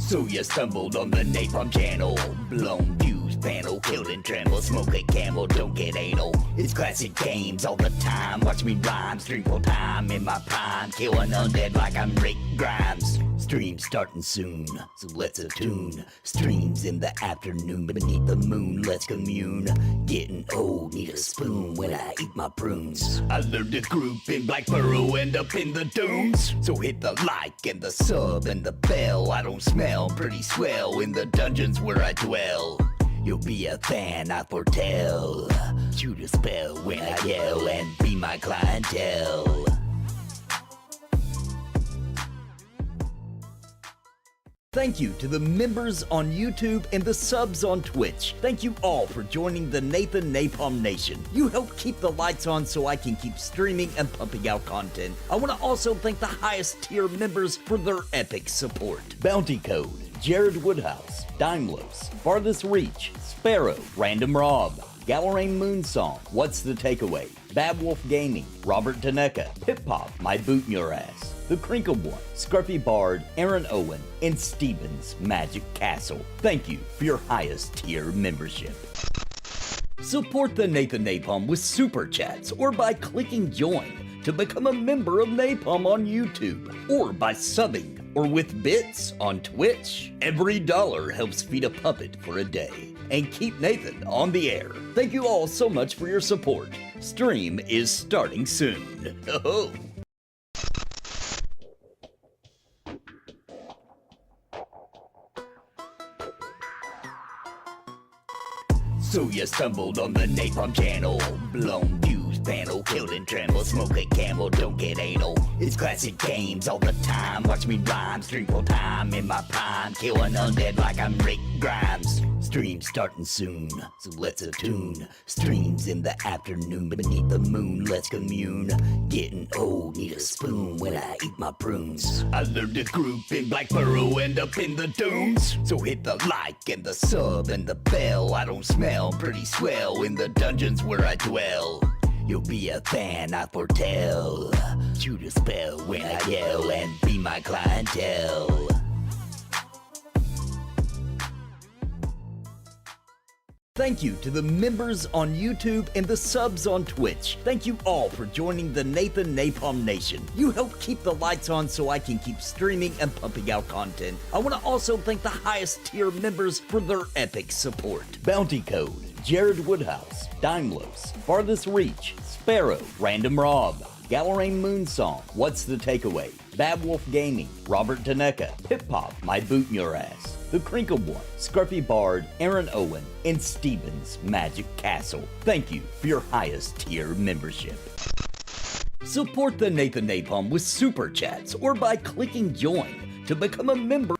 So you stumbled on the Napalm channel, blown views, panel, killed and tremble, smoke a camel, don't get anal. It's classic games all the time, watch me rhyme, stream full time in my prime, kill an undead like I'm Rick Grimes. Stream starting soon, so let's attune. Streams in the afternoon, beneath the moon, let's commune. Getting old, need a spoon when I eat my prunes. I learned to group in Black Burrow, end up in the dunes. So hit the like and the sub and the bell. I don't smell pretty swell in the dungeons where I dwell. You'll be a fan, I foretell. Shoot a spell when I yell and be my clientele. Thank you to the members on YouTube and the subs on Twitch. Thank you all for joining the Nathan Napalm Nation. You help keep the lights on so I can keep streaming and pumping out content. I want to also thank the highest tier members for their epic support. Bounty Code, Jared Woodhouse, Dymlos, Farthest Reach, Sparrow, Random Rob, Galarain Moonsong, What's the Takeaway, Bad Wolf Gaming, Robert Taneka, Pip Pop, My Boot in Your Ass, The Crinkled One, Scruffy Bard, Aaron Owen, and Steven's Magic Castle. Thank you for your highest tier membership. Support the Nathan Napalm with super chats or by clicking join to become a member of Napalm on YouTube, or by subbing or with bits on Twitch. Every dollar helps feed a puppet for a day and keep Nathan on the air. Thank you all so much for your support. Stream is starting soon. Oh. So you stumbled on the Napalm channel, blown views, panel, killed and tremble, smoke a camel, don't get anal. It's classic games all the time, watch me rhyme, stream full time in my prime, kill an undead like I'm Rick Grimes. Stream starting soon, so let's attune. Streams in the afternoon, beneath the moon, let's commune. Getting old, need a spoon when I eat my prunes. I learned to group in Black Burrow, end up in the dunes. So hit the like and the sub and the bell. I don't smell pretty swell in the dungeons where I dwell. You'll be a fan, I foretell. Shoot a spell when I yell and be my clientele. Thank you to the members on YouTube and the subs on Twitch. Thank you all for joining the Nathan Napalm Nation. You help keep the lights on so I can keep streaming and pumping out content. I want to also thank the highest tier members for their epic support. Bounty Code, Jared Woodhouse, Dymlos, Farthest Reach, Sparrow, Random Rob, Galarain Moonsong, What's the Takeaway, Bad Wolf Gaming, Robert Taneka, Pip Pop, My Boot in Your Ass, The Crinkled One, Scruffy Bard, Aaron Owen, and Steven's Magic Castle. Thank you for your highest tier membership. Support the Nathan Napalm with super chats or by clicking join to become a member.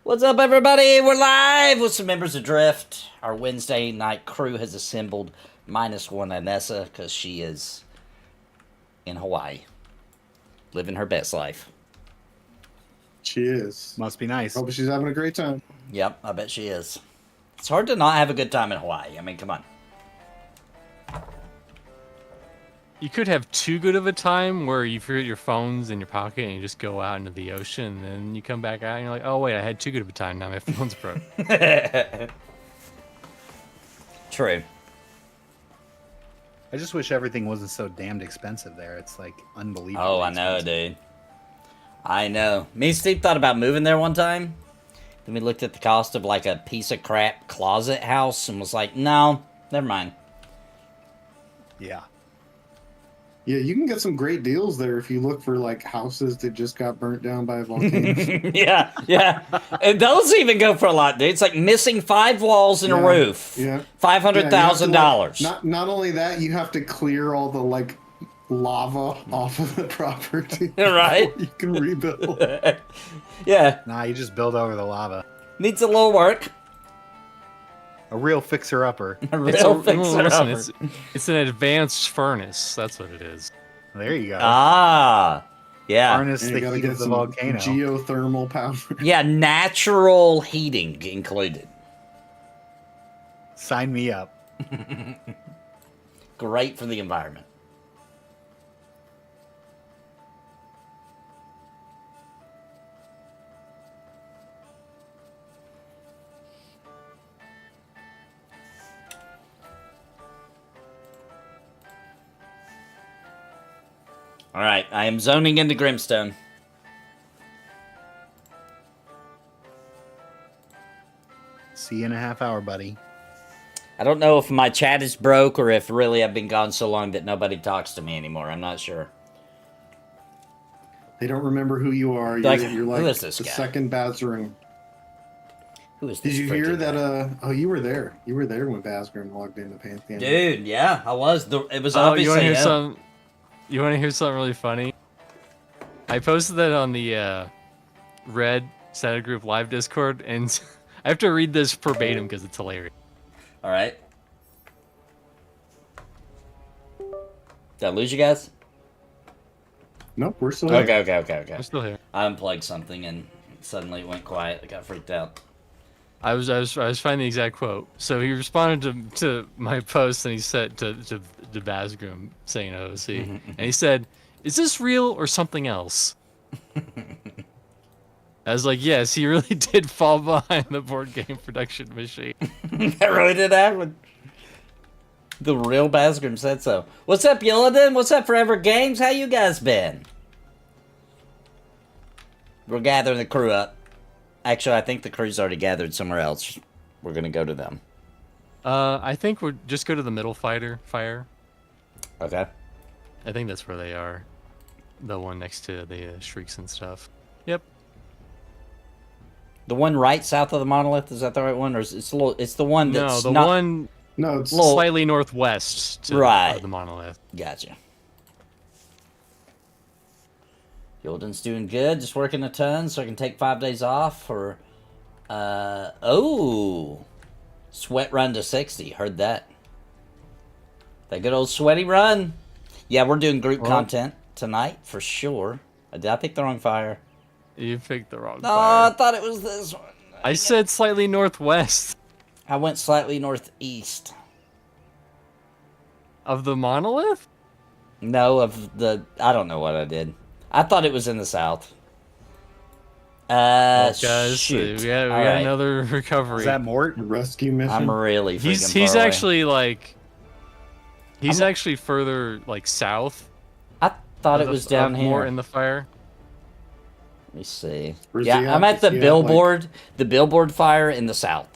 What's up, everybody? We're live with some Embers Adrift. Our Wednesday night crew has assembled, minus one Anessa, because she is in Hawaii, living her best life. She is. Must be nice. Hope she's having a great time. Yep, I bet she is. It's hard to not have a good time in Hawaii. I mean, come on. You could have too good of a time where you forget your phone's in your pocket and you just go out into the ocean, and then you come back out and you're like, oh wait, I had too good of a time, now my phone's broke. True. I just wish everything wasn't so damned expensive there. It's like unbelievable. Oh, I know, dude. I know. Me and Steve thought about moving there one time. Then we looked at the cost of like a piece of crap closet house and was like, no, never mind. Yeah. Yeah, you can get some great deals there if you look for like houses that just got burnt down by a volcano. yeah. And those even go for a lot, dude. It's like missing 5 walls and a roof. Yeah. $500,000. Not only that, you have to clear all the like lava off of the property. Right. You can rebuild. Yeah. Nah, you just build over the lava. Needs a little work. A real fixer-upper. It's an advanced furnace. That's what it is. There you go. Ah. Yeah. Harness the heat of the volcano. Geothermal power. Yeah, natural heating included. Sign me up. Great for the environment. Alright, I am zoning into Grimstone. See you in a half hour, buddy. I don't know if my chat is broke or if really I've been gone so long that nobody talks to me anymore. I'm not sure. They don't remember who you are. You're Like, like, who is this the guy? second Bazgrim. Who is this? Did you hear freaking that? guy? Oh, you were there. You were there when Bazgrim logged into Pantheon. Dude, yeah, I was. It was Oh, obviously you want to hear him. some? You want to hear something really funny? I posted that on the Red Static Group Live Discord, and I have to read this verbatim because it's hilarious. All right. Did I lose you guys? Nope, we're still here. Okay. I'm still here. I unplugged something and suddenly it went quiet. I got freaked out. I was finding the exact quote. So he responded to my post, and he said to Bazgrim saying OC, and he said, "Is this real or something else?" I was like, "Yes, he really did fall behind the board game production machine." That really did happen. The real Bazgrim said so. What's up, Yillidan? What's up, Forever Games? How you guys been? We're gathering the crew up. Actually, I think the crew's already gathered somewhere else. We're gonna go to them. I think we'll just go to the middle fire. Okay. I think that's where they are. The one next to the shrieks and stuff. Yep. The one right south of the monolith, is that the right one, or is it's a little? It's the one No, that's the not. one No, it's Little- slightly northwest to Right. the monolith. Gotcha. Yillidan's doing good, just working a ton so I can take 5 days off for, sweat run to 60. Heard that. That good old sweaty run. Yeah, we're doing group content tonight for sure. Did I pick the wrong fire? You picked the wrong No, fire. I thought it was this one. I said slightly northwest I went slightly northeast. of the monolith. No, of the... I don't know what I did. I thought it was in the south. Guys, Shoot. we got All right. another recovery. Is that Mort? rescue mission. I'm really freaking He's far away. actually like he's actually further like south. I thought of it the- was down of here. more in the fire. Let me see. Where's Yeah, he I'm at? at the Is he at, billboard. The billboard fire in the south.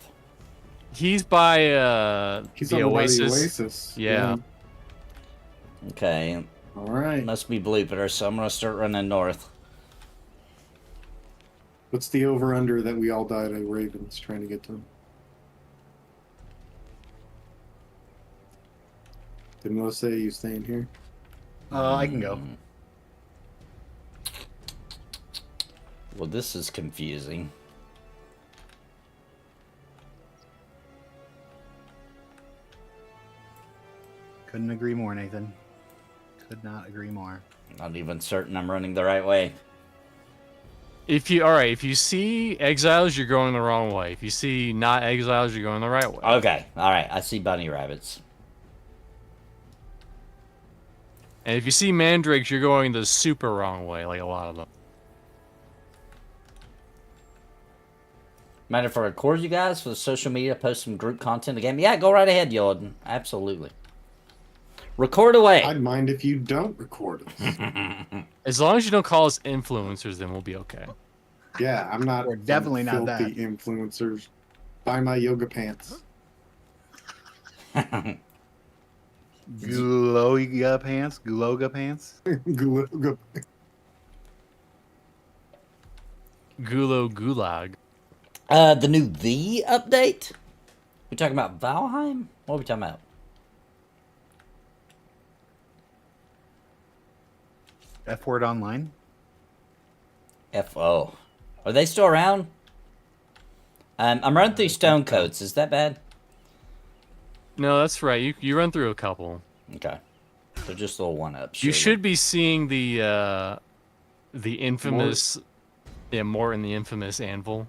He's by He's the on the Oasis. Oasis. Yeah. Okay, All right. must be Blooper, so I'm gonna start running north. What's the over/under that we all died at Ravens trying to get to him? Did Melissa say you staying here? I can go. Well, this is confusing. Couldn't agree more, Nathan. Could not agree more. Not even certain I'm running the right way. If you see exiles, you're going the wrong way. If you see not exiles, you're going the right way. Okay, all right. I see bunny rabbits. And if you see mandrakes, you're going the super wrong way, like a lot of them. Mind if I record you guys for the social media, post some group content again? Yeah, go right ahead, Yillidan. Absolutely. Record away. I'd mind if you don't record us. As long as you don't call us influencers, then we'll be okay. Yeah, I'm not. We're definitely not filthy that. influencers. Buy my yoga pants. Gloga pants? Gloga pants? Yoga- Gulo Gulag. The new The update? We talking about Valheim? What are we talking about? F Word Online? FO. Are they still around? I'm running through stone coats. Is that bad? No, that's right. You run through a couple. Okay. They're just little one-ups. You surely. should be seeing the infamous, Mort and the infamous anvil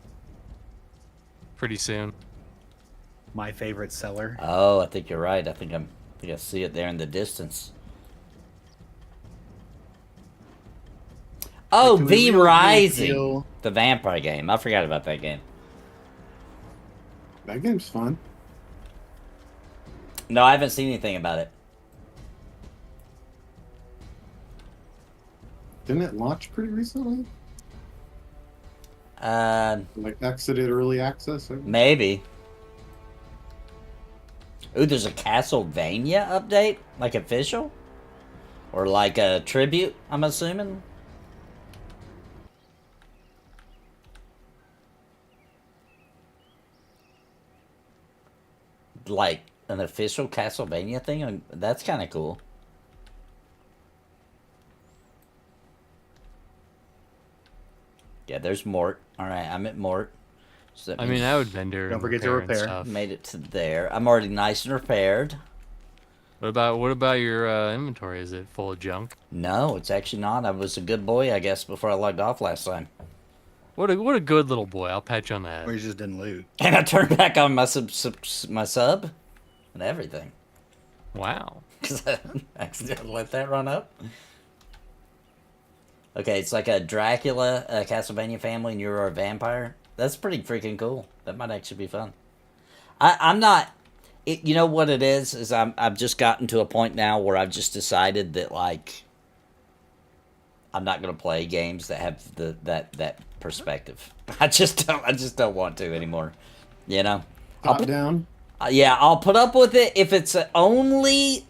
pretty soon. My favorite seller. Oh, I think you're right. I think I see it there in the distance. Oh, Can we V really Rising, feel- the vampire game. I forgot about that game. That game's fun. No, I haven't seen anything about it. Didn't it launch pretty recently? Like exited early access? Maybe. Ooh, there's a Castlevania update? Like official? Or like a tribute, I'm assuming? Like an official Castlevania thing? That's kind of cool. Yeah, there's Mort. Alright, I'm at Mort. So I mean, I would vendor. Don't and forget to repair and repair. stuff. made it to there. I'm already nice and repaired. What about your inventory? Is it full of junk? No, it's actually not. I was a good boy, I guess, before I logged off last time. What a good little boy. I'll pat you on the Or head. you just didn't loot. And I turned back on my sub and everything. Wow. Because I accidentally let that run up. Okay, it's like a Dracula, a Castlevania family, and you're a vampire. That's pretty freaking cool. That might actually be fun. I'm not... you know what it is I've just gotten to a point now where I've just decided that, like, I'm not going to play games that have that perspective. I just don't want to anymore. You know? Top down. Yeah, I'll put up with it if it's the only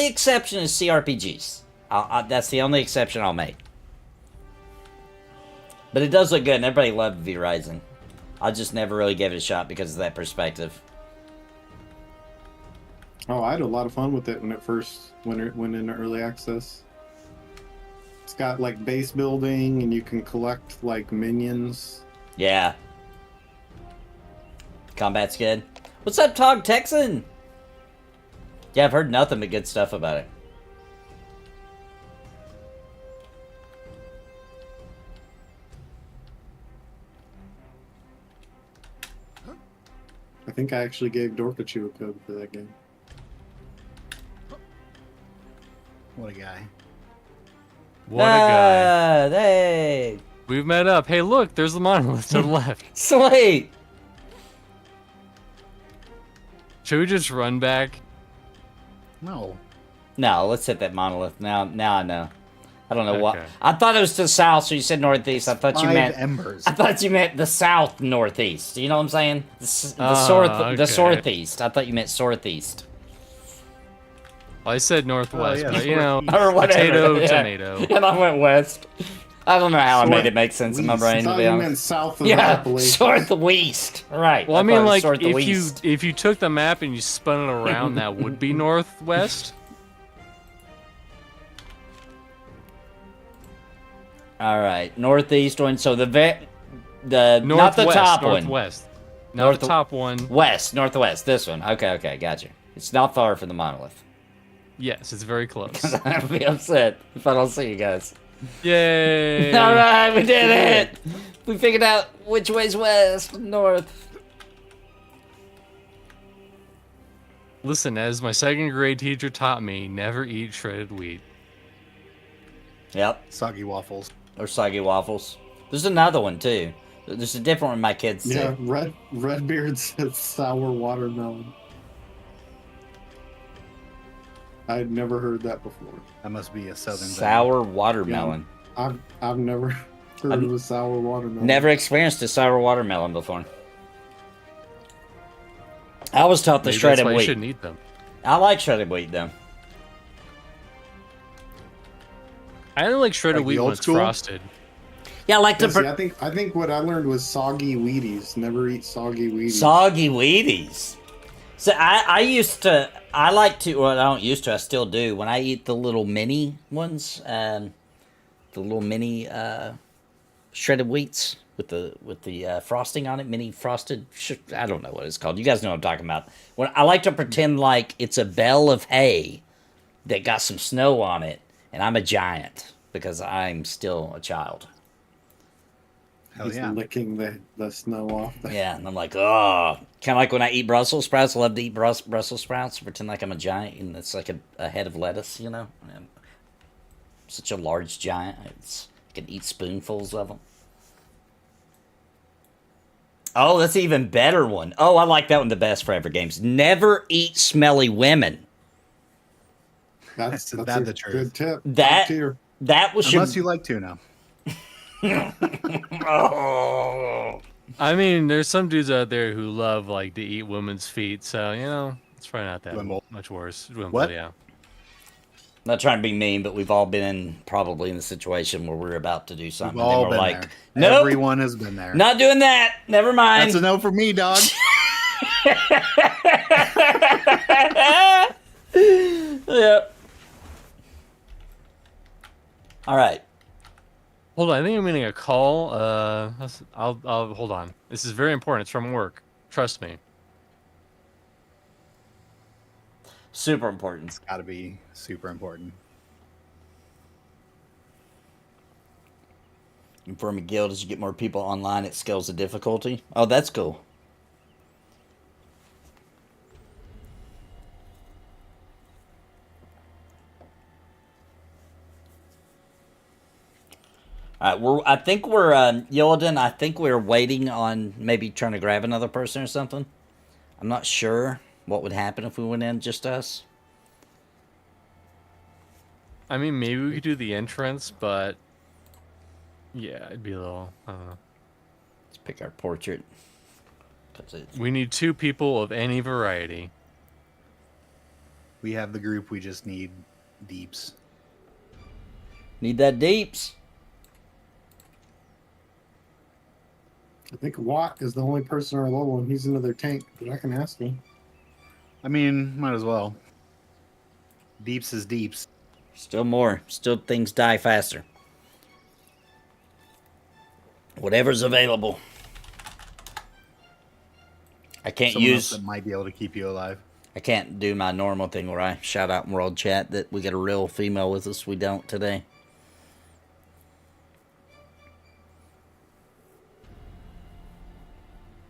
exception is CRPGs. That's the only exception I'll make. But it does look good, and everybody loved V Rising. I just never really gave it a shot because of that perspective. Oh, I had a lot of fun with it when it first went into early access. It's got like base building, and you can collect like minions. Yeah. Combat's good. What's up, Tog Texan? Yeah, I've heard nothing but good stuff about it. I think I actually gave Dorkachu a code for that game. What a guy. What a guy. Hey! We've met up. Hey, look, there's the monolith to the left. Sweet! Should we just run back? No. No, let's hit that monolith. Now I know. I don't know what. Okay. I thought it was to the south, so you said northeast. I thought you 5 meant. embers. I thought you meant the south northeast. You know what I'm saying? The okay. southeast. I thought you meant southeast. Well, I said northwest, Oh, yeah, but you know, Or whatever. potato, Yeah. tomato. And I went west. I don't know how I made it make sense in my brain, to thought be you honest. meant south of Yeah, Appalachians. northwest. Right. Well, I mean, thought it was like northwest. if you took the map and you spun it around, that would be northwest. All right, northeast one. So the not Northwest, the top northwest. Not North- the top one. one. West, northwest. This one. Okay, gotcha. It's not far from the monolith. Yes, it's very close. I'd be upset if I don't see you guys. Yay! All right, we did it. We figured out which way's west, north. Listen, as my second grade teacher taught me, never eat shredded wheat. Yep, Soggy waffles. or soggy waffles. There's another one too. There's a different one my kids do. Yeah, Redbeard says sour watermelon. I had never heard that before. That must be a southern thing. Sour watermelon. I've never heard of a sour watermelon. Never experienced a sour watermelon before. I was taught the Maybe that's shredded why you wheat. shouldn't eat them. I like shredded wheat though. I only like shredded Like the wheat when old it's school? frosted. Yeah, I like Yeah, to see, I think what I learned was soggy Wheaties. Never eat soggy Wheaties. soggy Wheaties. So I used to, I like to, well, I don't used to, I still do. When I eat the little mini ones, the little mini shredded wheats with the frosting on it, mini frosted, I don't know what it's called. You guys know what I'm talking about. When I like to pretend like it's a bale of hay that got some snow on it, and I'm a giant because I'm still a child. Hell He's yeah. licking the snow off. Yeah, and I'm like, oh, kind of like when I eat Brussels sprouts. I love to eat Brussels sprouts. Pretend like I'm a giant, and it's like a head of lettuce, you know. I'm such a large giant. I can eat spoonfuls of them. Oh, that's an even better one. Oh, I like that one the best for Ever Games. Never eat smelly women. That's Isn't that a the truth? good tip. That Top tier. That was Unless you like tuna. Oh. I mean, there's some dudes out there who love like to eat women's feet, so you know it's probably not that Dwimble. much worse. Dwimble, What? Yeah. Not trying to be mean, but we've all been probably in the situation where we're about to do something. We've and then all we're been like, there. nope, Everyone has been there. not doing that. Never mind. That's a no for me, dog. Yep. All right. Hold on, I think I'm getting a call. I'll hold on. This is very important. It's from work. Trust me. Super important. It's got to be super important. And for a guild, as you get more people online, it scales the difficulty. Oh, that's cool. All right, I think we're Yolden. I think we're waiting on maybe trying to grab another person or something. I'm not sure what would happen if we went in just us. I mean, maybe we could do the entrance, but yeah, it'd be a little. I don't know. Let's pick our portrait. 'Cause it's... We need 2 people of any variety. We have the group. We just need deeps. Need that deeps. I think Watt is the only person our level, and he's into their tank. But I can ask him. I mean, might as well. Deeps is deeps. Still more. Still things die faster. Whatever's available. I can't Someone use... else that might be able to keep you alive. I can't do my normal thing where I shout out in World Chat that we got a real female with us. We don't today.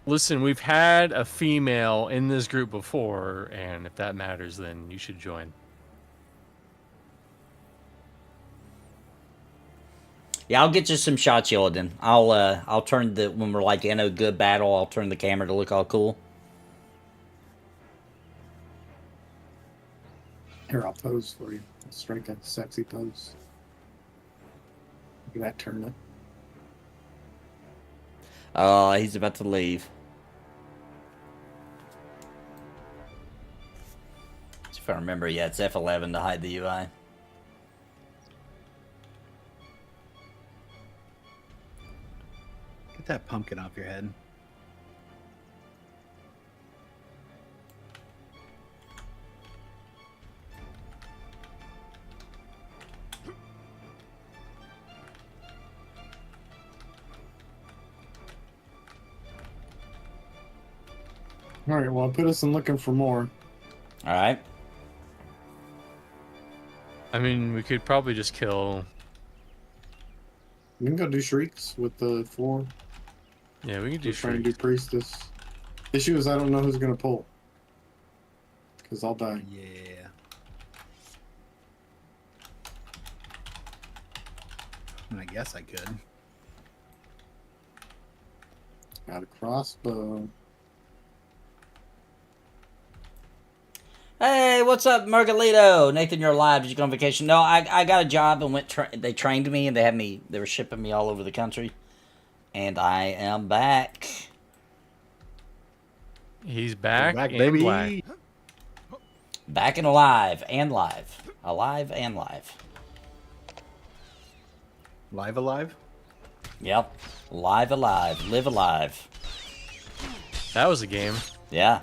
Listen, we've had a female in this group before, and if that matters, then you should join. Yeah, I'll get you some shots, Yolden. I'll turn the... When we're like in a good battle, I'll turn the camera to look all cool. Here, I'll pose for you. I'll strike a sexy pose. Look at that turnip. Oh, he's about to leave. If I remember, yeah, it's F11 to hide the UI. Get that pumpkin off your head. All right, well, I'll put us in looking for more. All right. I mean, we could probably just kill. We can go do shrieks with the 4. Yeah, we could do Just try and shrieks. do priestess. Issue is I don't know who's gonna pull. Because I'll die. Yeah. I mean, I guess I could. Got a crossbow. Hey, what's up, Margalito? Nathan, you're alive. Did you go on vacation? No, I got a job and went. They trained me and they were shipping me all over the country, and I am back. He's back, Back, and baby. black. Back and alive and live, alive and live. Live alive? Yep, live alive, live alive. That was a game. Yeah,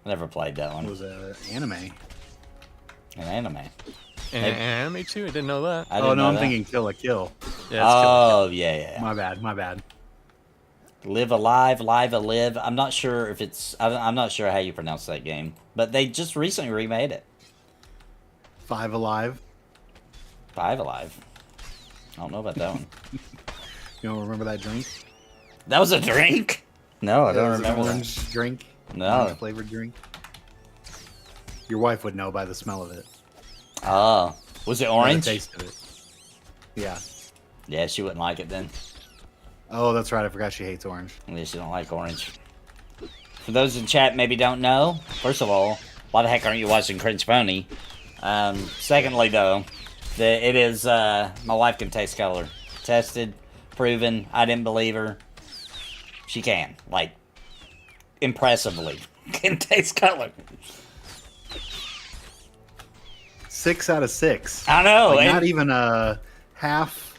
I never played that It one. was an anime. An anime. And Hey. anime too. I didn't know that. I Oh, didn't no, know I'm that. thinking Kill a Kill. Yeah, it's Oh, yeah. My bad, my bad. Live alive, live alive. I'm not sure if it's. I'm not sure how you pronounce that game, but they just recently remade it. 5 Alive. 5 alive. I don't know about that one. You don't remember that drink? That was a drink? No, I It don't was an remember that. orange drink. No. Orange flavored drink. Your wife would know by the smell of it. Oh, was it By the orange? taste of it. Yeah. Yeah, she wouldn't like it then. Oh, that's right. I forgot she hates orange. Yeah, she don't like orange. For those in chat maybe don't know, first of all, why the heck aren't you watching Cringe Pony? Secondly, though, It is, my wife can taste color. Tested, proven, I didn't believe her. She can, like, impressively, can taste color. 6 out of 6. I know. Like, not even a half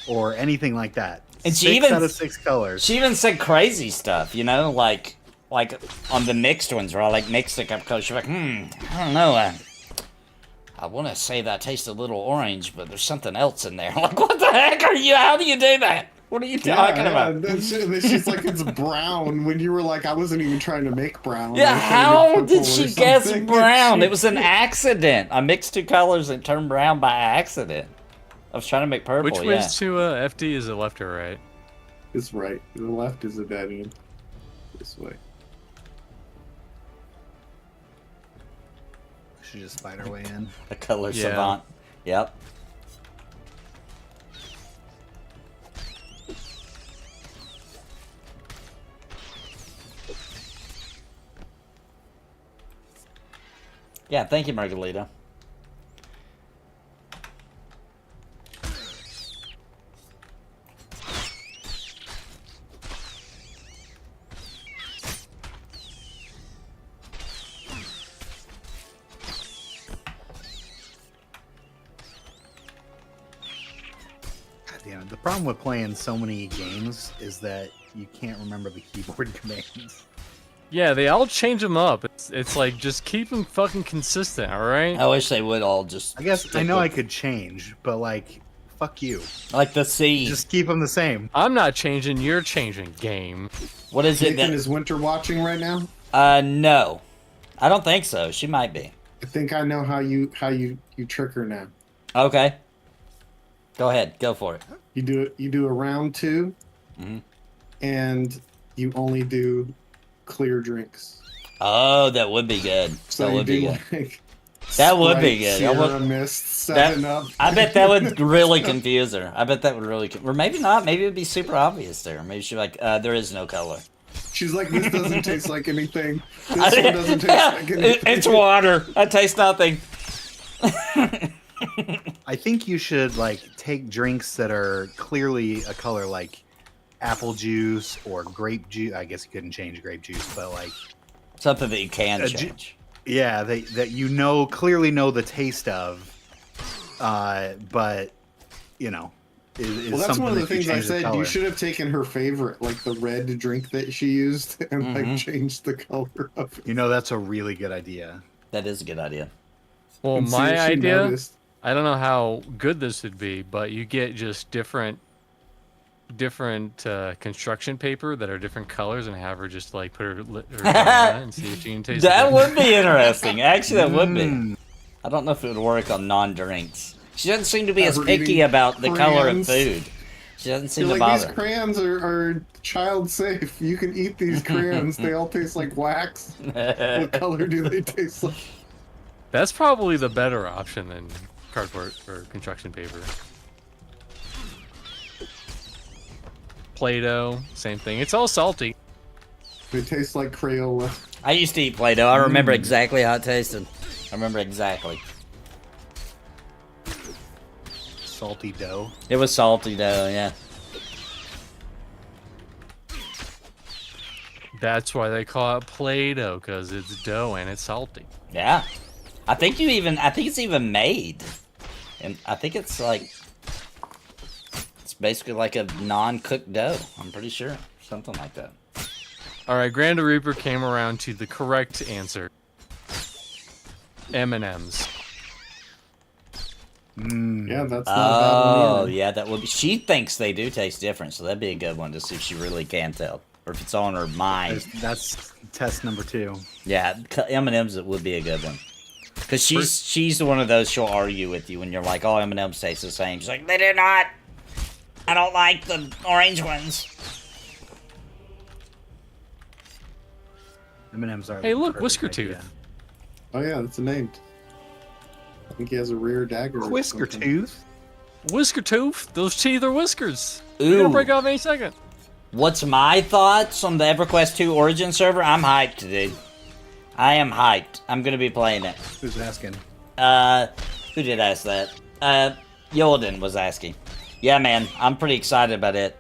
or anything like that. And 6 out of 6 colors. She even said crazy stuff, you know, like on the mixed ones, where I like mixed a cup of color. She's like, I don't know. I want to say that I taste a little orange, but there's something else in there. Like, what the heck are you? How do you do that? What are you talking about? Then she's like, it's brown. When you were like, I wasn't even trying to make brown. Yeah, how did she guess brown? It was an accident. I mixed 2 colors and it turned brown by accident. I was trying to make purple. Which way's to FD? Is it left or right? It's right. The left is a dead end. This way. Should just find our way in. A color savant. Yep. Yeah, thank you, Margarita. Yeah, the problem with playing so many games is that you can't remember the keyboard commands. Yeah, they all change them up. It's like, just keep them fucking consistent, alright? I wish they would all just... I guess I know I could change, but like, fuck you. Like the C. Just keep them the same. I'm not changing, you're changing, game. What is it Nathan, that... is Winter watching right now? No. I don't think so. She might be. I think I know how you trick her now. Okay. Go ahead. Go for it. You do a round 2, and you only do clear drinks. Oh, that would be good. So that would be good. Like That would be Sprite, good. Sierra Mist, 7-Up. I bet that would really confuse her. I bet that would really... Or maybe not. Maybe it would be super obvious there. Maybe she'd be like, there is no color. She's like, this doesn't taste like anything. This one doesn't taste like anything. It's water. I taste nothing. I think you should like take drinks that are clearly a color, like apple juice or grape juice. I guess you couldn't change grape juice, but like something that you can change. Yeah, that you know clearly know the taste of, but you know. Well, that's one of the things I said. You should have taken her favorite, like the red drink that she used, and like changed the color of it. You know, that's a really good idea. That is a good idea. Well, And see my if she idea, noticed. I don't know how good this would be, but you get just different construction paper that are different colors, and have her just like put her tongue on it and see if she can taste That it. would be interesting. Actually, that would be. I don't know if it would work on non-drinks. She doesn't seem to be as picky about the color of food. She doesn't seem to bother. These crayons are child safe. You can eat these crayons. They all taste like wax. What color do they taste like? That's probably the better option than cardboard or construction paper. Play-Doh, same thing. It's all salty. They taste like Crayola. I used to eat Play-Doh. I remember exactly how it tasted. I remember exactly. Salty dough. It was salty dough, yeah. That's why they call it Play-Doh, because it's dough and it's salty. Yeah. I think it's even made. And I think it's like, it's basically like a non-cooked dough. I'm pretty sure. Something like that. Alright, Grand Reaper came around to the correct answer. M&Ms. Yeah, that's not a bad Oh, one. yeah, that would be. She thinks they do taste different, so that'd be a good one to see if she really can tell. Or if it's on her mind. That's test number 2. Yeah, M&M's would be a good one. Because she's one of those, she'll argue with you when you're like, oh, M&M's taste the same. She's like, they do not. I don't like the orange ones. M&M's are. Hey, look, perfect Whisker idea. Tooth. Oh yeah, that's a name. I think he has a rare dagger. or Whisker something. Tooth. Whisker Tooth? Those teeth are whiskers. They're Ooh. gonna break off any second. What's my thoughts on the EverQuest 2 Origin server? I'm hyped, dude. I am hyped. I'm gonna be playing it. Who's asking? Who did ask that? Yolden was asking. Yeah, man, I'm pretty excited about it.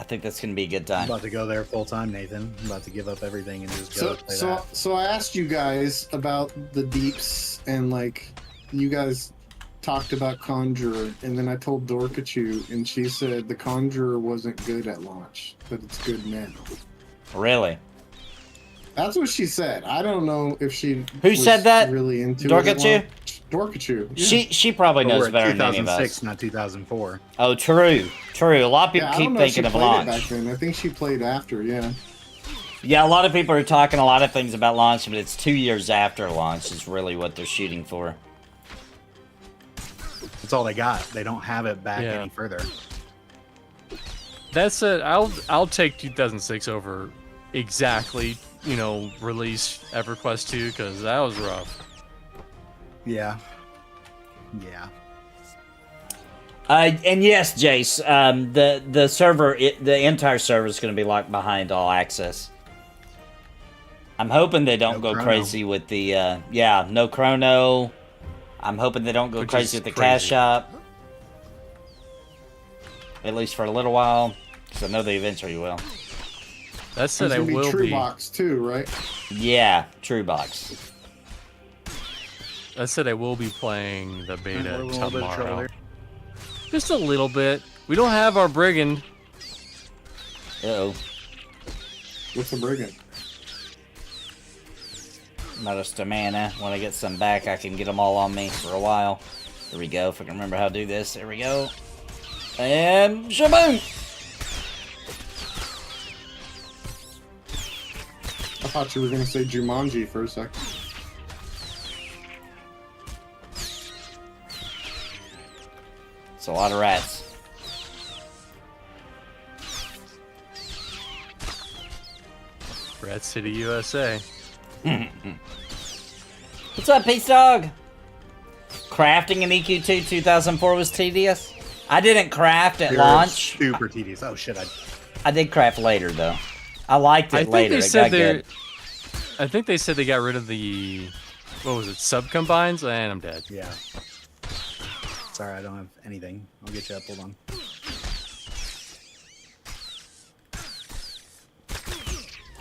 I think that's gonna be a good I'm time. about to go there full time, Nathan. I'm about to give up everything and just go play that. So I asked you guys about the deeps, and like you guys talked about Conjurer, and then I told Dorkachu, and she said the Conjurer wasn't good at launch, but it's good now. Really? That's what she said. I don't know if she Who said that? really into Dorkachu? it. Dorkachu. Yeah. She probably But knows we're at better than any of 2006, us. not 2004. Oh, true. A lot of people I keep don't know if she thinking of played it back launch. then. I think she played after. Yeah. Yeah, a lot of people are talking a lot of things about launch, but it's 2 years after launch is really what they're shooting for. That's all they got. They don't have it back any further. That said, I'll take 2006 over exactly, release EverQuest 2 because that was rough. Yeah. Yeah. And yes, Jace, the server, the entire server is going to be locked behind all access. I'm hoping they don't No go chrono. crazy with the, no chrono. I'm hoping they don't go Which crazy is with the cash crazy. shop. At least for a little while, because I know they eventually will. That said, There's I gonna be will True be. Box too, right? Yeah, True Box. That said, I will be playing the beta We're a little bit of trouble tomorrow. there. Just a little bit. We don't have our brigand. Uh-oh. What's a brigand? Not a mana. When I get some back, I can get them all on me for a while. Here we go. If I can remember how to do this. There we go. And shaboom! I thought you were gonna say Jumanji for a second. It's a lot of rats. Rat City, USA. What's up, Peace Dog? Crafting in EQ2 2004 was tedious. I didn't craft at They're launch. Super tedious. Oh shit! I did craft later though. I liked it I think later. they It said got they. good. I think they said they got rid of the. What was it? Sub combines, and I'm dead. Yeah. Sorry, I don't have anything. I'll get you up. Hold on.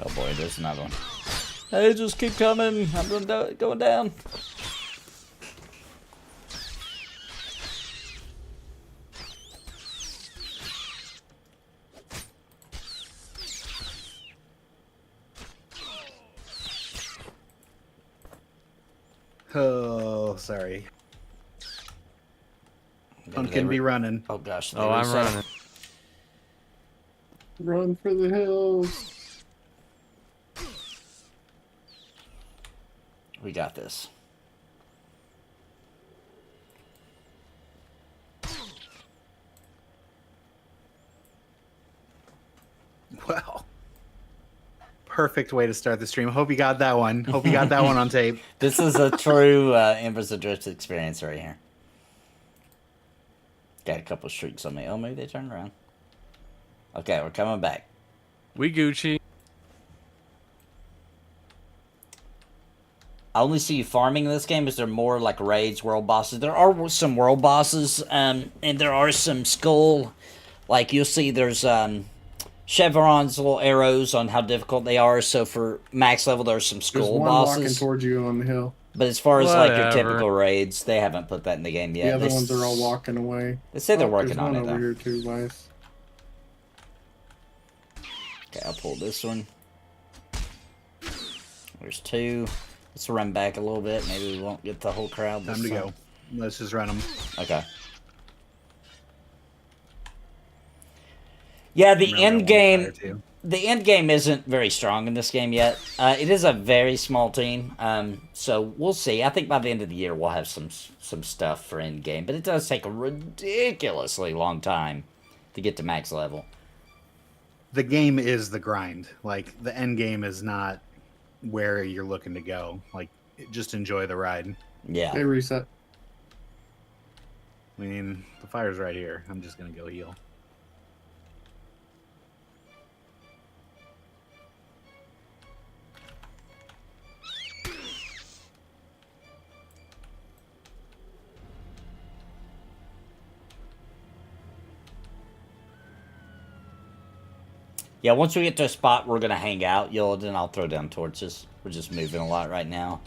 Oh boy, there's another one. Hey, just keep coming. I'm going down. Oh, sorry. Pumpkin be running. Oh gosh. Oh, I'm running. Run for the hills. We got this. Well, perfect way to start the stream. Hope you got that one. Hope you got that one on tape. This is a true Embers Adrift experience right here. Got a couple streaks on me. Oh, maybe they turned around. Okay, we're coming back. We Gucci. I only see you farming in this game. Is there more like raids, world bosses? There are some world bosses, and there are some skull. Like you'll see, there's chevrons, little arrows on how difficult they are. So for max level, there's some There's skull one walking bosses. towards you on the hill. But as far as like your Whatever. typical raids, they haven't put that in the game yet. The other They ones are all walking away. They say they're Oh, working there's on one it over though. here too, Vice. Okay, I'll pull this one. There's two. Let's run back a little bit. Maybe we won't get the whole crowd this Time to time. go. Let's just run them. Okay. Yeah, the end game. The end game isn't very strong in this game yet. It is a very small team, so we'll see. I think by the end of the year we'll have some stuff for end game, but it does take a ridiculously long time to get to max level. The game is the grind. Like the end game is not where you're looking to go. Like just enjoy the ride. Yeah. They reset. I mean, the fire's right here. I'm just gonna go heal. Yeah, once we get to a spot we're gonna hang out, then I'll throw down torches. We're just moving a lot right now.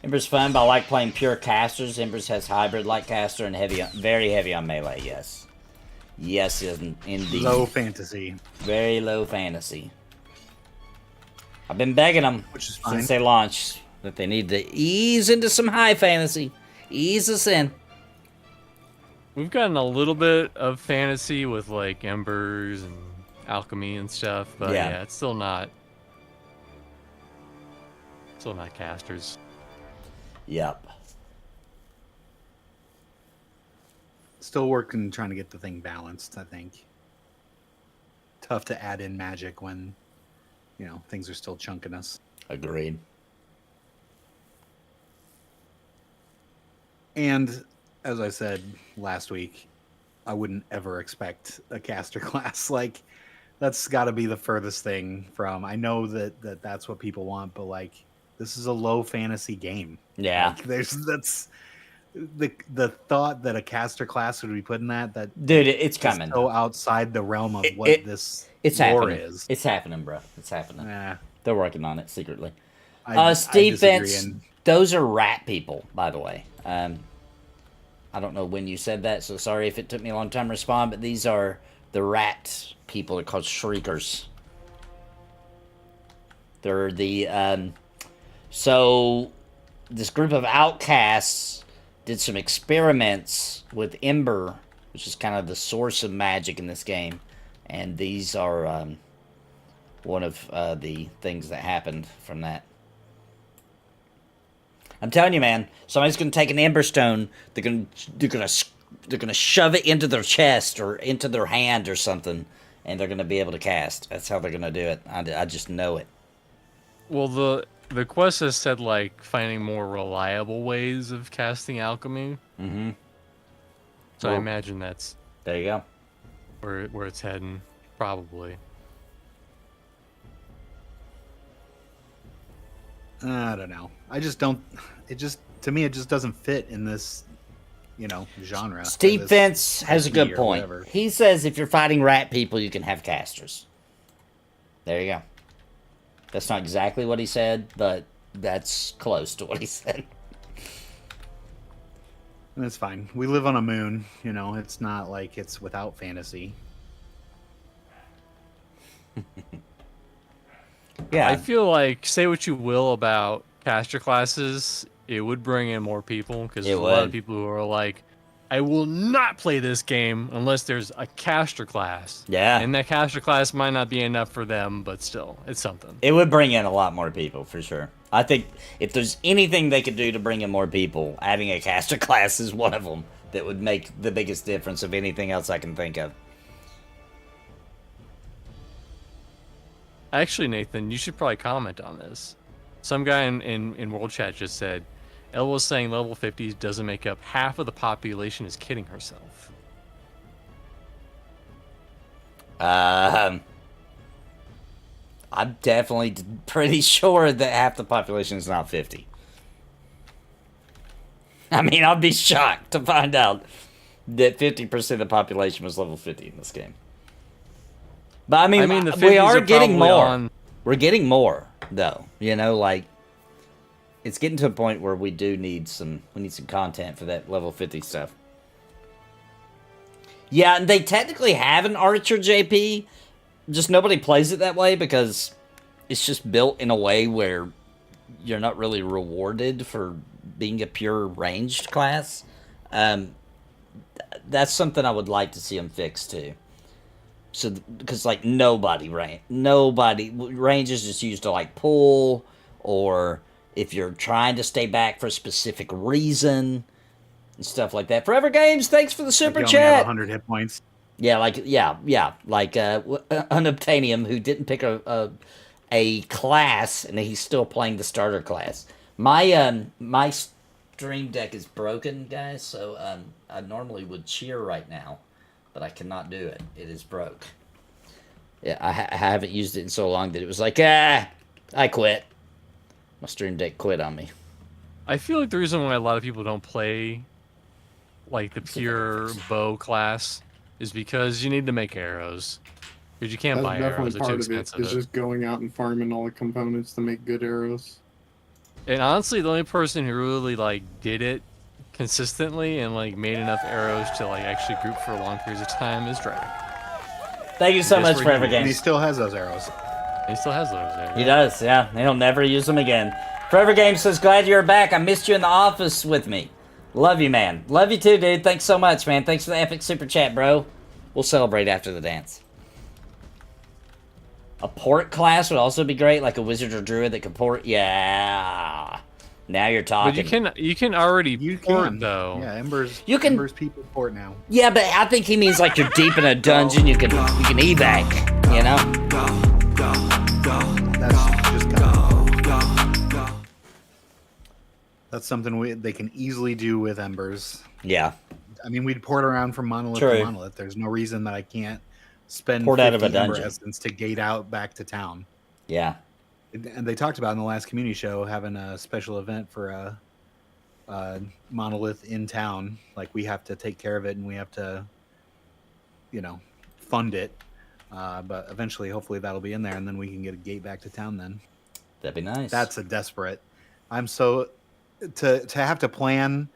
Embers fun, but I like playing pure casters. Embers has hybrid light caster and very heavy on melee. Yes, yes, indeed. Low fantasy. Very low fantasy. I've been begging them since they launched that they need to ease into some high fantasy. Ease us in. We've gotten a little bit of fantasy with like Embers and alchemy and stuff, but yeah, it's still not casters. Yep. Still working, trying to get the thing balanced, I think. Tough to add in magic when, things are still chunking us. Agreed. And, as I said last week, I wouldn't ever expect a caster class. Like, that's got to be the furthest thing from... I know that's what people want, but, like, this is a low fantasy game. Yeah. Like, that's the thought that a caster class would be put in that dude, it's coming. So outside the realm of what this lore is. It's happening, bro. It's happening. Nah. They're working on it secretly. Steve Vince, those are rat people, by the way. I don't know when you said that, so sorry if it took me a long time to respond, but these are the rat people. They're called shriekers. They're the so this group of outcasts did some experiments with Ember, which is kind of the source of magic in this game. And these are one of the things that happened from that. I'm telling you, man, somebody's going to take an Ember Stone, they're going to shove it into their chest or into their hand or something, and they're going to be able to cast. That's how they're going to do it. I just know it. Well, the quest has said, like, finding more reliable ways of casting alchemy. Mm-hmm. So I imagine that's... There you go. Where it's heading, probably. I don't know. I just don't... To me, it just doesn't fit in this, genre. Steve Vince has a good point. He says if you're fighting rat people, you can have casters. There you go. That's not exactly what he said, but that's close to what he said. That's fine. We live on a moon, it's not like it's without fantasy. Yeah. I feel like, say what you will about caster classes, it would bring in more people, because there's a lot of people who are like, I will not play this game unless there's a caster class. Yeah. And that caster class might not be enough for them, but still, it's something. It would bring in a lot more people, for sure. I think if there's anything they could do to bring in more people, adding a caster class is one of them that would make the biggest difference of anything else I can think of. Actually, Nathan, you should probably comment on this. Some guy in World Chat just said, Elle was saying level 50 doesn't make up half of the population is kidding herself. I'm definitely pretty sure that half the population is not 50. I mean, I'd be shocked to find out that 50% of the population was level 50 in this game. But I mean the we are getting more. We're getting more, though. It's getting to a point where we need some content for that level 50 stuff. Yeah, and they technically have an Archer JP, just nobody plays it that way because it's just built in a way where you're not really rewarded for being a pure ranged class. That's something I would like to see them fix too. So, because nobody range is just used to pull, or if you're trying to stay back for a specific reason and stuff like that. Forever Games, thanks for the super you chat. Only have 100 hit points. Yeah, like Unobtainium, who didn't pick a a class, and he's still playing the starter class. My stream deck is broken, guys, so I normally would cheer right now, but I cannot do it. It is broke. Yeah, I haven't used it in so long that it was like, I quit. My stream deck quit on me. I feel like the reason why a lot of people don't play like the pure bow class is because you need to make arrows. Because you can't buy arrows. They're too expensive. It's just going out and farming all the components to make good arrows. And honestly, the only person who really like did it consistently and like made enough arrows to like actually group for long periods of time is Drake. Thank you so much, Forever Games. And he still has those arrows. He still has those arrows. He does, yeah. And he'll never use them again. Forever Games says, glad you're back. I missed you in the office with me. Love you, man. Love you too, dude. Thanks so much, man. Thanks for the epic super chat, bro. We'll celebrate after the dance. A port class would also be great, like a wizard or druid that could port. Yeah. Now you're talking. But you can already port though. Yeah, Embers. You can. Embers people port now. Yeah, but I think he means like you're deep in a dungeon. You can evac. You know. That's just that's something they can easily do with Embers. Yeah. I mean, we'd port around from monolith to monolith. There's no reason that I can't spend port out of a Ember dungeon essence to gate out back to town. Yeah. And they talked about in the last community show having a special event for a monolith in town. Like, we have to take care of it and we have to, fund it. But eventually, hopefully, that'll be in there, and then we can get a gate back to town. Then that'd be nice. That's a desperate. I'm so to have to plan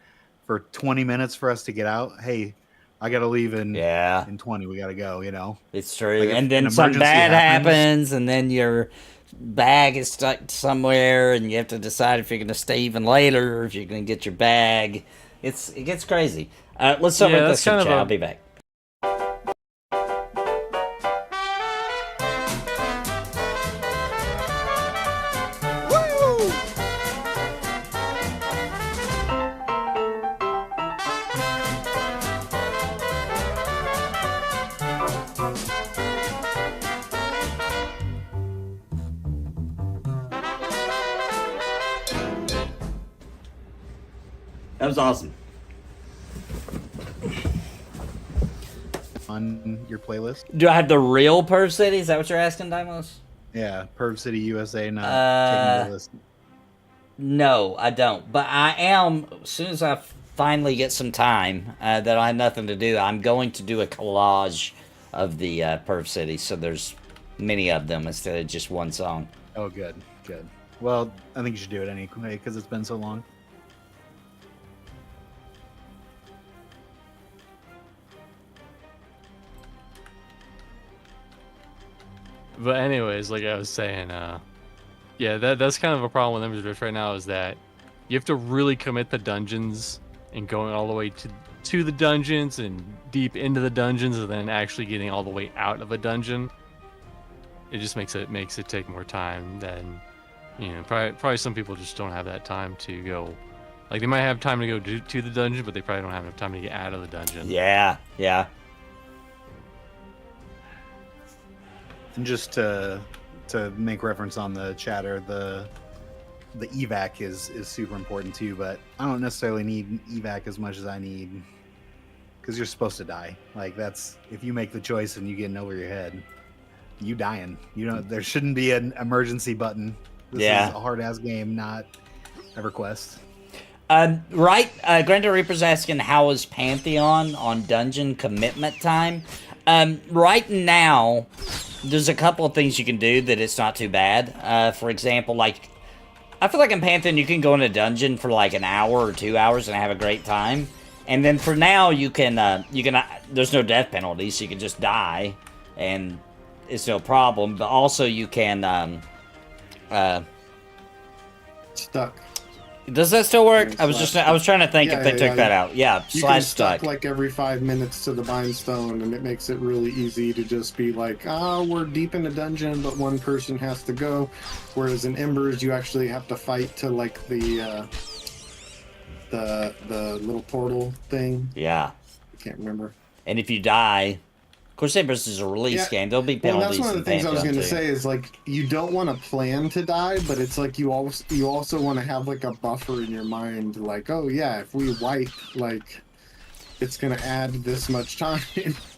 for 20 minutes for us to get out. Hey, I got to leave in 20. We got to go. It's true. Like, and then some bad happens, and then your bag is stuck somewhere, and you have to decide if you're going to stay even later or if you're going to get your bag. It gets crazy. Let's start with this chat. I'll be back. That was awesome. On your playlist? Do I have the real Perv City? Is that what you're asking, Dymlos? Yeah, Perv City USA, not taking the list. No, I don't. But I am, as soon as I finally get some time that I have nothing to do, I'm going to do a collage of the Perv City, so there's many of them instead of just one song. Oh, good. Well, I think you should do it anyway, because it's been so long. But anyways, like I was saying, that's kind of a problem with Embers Adrift right now, is that you have to really commit the dungeons and going all the way to the dungeons and deep into the dungeons, and then actually getting all the way out of a dungeon. It just makes it take more time than, probably some people just don't have that time to go. Like, they might have time to go to the dungeon, but they probably don't have enough time to get out of the dungeon. Yeah. And just to make reference on the chatter, the evac is super important too, but I don't necessarily need evac as much as I need, because you're supposed to die. Like, that's, if you make the choice and you get in over your head, you dying. There shouldn't be an emergency button. This is a hard ass game, not EverQuest. Right, Granda Reaper's asking, how is Pantheon on dungeon commitment time? Right now, there's a couple of things you can do that it's not too bad. For example, like, I feel like in Pantheon you can go in a dungeon for like an hour or 2 hours and have a great time. And then for now you can there's no death penalty, so you can just die and it's no problem. But also you can stuck. Does that still work? I was trying to think if they took that out. Yeah, you slide can stuck. Like every 5 minutes to the bind stone, and it makes it really easy to just be like, we're deep in a dungeon, but one person has to go. Whereas in Embers, you actually have to fight to like the little portal thing. Yeah. I can't remember. And if you die, course, Embers is a release game. There'll be penalties. Well, that's one of the things I was going to too. say is like you don't want to plan to die, but it's like you also want to have like a buffer in your mind, like, oh yeah, if we wipe, like it's going to add this much time.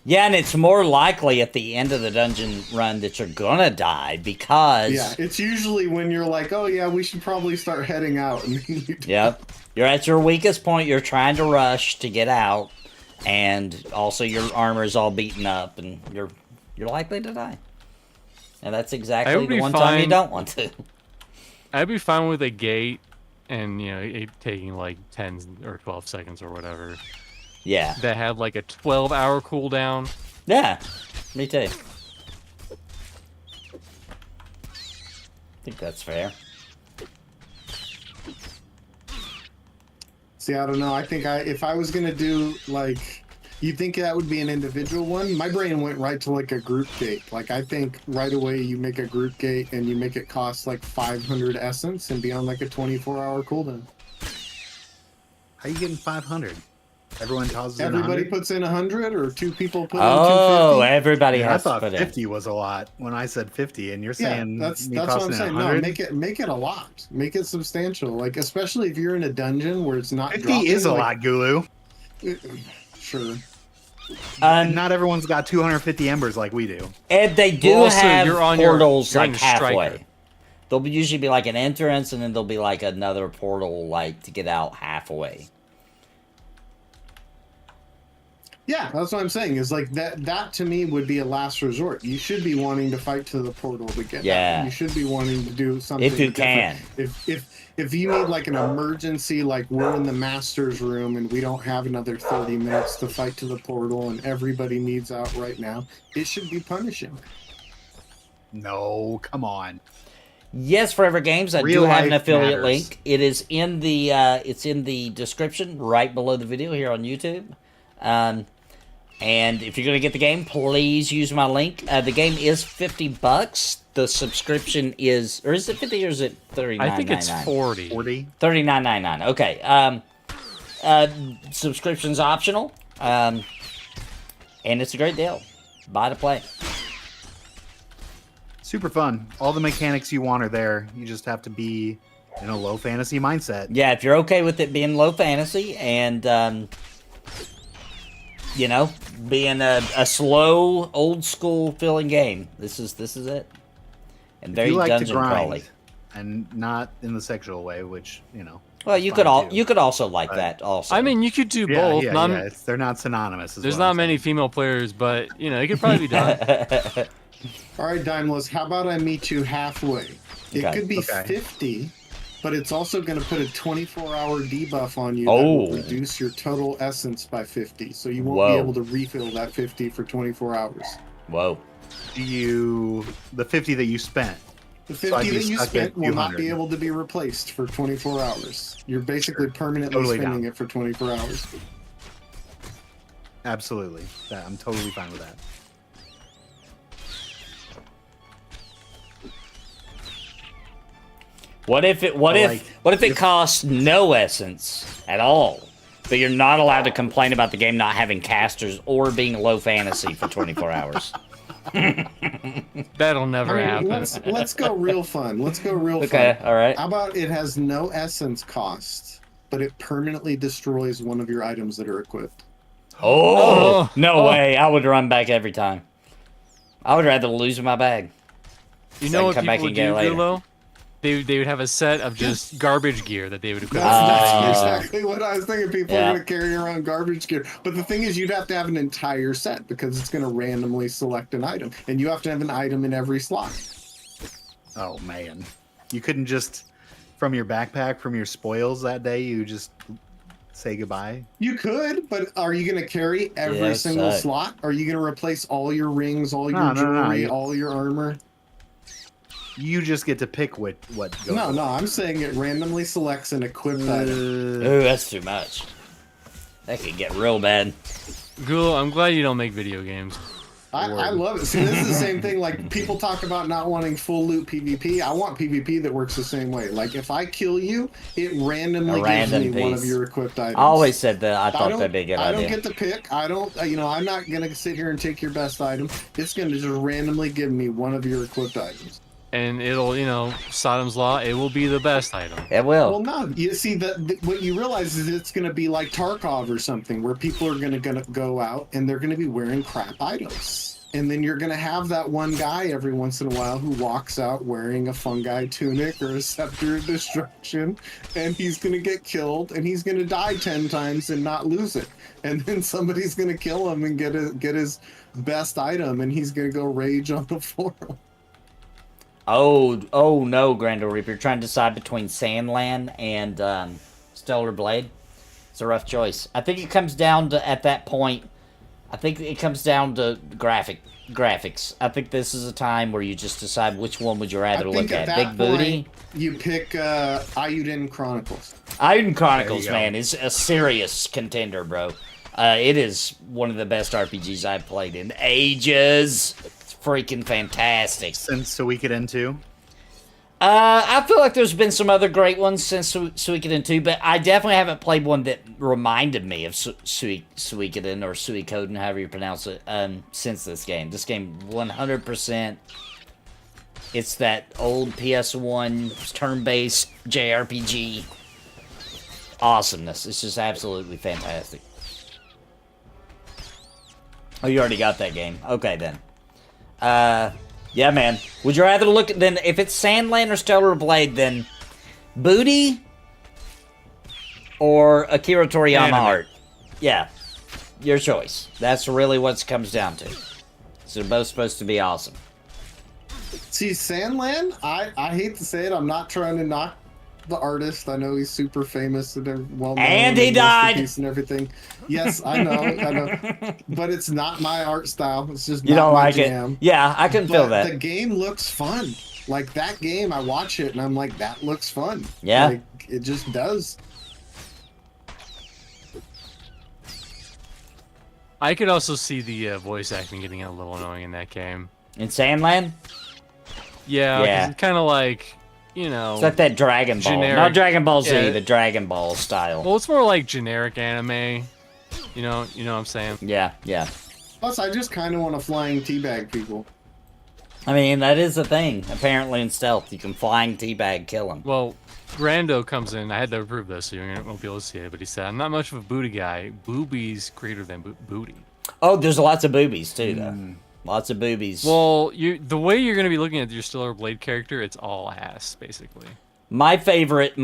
Yeah, and it's more likely at the end of the dungeon run that you're gonna die because it's usually when you're like, oh yeah, we should probably start heading out. And then you Yep, you're at your weakest point. You're trying to rush to get out. And also your armor is all beaten up, and you're likely to die. And that's exactly the one time you don't want to. I'd be fine with a gate, and it taking like 10 or 12 seconds or whatever. Yeah. That had like a 12-hour cooldown. Yeah, me too. I think that's fair. See, I don't know. I think if I was gonna do like, you think that would be an individual one? My brain went right to like a group gate. Like I think right away you make a group gate and you make it cost like 500 essence and be on like a 24-hour cooldown. How are you getting 500? Everyone tosses Everybody in 100? puts in 100, or 2 people put in 250. Oh, everybody Yeah, I has to thought put 50 was a lot when I said 50, and you're Yeah, saying that's me what I'm tossing in saying. No, 100? make it a lot. Make it substantial. Like especially if you're in a dungeon where it's not 50 dropping, is a like, lot, Gulu. Sure. And not everyone's got 250 embers like we do. And they do Well, also, have you're on portals you're like on Striker. halfway. There'll usually be like an entrance, and then there'll be like another portal like to get out halfway. Yeah, that's what I'm saying. Is like that to me would be a last resort. You should be wanting to fight to the portal to get Yeah. out. You should be wanting to do something If you different. can. If you need like an emergency, like we're in the master's room and we don't have another 30 minutes to fight to the portal and everybody needs out right now, it should be punishing. No, come on. Yes, Forever Games. I Real do have an life affiliate matters. link. It is in the description right below the video here on YouTube. And if you're gonna get the game, please use my link. The game is $50. The subscription is, or is it 50 or is it 39? I think it's 40. 40? 39.99. Okay. Subscription's optional. And it's a great deal. Buy to play. Super fun. All the mechanics you want are there. You just have to be in a low fantasy mindset. Yeah, if you're okay with it being low fantasy and being a slow, old school feeling game, this is it. And If very you like to dungeon grind, crawly. and not in the sexual way, which Well, is you fine could too. you could also like that also. I mean, you could do Yeah, both. yeah. They're not synonymous. is There's what not I'm many saying. female players, but it could probably be done. All right, Dymlos, how about I meet you halfway? It Okay. could be Okay. 50, but it's also going to put a 24-hour debuff on you that Oh. will reduce your total essence by 50, so you won't Whoa. be able to refill that 50 for 24 hours. Whoa. The 50 that you spent. The So I'd 50 be that you stuck at spent will not 200. be able to be replaced for 24 hours. You're basically permanently Totally spending down. it for 24 hours. Absolutely. I'm totally fine with that. What if it costs no essence at all? But you're not allowed to complain about the game not having casters or being low fantasy for 24 hours. That'll never I mean, happen. let's go real fun. Let's go real Okay, fun. all right. How about it has no essence cost, but it permanently destroys one of your items that are equipped? Oh, no way. I would run back every time. I would rather lose my bag. You So know I what can come back people and would get it do, later. Gulo? They would have a set of just garbage gear that they would equip. That's exactly what I was thinking. People Yeah. are going to carry around garbage gear. But the thing is, you'd have to have an entire set because it's going to randomly select an item. And you have to have an item in every slot. Oh man, you couldn't just from your backpack, from your spoils that day, you just say goodbye. You could, but are you going to carry every Yeah, single suck. slot? Are you going to replace all your rings, all No, your no, no, jewelry, you- all your armor? You just get to pick what goes. No, I'm saying it randomly selects an equipped item. Ooh, that's too much. That could get real bad. Gulo, I'm glad you don't make video games. I love it. See, this is the same thing. Like, people talk about not wanting full loot PvP. I want PvP that works the same way. Like, if I kill you, it randomly gives me one of your equipped items. I always said that. I thought that'd be a good idea. I don't get to pick. I don't, I'm not going to sit here and take your best item. It's going to just randomly give me one of your equipped items. And it'll, Sodom's Law, it will be the best item. It will. Well, no. You see, what you realize is it's going to be like Tarkov or something, where people are going to go out and they're going to be wearing crap items. And then you're going to have that one guy every once in a while who walks out wearing a fungi tunic or a scepter of destruction, and he's going to get killed, and he's going to die 10 times and not lose it. And then somebody's going to kill him and get his best item, and he's going to go rage on the forum. Oh no, Grandel Reaper. You're trying to decide between Sandland and Stellar Blade. It's a rough choice. I think it comes down to, at that point, graphics. I think this is a time where you just decide which one would you rather look at. Big booty? You pick Ayuden Chronicles. Ayuden Chronicles, man, is a serious contender, bro. It is one of the best RPGs I've played in ages. Freaking fantastic. Since Suikoden 2? I feel like there's been some other great ones since Suikoden 2, but I definitely haven't played one that reminded me of Suikoden or Suikoden, however you pronounce it, since this game. This game, 100%, it's that old PS1 turn-based JRPG awesomeness. It's just absolutely fantastic. Oh, you already got that game. Okay, then. Yeah, man. Would you rather look at, then, if it's Sandland or Stellar Blade, then Booty or Akira Toriyama art? Yeah. Your choice. That's really what it comes down to. So they're both supposed to be awesome. See, Sandland, I hate to say it, I'm not trying to knock the artist. I know he's super famous and well known. And he died! And everything. Yes, I know. But it's not my art style. It's just you not don't my like jam. it. Yeah, I can feel that. The game looks fun. Like, that game, I watch it and I'm like, that looks fun. Yeah. Like, it just does. I could also see the voice acting getting a little annoying in that game. In Sandland? Yeah. It's kind of like, it's like that Dragon Ball. Generic, Not Dragon Ball Z, the Dragon Ball style. Well, it's more like generic anime. You know what I'm saying? Yeah. Plus, I just kind of want to flying teabag people. I mean, that is a thing. Apparently in Stealth, you can flying teabag kill him. Well, Grando comes in. I had to approve this, so you won't be able to see it. But he said, "I'm not much of a booty guy. Boobies greater than booty." Oh, there's lots of boobies too, though. Lots of boobies. Well, the way you're going to be looking at your Stellar Blade character, it's all ass, basically. My favorite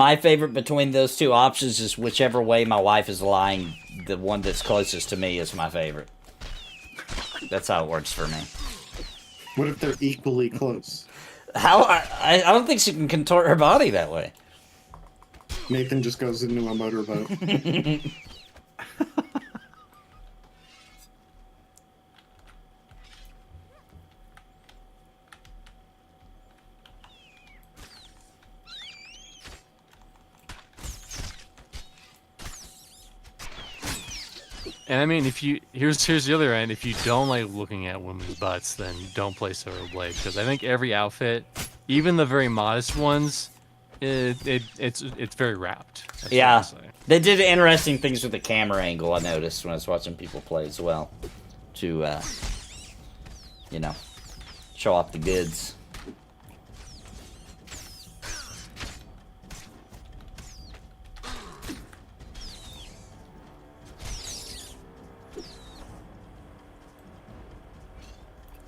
between those two options is whichever way my wife is lying. The one that's closest to me is my favorite. That's how it works for me. What if they're equally close? How? I don't think she can contort her body that way. Nathan just goes into a motorboat. And I mean, here's the other end. If you don't like looking at women's butts, then don't play Stellar Blade, because I think every outfit, even the very modest ones, it's very wrapped. Yeah, they did interesting things with the camera angle. I noticed when I was watching people play as well, to show off the goods.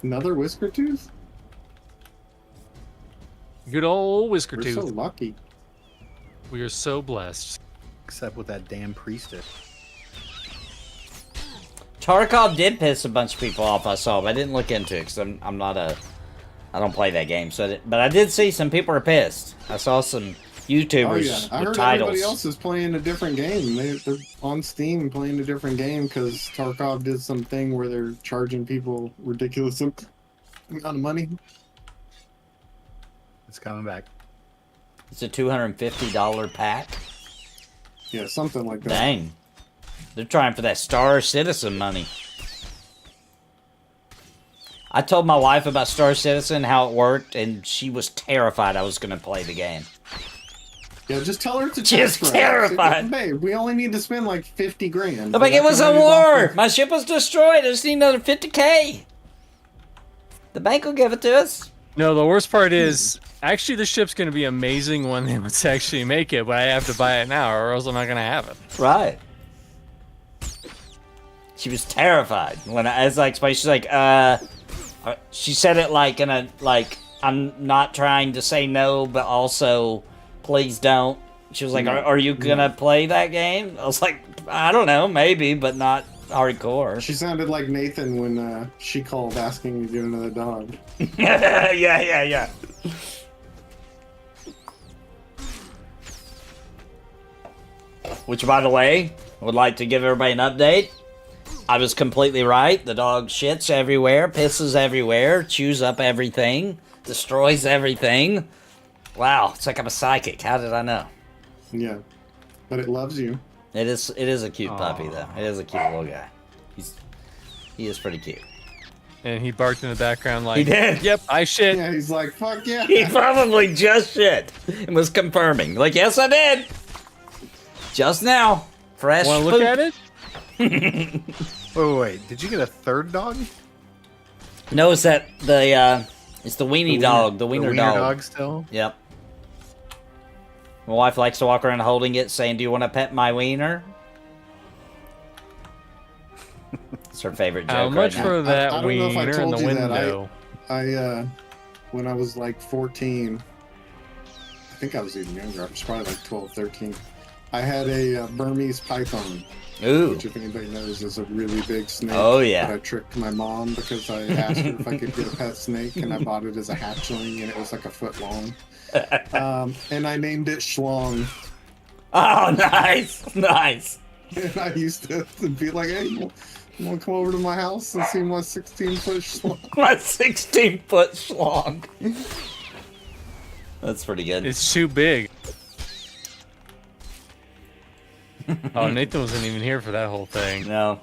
Another Whisker Tooth? Good old Whisker We're Tooth. so lucky. We are so blessed. Except with that damn priestess. Tarkov did piss a bunch of people off, I saw, but I didn't look into it because I'm not I don't play that game. But I did see some people are pissed. I saw some YouTubers I with heard titles. everybody else is playing a different game. They're on Steam playing a different game because Tarkov did something where they're charging people ridiculous amount of money. It's coming back. It's a $250 pack. Yeah, something like that. Dang. They're trying for that Star Citizen money. I told my wife about Star Citizen, how it worked, and she was terrified I was going to play the game. Yeah, just tell her to Just terrified. Say, babe, we only need to spend like 50 grand. I'm like, it was a war. My ship was destroyed. I just need another 50K. The bank will give it to us. No, the worst part is, actually, the ship's going to be amazing when they would actually make it, but I have to buy it now, or else I'm not going to have it. Right. She was terrified when as I explained. She's like, she said it like in a I'm not trying to say no, but also please don't. She was like, are you gonna play that game? I was like, I don't know, maybe, but not hardcore. She sounded like Nathan when she called asking to get another dog. yeah. Which, by the way, I would like to give everybody an update. I was completely right. The dog shits everywhere, pisses everywhere, chews up everything, destroys everything. Wow, it's like I'm a psychic. How did I know? Yeah, but it loves you. It is a cute puppy, though. It is a cute little guy. He is pretty cute. And he barked in the background like, he did. Yep, I shit. Yeah, he's like, fuck yeah. He probably just shit and was confirming. Like, yes, I did. Just now. Fresh. Want to look at it? Wait. Did you get a third dog? No, it's that it's the weenie dog, the wiener dog. Still? Yep. My wife likes to walk around holding it, saying, "Do you want to pet my wiener?" It's her favorite joke. How much right for now. that I don't know if I wiener in the told you that. window? I when I was like 14, I think I was even younger. I was probably like 12, 13. I had a Burmese python. Ooh. Which, if anybody knows, is a really big snake. Oh, yeah. But I tricked my mom because I asked her if I could get a pet snake, and I bought it as a hatchling, and it was like a foot long. And I named it Schlong. Oh, nice. And I used to be like, hey, you want to come over to my house and see my 16-foot Schlong? My 16-foot schlong. That's pretty good. It's too big. Oh, Nathan wasn't even here for that whole thing. No.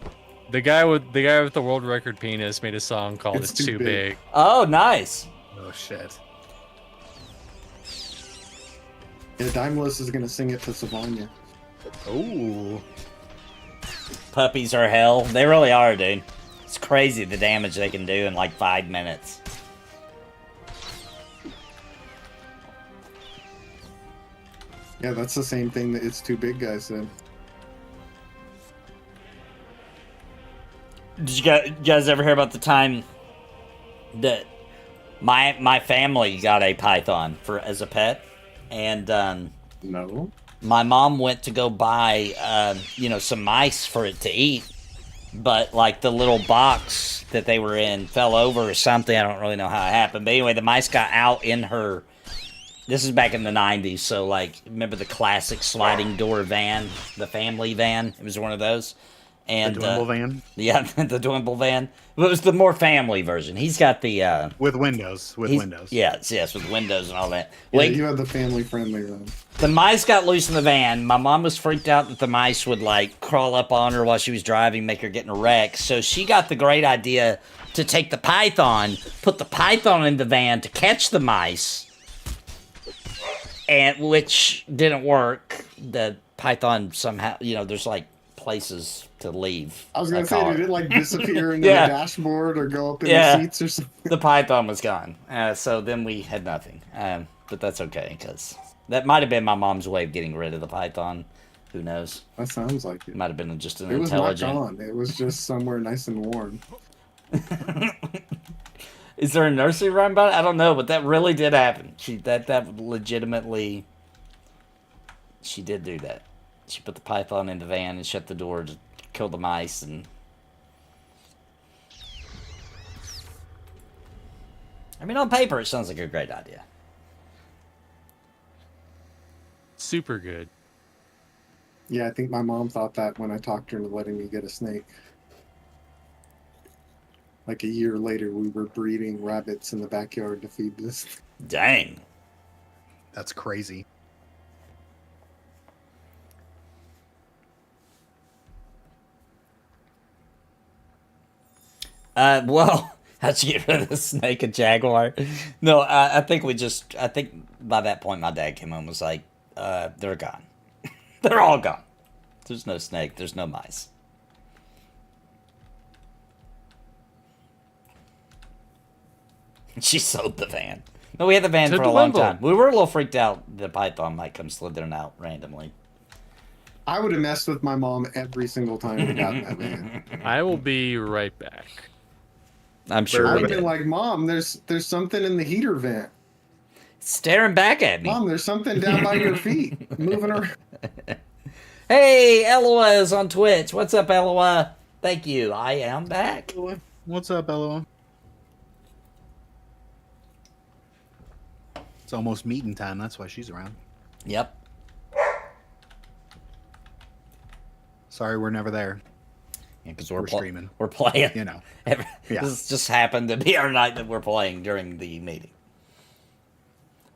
The guy with the world record penis made a song called "It's Too Big." Oh, nice. Oh shit. Yeah, Dymlos is gonna sing it to Savannah. Ooh. Puppies are hell. They really are, dude. It's crazy the damage they can do in like 5 minutes. Yeah, that's the same thing that It's Too Big guy said. Did you guys ever hear about the time that my family got a python as a pet, and No. my mom went to go buy some mice for it to eat, but like the little box that they were in fell over or something. I don't really know how it happened, but anyway, the mice got out in her. This is back in the 90s, so like remember the classic sliding door van, the family van? It was one of those. And The Dwimble van? Yeah, the Dwimble van. But it was the more family version. He's got the With windows. Windows. Yes, with windows and all that. Yeah, Like, you had the family-friendly one. the mice got loose in the van. My mom was freaked out that the mice would like crawl up on her while she was driving, make her get in a wreck. So she got the great idea to take the python, put the python in the van to catch the mice, and which didn't work. The python somehow, there's like places to leave. I was gonna a say, car. did it like disappear into Yeah. the dashboard or go up in Yeah. the seats or something? The python was gone. So then we had nothing. But that's okay, because that might have been my mom's way of getting rid of the python. Who knows? That sounds like it. Might have been just an It was not intelligent. gone. It was just somewhere nice and warm. Is there a nursery rhyme about it? I don't know, but that really did happen. That legitimately, she did do that. She put the python in the van and shut the door to kill the mice. And I mean, on paper, it sounds like a great idea. Super good. Yeah, I think my mom thought that when I talked her into letting me get a snake. Like a year later, we were breeding rabbits in the backyard to feed this. Dang. That's crazy. Well, How'd you get rid of the snake and jaguar? No, I think by that point my dad came home and was like, they're gone. They're all gone. There's no snake. There's no mice. She sold the van. No, we had the van for a long time. We were a little freaked out the python might come slithering out randomly. I would have messed with my mom every single time we got in that van. I will be right back. I'm sure. I would have been like, Mom, there's something in the heater vent. Staring back at me. Mom, there's something down by your feet moving around. Hey, Eloa is on Twitch. What's up, Eloa? Thank you. I am back. What's up, Eloa? It's almost meeting time. That's why she's around. Yep. Sorry, we're never there. Yeah, because we're streaming. We're playing. You know. This just happened to be our night that we're playing during the meeting.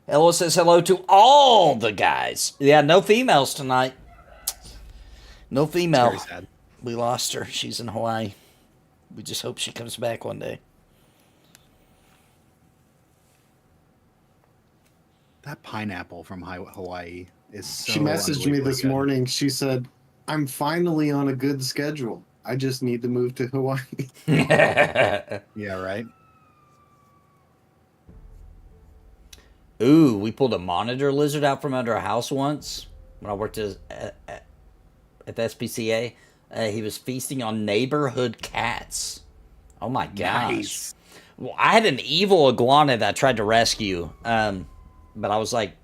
Ella says hello to all the guys. Yeah, no females tonight. No female. Very sad. We lost her. She's in Hawaii. We just hope she comes back one day. That pineapple from Hawaii is so She messaged me this good. morning. She said, I'm finally on a good schedule. I just need to move to Hawaii. Yeah, right? Ooh, we pulled a monitor lizard out from under a house once when I worked at the SPCA. He was feasting on neighborhood cats. Oh my gosh. Nice. Well, I had an evil iguana that I tried to rescue, but I was like,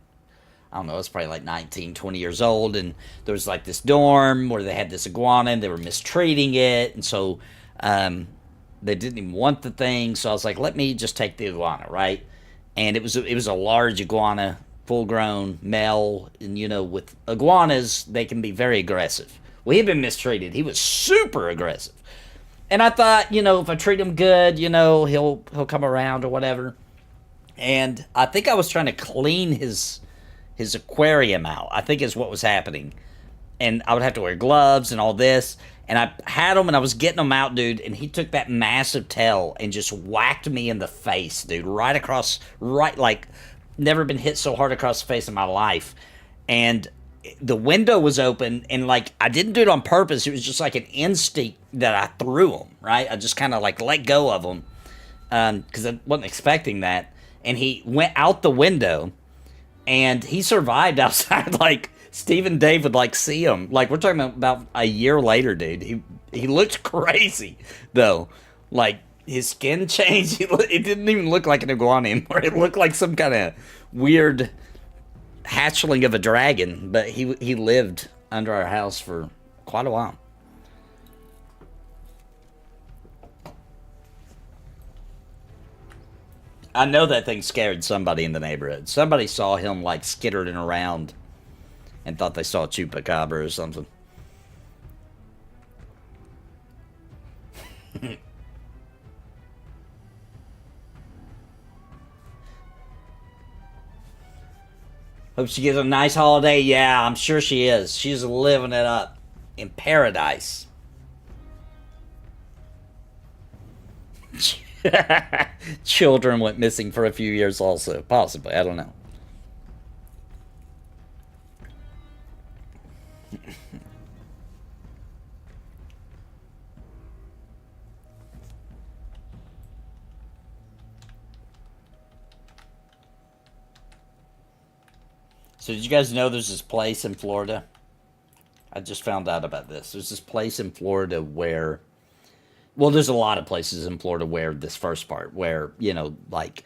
I don't know, it's probably like 19, 20 years old, and there was like this dorm where they had this iguana, and they were mistreating it, and so they didn't even want the thing, so I was like, let me just take the iguana, right? And it was a large iguana, full-grown male, and you know, with iguanas, they can be very aggressive. Well, he'd been mistreated. He was super aggressive. And I thought, you know, if I treat him good, you know, he'll come around or whatever. And I think I was trying to clean his aquarium out, I think is what was happening. And I would have to wear gloves and all this. And I had him and I was getting him out, dude. And he took that massive tail and just whacked me in the face, dude. Right across, like, never been hit so hard across the face in my life. And the window was open and, like, I didn't do it on purpose. It was just like an instinct that I threw him, right? I just kind of, like, let go of him because I wasn't expecting that. And he went out the window. And he survived outside, like, Steve and Dave would, like, see him. Like, we're talking about a year later, dude. He looked crazy, though. Like, his skin changed. It didn't even look like an iguana anymore. It looked like some kind of weird hatchling of a dragon. But he lived under our house for quite a while. I know that thing scared somebody in the neighborhood. Somebody saw him, like, skittering around and thought they saw a chupacabra or something. Hope she gets a nice holiday. Yeah, I'm sure she is. She's living it up in paradise. Children went missing for a few years also. Possibly. I don't know. So did you guys know there's this place in Florida? I just found out about this. There's this place in Florida where... Well, there's a lot of places in Florida where this first part, where, you know, like,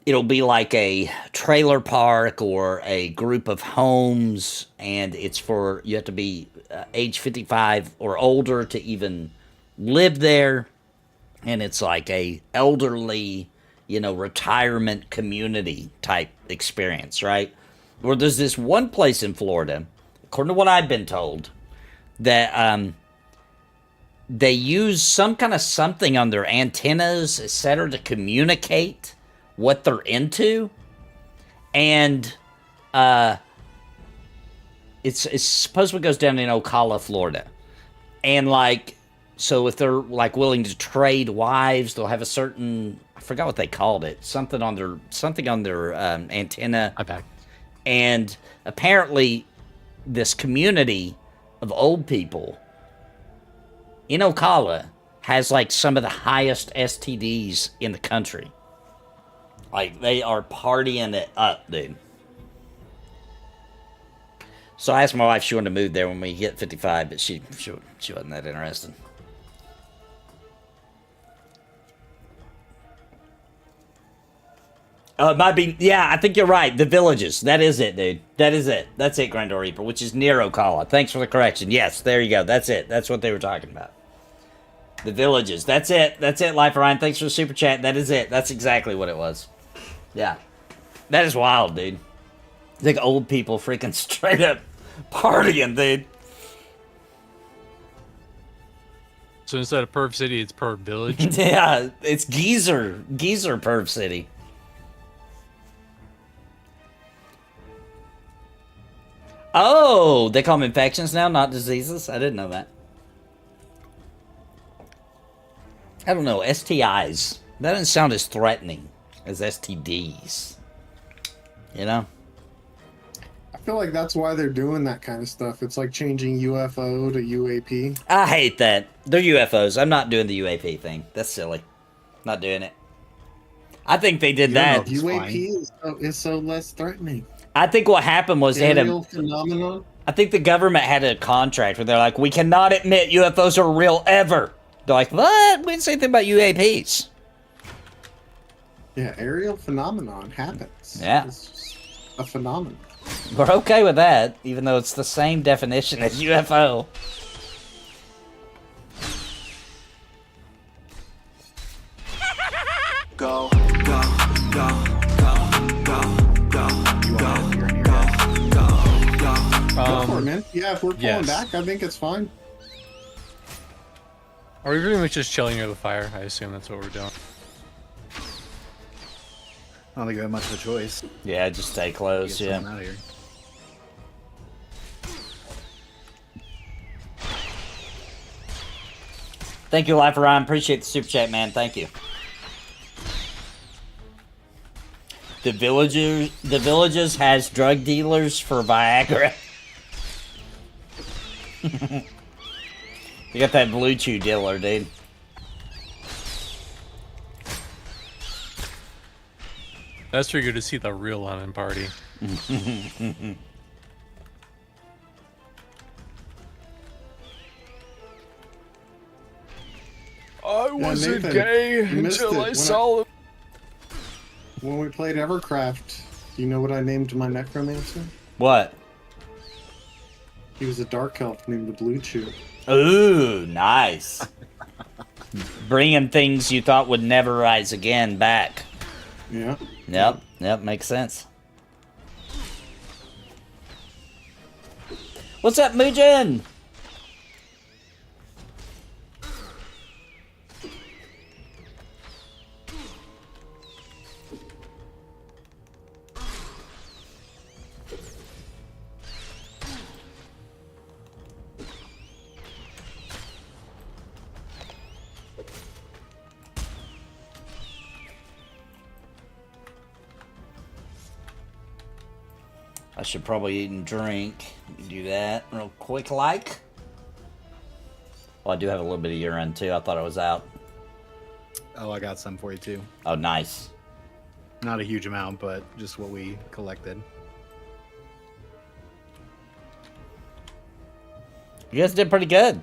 it'll be like a trailer park or a group of homes, and it's for, you have to be age 55 or older to even live there, and it's like a elderly, you know, retirement community type experience, right? Where there's this one place in Florida, according to what I've been told, that, they use some kind of something on their antennas, etc., to communicate what they're into, and it's supposed to goes down in Ocala, Florida, and like So if they're like willing to trade wives, they'll have a certain, I forgot what they called it, something on their antenna. I bet. And apparently this community of old people in Ocala has like some of the highest STDs in the country. Like they are partying it up, dude. So I asked my wife if she wanted to move there when we hit 55, but she wasn't that interested. It might be, yeah, I think you're right. The villages. That is it, dude. That is it. That's it, Grandor Reaper, which is near Ocala. Thanks for the correction. Yes, there you go. That's it. That's what they were talking about. The villages. That's it. That's it, Life Ryan. Thanks for the super chat. That is it. That's exactly what it was. Yeah. That is wild, dude. I think old people freaking straight up partying, dude. So instead of Perv City, it's Perv Village. Yeah, it's Geezer Perv City. Oh, they call them infections now, not diseases? I didn't know that. I don't know, STIs. That doesn't sound as threatening as STDs. You know? I feel like that's why they're doing that kind of stuff. It's like changing UFO to UAP. I hate that. They're UFOs. I'm not doing the UAP thing. That's silly. Not doing it. I think they did that. UAP is so less threatening. I think what happened was they had Aerial phenomenon. I think the government had a contract where they're like, we cannot admit UFOs are real ever. They're like, what? We didn't say anything about UAPs. Yeah, aerial phenomenon happens. Yeah. It's just a phenomenon. We're okay with that, even though it's the same definition as UFO. Go, go, go, go, go, go, Go for it, man. Yeah, if we're pulling yes. back, I think it's fine. Are we pretty much just chilling near the fire? I assume that's what we're doing. I don't think we have much of a choice. Yeah, just stay close, Get yeah. someone out of here. Thank you, Life Ryan. Appreciate the super chat, man. Thank you. The villages has drug dealers for Viagra. You got that blue chew dealer, dude. That's pretty good to see the real lemon party. I wasn't Nathan, gay you missed until it. I saw it. When we played EverQuest, do you know what I named my necromancer? What? He was a dark elf named the Blue Chew. Ooh, nice. Bringing things you thought would never rise again back. Yeah. Yep, makes sense. What's up, Mujin? I should probably eat and drink. Do that real quick like. Well, I do have a little bit of urine too. I thought I was out. Oh, I got some for you too. Oh, nice. Not a huge amount, but just what we collected. You guys did pretty good.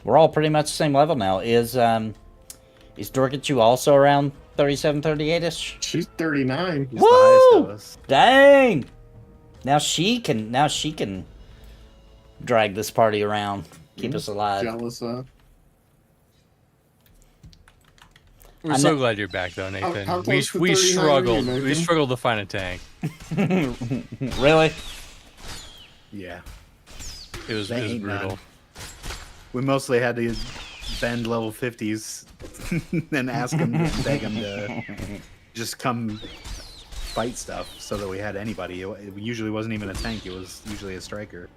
We're all pretty much the same level now. Is Dorkachu also around 37, 38-ish? She's 39. He's the highest of us. Dang! Now she can drag this party around, keep us alive. Jealous of. We're so glad you're back, though, Nathan. How we close to 39 struggled. are you, We Nathan? struggled to find a tank. Really? Yeah. It was Ain't brutal. none. We mostly had to bend level 50s and ask them, beg them to just come fight stuff so that we had anybody. It usually wasn't even a tank, it was usually a striker.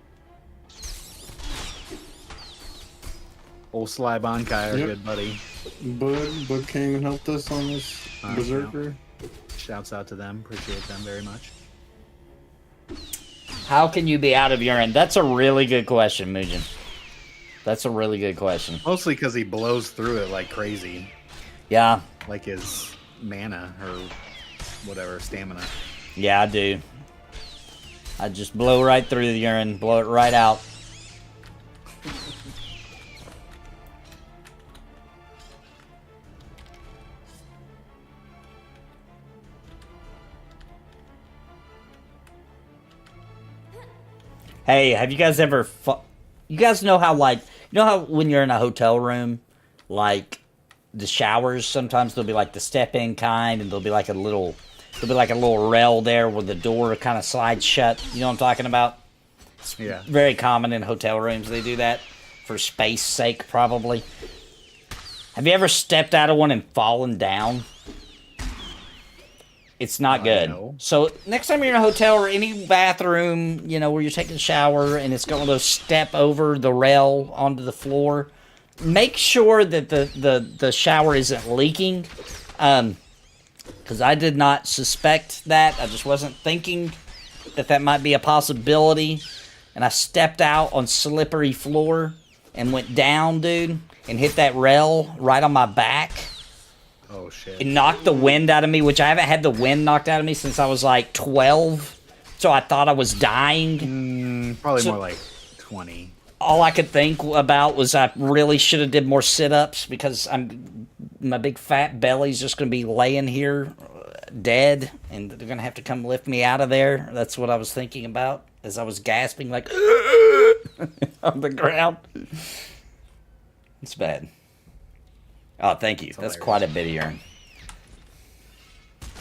Old Sly Bonkai, our Yep. good buddy. Bud came and helped us on this Berserker. Shouts out to them. Appreciate them very much. How can you be out of urine? That's a really good question, Mugen. That's a really good question. Mostly because he blows through it like crazy. Yeah. Like his mana or whatever, stamina. Yeah, I do. I just blow right through the urine, blow it right out. Hey, have you guys ever... You guys know how, like... You know how when you're in a hotel room, like, the showers, sometimes there'll be, like, the step-in kind, and there'll be, like, a little... There'll be, like, a little rail there where the door kind of slides shut. You know what I'm talking about? It's very common in hotel rooms. They do that for space sake, probably. Have you ever stepped out of one and fallen down? It's not good. No. So next time you're in a hotel or any bathroom, you know, where you're taking a shower and it's got one of those step over the rail onto the floor, make sure that the shower isn't leaking. Because I did not suspect that. I just wasn't thinking that might be a possibility. And I stepped out on slippery floor and went down, dude, and hit that rail right on my back. Oh, shit. It knocked the wind out of me, which I haven't had the wind knocked out of me since I was like 12. So I thought I was dying. Probably more like 20. All I could think about was I really should have did more sit-ups because my big fat belly's just going to be laying here dead, and they're going to have to come lift me out of there. That's what I was thinking about as I was gasping like on the ground. It's bad. Oh, thank you. That's quite a bit of urine.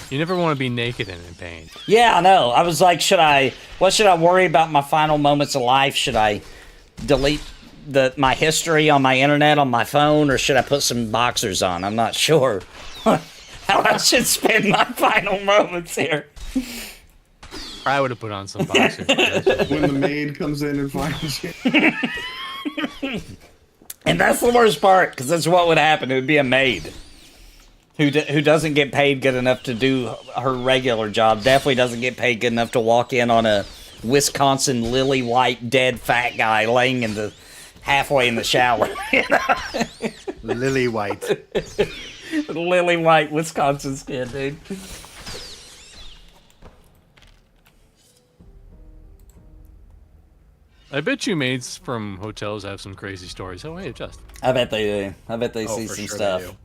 You never want to be naked and in pain. Yeah, I know. I was like, what should I worry about my final moments of life? Should I delete my history on my internet on my phone, or should I put some boxers on? I'm not sure how I should spend my final moments here. I would have put on some boxers. When the maid comes in and finds you. And that's the worst part, because that's what would happen. It would be a maid who doesn't get paid good enough to do her regular job. Definitely doesn't get paid good enough to walk in on a Wisconsin lily white dead fat guy laying in the halfway in the shower. Lily white. Lily white Wisconsin skin, dude. I bet you maids from hotels have some crazy stories. Oh, hey, just. I bet they do. I bet they see for some sure stuff. they do.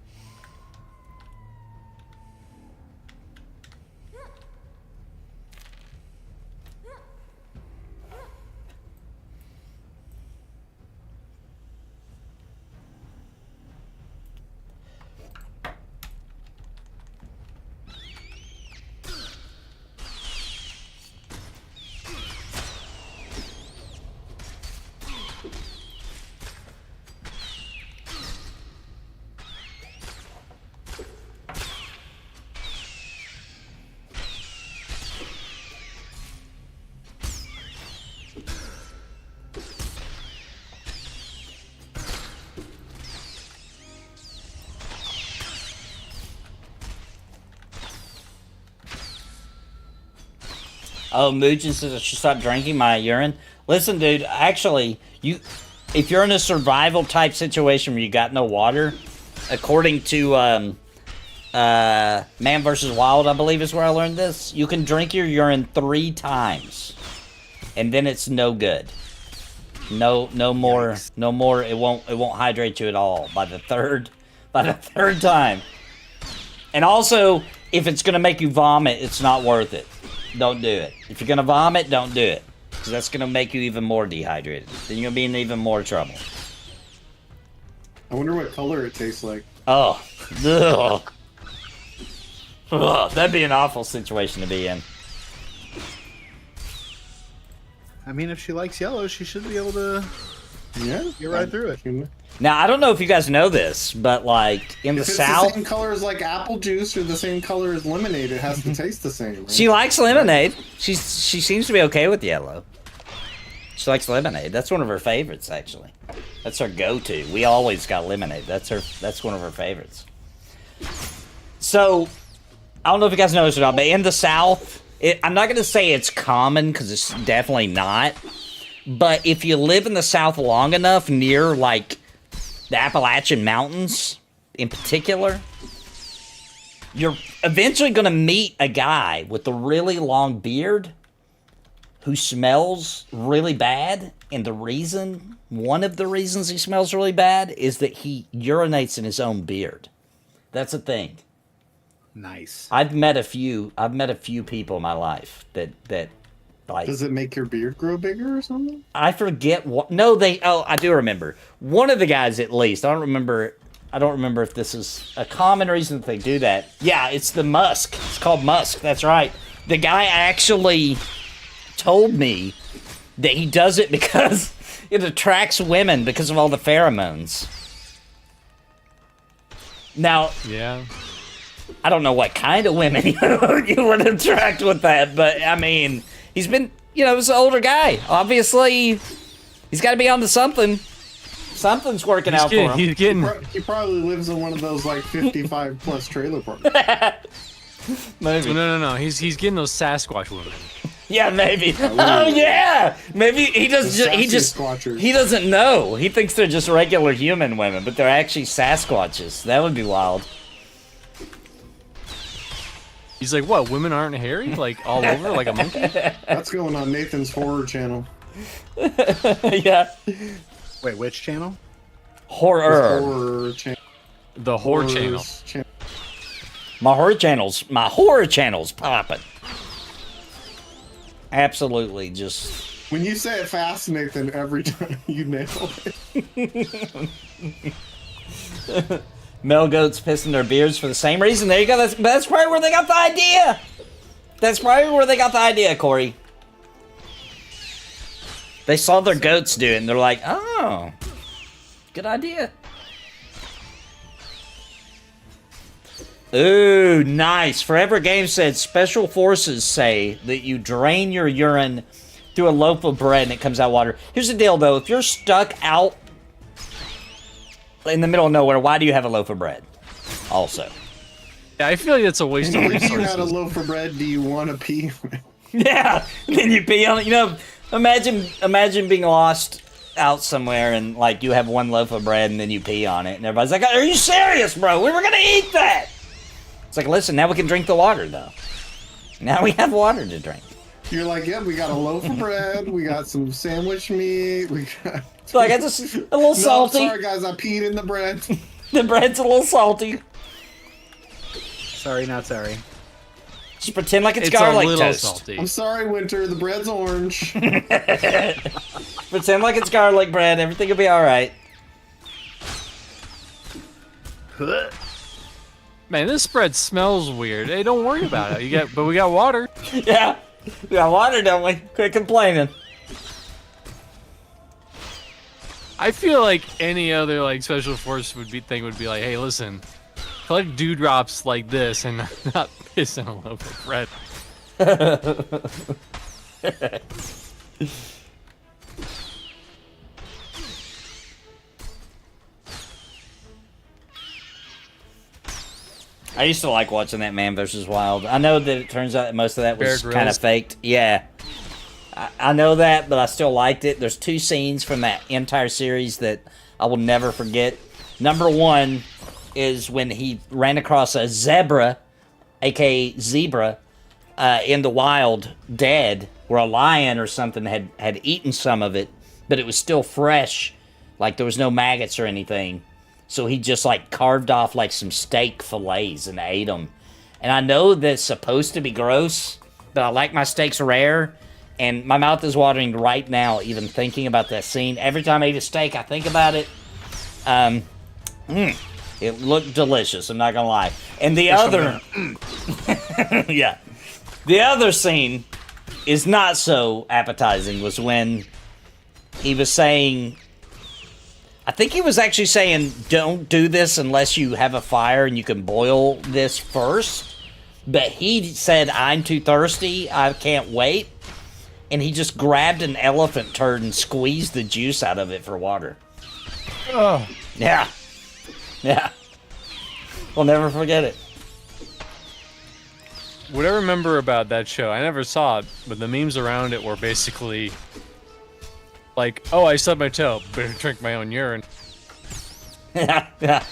Oh, Mugen says I should stop drinking my urine. Listen, dude, actually, if you're in a survival type situation where you got no water, according to Man vs. Wild, I believe is where I learned this, you can drink your urine 3 times, and then it's no good. No more. Yikes. No more. It won't hydrate you at all by the third time. And also, if it's gonna make you vomit, it's not worth it. Don't do it. If you're gonna vomit, don't do it, because that's gonna make you even more dehydrated. Then you're gonna be in even more trouble. I wonder what color it tastes like. Oh, ugh. Ugh, that'd be an awful situation to be in. I mean, if she likes yellow, she should be able to Yeah, get right through it. Now, I don't know if you guys know this, but like in the If it's South, the same color as like apple juice or the same color as lemonade, it has to taste the same. Right? she likes lemonade. She seems to be okay with yellow. She likes lemonade. That's one of her favorites, actually. That's our go-to. We always got lemonade. That's one of our favorites. So, I don't know if you guys know this or not, but in the South, I'm not going to say it's common, because it's definitely not. But if you live in the South long enough, near, like, the Appalachian Mountains, in particular, you're eventually going to meet a guy with a really long beard who smells really bad. And one of the reasons he smells really bad is that he urinates in his own beard. That's a thing. Nice. I've met a few people in my life that like. Does it make your beard grow bigger or something? I forget what. No, I do remember. One of the guys, at least. I don't remember if this is a common reason that they do that. Yeah, it's the musk. It's called musk. That's right. The guy actually told me that he does it because it attracts women because of all the pheromones. Now, yeah, I don't know what kind of women you would attract with that, but I mean, he's been, he's an older guy. Obviously, he's got to be onto something. Something's working out for him. He's getting. He probably lives in one of those like 55 plus trailer parks. Maybe. No. He's getting those Sasquatch women. Yeah, maybe. Oh yeah, maybe he doesn't. He doesn't know. He thinks they're just regular human women, but they're actually Sasquatches. That would be wild. He's like, what? Women aren't hairy? Like all over, like a monkey? That's going on Nathan's horror channel. Yeah. Wait, which channel? Horror channel. The horror channel. My horror channel's popping. Absolutely, just. When you say it fast, Nathan, every time you nail it. Male goats pissing their beards for the same reason. There you go. That's probably where they got the idea. That's probably where they got the idea, Corey. They saw their goats do it, and they're like, oh, good idea. Ooh, nice. Forever Games said, special forces say that you drain your urine through a loaf of bread and it comes out water. Here's the deal, though. If you're stuck out in the middle of nowhere, why do you have a loaf of bread? Also. Yeah, I feel like that's a waste of If resources. you had a loaf of bread, do you want to pee? Yeah, then you pee on it. Imagine being lost out somewhere and, like, you have one loaf of bread and then you pee on it. And everybody's like, are you serious, bro? We were going to eat that. It's like, listen, now we can drink the water, though. Now we have water to drink. You're like, yeah, we got a loaf of bread, we got some sandwich meat, we got... It's like, it's just a little salty. No, sorry, guys, I peed in the bread. The bread's a little salty. Sorry, not sorry. Just pretend like it's a garlic little toast. salty. I'm sorry, Winter, the bread's orange. Pretend like it's garlic bread. Everything will be all right. Man, this spread smells weird. Hey, don't worry about it. But we got water. Yeah, we got water, don't we? Quit complaining. I feel like any other like special force would be like, hey, listen, collect dewdrops like this and not piss in a loaf of bread. I used to like watching that Man vs. Wild. I know that it turns out that most of that was kind of faked. Yeah. I know that, but I still liked it. There's two scenes from that entire series that I will never forget. Number one is when he ran across a zebra, aka zebra, in the wild, dead, where a lion or something had eaten some of it, but it was still fresh, like there was no maggots or anything. So he just like carved off like some steak fillets and ate them. And I know that's supposed to be gross, but I like my steaks rare. And my mouth is watering right now, even thinking about that scene. Every time I eat a steak, I think about it. It looked delicious, I'm not gonna lie. And the other... yeah. The other scene is not so appetizing, was when he was saying... I think he was actually saying, don't do this unless you have a fire and you can boil this first. But he said, I'm too thirsty, I can't wait. And he just grabbed an elephant turd and squeezed the juice out of it for water. Oh. Yeah. Yeah. We'll never forget it. What I remember about that show, I never saw it, but the memes around it were basically like, oh, I stubbed my toe, better drink my own urine. Yeah, yeah.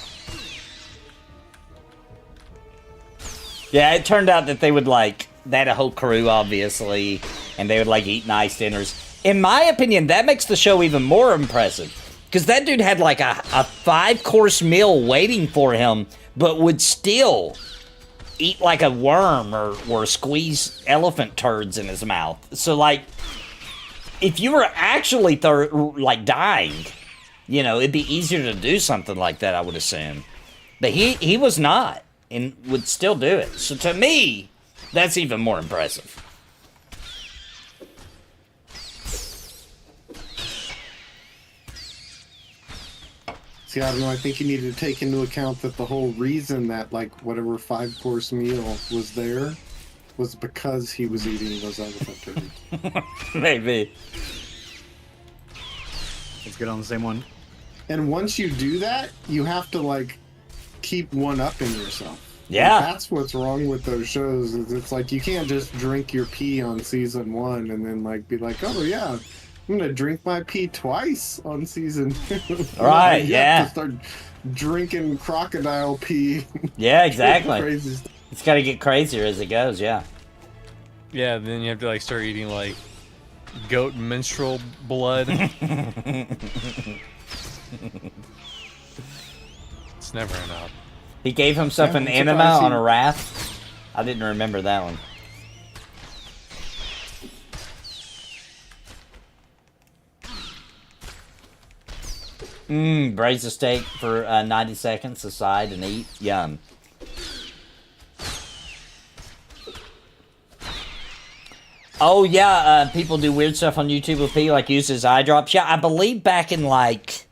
Yeah, it turned out that they would like, they had a whole crew, obviously, and they would like eat nice dinners. In my opinion, that makes the show even more impressive. Because that dude had like a 5-course meal waiting for him, but would still eat like a worm or squeeze elephant turds in his mouth. So like, if you were actually like dying, you know, it'd be easier to do something like that, I would assume. But he was not, and would still do it. So to me, that's even more impressive. See, I don't know. I think you need to take into account that the whole reason that, like, whatever 5-course meal was there was because he was eating those elephant turds. Maybe. Let's get on the same one. And once you do that, you have to, like, keep one-upping yourself. Yeah. And that's what's wrong with those shows. Is it's like you can't just drink your pee on season 1 and then, like, be like, oh, yeah, I'm gonna drink my pee twice on season 2. Right, You yeah. have to start drinking crocodile pee. Yeah, exactly. Crazy stuff. It's got to get crazier as it goes, yeah. Yeah, then you have to like start eating like goat menstrual blood. It's never enough. He gave himself Yeah, an I'm enema surprised on a raft. I didn't remember that one. Braise a steak for 90 seconds aside and eat. Yum. Oh yeah, people do weird stuff on YouTube with pee, like uses eye drops. Yeah, I believe back in like,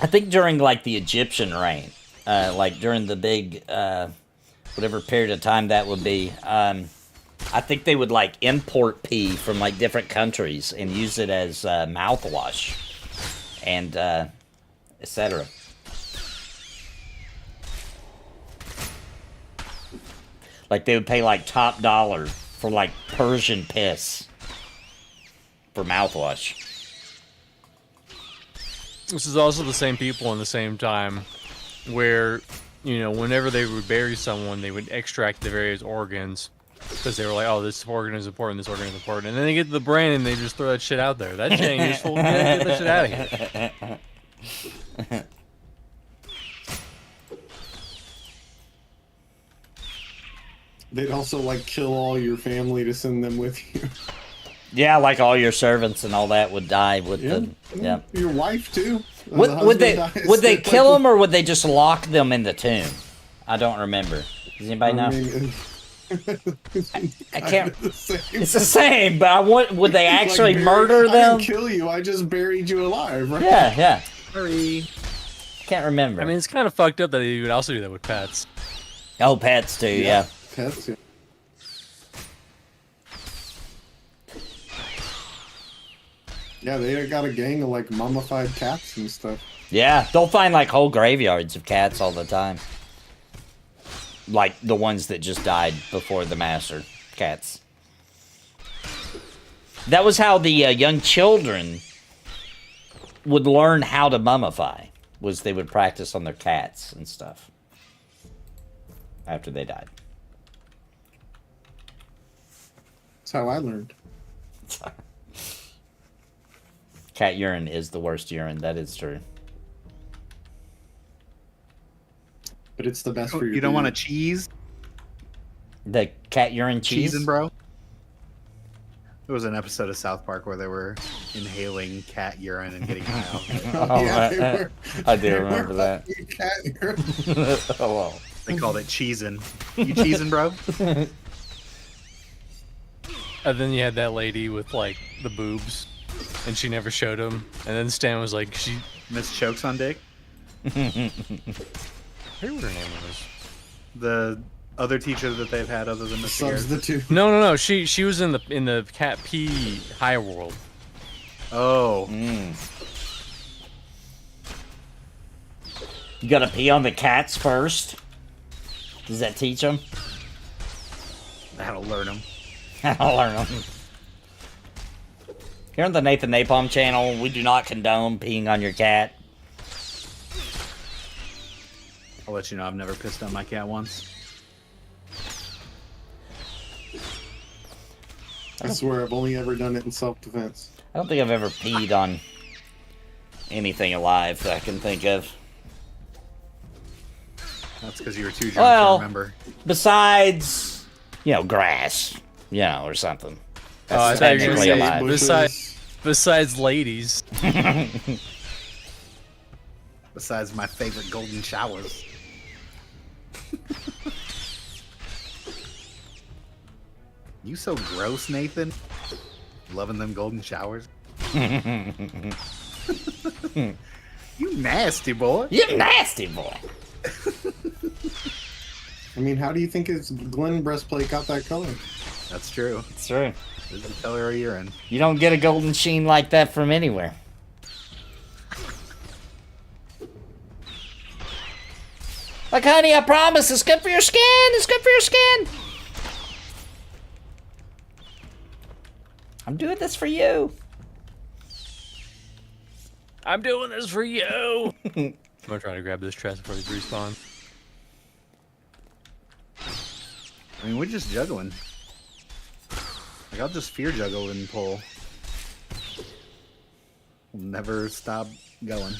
I think during like the Egyptian reign, like during the big, whatever period of time that would be. I think they would like import pee from like different countries and use it as mouthwash and etc. Like they would pay like top dollar for like Persian piss for mouthwash. This is also the same people in the same time where, you know, whenever they would bury someone, they would extract the various organs because they were like, oh, this organ is important, this organ is important. And then they get to the brain and they just throw that shit out there. That shit ain't useful. Get that shit out of here. They'd also like kill all your family to send them with you. Yeah, like all your servants and all that would die with the. Yeah. Your wife too. Would they kill them or would they just lock them in the tomb? I don't remember. Does anybody know? I can't. It's the same, but I want. Would they actually murder them? I didn't kill you. I just buried you alive. Right? Yeah, yeah. Sorry. Can't remember. I mean, it's kind of fucked up that you would also do that with pets. Oh, pets too. Yeah. Pets. Yeah. Yeah, they got a gang of like mummified cats and stuff. Yeah, they'll find like whole graveyards of cats all the time. Like the ones that just died before the master cats. That was how the young children would learn how to mummify. Was they would practice on their cats and stuff after they died. That's how I learned. Cat urine is the worst urine. That is true. But it's the best for your You don't want a beard. cheese? The cat urine cheese? Cheesin', bro? There was an episode of South Park where they were inhaling cat urine and getting high. Oh, Yeah, they were- I do they were remember that. fucking cat urine. Oh, well. They called it cheesin'. You cheesin', bro? And then you had that lady with like the boobs, and she never showed them. And then Stan was like, she. Miss Chokes on Dick? I forget what her name was. The other teacher that they've had other than Mr. Garrett? Substitute. No. She was in the cat pee high world. Oh. You gotta pee on the cats first. Does that teach them? That'll learn them. I'll learn them. Here on the Nathan Napalm channel, we do not condone peeing on your cat. I'll let you know I've never pissed on my cat once. I swear I've only ever done it in self-defense. I don't think I've ever peed on anything alive that I can think of. That's because you were too drunk Well, to remember. Besides, you know, grass, you know, or something. Oh, I That's thought you were technically gonna say alive. besides ladies. Besides my favorite golden showers. You so gross, Nathan. Loving them golden showers. You nasty boy. You nasty boy. I mean, how do you think his Glen breastplate got that color? That's true. It's true. This is the color of urine. You don't get a golden sheen like that from anywhere. Like, honey, I promise, it's good for your skin. It's good for your skin. I'm doing this for you. I'm doing this for you. I'm gonna try to grab this chest before they respawn. I mean, we're just juggling. Like, I'll just fear juggle and pull. We'll never stop going.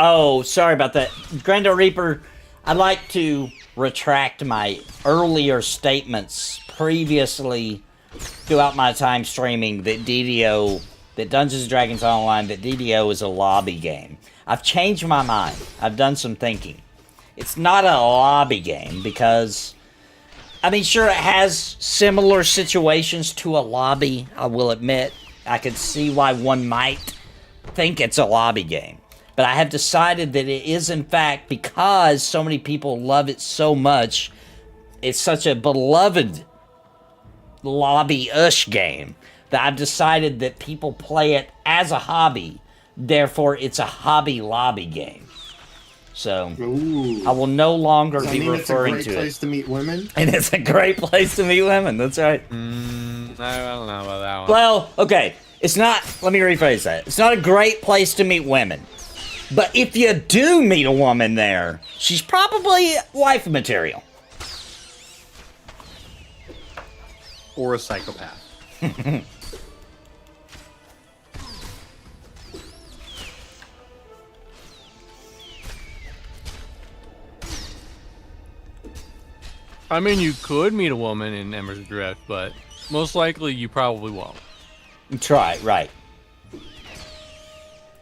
Oh, sorry about that. Grando Reaper, I'd like to retract my earlier statements previously throughout my time streaming that DDO, that Dungeons & Dragons Online, that DDO is a lobby game. I've changed my mind. I've done some thinking. It's not a lobby game because, I mean, sure, it has similar situations to a lobby, I will admit. I could see why one might think it's a lobby game. But I have decided that it is, in fact, because so many people love it so much, it's such a beloved lobby-ish game, that I've decided that people play it as a hobby. Therefore, it's a hobby lobby game. So, Ooh. I will no longer Does that be mean referring it's a to great place it. to meet women? And it's a great place to meet women, that's right. I don't know about that one. Well, okay, it's not, let me rephrase that. It's not a great place to meet women. But if you do meet a woman there, she's probably wife material. Or a psychopath. I mean, you could meet a woman in Embers Adrift, but most likely you probably won't. Try, right.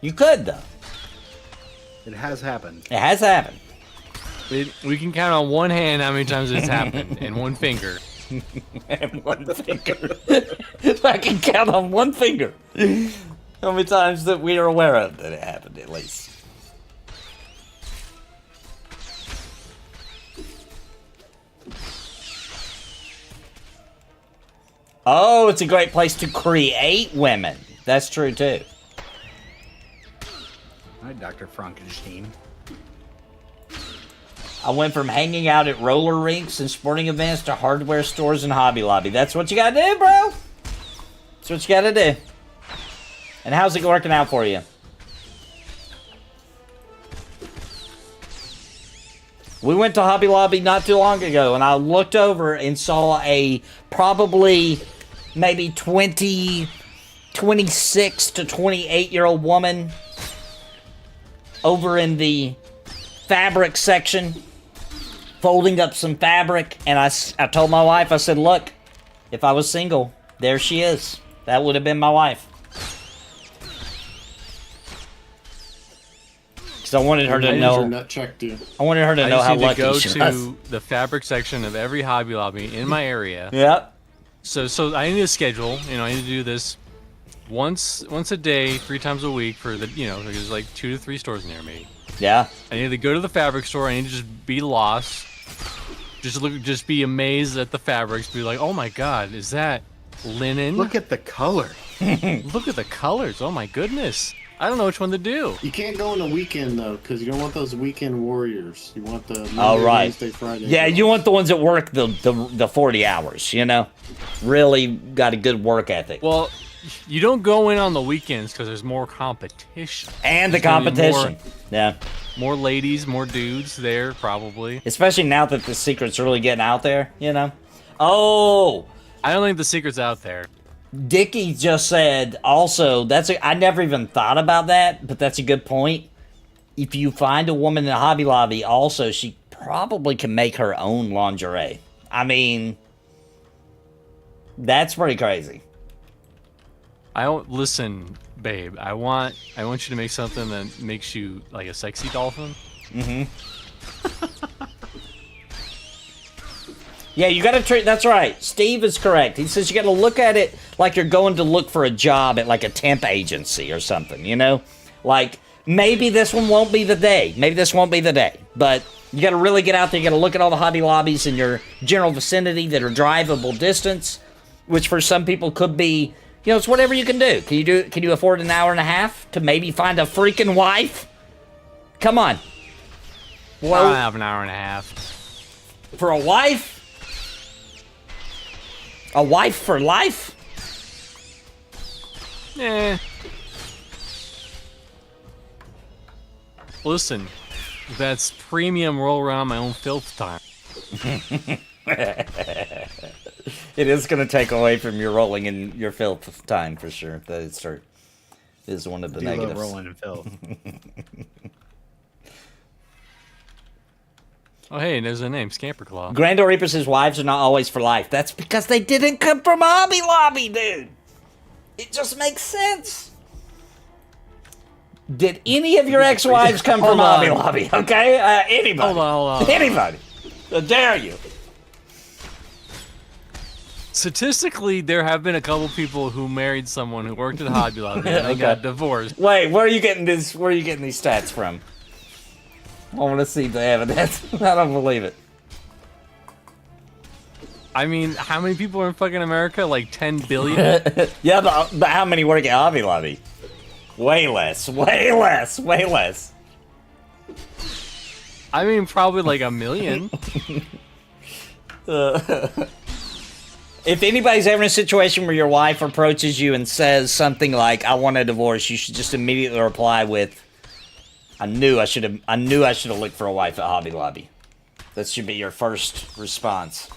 You could, though. It has happened. It has happened. We can count on one hand how many times it's happened, and one finger. And one finger. I can count on one finger how many times that we are aware of that it happened, at least. Oh, it's a great place to create women. That's true, too. Hi, Dr. Frankenstein. I went from hanging out at roller rinks and sporting events to hardware stores and Hobby Lobby. That's what you gotta do, bro. That's what you gotta do. And how's it working out for you? We went to Hobby Lobby not too long ago, and I looked over and saw a probably maybe 26 to 28-year-old woman over in the fabric section, folding up some fabric, and I told my wife, I said, look, if I was single, there she is. That would have been my wife. Because I wanted her to know. Nut checked you. I wanted her to I know just how need to lucky go she to was. the fabric section of every Hobby Lobby in my area Yep. So I need a schedule. I need to do this once a day, 3 times a week for the there's like 2 to 3 stores near me. Yeah. I need to go to the fabric store. I need to just be lost. Just be amazed at the fabrics. Be like, oh my god, is that linen? Look at the color. Look at the colors. Oh my goodness. I don't know which one to do. You can't go on a weekend though, because you don't want those weekend warriors. You want the Oh, right. Wednesday, Friday. Yeah, you want the ones that work the 40 hours, Really got a good work ethic. Well, you don't go in on the weekends because there's more competition. And the There's gonna be competition. Yeah. More ladies, more dudes there, probably. Especially now that the secret's really getting out there, Oh! I don't think the secret's out there. Dickie just said also, I never even thought about that, but that's a good point. If you find a woman in a Hobby Lobby, also, she probably can make her own lingerie. I mean, that's pretty crazy. Listen, babe. I want you to make something that makes you like a sexy dolphin. Mm-hmm. Yeah, you gotta treat. That's right. Steve is correct. He says you gotta look at it like you're going to look for a job at like a temp agency or something. Like maybe this one won't be the day. Maybe this won't be the day. But you gotta really get out there. You gotta look at all the Hobby Lobbies in your general vicinity that are drivable distance, which for some people could be. It's whatever you can do. Can you afford an hour and a half to maybe find a freaking wife? Come on. Well, I don't have an hour and a half. For a wife? A wife for life? Listen, that's premium roll around my own filth time. It is going to take away from your rolling in your filth time for sure. That is true. It is one of the negatives. Love rolling in filth. Oh, hey, there's a name, Scamperclaw. Grando Reaper says wives are not always for life. That's because they didn't come from Hobby Lobby, dude. It just makes sense. Did any of your ex-wives come from Hobby Lobby? Okay? Anybody. Hold on. Anybody. How dare you? Statistically, there have been a couple people who married someone who worked at Hobby Lobby and they got divorced. Wait, where are you getting this? Where are you getting these stats from? I want to see the evidence. I don't believe it. I mean, how many people are in fucking America? Like 10 billion? Yeah, but how many work at Hobby Lobby? Way less. Way less. Way less. I mean, probably like 1 million. If anybody's ever in a situation where your wife approaches you and says something like, I want a divorce, you should just immediately reply with, I knew I should have looked for a wife at Hobby Lobby. That should be your first response.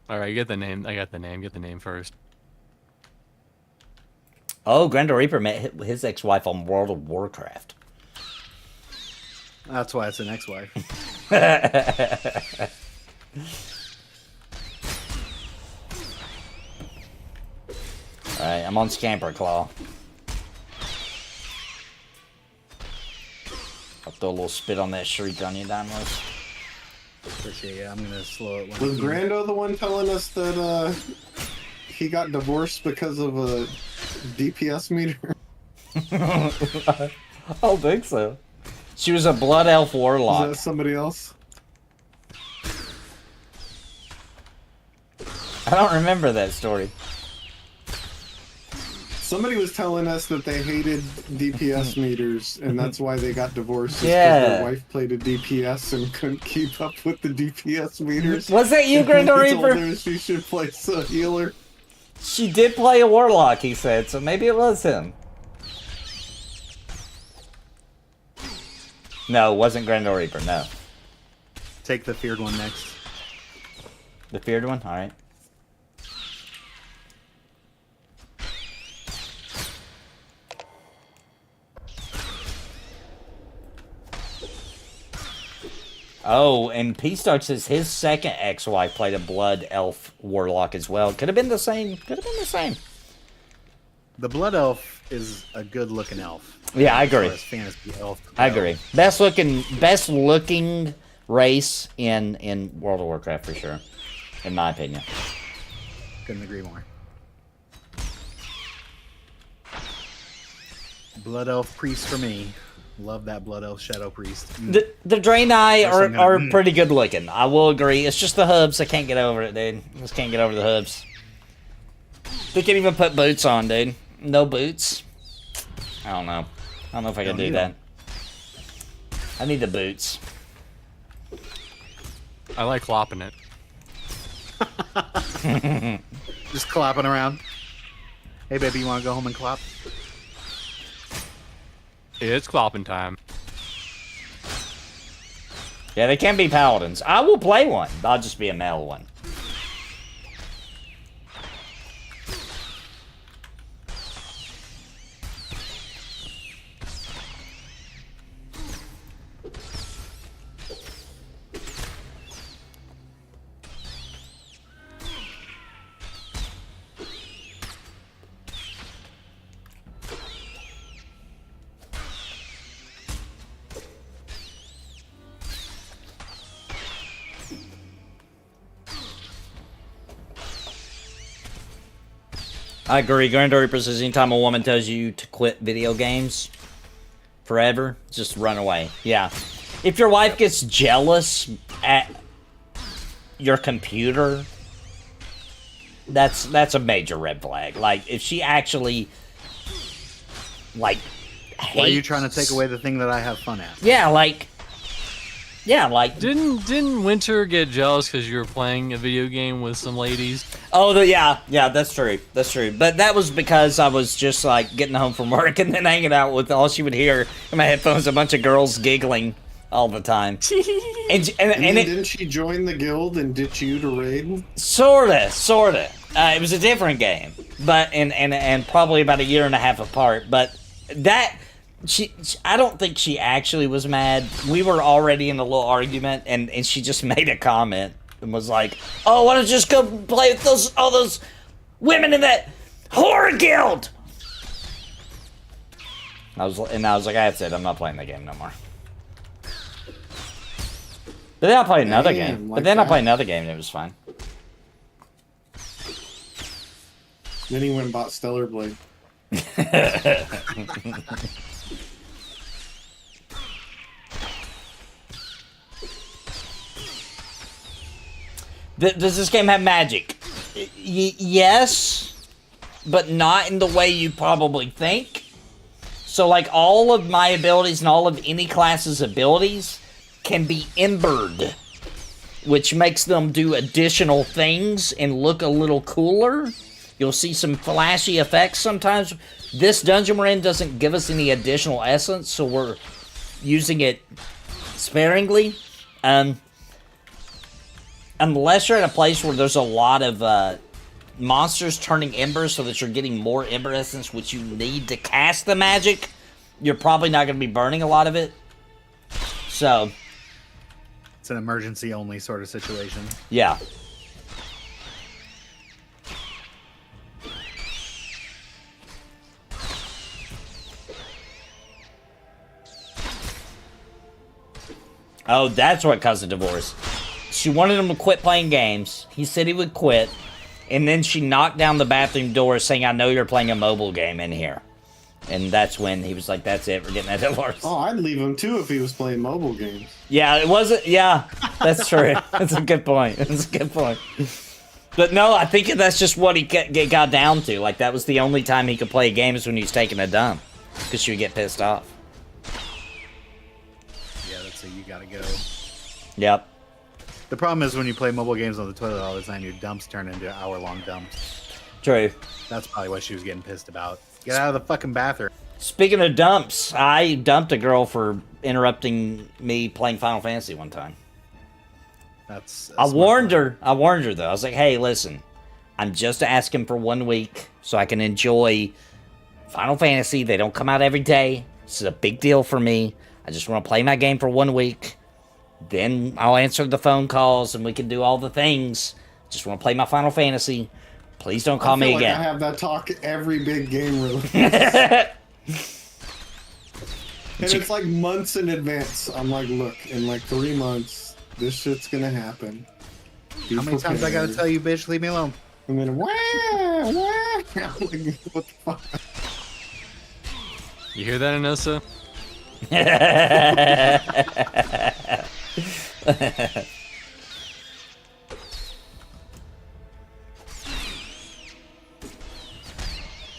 Alright, get the name. I got the name. Get the name first. Oh, Grando Reaper met his ex-wife on World of Warcraft. That's why it's an ex-wife. Alright, I'm on Scamper Claw. I'll throw a little spit on that shriek on you, Dymlos. Appreciate it. I'm gonna slow it. Was Grando the one telling us that he got divorced because of a DPS meter? I don't think so. She was a Blood Elf Warlock. Is that somebody else? I don't remember that story. Somebody was telling us that they hated DPS meters, and that's why they got divorced. Yeah. Because their wife played a DPS and couldn't keep up with the DPS meters. Was that you, Grando They told Reaper? her she should place a healer. She did play a Warlock, he said, so maybe it was him. No, it wasn't Grando Reaper, no. Take the feared one next. The feared one? Alright. Oh, and P-Stark says his second ex-wife played a Blood Elf Warlock as well. Could have been the same. Could have been the same. The blood elf is a good looking elf. Yeah, I agree. As far as fantasy elf. I agree. Best looking race in World of Warcraft for sure, in my opinion. Couldn't agree more. Blood elf priest for me. Love that blood elf shadow priest. The Draenei are pretty good looking. I will agree. It's just the hooves. I can't get over it, dude. Just can't get over the hooves. They can't even put boots on, dude. No boots. I don't know. I don't know if I can do that. I need the boots. I like clopping it. Just clopping around. Hey, baby, you want to go home and clop? It's clopping time. Yeah, they can be paladins. I will play one. I'll just be a male one. I agree. Grand Reaper says anytime a woman tells you to quit video games forever, just run away. Yeah. If your wife gets jealous at your computer, that's a major red flag. Like, if she actually, like, hates... Why are you trying to take away the thing that I have fun at? Yeah, like... Yeah, like... Didn't Winter get jealous because you were playing a video game with some ladies? Oh, yeah, that's true. That's true. But that was because I was just, like, getting home from work and then hanging out with all she would hear in my headphones, a bunch of girls giggling all the time. and didn't she join the guild and ditch you to raid? Sorta. It was a different game, but and probably about a year and a half apart. But that... I don't think she actually was mad. We were already in a little argument, and she just made a comment and was like, "Oh, why don't you just go play with all those women in that horror guild?" I was like, "That's it. I'm not playing the game no more." But then I played another game. But then I played another game, and it was fine. Then he went and bought Stellar Blade. Does this game have magic? Yes, but not in the way you probably think. So, like, all of my abilities and all of any class's abilities can be embered, which makes them do additional things and look a little cooler. You'll see some flashy effects sometimes. This dungeon we're in doesn't give us any additional essence, so we're using it sparingly. Unless you're at a place where there's a lot of monsters turning embers so that you're getting more ember essence, which you need to cast the magic, you're probably not going to be burning a lot of it. So... It's an emergency only sort of situation. Yeah. Oh, that's what caused the divorce. She wanted him to quit playing games. He said he would quit. And then she knocked down the bathroom door saying, "I know you're playing a mobile game in here." And that's when he was like, "That's it, we're getting that divorce." Oh, I'd leave him too if he was playing mobile games. Yeah, it wasn't. Yeah, that's true. That's a good point. That's a good point. But no, I think that's just what he got down to. Like, that was the only time he could play games when he was taking a dump. Because she would get pissed off. Yeah, that's it. You gotta go. Yep. The problem is when you play mobile games on the toilet all the time, your dumps turn into hour-long dumps. True. That's probably what she was getting pissed about. Get out of the fucking bathroom. Speaking of dumps, I dumped a girl for interrupting me playing Final Fantasy one time. I warned her though. I was like, "Hey, listen, I'm just asking for 1 week so I can enjoy Final Fantasy. They don't come out every day. This is a big deal for me. I just want to play my game for 1 week. Then I'll answer the phone calls and we can do all the things. Just want to play my Final Fantasy. Please don't call me I again. have that talk every big game release. And it's like months in advance. I'm like, look, in like 3 months, this shit's gonna happen. How many times I gotta tell you, bitch, leave me alone? And then, wah, wah. I'm like, what the fuck? You hear that, Anissa?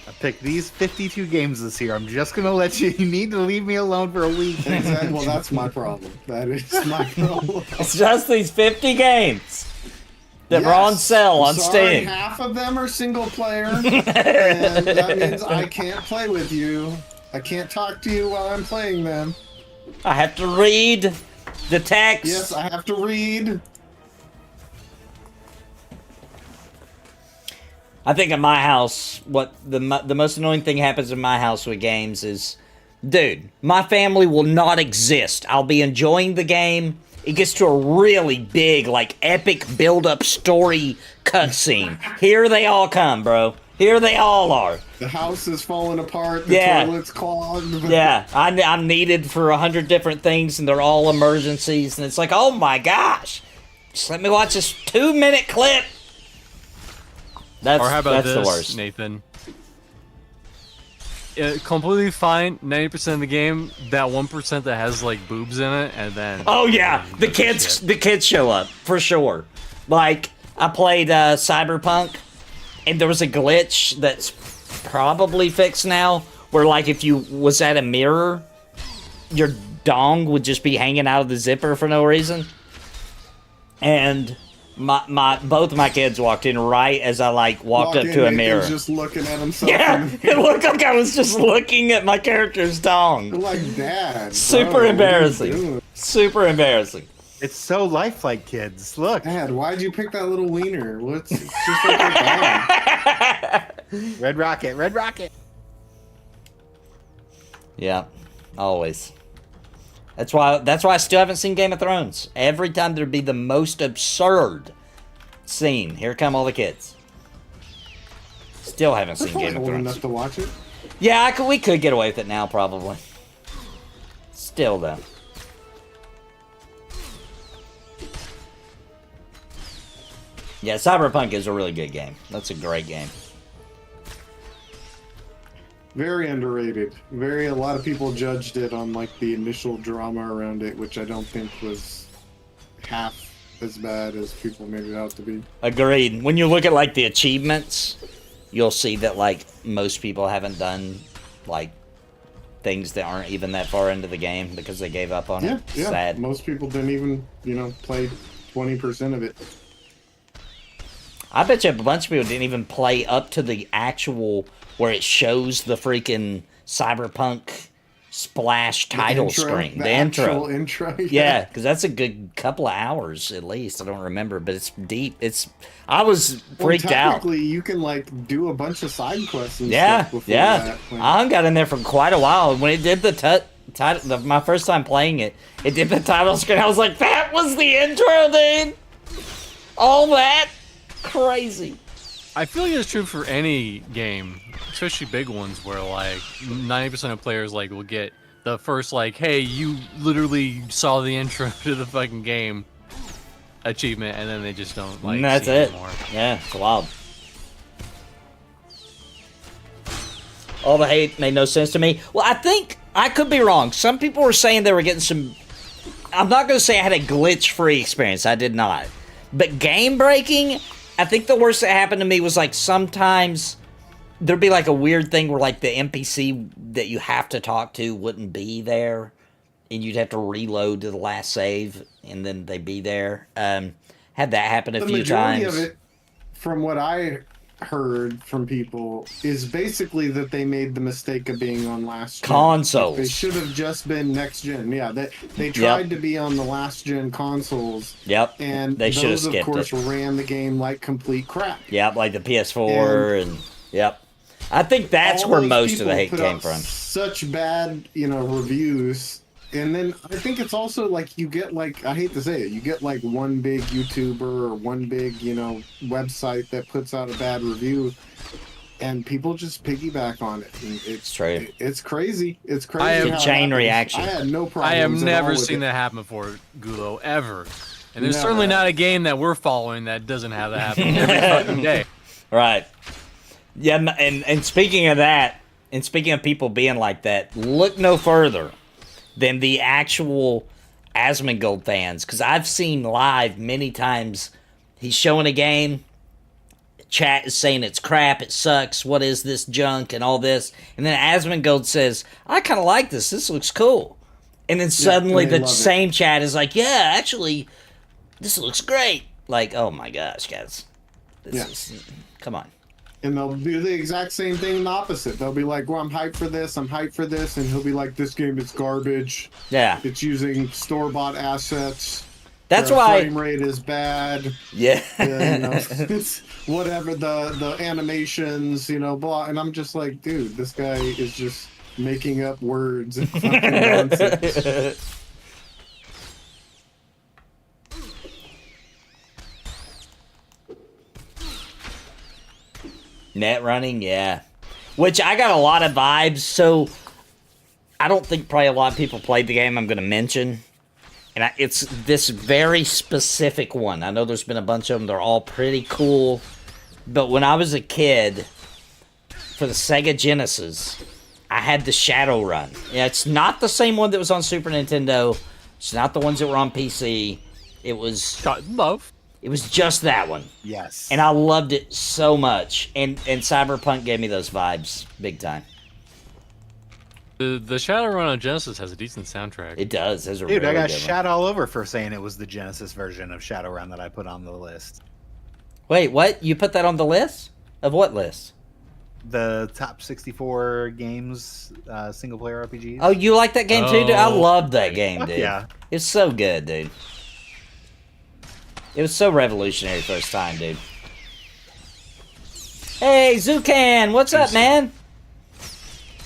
I picked these 52 games this year. I'm just gonna let you. You need to leave me alone for a week. Exactly. Well, that's my problem. That is my problem. It's just these 50 games that were on sale on Sorry, Steam. half of them are single player, and that means I can't play with you. I can't talk to you while I'm playing them. I have to read the text. Yes, I have to read. I think in my house, what the most annoying thing happens in my house with games is, dude, my family will not exist. I'll be enjoying the game. It gets to a really big, like, epic build-up story cutscene. Here they all come, bro. Here they all are. The house is falling apart. The toilet's clogged. Yeah, I'm needed for 100 different things, and they're all emergencies. And it's like, oh my gosh, just let me watch this 2-minute clip. That's, or how about that's this, the worst. Nathan? Completely fine, 90% of the game, that 1% that has like boobs in it, and then oh yeah, the kids show up for sure. Like I played Cyberpunk, and there was a glitch that's probably fixed now, where like if you was at a mirror, your dong would just be hanging out of the zipper for no reason. And both of my kids walked in right as I like walked up to a mirror. Just looking at himself. Yeah, it looked like I was just looking at my character's dong. Like, Dad. Super embarrassing. Super embarrassing. It's so lifelike, kids. Look. Dad, why'd you pick that little wiener? It's just like a dog. Red Rocket, Red Rocket. Yeah, always. That's why I still haven't seen Game of Thrones. Every time there'd be the most absurd scene, here come all the kids. Still haven't seen Game of Old Thrones. enough to watch it. Yeah, we could get away with it now, probably. Still, though. Yeah, Cyberpunk is a really good game. That's a great game. Very underrated. A lot of people judged it on like the initial drama around it, which I don't think was half as bad as people made it out to be. Agreed. When you look at like the achievements, you'll see that like most people haven't done like things that aren't even that far into the game because they gave up on it. Yeah. Sad. Most people didn't even, play 20% of it. I bet you a bunch of people didn't even play up to the actual where it shows the freaking Cyberpunk splash title screen. The intro. Yeah, because that's a good couple of hours at least. I don't remember, but it's deep. I was freaked out. Technically, you can like do a bunch of side quests and stuff before that. I got in there for quite a while. When it did the title, my first time playing it, it did the title screen. I was like, that was the intro, dude. All that crazy. I feel like it's true for any game, especially big ones, where like 90% of players like will get the first like, "Hey, you literally saw the intro to the fucking game" achievement, and then they just don't like. And that's see it. Anymore. Yeah, it's wild. All the hate made no sense to me. Well, I think I could be wrong. Some people were saying they were getting some. I'm not going to say I had a glitch-free experience. I did not, but game breaking. I think the worst that happened to me was like sometimes there'd be like a weird thing where like the NPC that you have to talk to wouldn't be there, and you'd have to reload to the last save, and then they'd be there. Had that happen a few times. The majority of it, from what I heard from people, is basically that they made the mistake of being on last gen. Consoles. They should have just been next gen. Yeah, they tried to be on the last gen consoles. Yep. And they should have those, of skipped course, it. ran the game like complete crap. Yep, like the PS4 and yep. I think that's All where those most of the people hate put came out from. Such bad, reviews And then I think it's also like you get like, I hate to say it, you get like one big YouTuber or one big, you know, website that puts out a bad review, and people just piggyback on it. And it's true. It's crazy. It's crazy. I have how it chain happens. reaction. I had no problem. I have never seen that happen before, Gulo, ever. And there's Never. certainly not a game that we're following that doesn't have that happen every fucking day. Right. Yeah, and speaking of that, and speaking of people being like that, look no further than the actual Asmongold fans. Because I've seen live many times, he's showing a game, chat is saying it's crap, it sucks, what is this junk, and all this. And then Asmongold says, I kind of like this looks cool. And then suddenly they the love it. same chat is like, yeah, actually, this looks great. Like, oh my gosh, guys. This is, come on. And they'll do the exact same thing in the opposite. They'll be like, well, I'm hyped for this, I'm hyped for this. And he'll be like, this game is garbage. Yeah. It's using store-bought assets. That's the why. frame rate is bad. Yeah. Yeah, you know, it's whatever the animations, you know, blah. And I'm just like, dude, this guy is just making up words and fucking nonsense. Net running, yeah. Which I got a lot of vibes, so I don't think probably a lot of people played the game I'm going to mention. And it's this very specific one. I know there's been a bunch of them. They're all pretty cool. But when I was a kid, for the Sega Genesis, I had the Shadowrun. Yeah, it's not the same one that was on Super Nintendo. It's not the ones that were on PC. It was... God, love. It was just that one. Yes. And I loved it so much. And Cyberpunk gave me those vibes big time. The Shadowrun on Genesis has a decent soundtrack. It does. There's a Dude, really I got good one. shot all over for saying it was the Genesis version of Shadowrun that I put on the list. Wait, what? You put that on the list? Of what list? The top 64 games, single player RPGs. Oh, you like that game too, dude? I Oh, loved that game, dude. yeah. It's so good, dude. It was so revolutionary first time, dude. Hey, Zukan, what's up, man?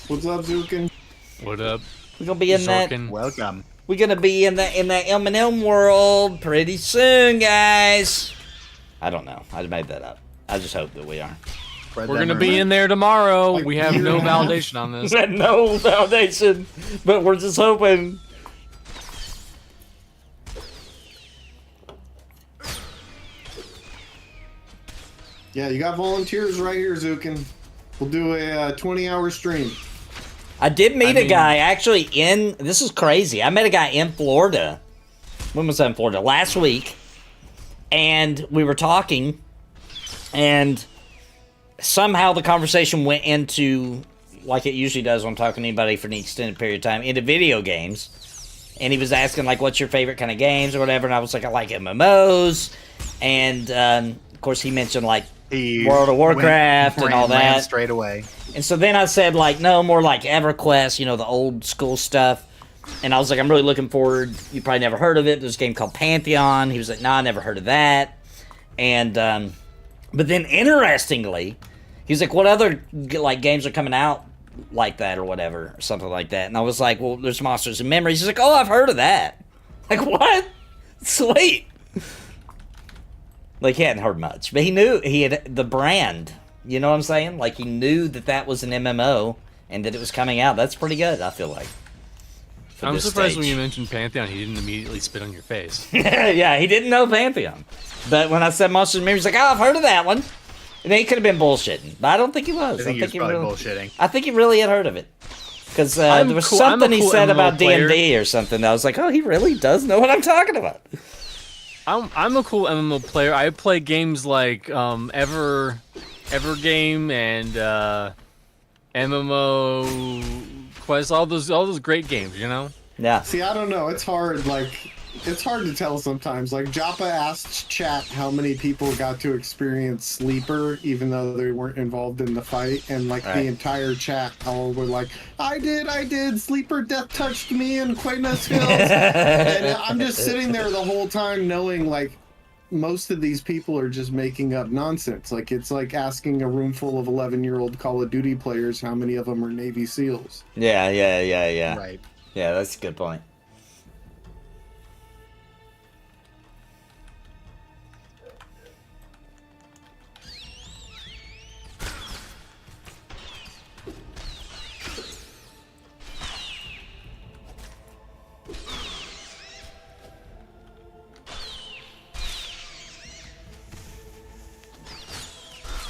What's up, Zukin? What up, We're gonna be in that. Zorkin? Welcome. We're gonna be in that M&M world pretty soon, guys. I don't know. I made that up. I just hope that we are. Spread We're them gonna be rumors. in there tomorrow. Like We have year no and a half? validation on this. No foundation, but we're just hoping. Yeah, you got volunteers right here, Zukin. We'll do a 20-hour stream. I did meet I a mean- guy actually in. This is crazy. I met a guy in Florida. When was I in Florida? Last week. And we were talking, and somehow the conversation went into, like it usually does when I'm talking to anybody for an extended period of time, into video games. And he was asking, like, what's your favorite kind of games or whatever. And I was like, I like MMOs. And, of course, he mentioned, like, He World of Warcraft and all ran that. straight away. And so then I said, like, no, more like EverQuest, you know, the old school stuff. And I was like, I'm really looking forward. You probably never heard of it. There's a game called Pantheon. He was like, nah, I never heard of that. And, but then interestingly, he was like, what other, like, games are coming out like that or whatever, or something like that. And I was like, well, there's Monsters and Memories. He's like, oh, I've heard of that. Like, what? Sweet. Like, he hadn't heard much, but he knew he had the brand. You know what I'm saying? Like, he knew that that was an MMO and that it was coming out. That's pretty good, I feel like. for I'm this surprised when stage. you mentioned Pantheon, he didn't immediately spit on your face. Yeah, he didn't know Pantheon. But when I said Monsters and Memories, he's like, oh, I've heard of that one. And he could have been bullshitting, but I don't think he was. I think he was probably really, bullshitting. I think he really had heard of it. Because I'm there was cool- I'm a something he cool said MMO about player. D&D or something. I was like, oh, he really does know what I'm talking about. I'm a cool MMO player. I play games like Evergame and MMO Quest, all those great games, you know? Yeah. See, I don't know. It's hard. Like, it's hard to tell sometimes. Like, Joppa asked chat how many people got to experience Sleeper, even though they weren't involved in the fight, and like Right. the entire chat all were like, I did. Sleeper death touched me in Quaitness Hills. And I'm just sitting there the whole time knowing, like, most of these people are just making up nonsense. Like, it's like asking a room full of 11-year-old Call of Duty players how many of them are Navy SEALs. Yeah. Right. Yeah, that's a good point.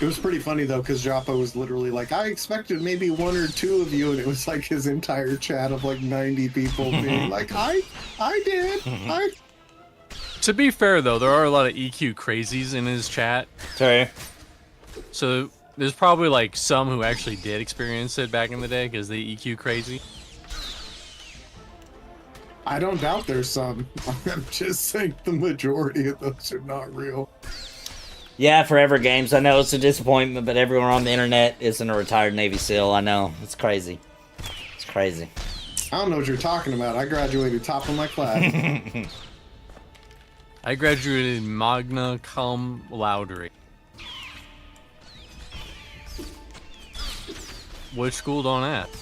It was pretty funny though, because Joppa was literally like, I expected maybe 1 or 2 of you, and it was like his entire chat of like 90 people being like, I did. To be fair though, there are a lot of EQ crazies in his chat. Sorry. So there's probably like some who actually did experience it back in the day because they EQ crazy. I don't doubt there's some. I'm just saying the majority of those are not real. Yeah, Forever Games. I know it's a disappointment, but everyone on the internet isn't a retired Navy SEAL. I know. It's crazy. It's crazy. I don't know what you're talking about. I graduated top of my class. I graduated magna cum laude. Which school don't ask?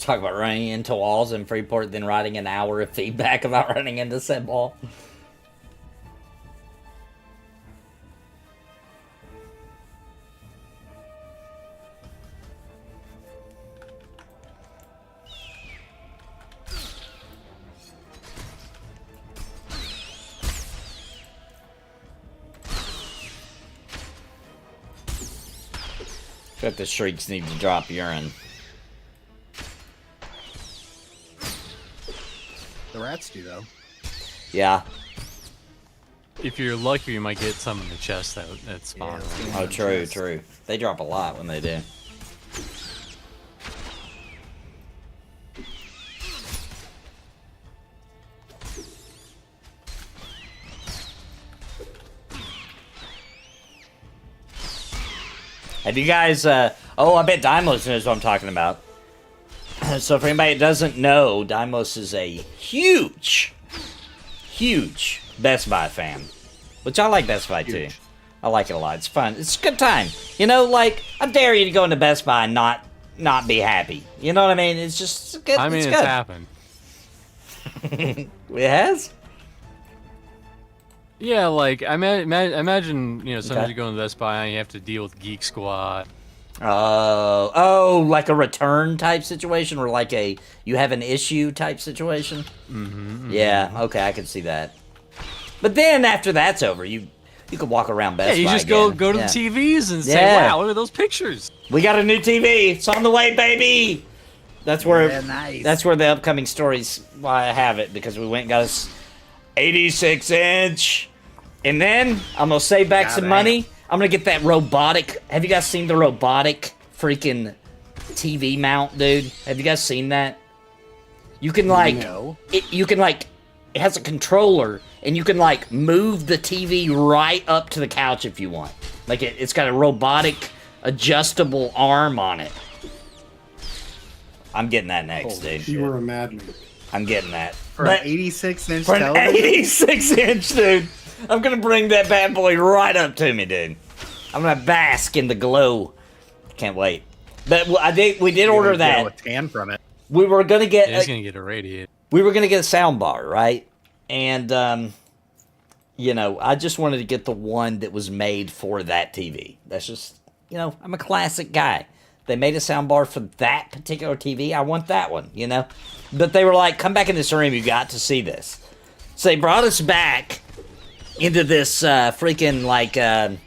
Talk about running into walls in Freeport, then writing an hour of feedback about running into said wall. Bet the shrieks need to drop urine. The rats do, though. Yeah. If you're lucky, you might get some in the chest that spawn. Yeah, Oh, true, true. They drop a lot when they do. Have you guys, oh, I bet Dymlos knows what I'm talking about. So for anybody that doesn't know, Dymlos is a huge Best Buy fan. Which I like Best Buy too. I like it a lot. It's fun. It's a good time. You know, like, I dare you to go into Best Buy and not be happy. You know what I mean? It's just good. I mean, it's happened. It has? Yeah, like, imagine, you know, sometimes you go into Best Buy and you have to deal with Geek Squad. Oh, like a return type situation, or like you have an issue type situation. Yeah, okay, I can see that. But then after that's over, you could walk around Best Buy. Yeah, you just again. go to the TVs and say, "Wow, look at those pictures." We got a new TV. It's on the way, baby. That's where nice. That's where the upcoming stories. Why I have it, because we went and got us 86-inch, and then I'm gonna save back some money. I'm gonna get that robotic. Have you guys seen the robotic freaking TV mount, dude? Have you guys seen that? You can like, it has a controller, and you can like move the TV right up to the couch if you want. Like it's got a robotic adjustable arm on it. I'm getting that next, dude. You were a madman. I'm getting that. For an 86-inch For an television? 86-inch, dude. I'm gonna bring that bad boy right up to me, dude. I'm gonna bask in the glow. Can't wait. But we did order that. A tan from it. We were gonna get. He's gonna get irradiated. We were gonna get a sound bar, right? And you know, I just wanted to get the one that was made for that TV. That's just, you know, I'm a classic guy. They made a sound bar for that particular TV. I want that one, you know. But they were like, "Come back in this room. You got to see this." So they brought us back into this freaking like a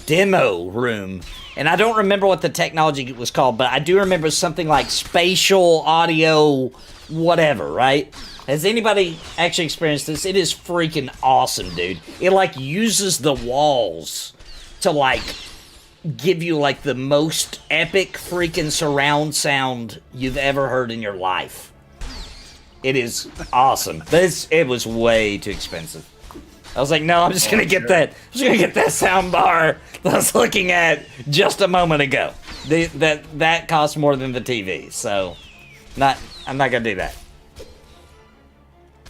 demo room, and I don't remember what the technology was called, but I do remember something like spatial audio, whatever. Right? Has anybody actually experienced this? It is freaking awesome, dude. It like uses the walls to like give you like the most epic freaking surround sound you've ever heard in your life. It is awesome. It was way too expensive. I was like, no, I'm just gonna get that. I'm just gonna get that sound bar that I was looking at just a moment ago. That costs more than the TV, so I'm not gonna do that.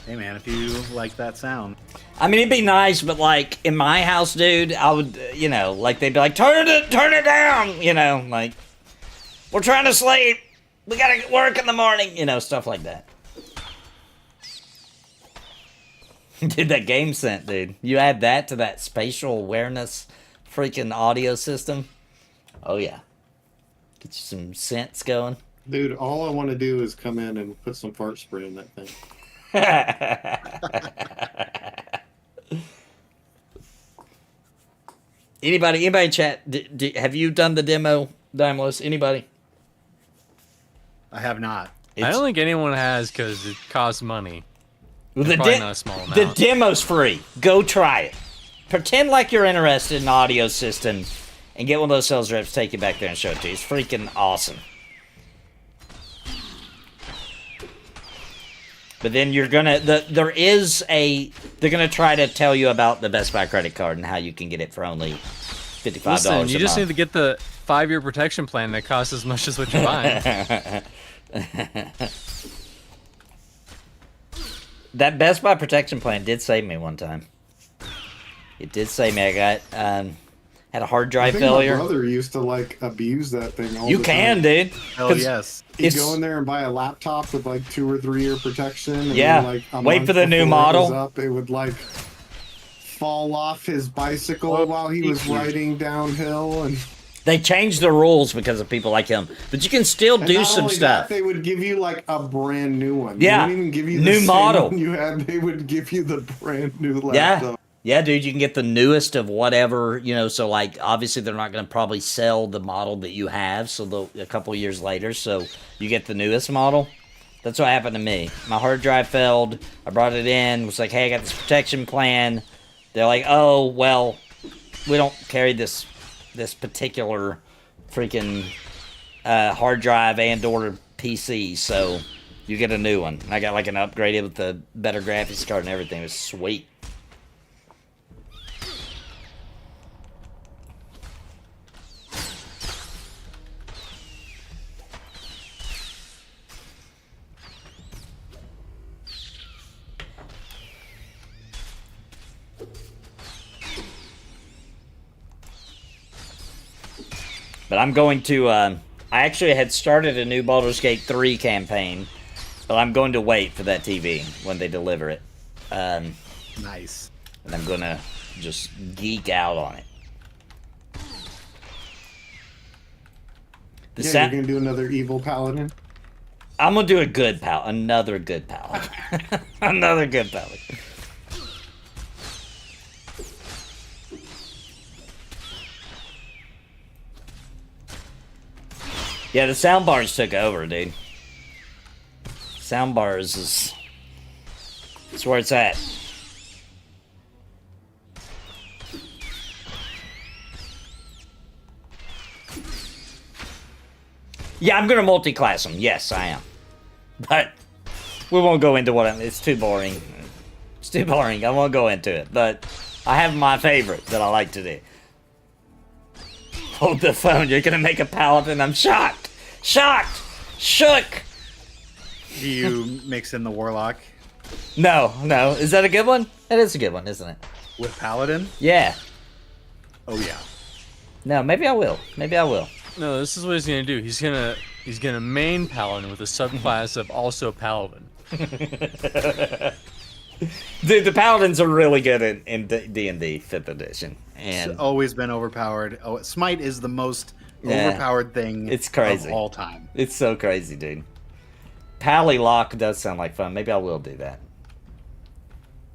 Hey man, if you like that sound. I mean, it'd be nice, but like in my house, dude, I would, you know, like they'd be like, turn it down, you know, like we're trying to sleep, we gotta work in the morning, you know, stuff like that. Dude, that game scent, dude. You add that to that spatial awareness freaking audio system. Oh, yeah. Get you some scents going. Dude, all I want to do is come in and put some fart spray in that thing. Anybody in chat, have you done the demo, Dymlos? Anybody? I have not. I don't think anyone has because it costs money. Well, probably not a small amount. The demo's free. Go try it. Pretend like you're interested in an audio system and get one of those sales reps, take you back there and show it to you. It's freaking awesome. But then you're gonna, they're gonna try to tell you about the Best Buy credit card and how you can get it for only $55 Listen, you a just month. need to get the 5-year protection plan that costs as much as what you're buying. That Best Buy protection plan did save me one time. It did save me. I got had a hard drive failure. My brother used to like abuse that thing all You the can, time. dude. Oh yes. He'd go in there and buy a laptop with like 2 or 3 year protection. And Yeah. then, like, a Wait month for the new before model. It was up, it would like fall off his bicycle while he was riding downhill, and They changed the rules because of people like him, but you can still do not some only stuff. That, they would give you like a brand new one. Yeah. They wouldn't even give you the New same model. one you had. They would give you the brand new Yeah. laptop. Yeah, dude, you can get the newest of whatever, you know, so like obviously they're not going to probably sell the model that you have so a couple years later, so you get the newest model. That's what happened to me. My hard drive failed. I brought it in, was like, "Hey, I got this protection plan." They're like, "Oh, well, we don't carry this particular freaking hard drive and or PC, so you get a new one." And I got like an upgraded with the better graphics card and everything. It was sweet. But I'm going to, I actually had started a new Baldur's Gate 3 campaign, but I'm going to wait for that TV when they deliver it. Nice. And I'm going to just geek out on it. Yeah, you're gonna do another evil paladin. I'm gonna do a good another good paladin. Another good paladin. Yeah, the soundbars took over, dude. Soundbars is... That's where it's at. Yeah, I'm gonna multi-class them. Yes, I am. But we won't go into what it's too boring. It's too boring. I won't go into it. But I have my favorite that I like to do. Hold the phone. You're gonna make a paladin. I'm shocked. Shocked. Shook. Do you mix in the warlock No. Is that a good one? That is a good one, isn't it? with paladin? Yeah. Oh yeah. No, maybe I will. No, this is what he's gonna do. He's gonna main paladin with a subclass of also paladin. Dude, the paladins are really good in D&D 5th edition. And It's always been overpowered. Oh, smite is the most Yeah. overpowered thing It's crazy. of all time. it's so crazy, dude. Pally Lock does sound like fun. Maybe I will do that.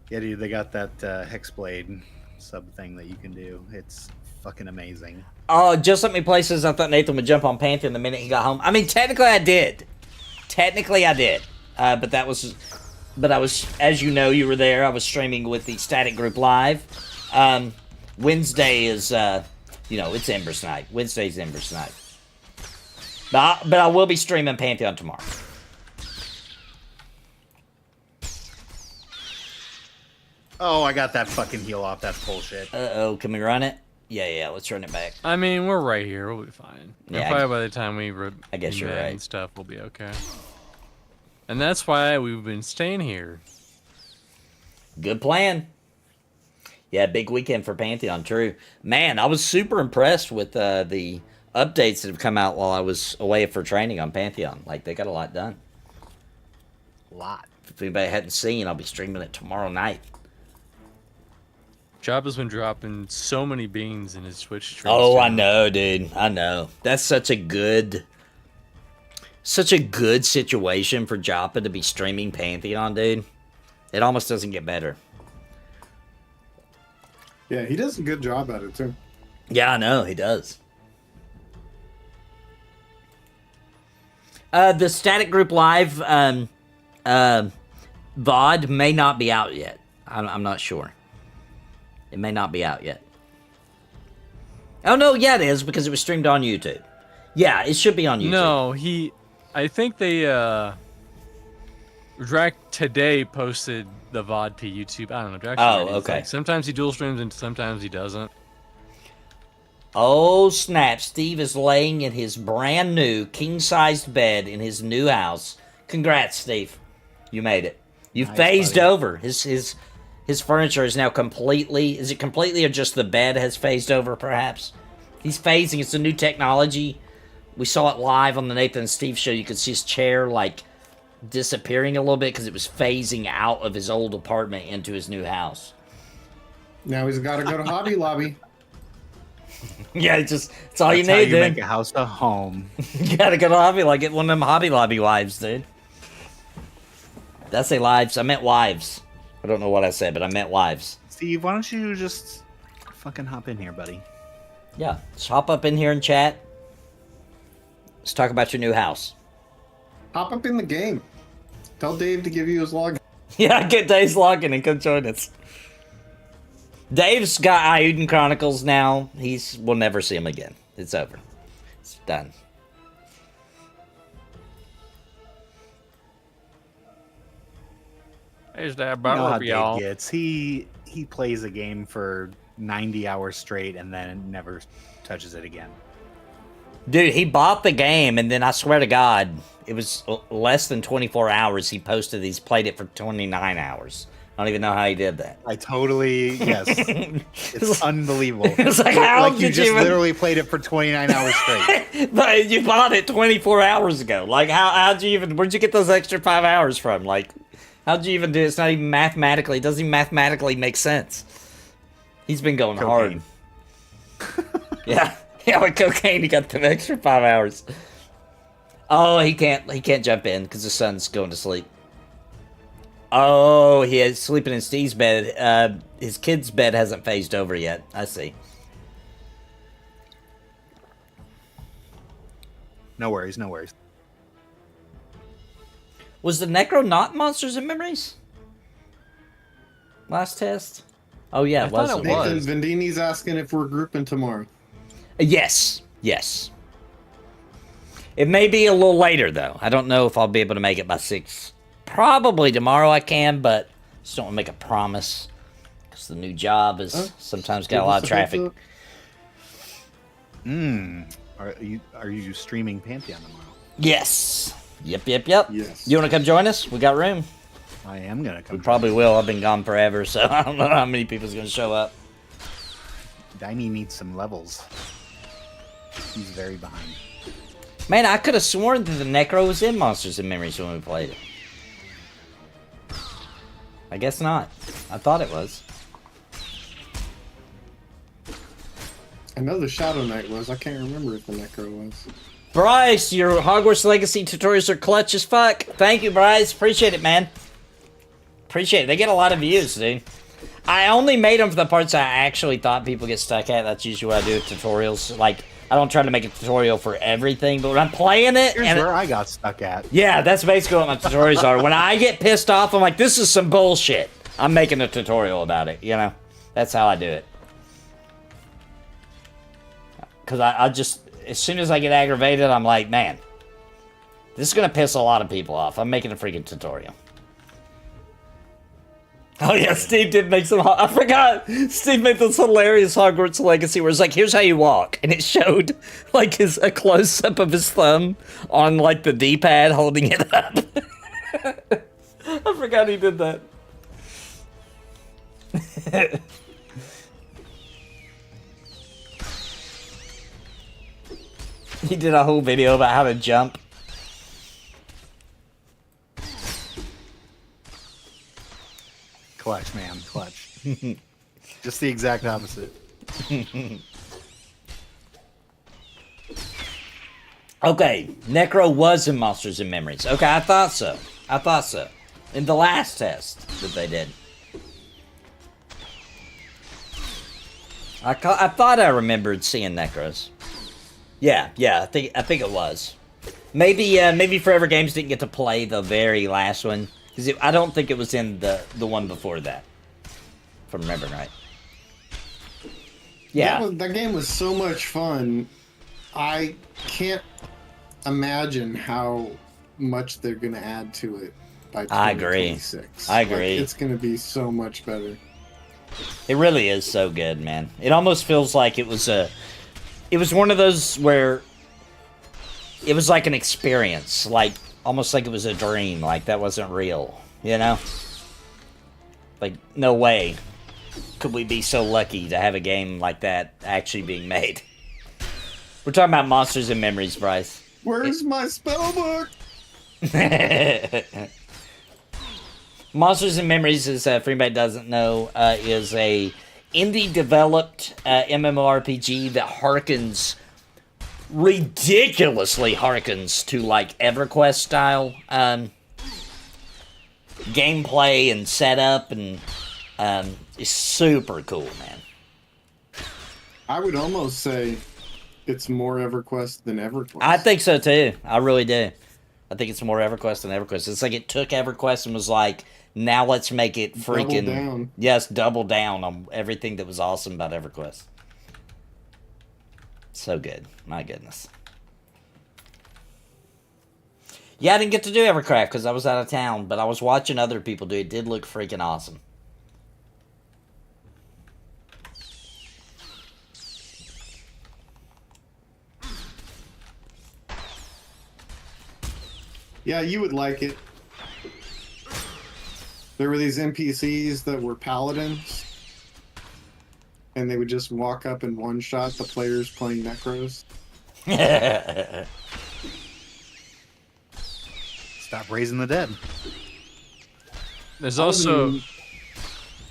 Yeah, dude, they got that hexblade sub thing that you can do. It's fucking amazing. Oh, just let me places. I thought Nathan would jump on Pantheon the minute he got home. I mean, technically I did. But I was, as you know, you were there. I was streaming with the Static Group Live. Wednesday is, it's Embers Night. Wednesday's Embers Night. But I will be streaming Pantheon tomorrow. Oh, I got that fucking heal off. That's bullshit. Uh-oh, can we run it? Yeah, let's run it back. I mean, we're right here. We'll be fine. Yeah, Probably by the time we I guess you're invent right. and stuff, we'll be okay. And that's why we've been staying here. Good plan. Yeah, big weekend for Pantheon, true. Man, I was super impressed with the updates that have come out while I was away for training on Pantheon. Like, they got a lot done. If anybody hadn't seen, I'll be streaming it tomorrow night. Jabba's been dropping so many beans in his Twitch streams. Oh, I know, dude. I know. That's such a good situation for Joppa to be streaming Pantheon, dude. It almost doesn't get better. Yeah, he does a good job at it too. Yeah, I know, he does. The Static Group Live VOD may not be out yet. I'm not sure. It may not be out yet. Oh, no, yeah, it is, because it was streamed on YouTube. Yeah, it should be on YouTube. No, I think they, Drac today posted the VOD to YouTube. I don't know, Drac. Okay. Like, sometimes he dual streams and sometimes he doesn't. Oh, snap. Steve is laying in his brand new king-sized bed in his new house. Congrats, Steve. You made it. You phased over. His furniture is now completely... Is it completely or just the bed has phased over, perhaps? He's phasing. It's a new technology. We saw it live on the Nathan and Steve show. You could see his chair, like, disappearing a little bit because it was phasing out of his old apartment into his new house. Now he's got to go to Hobby Lobby. Yeah, it's all That's you how need, you dude. make a house a home. You gotta go to Hobby Lobby. Get one of them Hobby Lobby wives, dude. Did I say lives? I meant wives. I don't know what I said, but I meant wives. Steve, why don't you just fucking hop in here, buddy? Yeah, just hop up in here and chat. Let's talk about your new house. Hop up in the game. Tell Dave to give you his login. Yeah, get Dave's login and come join us. Dave's got Iuden Chronicles now. We'll never see him again. It's over. It's done. There's that You know how bar, Dave y'all. gets. He plays a game for 90 hours straight and then never touches it again. Dude, he bought the game, and then I swear to God, it was less than 24 hours. He posted he's played it for 29 hours. I don't even know how he did that. I totally, yes. It's unbelievable. It's like, how like you did just you even... literally played it for 29 hours straight. But you bought it 24 hours ago. Like, how'd you even... Where'd you get those extra 5 hours from? Like, how'd you even do it? It's not even mathematically... It doesn't even mathematically make sense. He's been going Cocaine. hard. Yeah. Yeah, with cocaine, he got the extra 5 hours. Oh, he can't jump in because the son's going to sleep. Oh, he is sleeping in Steve's bed. His kid's bed hasn't phased over yet. I see. No worries, no worries. Was the Necro not Monsters and Memories? Last test? Oh, yeah, it was. thought it Nathan was. Vendini's asking if we're grouping tomorrow. Yes. Yes. It may be a little later, though. I don't know if I'll be able to make it by 6. Probably tomorrow I can, but just don't want to make a promise. Because the new job is sometimes got a lot of traffic. Are you streaming Pantheon tomorrow? Yes. Yep. Yes. You want to come join us? We got room. I am gonna We come. probably will. I've been gone forever, so I don't know how many people's going to show up. Diney needs some levels. He's very behind. Man, I could have sworn that the Necro was in Monsters and Memories when we played it. I guess not. I thought it was. I know the Shadow Knight was. I can't remember if the Necro was. Bryce, your Hogwarts Legacy tutorials are clutch as fuck. Thank you, Bryce. Appreciate it, man. Appreciate it. They get a lot of views, dude. I only made them for the parts I actually thought people get stuck at. That's usually what I do with tutorials. Like, I don't try to make a tutorial for everything, but when I'm playing it... Here's where I got stuck at. Yeah, that's basically what my tutorials are. When I get pissed off, I'm like, this is some bullshit. I'm making a tutorial about it, you know? That's how I do it. Because I just... As soon as I get aggravated, I'm like, man, this is going to piss a lot of people off. I'm making a freaking tutorial. Oh yeah, Steve did make some. I forgot. Steve made this hilarious Hogwarts Legacy where it's like, here's how you walk, and it showed like a close up of his thumb on like the D-pad holding it up. I forgot he did that. He did a whole video about how to jump. Clutch, man, clutch. Just the exact opposite. Okay, Necro was in Monsters and Memories. Okay, I thought so. In the last test that they did. I thought I remembered seeing Necros. Yeah, I think it was. Maybe Forever Games didn't get to play the very last one. Because I don't think it was in the one before that. If I'm remembering right. Yeah. That game was so much fun. I can't imagine how much they're going to add to it by 2026. I agree. Like, it's going to be so much better. It really is so good, man. It almost feels like it was one of those where it was like an experience, like almost like it was a dream, like that wasn't real, you know? Like, no way could we be so lucky to have a game like that actually being made. We're talking about Monsters and Memories, Bryce. Where's my spellbook? Monsters and Memories is, for anybody that doesn't know, is a indie-developed MMORPG that ridiculously harkens to, like, EverQuest style gameplay and setup, and it's super cool, man. I would almost say it's more EverQuest than EverQuest. I think so, too. I really do. I think it's more EverQuest than EverQuest. It's like it took EverQuest and was like, now let's make it freaking... Double down. Yes, double down on everything that was awesome about EverQuest. So good. My goodness. Yeah, I didn't get to do EverCraft because I was out of town, but I was watching other people do it. It did look freaking awesome. Yeah, you would like it. There were these NPCs that were paladins, and they would just walk up and one-shot the players playing Necros. Stop raising the dead. There's also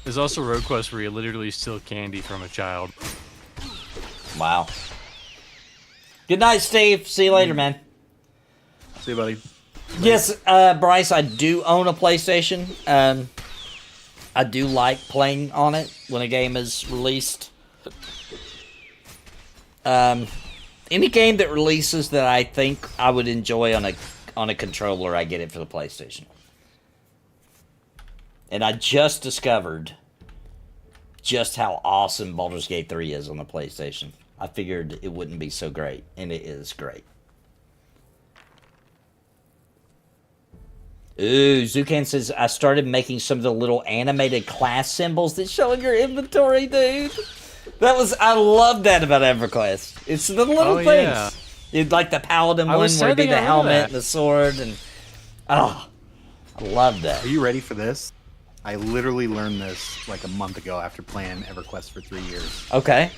Road Quest where you literally steal candy from a child. Wow. Good night, Steve. See you later, man. See you, buddy. Yes, Bryce, I do own a PlayStation. I do like playing on it when a game is released. Any game that releases that I think I would enjoy on a controller, I get it for the PlayStation. And I just discovered just how awesome Baldur's Gate 3 is on the PlayStation. I figured it wouldn't be so great, and it is great. Ooh, Zucan says, I started making some of the little animated class symbols that show in your inventory, dude. I love that about EverQuest. It's the little things. Yeah. You'd like the paladin one where it'd be the helmet and the sword, and I love that. Are you ready for this? I literally learned this like a month ago after playing EverQuest for 3 years. Okay.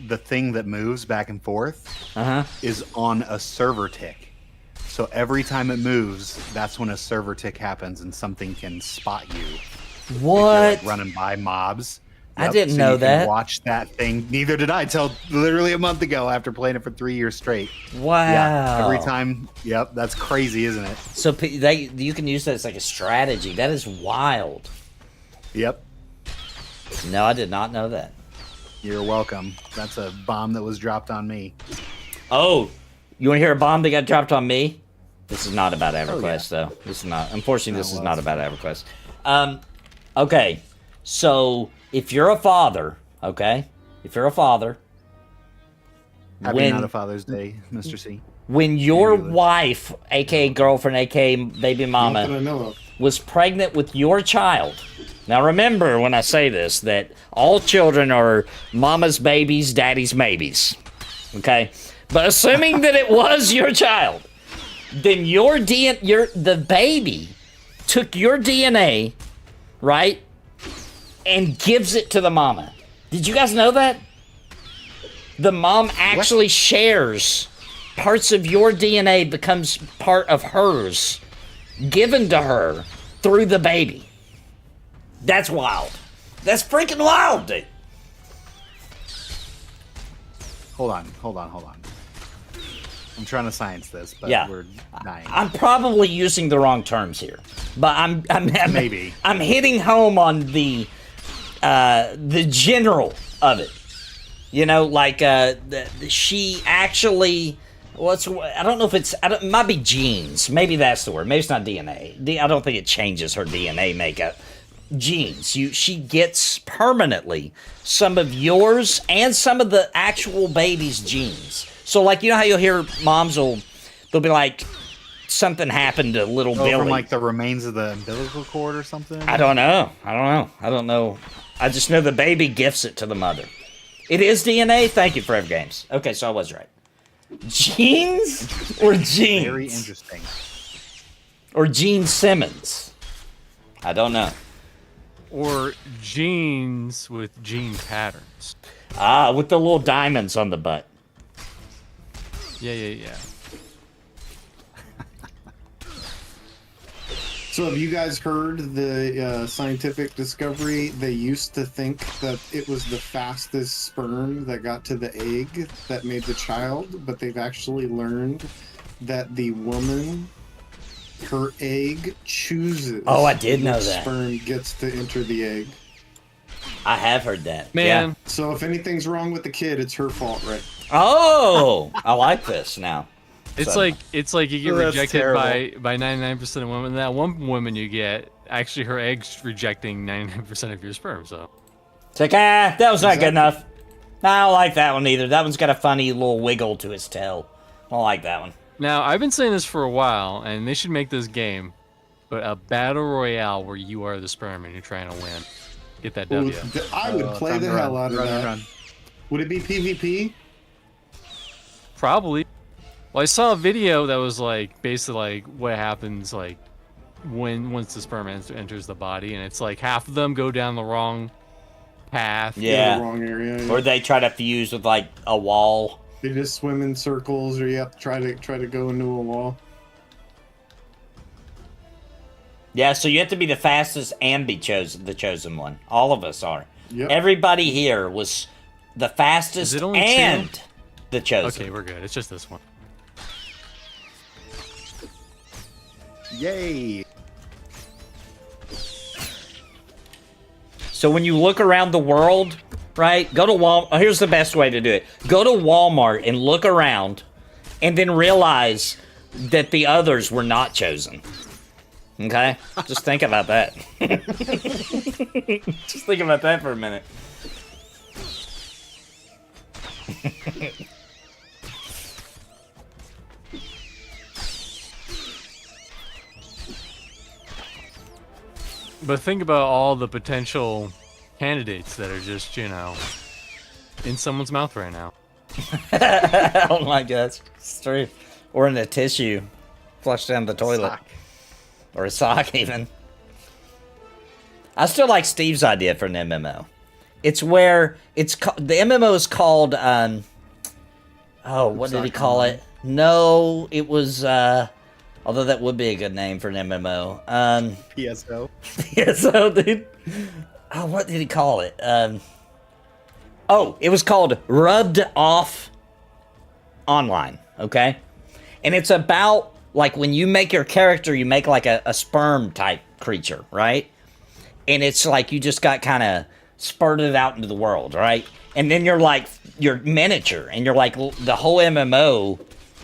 The thing that moves back and forth is on a server tick. So every time it moves, that's when a server tick happens and something can spot you. What? If you're, like, running by mobs. Yep. I didn't know that. Watch that thing. Neither did I till literally a month ago after playing it for 3 years straight. Wow. Yeah, every time. Yep, that's crazy, isn't it? So you can use that as like a strategy. That is wild. Yep. No, I did not know that. You're welcome. That's a bomb that was dropped on me. Oh, you want to hear a bomb that got dropped on me? This is not about EverQuest, though. This is not. Unfortunately, this is not about EverQuest. Okay, so if you're a father, okay, Happy not a Father's Day, Mr. C. When your wife, aka girlfriend, aka baby mama, was pregnant with your child, Now remember when I say this that all children are mama's babies, daddy's maybes. Okay? But assuming that it was your child, then the baby took your DNA, right? And gives it to the mama. Did you guys know that? The mom actually shares parts of your DNA, becomes part of hers, given to her through the baby. That's wild. That's freaking wild, dude. Hold on. I'm trying to science this, but Yeah. we're dying. I'm probably using the wrong terms here, but I'm Maybe. I'm hitting home on the general of it. You know, like she actually. I don't know if it might be genes. Maybe that's the word. Maybe it's not DNA. I don't think it changes her DNA makeup. Genes. She gets permanently some of yours and some of the actual baby's genes. So, like, you know how you'll hear moms they'll be like, something happened to little Billy. From like the remains of the umbilical cord or something? I don't know. I just know the baby gifts it to the mother. It is DNA? Thank you, Forever Games. Okay, so I was right. Genes or genes? Very interesting. Or Gene Simmons? I don't know. Or jeans with gene patterns. Ah, with the little diamonds on the butt. Yeah. So have you guys heard the scientific discovery? They used to think that it was the fastest sperm that got to the egg that made the child, but they've actually learned that the woman, her egg chooses. Oh, I did know which that. Sperm gets to enter the egg. I have heard that. Man. Yeah. So if anything's wrong with the kid, it's her fault, right? Oh, I like this now. It's So- like you get Oh, that's rejected terrible. by 99% of women. That one woman you get, actually her eggs rejecting 99% of your sperm, so. It's like, that was not good enough. No, I don't like that one either. That one's got a funny little wiggle to his tail. I don't like that one. Now, I've been saying this for a while, and they should make this game, but a battle royale where you are the sperm and you're trying to win. Get that Ooh, W. I would play the hell out of that. Would it be PvP? Probably. Well, I saw a video that was like basically like what happens like once the sperm enters the body, and it's like half of them go down the wrong path. Yeah. The wrong area. Yeah. Or they try to fuse with like a wall. They just swim in circles, or you have to try to go into a wall. Yeah, so you have to be the fastest and be the chosen one. All of us are. Yep. Everybody here was the fastest Is it only and two? the chosen. Okay, we're good. It's just this one. Yay! So when you look around the world, right? Go to Walmart. Here's the best way to do it. Go to Walmart and look around, and then realize that the others were not chosen. Okay? Just think about that. Just think about that for a minute. But think about all the potential candidates that are just, you know, in someone's mouth right now. Oh my god, it's true. Or in a tissue flushed down the toilet. Sock. Or a sock, even. I still like Steve's idea for an MMO. It's where the MMO is called. What did he call it? No, it was. Although that would be a good name for an MMO. PSO. PSO, dude. Oh, what did he call it? It was called Rubbed Off Online. Okay, and it's about like when you make your character, you make like a sperm type creature, right? And it's like you just got kind of spurted out into the world, right? And then you're miniature, and you're like the whole MMO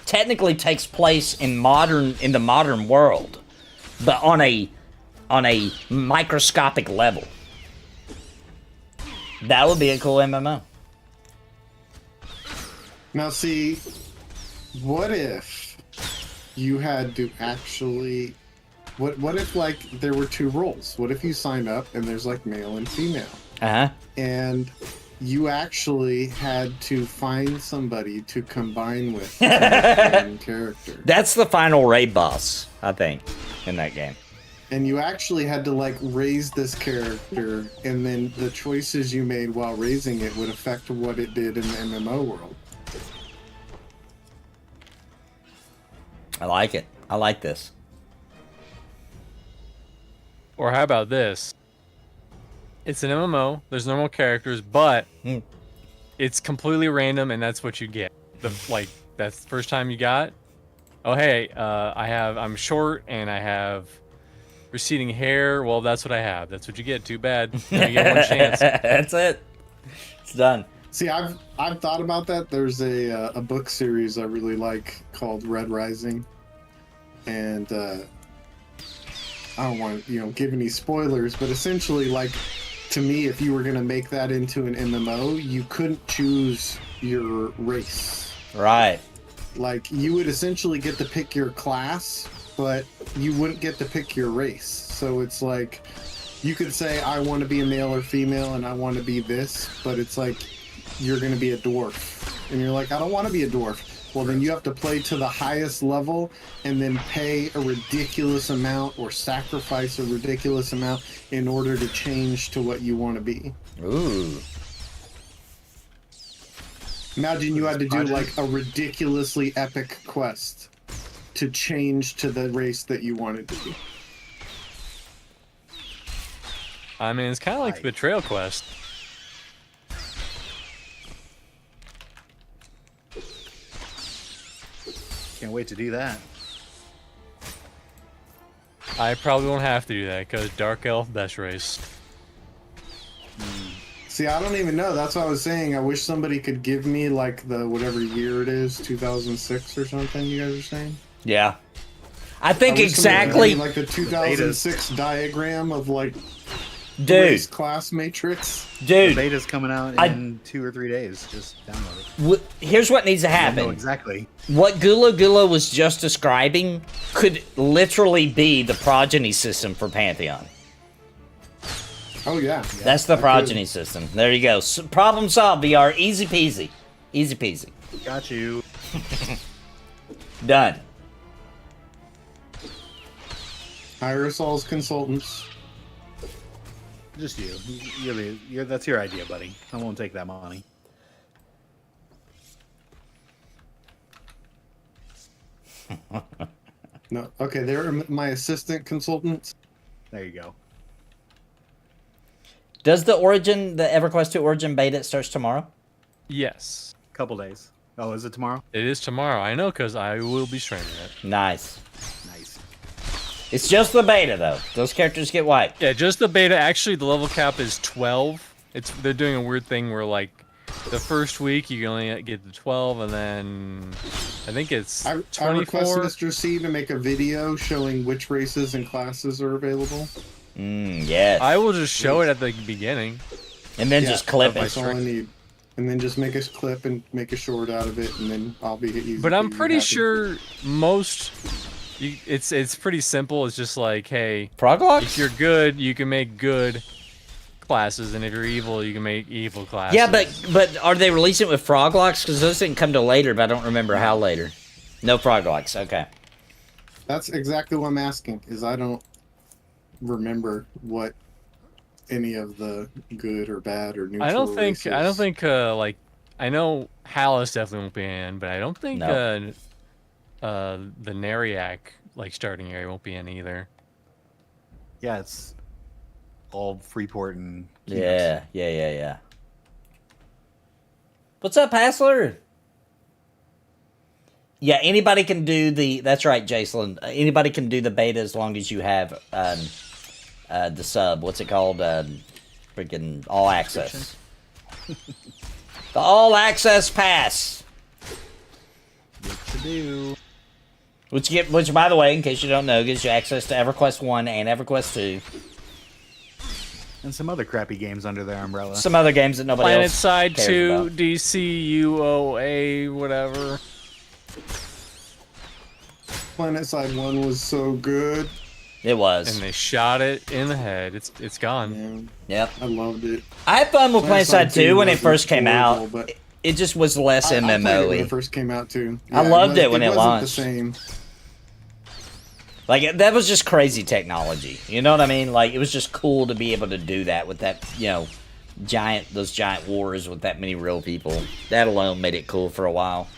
technically takes place in the modern world, but on a microscopic level. That would be a cool MMO. Now, see, what if you had to actually What if like there were two roles? What if you signed up and there's like male and female, and you actually had to find somebody to combine with to make one character? That's the final raid boss, I think, in that game. And you actually had to like raise this character, and then the choices you made while raising it would affect what it did in the MMO world. I like it. I like this. Or how about this? It's an MMO. There's normal characters, but it's completely random, and that's what you get. That's the first time you got. Oh hey, I'm short and I have receding hair. Well, that's what I have. That's what you get. Too bad. You only get one chance. That's it. It's done. See, I've thought about that. There's a book series I really like called Red Rising, and I don't want to give any spoilers, but essentially, like, to me, if you were gonna make that into an MMO, you couldn't choose your race. Right. Like, you would essentially get to pick your class, but you wouldn't get to pick your race. So it's like, you could say, I want to be a male or female, and I want to be this, but it's like, you're going to be a dwarf. And you're like, I don't want to be a dwarf. Well, then you have to play to the highest level and then pay a ridiculous amount or sacrifice a ridiculous amount in order to change to what you want to be. Ooh. Imagine you had to do like a ridiculously epic quest to change to the race that you wanted to be. I mean, it's kind of like the Betrayal Quest. Can't wait to do that. I probably won't have to do that because Dark Elf best race. See, I don't even know. That's what I was saying. I wish somebody could give me like the whatever year it is, 2006 or something. You guys are saying? Yeah. I think I wish somebody could give exactly. me, like the 2006 diagram of like Dude. race class matrix. The Dude. beta's coming out in 2 or 3 days. Just download it. Here's what needs to I happen. know exactly. What Gula was just describing could literally be the progeny system for Pantheon. Oh yeah. That's the progeny system. There you go. Problem solved, VR. Easy peasy. Easy peasy. Got you. Done. Hire us all as consultants. Just you. That's your idea, buddy. I won't take that money. No. Okay, they're my assistant consultants. There you go. Does the EverQuest 2 Origin beta starts tomorrow? Yes. Couple days. Oh, is it tomorrow? It is tomorrow. I know because I will be streaming it. Nice. Nice. It's just the beta, though. Those characters get wiped. Yeah, just the beta. Actually, the level cap is 12. They're doing a weird thing where, like, the first week you can only get to 12, and then I think it's I 24. request Mr. C to make a video showing which races and classes are available. Yes. I will just show it at the beginning. And then just clip That's it. all I need. And then just make a clip and make a short out of it, and then I'll be easy. But I'm pretty sure it's pretty simple. It's just like, hey, Proglocks? if you're good, you can make good classes, and if you're evil, you can make evil classes. Yeah, but are they releasing it with Froglocks? Because those didn't come till later, but I don't remember how later. No Froglocks. Okay. That's exactly what I'm asking. Is I don't remember what any of the good or bad or neutral. I don't think races. like I know Hallis definitely won't be in, but I don't think No. the Nariak like starting area won't be in either. Yeah, it's all Freeport and Yeah. What's up, Hassler? Yeah, anybody can do that's right, Jason. Anybody can do the beta as long as you have the sub. What's it called? Freaking all access. The all access pass. what to do. Which, by the way, in case you don't know, gives you access to EverQuest 1 and EverQuest 2. And some other crappy games under their umbrella. Some other games that nobody Planet else Side cares 2, about. DCUOA, whatever. Planet Side 1 was so good. It was. And they shot it in the head. It's gone. Yeah, Yep. I loved it. I had fun with PlaySide 2 when it first came horrible, out. but It just was less I played it when MMO-y. it first came out too. I loved it when it wasn't launched. The same. Like, that was just crazy technology. You know what I mean? Like, it was just cool to be able to do that with that, you know, those giant wars with that many real people. That alone made it cool for a while.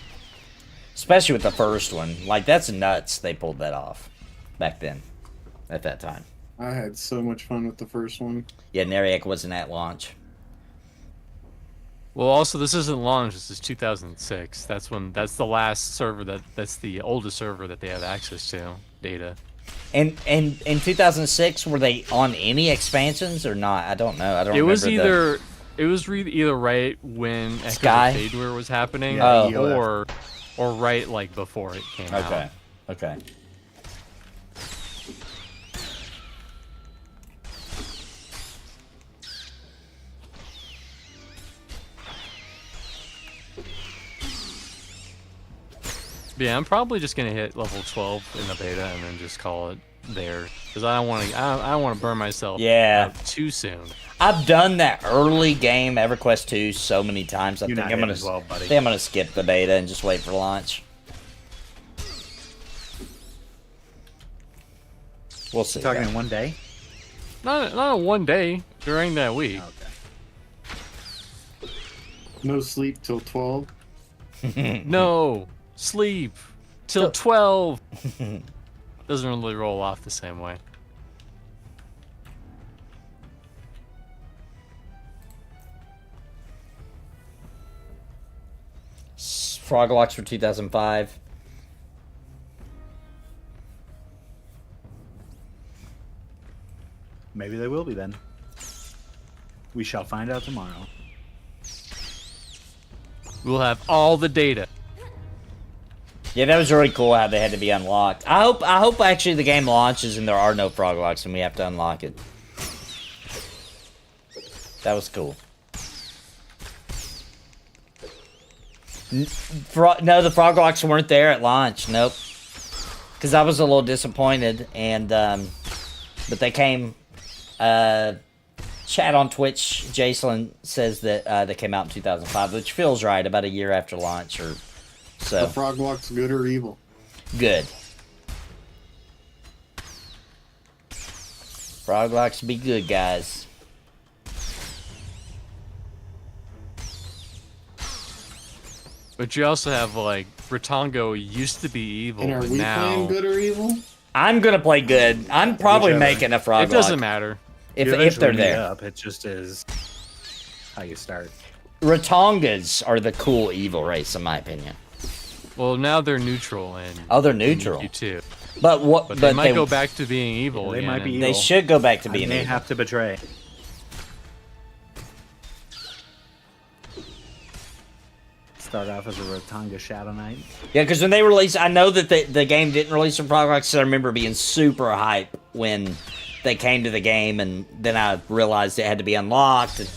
Especially with the first one. Like, that's nuts they pulled that off back then, at that time. I had so much fun with the first one. Yeah, Neriak wasn't at launch. Well, also, this isn't launch. This is 2006. That's the last server that's the oldest server that they have access to data. And in 2006, were they on any expansions or not? I don't know. I don't. It was remember either right when Echo Sky? Fadeware was happening, Yeah, or right like before it came out. Okay. Okay. But yeah, I'm probably just gonna hit level 12 in the beta and then just call it there, because I don't want to. I don't want to burn myself. Yeah. Out too soon. I've done that early game EverQuest 2 so many times. I think I'm gonna. well, buddy. I think I'm gonna skip the beta and just wait for launch. We'll see. Talking in one day. Not in one day during that week. Okay. No sleep till 12. No, sleep till 12. Doesn't really roll off the same way. Frog Locks for 2005. Maybe they will be then. We shall find out tomorrow. We'll have all the data. Yeah, that was really cool how they had to be unlocked. I hope actually the game launches and there are no Frog Locks and we have to unlock it. That was cool. No, the Frog Locks weren't there at launch. Nope. Because I was a little disappointed, and but they came. Chat on Twitch, Jason says that they came out in 2005, which feels right, about a year after launch, or so. The Frog Walk's good or evil? Good. Frog Locks be good, guys. But you also have, like, Ratongo used to be evil, And are but we now playing good or evil? I'm gonna play good. I'm probably Whichever. making a Frog it doesn't Lock matter. if You they're eventually meet there. up, it just is how you start. Ratongas are the cool evil race, in my opinion. Well, now they're neutral and Oh, they're neutral. you too. But what? But they might go back to being evil. They again, might be and- They evil. should go back to I being may evil. have to betray. Start off as a Rotanga Shadow Knight. Yeah, because when they released, I know that the game didn't release some Frog Locks, so I remember being super hype when they came to the game, and then I realized it had to be unlocked, and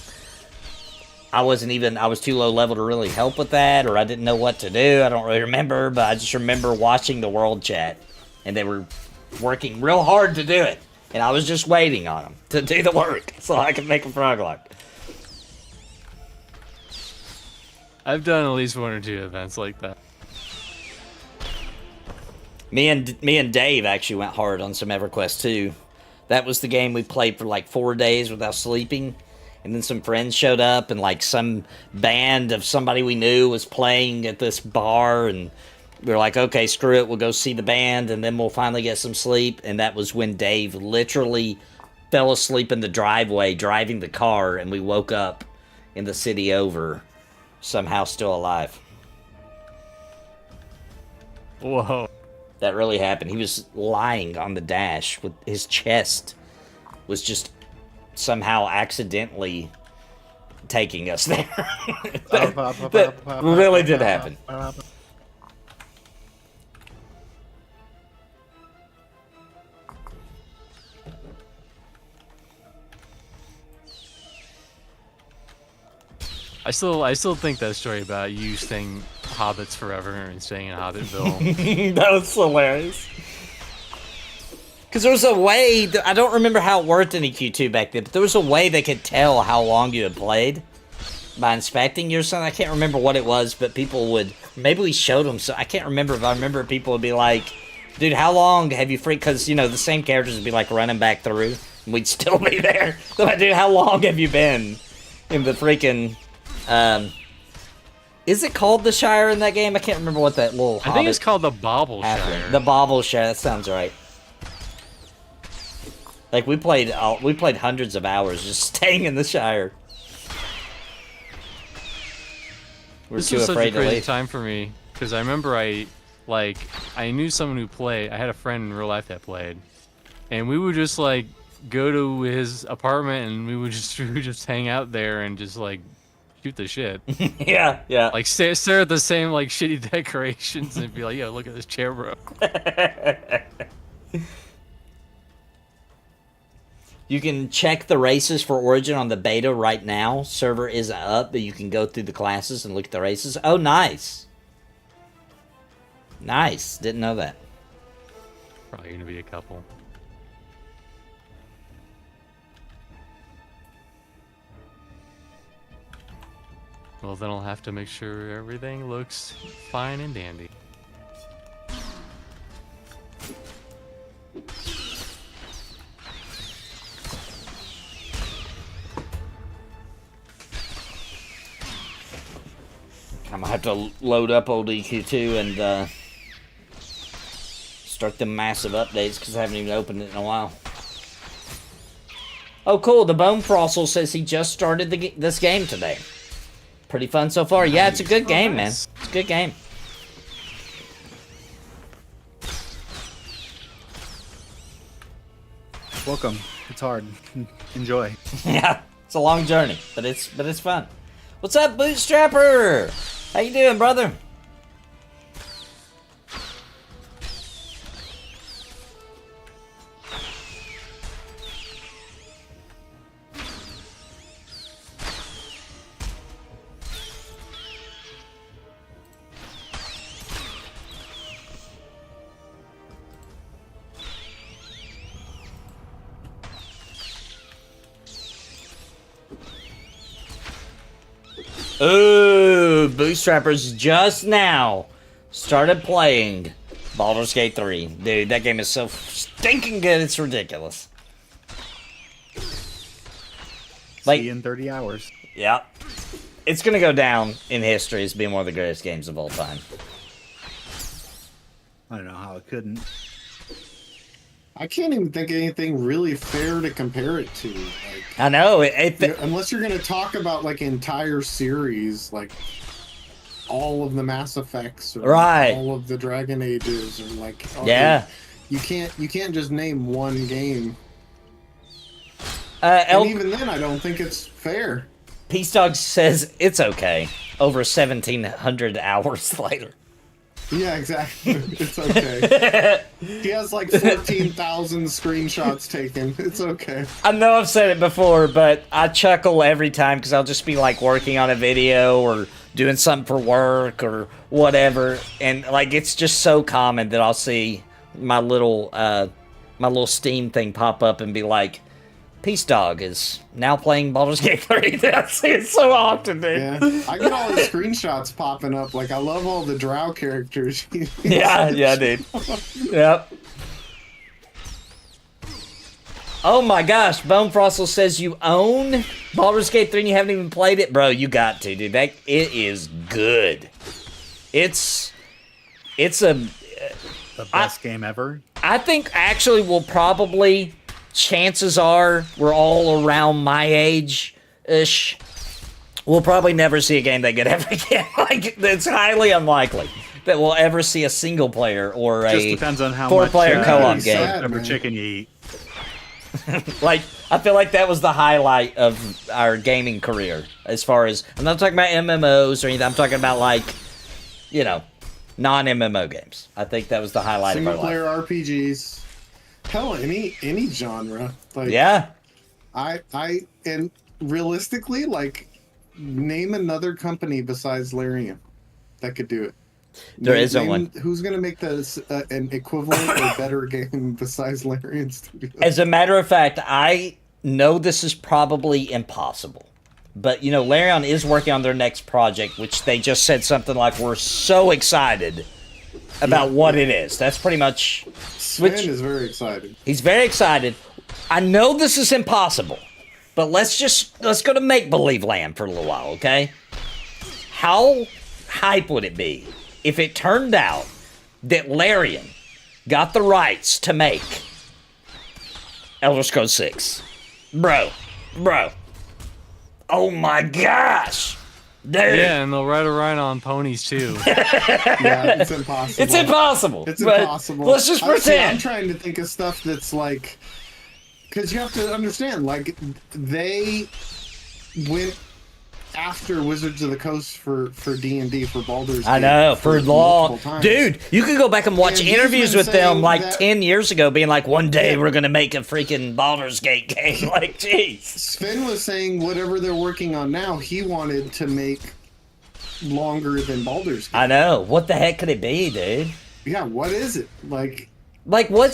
I was too low level to really help with that, or I didn't know what to do. I don't really remember, but I just remember watching the world chat, and they were working real hard to do it, and I was just waiting on them to do the work so I could make a Frog Lock. I've done at least one or two events like that. Me and Dave actually went hard on some EverQuest 2. That was the game we played for like 4 days without sleeping. And then some friends showed up, and like some band of somebody we knew was playing at this bar, and we were like, okay, screw it, we'll go see the band, and then we'll finally get some sleep. And that was when Dave literally fell asleep in the driveway driving the car, and we woke up in the city over, somehow still alive. Whoa. That really happened. He was lying on the dash with his chest was just somehow accidentally taking us there. that really did happen. I still think that story about you staying hobbits forever and staying in Hobbitville. That was hilarious. Because there was a way, I don't remember how it worked in EQ2 back then, but there was a way they could tell how long you had played by inspecting you or something. I can't remember what it was, but people would, maybe we showed them, so I can't remember, but I remember people would be like, dude, how long have you because, you know, the same characters would be like running back through, and we'd still be there. So like, dude, how long have you been in the freaking, is it called the Shire in that game? I can't remember what that little I think it's called the Bauble Shire. The Bauble Shire, that sounds right. Like, we played hundreds of hours just staying in the Shire. We're This too was such afraid a to crazy leave. time for me because I remember I knew someone who played. I had a friend in real life that played, and we would just like go to his apartment and we would just hang out there and just like shoot the shit. Yeah, yeah. Like stare at the same like shitty decorations and be like, "Yo, look at this chair, bro." You can check the races for Origin on the beta right now. Server isn't up, but you can go through the classes and look at the races. Oh, nice. Nice. Didn't know that. Probably gonna be a couple. Well, then I'll have to make sure everything looks fine and dandy. I'm gonna have to load up old EQ2 and start the massive updates because I haven't even opened it in a while. Oh, cool. The Bone Frostle says he just started this game today. Pretty fun so far. Yeah, it's a good game, man. It's a good game. Welcome. It's hard. Enjoy. Yeah, it's a long journey, but it's fun. What's up, Bootstrapper? How you doing, brother? Ooh, Bootstrappers just now started playing Baldur's Gate 3. Dude, that game is so stinking good, it's ridiculous. Like, See you in 30 hours. yeah. It's gonna go down in history as being one of the greatest games of all time. I don't know how it couldn't. I can't even think of anything really fair to compare it to. Like, I know, unless you're going to talk about like entire series, like all of the Mass Effects, or Right. all of the Dragon Ages, or like yeah. you can't just name one game. And even then, I don't think it's fair. Peace Dog says it's okay. Over 1,700 hours later. Yeah, exactly. It's okay. He has like 14,000 screenshots taken. It's okay. I know I've said it before, but I chuckle every time because I'll just be like working on a video or doing something for work or whatever, and like it's just so common that I'll see my little Steam thing pop up and be like, Peace Dog is now playing Baldur's Gate 3. I see it so often, dude. Yeah, I get all the screenshots popping up. Like, I love all the drow characters. yeah, dude. Yep. Oh my gosh, Bone Frostle says you own Baldur's Gate 3 and you haven't even played it? Bro, you got to, dude. It is good. It's The best game ever. I think actually we'll probably, chances are, we're all around my age-ish. We'll probably never see a game that good ever again. Like, it's highly unlikely that we'll ever see a single player or Just a depends on how four-player much co-op sad, game. whatever man. chicken you eat. Like, I feel like that was the highlight of our gaming career. As far as, I'm not talking about MMOs or anything. I'm talking about, like, you know, non-MMO games. I think that was the highlight of our Single life. player RPGs. Hell, any genre. Like, Yeah. And realistically, like, name another company besides Larian that could do it. There isn't one. Who's going to make this an equivalent or better game besides Larian Studios? As a matter of fact, I know this is probably impossible. But, you know, Larian is working on their next project, which they just said something like, we're so excited about what it is. That's pretty much... Sven is very excited. He's very excited. I know this is impossible, but let's go to make-believe land for a little while, okay? How hype would it be if it turned out that Larian got the rights to make Elder Scrolls 6? Bro. Oh my gosh! Dude. Yeah, and they'll ride around on ponies too. Yeah, it's impossible. It's impossible. It's impossible. Let's just pretend. I'm trying to think of stuff that's like, because you have to understand, like, they went after Wizards of the Coast for D&D, for Baldur's Gate. I know, for long. multiple times. Dude, you can go back and watch And interviews he's with been them saying like that- 10 years ago, being like, one day we're going to make a freaking Baldur's Gate game. Like, jeez. Sven was saying whatever they're working on now, he wanted to make longer than Baldur's Gate. I know. What the heck could it be, dude? Yeah, what is it? Like, What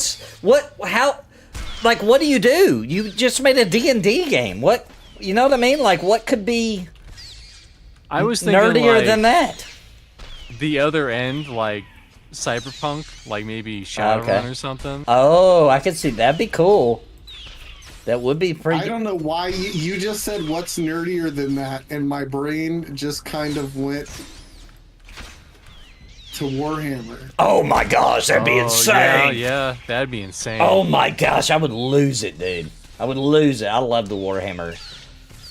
do you do? You just made a D&D game. What, you know what I mean? Like, what could be I was thinking nerdier like, than that? the other end, like Cyberpunk, like maybe Shadowrun or something. Oh, I could see. That'd be cool. That would be pretty... I don't know why you just said what's nerdier than that, and my brain just kind of went to Warhammer. Oh my gosh, that'd be insane. Yeah, that'd be insane. Oh my gosh, I would lose it, dude. I would lose it. I love the Warhammer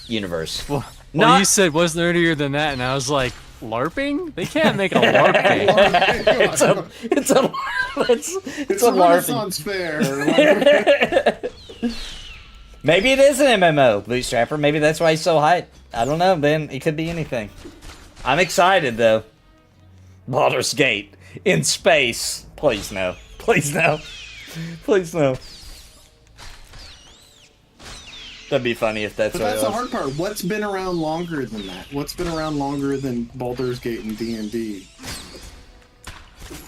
universe. Well, Not- you said what's nerdier than that, and I was like, LARPing? They can't make a LARP game. It's a It's a LARPing. Renaissance fair. Like, Maybe it is an MMO, Bootstrapper. Maybe that's why he's so hyped. I don't know, Ben. It could be anything. I'm excited, though. Baldur's Gate in space. Please no. Please no. Please no. That'd be funny if that's but what that's it the was. hard part. What's been around longer than that? What's been around longer than Baldur's Gate and D&D?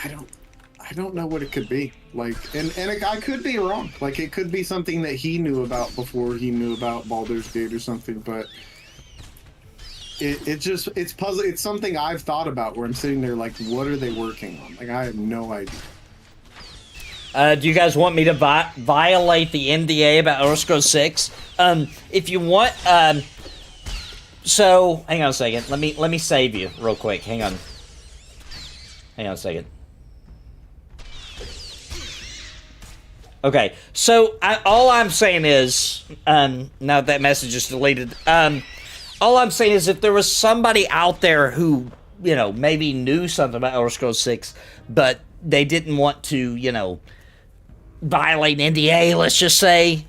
I don't know what it could be. Like, and I could be wrong. Like, it could be something that he knew about before he knew about Baldur's Gate or something. But it's puzzle. It's something I've thought about where I'm sitting there like, what are they working on? Like, I have no idea. Do you guys want me to violate the NDA about Elder Scrolls 6? If you want, so hang on a second. Let me save you real quick. Hang on a second. Okay, so all I'm saying is, now that message is deleted. All I'm saying is, if there was somebody out there who, you know, maybe knew something about Elder Scrolls 6, but they didn't want to, you know, violate an NDA, let's just say,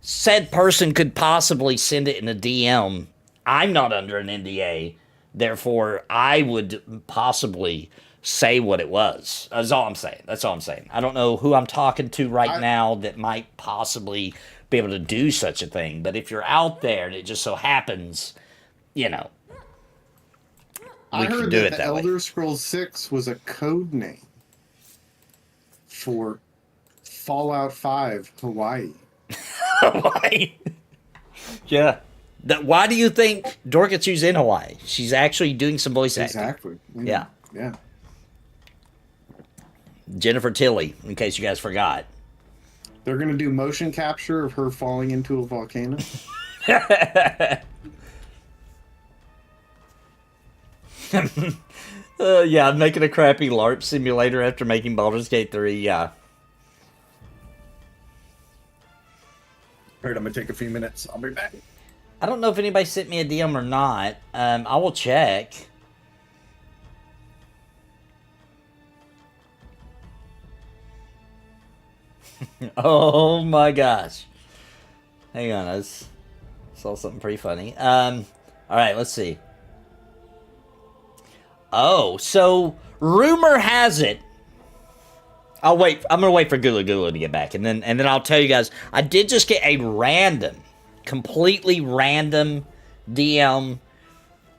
said person could possibly send it in a DM. I'm not under an NDA, therefore I would possibly say what it was. That's all I'm saying. That's all I'm saying. I don't know who I'm talking to right now that might possibly be able to do such a thing, but if you're out there and it just so happens, you know, I heard do that it the that way. Elder Scrolls 6 was a code name for Fallout 5 Hawaii. Hawaii. Yeah. Why do you think Dorkachu's in Hawaii? She's actually doing some voice acting. Exactly. Yeah. Yeah. Jennifer Tilly, in case you guys forgot. They're going to do motion capture of her falling into a volcano. Yeah, I'm making a crappy LARP simulator after making Baldur's Gate 3, yeah. Alright, I'm going to take a few minutes. I'll be back. I don't know if anybody sent me a DM or not. I will check. Oh my gosh. Hang on, I saw something pretty funny. Alright, let's see. Oh, so rumor has it. I'm gonna wait for Gula Gula to get back, and then I'll tell you guys. I did just get a completely random DM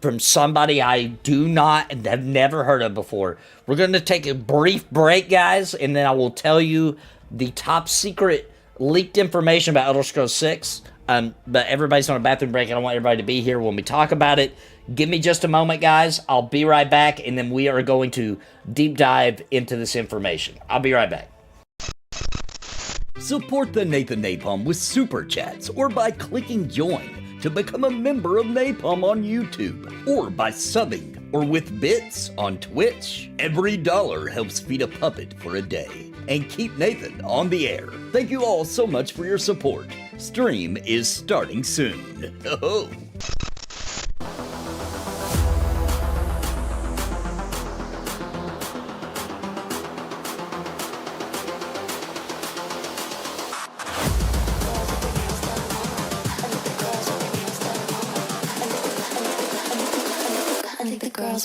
from somebody I do not and have never heard of before. We're going to take a brief break, guys, and then I will tell you the top secret leaked information about Elder Scrolls 6. But everybody's on a bathroom break. I don't want everybody to be here when we talk about it. Give me just a moment, guys. I'll be right back, and then we are going to deep dive into this information. I'll be right back. Support the Nathan Napalm with Super Chats or by clicking join to become a member of Napalm on YouTube or by subbing or with bits on Twitch. Every dollar helps feed a puppet for a day and keep Nathan on the air. Thank you all so much for your support. Stream is starting soon. Oh.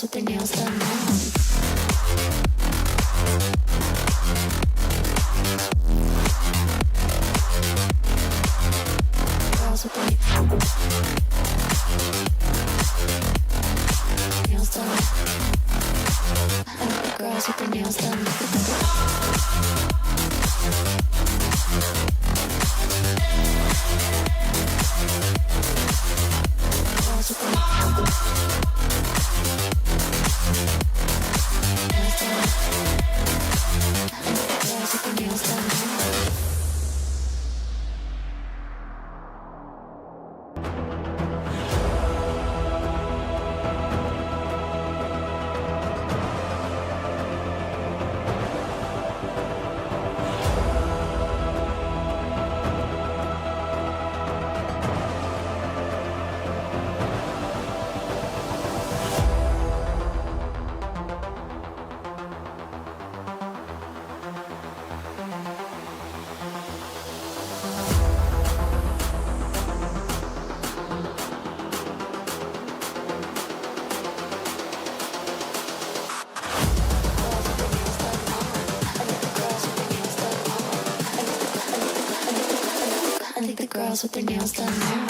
With their nails done now. Girls with their nails done. I like the girls with their nails done. Girls with their girls with their nails done now.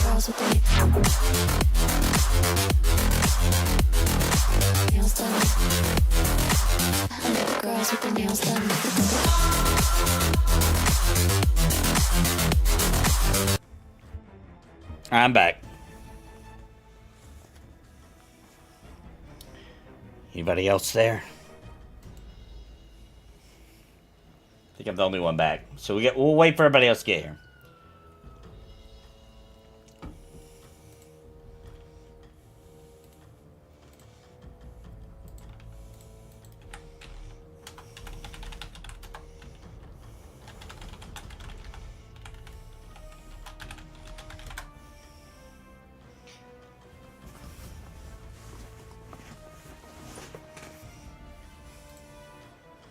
Girls with their nails done. I like the girls with their nails done. I'm back. Anybody else there? I think I'm the only one back. So we'll wait for everybody else to get here.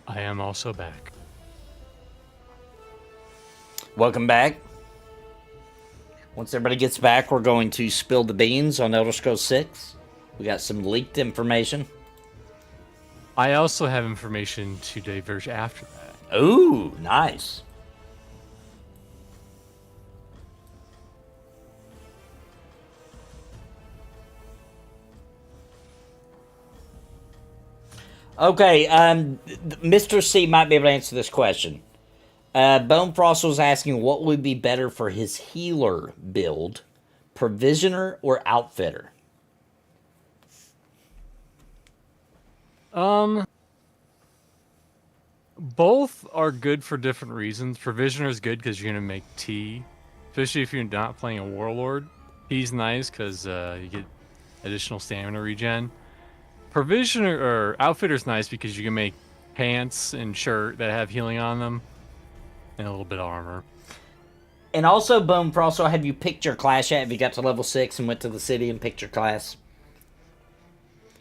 I am also back. Welcome back. Once everybody gets back, we're going to spill the beans on Elder Scrolls 6. We got some leaked information. I also have information to diverge after that. Ooh, nice. Okay, Mr. C might be able to answer this question. Bonefrost was asking what would be better for his healer build, Provisioner or Outfitter? Both are good for different reasons. Provisioner is good because you're going to make tea, especially if you're not playing a Warlord. Tea's nice because you get additional stamina regen. Provisioner or Outfitter's nice because you can make pants and shirt that have healing on them and a little bit of armor. And also, Bonefrost, have you picked your class yet? Have you got to level 6 and went to the city and picked your class?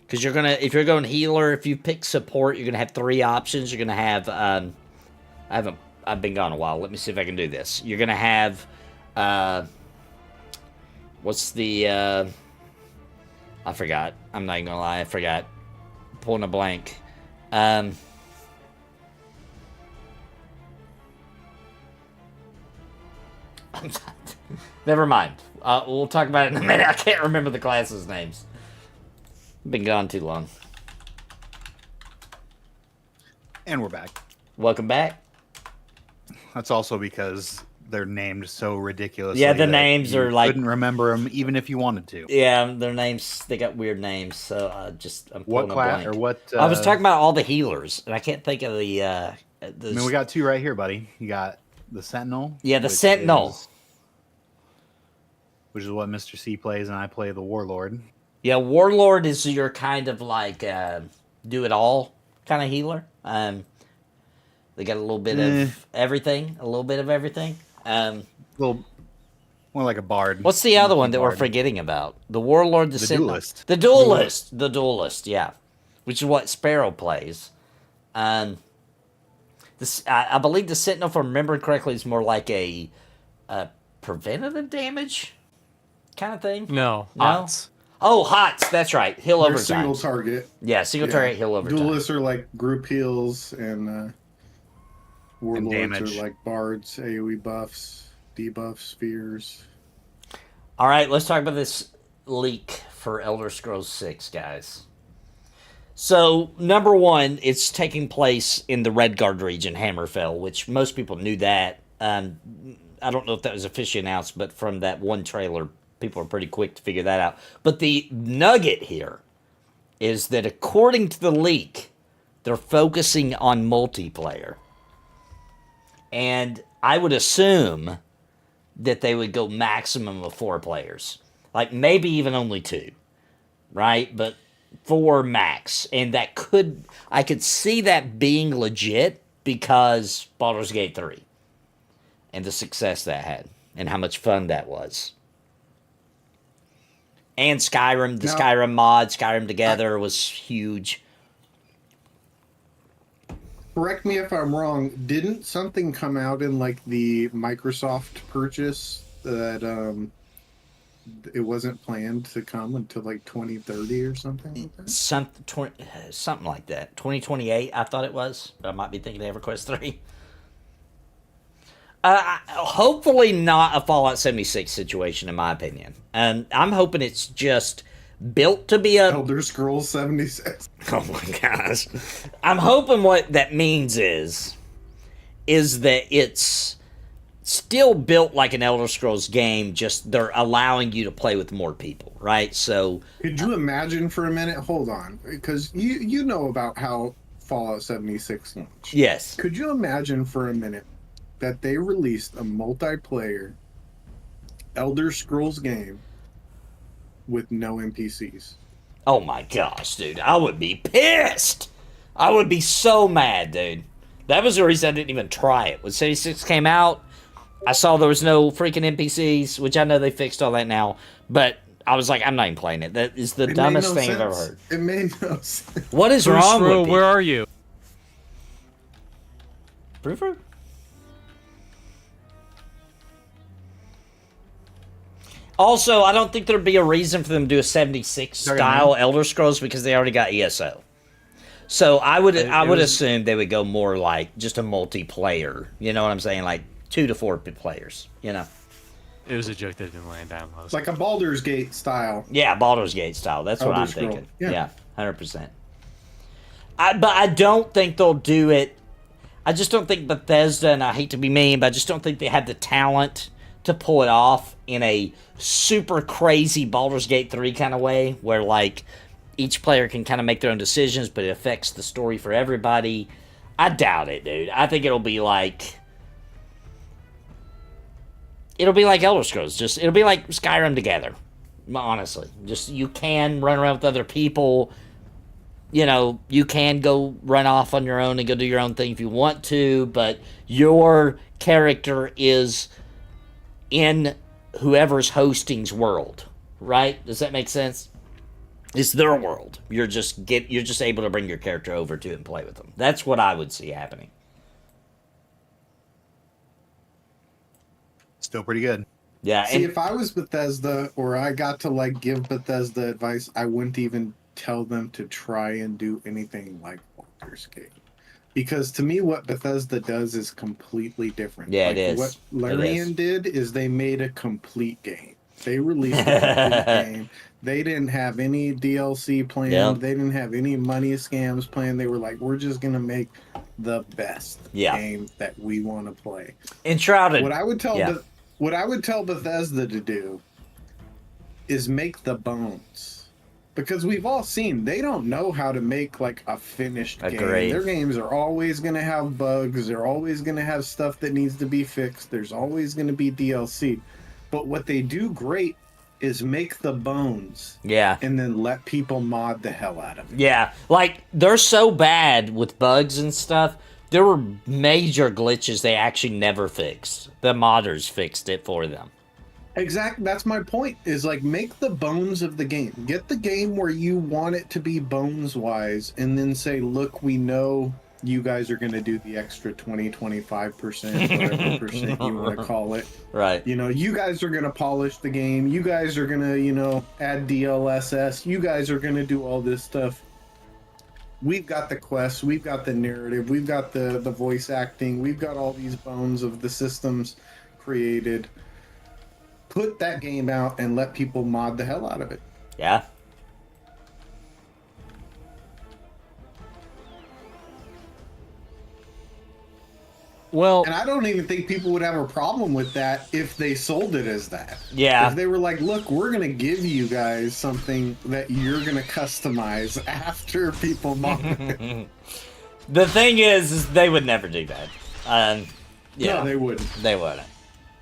Because if you're going healer, if you pick support, you're gonna have 3 options. You're gonna have I've been gone a while. Let me see if I can do this. You're gonna have what's the I forgot. I'm not even gonna lie, I forgot. Pulling a blank. Never mind. We'll talk about it in a minute. I can't remember the classes' names. Been gone too long. And we're back. Welcome back. That's also because they're named so ridiculously. Yeah, the names are like... couldn't remember them even if you wanted to. Yeah, their names, they got weird names, so I'm what class or what? I was talking about all the healers, and I can't think of the... I mean, we got two right here, buddy. You got the Sentinel. Yeah, the Sentinel. Which is what Mr. C plays, and I play the Warlord. Yeah, Warlord is your kind of like do-it-all kind of healer. They got a little bit of everything. A little bit of everything. Little more like a bard. What's the other one that we're forgetting about? The Warlord, the Sentinel. Duelist. The Duelist. The Duelist, yeah. Which is what Sparrow plays. I believe the Sentinel, if I remember correctly, is more like a preventative damage kind of thing. No. HOTS. Oh, HOTS. That's right. Heal over time. Single target. Yeah, single target heal over time. Duelists are like group heals, and Warlords are like bards, AoE buffs, debuffs, spheres. All right, let's talk about this leak for Elder Scrolls 6, guys. So, number one, it's taking place in the Redguard region, Hammerfell, which most people knew that. I don't know if that was officially announced, but from that one trailer, people are pretty quick to figure that out. But the nugget here is that according to the leak, they're focusing on multiplayer. And I would assume that they would go maximum of 4 players. Like, maybe even only 2. Right? But 4 max. And I could see that being legit because Baldur's Gate 3. And the success that had. And how much fun that was. And Skyrim, the Skyrim mod, Skyrim Together was huge. Correct me if I'm wrong. Didn't something come out in like the Microsoft purchase that it wasn't planned to come until like 2030 or something like that? Something like that. 2028, I thought it was. I might be thinking of EverQuest 3. Hopefully not a Fallout 76 situation, in my opinion. And I'm hoping it's just built to be a... Elder Scrolls 76. Oh my gosh. I'm hoping what that means is that it's still built like an Elder Scrolls game, just they're allowing you to play with more people, right? So... Could you imagine for a minute? Hold on. Because you know about how Fallout 76 launched. Yes. Could you imagine for a minute that they released a multiplayer Elder Scrolls game with no NPCs? Oh my gosh, dude. I would be pissed. I would be so mad, dude. That was the reason I didn't even try it. When 76 came out, I saw there was no freaking NPCs, which I know they fixed all that now, but I was like, I'm not even playing it. That is the dumbest thing I've ever heard. It made no sense. What is wrong with you? Where are you? Proofer? Also, I don't think there'd be a reason for them to do a 76 style Elder Scrolls because they already got ESO. So I would assume they would go more like just a multiplayer. You know what I'm saying? Like 2 to 4 players. You know. It was a joke that didn't land down most. Like a Baldur's Gate style. Yeah, Baldur's Gate style. That's what I'm thinking. Yeah, 100%. But I don't think they'll do it. I just don't think Bethesda, and I hate to be mean, but I just don't think they have the talent to pull it off in a super crazy Baldur's Gate 3 kind of way, where like each player can kind of make their own decisions, but it affects the story for everybody. I doubt it, dude. I think it'll be like Elder Scrolls. It'll be like Skyrim Together. Honestly, just you can run around with other people. You know, you can go run off on your own and go do your own thing if you want to, but your character is in whoever's hosting's world, right? Does that make sense? It's their world. You're just able to bring your character over to and play with them. That's what I would see happening. Still pretty good. Yeah. See, if I was Bethesda or I got to like give Bethesda advice, I wouldn't even tell them to try and do anything like Baldur's Gate. Because to me, what Bethesda does is completely different. Yeah, it is. What It is. Larian did is they made a complete game. They released a complete game. They didn't have any DLC planned. Yep. They didn't have any money scams planned. They were like, we're just going to make the best game that we want to play. Enshrouded. What I would tell Bethesda to do is make the bones. Because we've all seen, they don't know how to make like a finished game. Their games are always going to have bugs. They're always going to have stuff that needs to be fixed. There's always going to be DLC. But what they do great is make the bones. Yeah. And then let people mod the hell out of it. Yeah. Like, they're so bad with bugs and stuff. There were major glitches they actually never fixed. The modders fixed it for them. Exactly. That's my point, is like make the bones of the game. Get the game where you want it to be bones-wise, and then say, look, we know you guys are going to do the extra 20, 25%, whatever percent you want to call it. Right. You know, you guys are going to polish the game. You guys are going to, you know, add DLSS. You guys are going to do all this stuff. We've got the quests. We've got the narrative. We've got the voice acting. We've got all these bones of the systems created. Put that game out and let people mod the hell out of it. Yeah. Well, and I don't even think people would have a problem with that if they sold it as that. Yeah. If they were like, look, we're going to give you guys something that you're going to customize after people mod it. The thing is they would never do that. Yeah. No, they wouldn't. They wouldn't.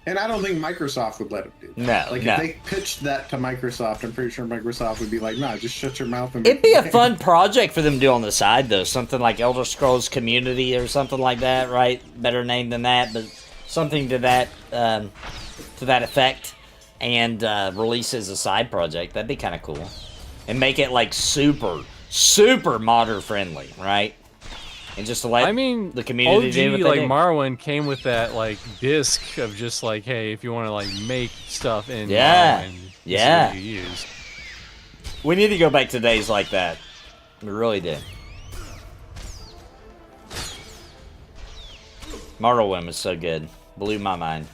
And I don't think Microsoft would let them do that. No, Like, no. if they pitched that to Microsoft, I'm pretty sure Microsoft would be like, nah, just shut your mouth. And It'd be a fun project for them to do on the side, though. Something like Elder Scrolls Community or something like that, right? Better name than that, but something to that effect. And release as a side project. That'd be kind of cool. And make it, like, super, super modder friendly, right? And just to let the community OG, do what they like do. Morrowind came with that like disc of just like, hey, if you want to like make stuff in Yeah. Morrowind, this is Yeah. what you use. We need to go back to days like that. We really do. Morrowind was so good. Blew my mind.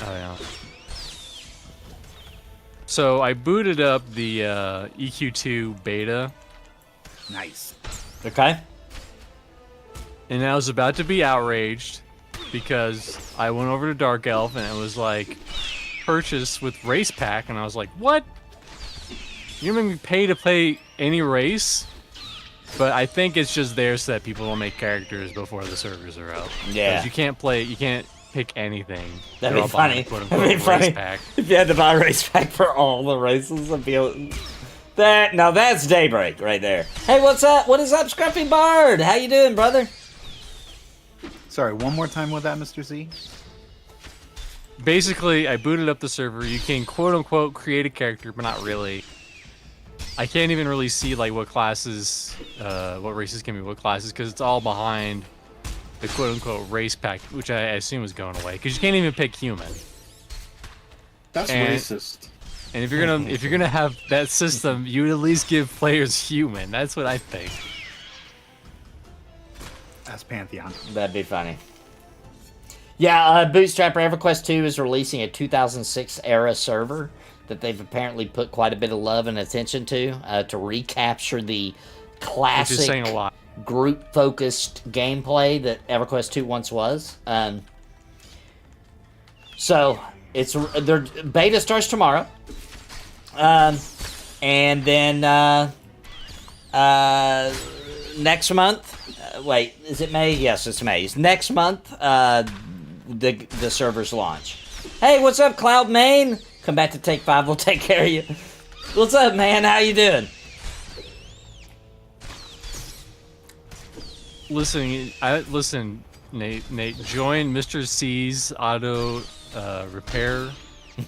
Oh yeah. So I booted up the EQ2 beta. Nice. Okay. And I was about to be outraged because I went over to Dark Elf and it was like purchase with race pack, and I was like, what? You're gonna make me pay to play any race? But I think it's just there so that people don't make characters before the servers are out. Yeah. 'Cause you can't pick anything. That'd They're be all buying, funny. quote-unquote, That'd be funny. race pack. If you had to buy a race pack for all the races, I'd be that. Now that's Daybreak right there. Hey, what's up? What is up, Scruffy Bard? How you doing, brother? Sorry, one more time with that, Mr. Z? Basically, I booted up the server. You can quote-unquote create a character, but not really. I can't even really see like what classes, what races can be what classes, because it's all behind the quote-unquote race pack, which I assume is going away, because you can't even pick human. That's racist. And if you're gonna have that system, you would at least give players human. That's what I think. That's Pantheon. That'd be funny. Yeah, Bootstrapper EverQuest 2 is releasing a 2006 era server that they've apparently put quite a bit of love and attention to recapture the Which is classic saying a lot. group-focused gameplay that EverQuest 2 once was. So their beta starts tomorrow, and then next month. Wait, is it May? Yes, it's May. Next month, the servers launch. Hey, what's up, Cloud Main? Come back to Take 5. We'll take care of you. What's up, man? How you doing? Listen, Nate. Join Mr. C's auto repair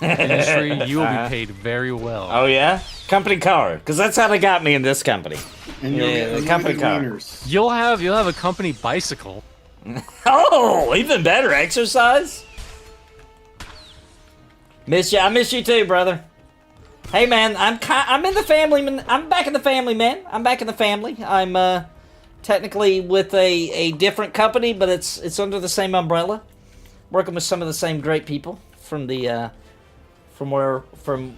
industry. You will be paid very well. Oh yeah, company car, because that's how they got me in this company. And you'll get the company car. wieners. You'll have a company bicycle. Oh, even better exercise. Miss you. I miss you too, brother. Hey, man, I'm in the family. I'm back in the family, man. I'm back in the family. I'm technically with a different company, but it's under the same umbrella. Working with some of the same great people from the from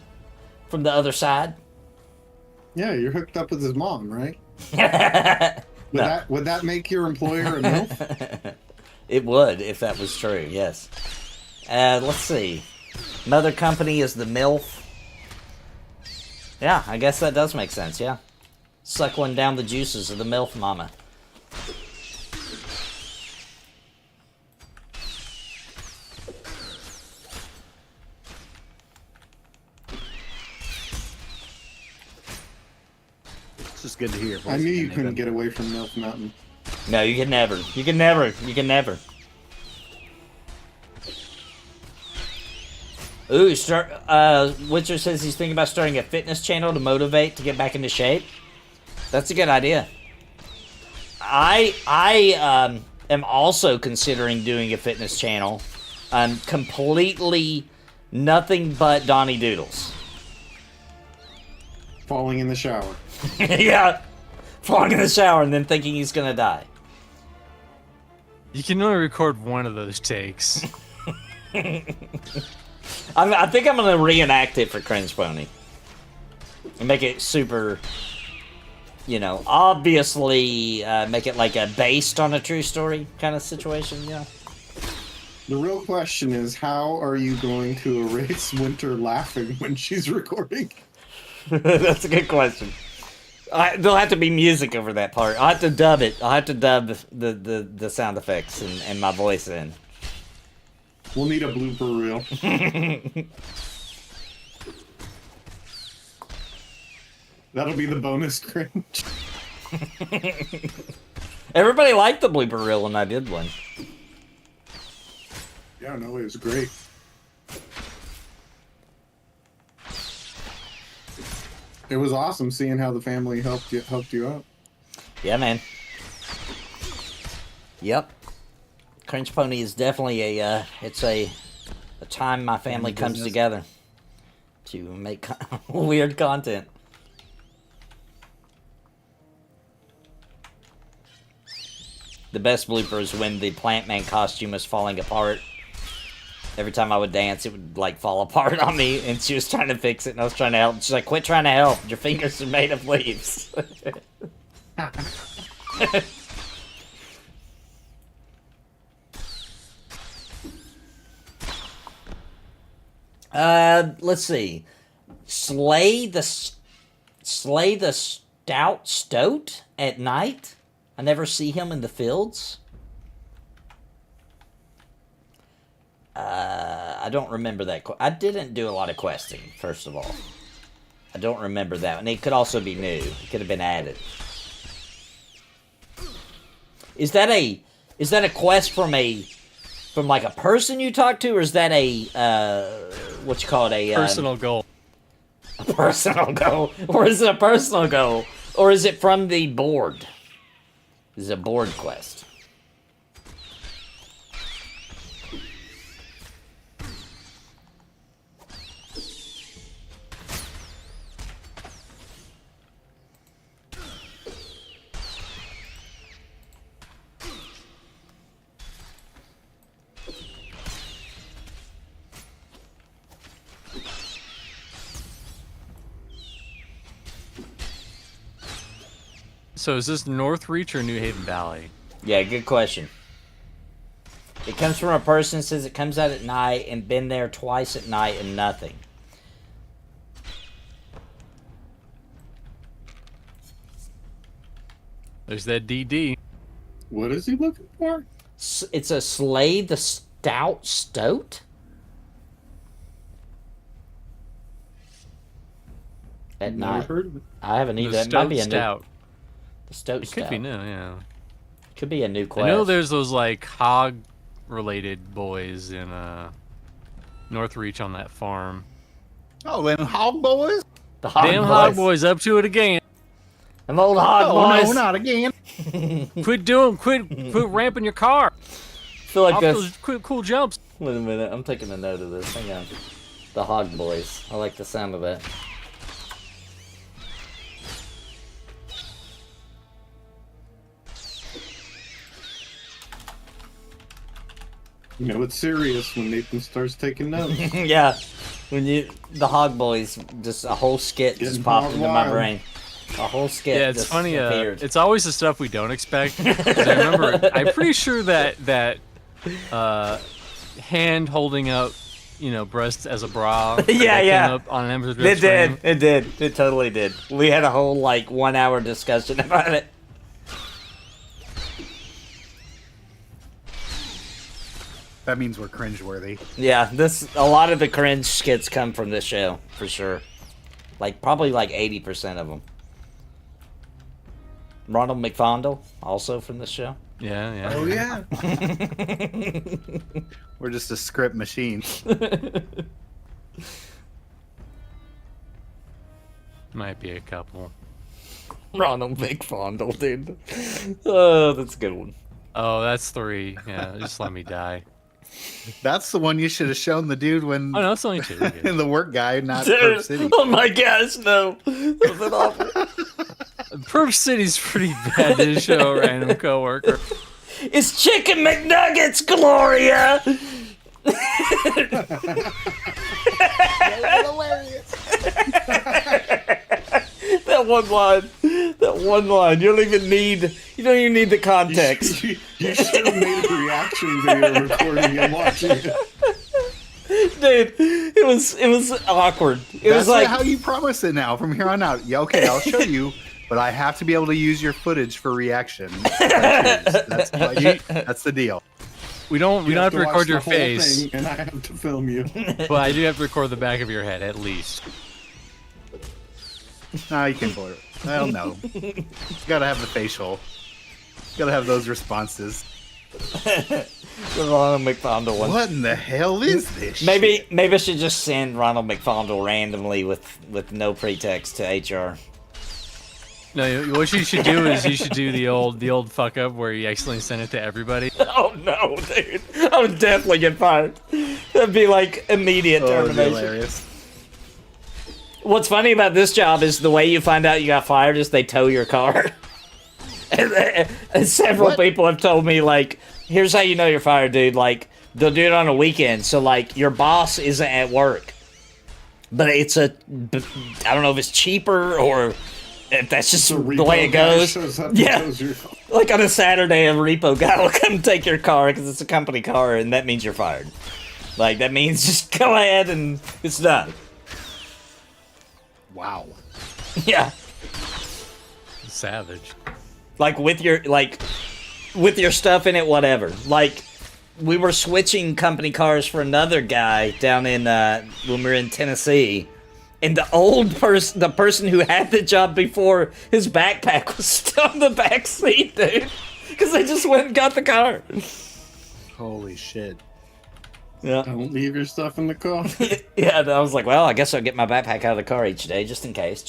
the other side. Yeah, you're hooked up with his mom, right? No. Would that make your employer a MILF? It would if that was true. Yes. Let's see. Mother company is the MILF. Yeah, I guess that does make sense. Yeah, suckling down the juices of the MILF mama. It's just good to hear. I knew you couldn't get away from MILF Mountain. No, you can never. You can never. You can never. Ooh, Witcher says he's thinking about starting a fitness channel to motivate to get back into shape. That's a good idea. I am also considering doing a fitness channel. Completely nothing but Donnie Doodles. Falling in the shower. Yeah, falling in the shower and then thinking he's gonna die. You can only record one of those takes. I think I'm gonna reenact it for Cringe Pony and make it super, you know, obviously make it like a based on a true story kind of situation. Yeah. The real question is, how are you going to erase Winter laughing when she's recording? That's a good question. There'll have to be music over that part. I'll have to dub it. I'll have to dub the sound effects and my voice in. We'll need a blooper reel. That'll be the bonus cringe. Everybody liked the blooper reel when I did one. Yeah, no, it was great. It was awesome seeing how the family helped you out. Yeah, man. Yep. Cringe Pony is definitely a time my family comes together to make weird content. The best blooper is when the Plant Man costume was falling apart. Every time I would dance, it would like fall apart on me, and she was trying to fix it, and I was trying to help. She's like, "Quit trying to help. Your fingers are made of leaves." Let's see. Slay the stout stoat at night. I never see him in the fields. I don't remember that. I didn't do a lot of questing, first of all. I don't remember that. And it could also be new. It could have been added. Is that a quest from like a person you talk to, or is that a what you call it, a Personal goal. a personal goal, or is it a personal goal, or is it from the board? Is it a board quest? So is this Northreach or New Haven Valley? Yeah, good question. It comes from a person that says it comes out at night and been there twice at night and nothing. There's that DD. What is he looking for? It's a Slay the Stout Stoat? At Never night. heard of it. I haven't either. The It might be a Stout. new... The Stoat It Stout. could be new, yeah. Could be a new quest. I know there's those like hog-related boys in Northreach on that farm. Oh, then hog boys? The hog Damn boys. hog boys up to it again. Them old hog boys. No, not again. Quit ramping your car. Feel like Off this. those cool jumps. Wait a minute. I'm taking a note of this. Hang on. The hog boys. I like the sound of that. You know it's serious when Nathan starts taking notes. Yeah, when the Hog Boys, just a whole skit just Getting popped hog into my wild. brain. A whole skit. Yeah, it's just funny. appeared. It's always the stuff we don't expect. 'Cause I remember, I'm pretty sure that hand holding up, breasts as a bra. Yeah, that yeah. Came up on an Embers It Adrift did. stream. It did. It totally did. We had a whole 1 hour discussion about it. That means we're cringeworthy. Yeah, a lot of the cringe skits come from this show for sure. Probably 80% of them. Ronald McFondle, also from this show. Yeah, yeah. Oh yeah. We're just a script machine. Might be a couple. Ronald McFondle, dude. Oh, that's a good one. Oh, that's 3. Yeah, just let me die. That's the one you should have shown the dude when Oh no, it's only 2. We're good. in the work guy, not Perp Dude, City. oh my gosh, no. Was it awful? Perp City's pretty bad to show a random coworker. It's Chicken McNuggets, Gloria! That one line. That one line. You don't even need the context. You should have made a reaction video recording and watching it. Dude, it was awkward. It That's was how you promise it now from here on out. Yeah, okay, I'll show you, but I have to be able to use your footage for reaction. That's the deal. We don't have to record watch your the whole face, thing, and I have to film you. but I do have to record the back of your head at least. No, you can blur it. I don't know. You gotta have the facial. Gotta have those responses. The Ronald McFondle one. What in the hell is this? Maybe I should just send Ronald McFondle randomly with no pretext to HR. No, what you should do is you should do the old fuck up where you accidentally send it to everybody. Oh no, dude! I would definitely get fired. That'd be immediate termination. Hilarious. What's funny about this job is the way you find out you got fired is they tow your car. and several people have told me here's how you know you're fired, dude. They'll do it on a weekend, so your boss isn't at work, but I don't know if it's cheaper or if that's just the way it goes. Yeah, on a Saturday, a repo guy will come take your car because it's a company car, and that means you're fired. That means just go ahead and it's done. Wow. Yeah. Savage. With your stuff in it, whatever. We were switching company cars for another guy down in when we were in Tennessee, and the person who had the job before, his backpack was still in the back seat, dude, because they just went and got the car. Holy shit. Yeah. Don't leave your stuff in the car. Yeah, I was like, well, I guess I'll get my backpack out of the car each day, just in case.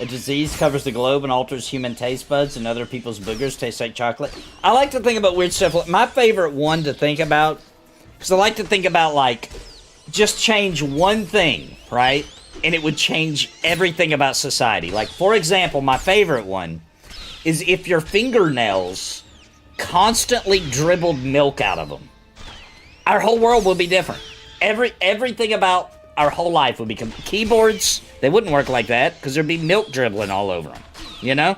A disease covers the globe and alters human taste buds, and other people's boogers taste like chocolate. I like to think about weird stuff. My favorite one to think about, because I like to think about, just change one thing, right? And it would change everything about society. For example, my favorite one is if your fingernails constantly dribbled milk out of them. Our whole world would be different. Everything about our whole life would become keyboards. They wouldn't work like that because there'd be milk dribbling all over them. You know?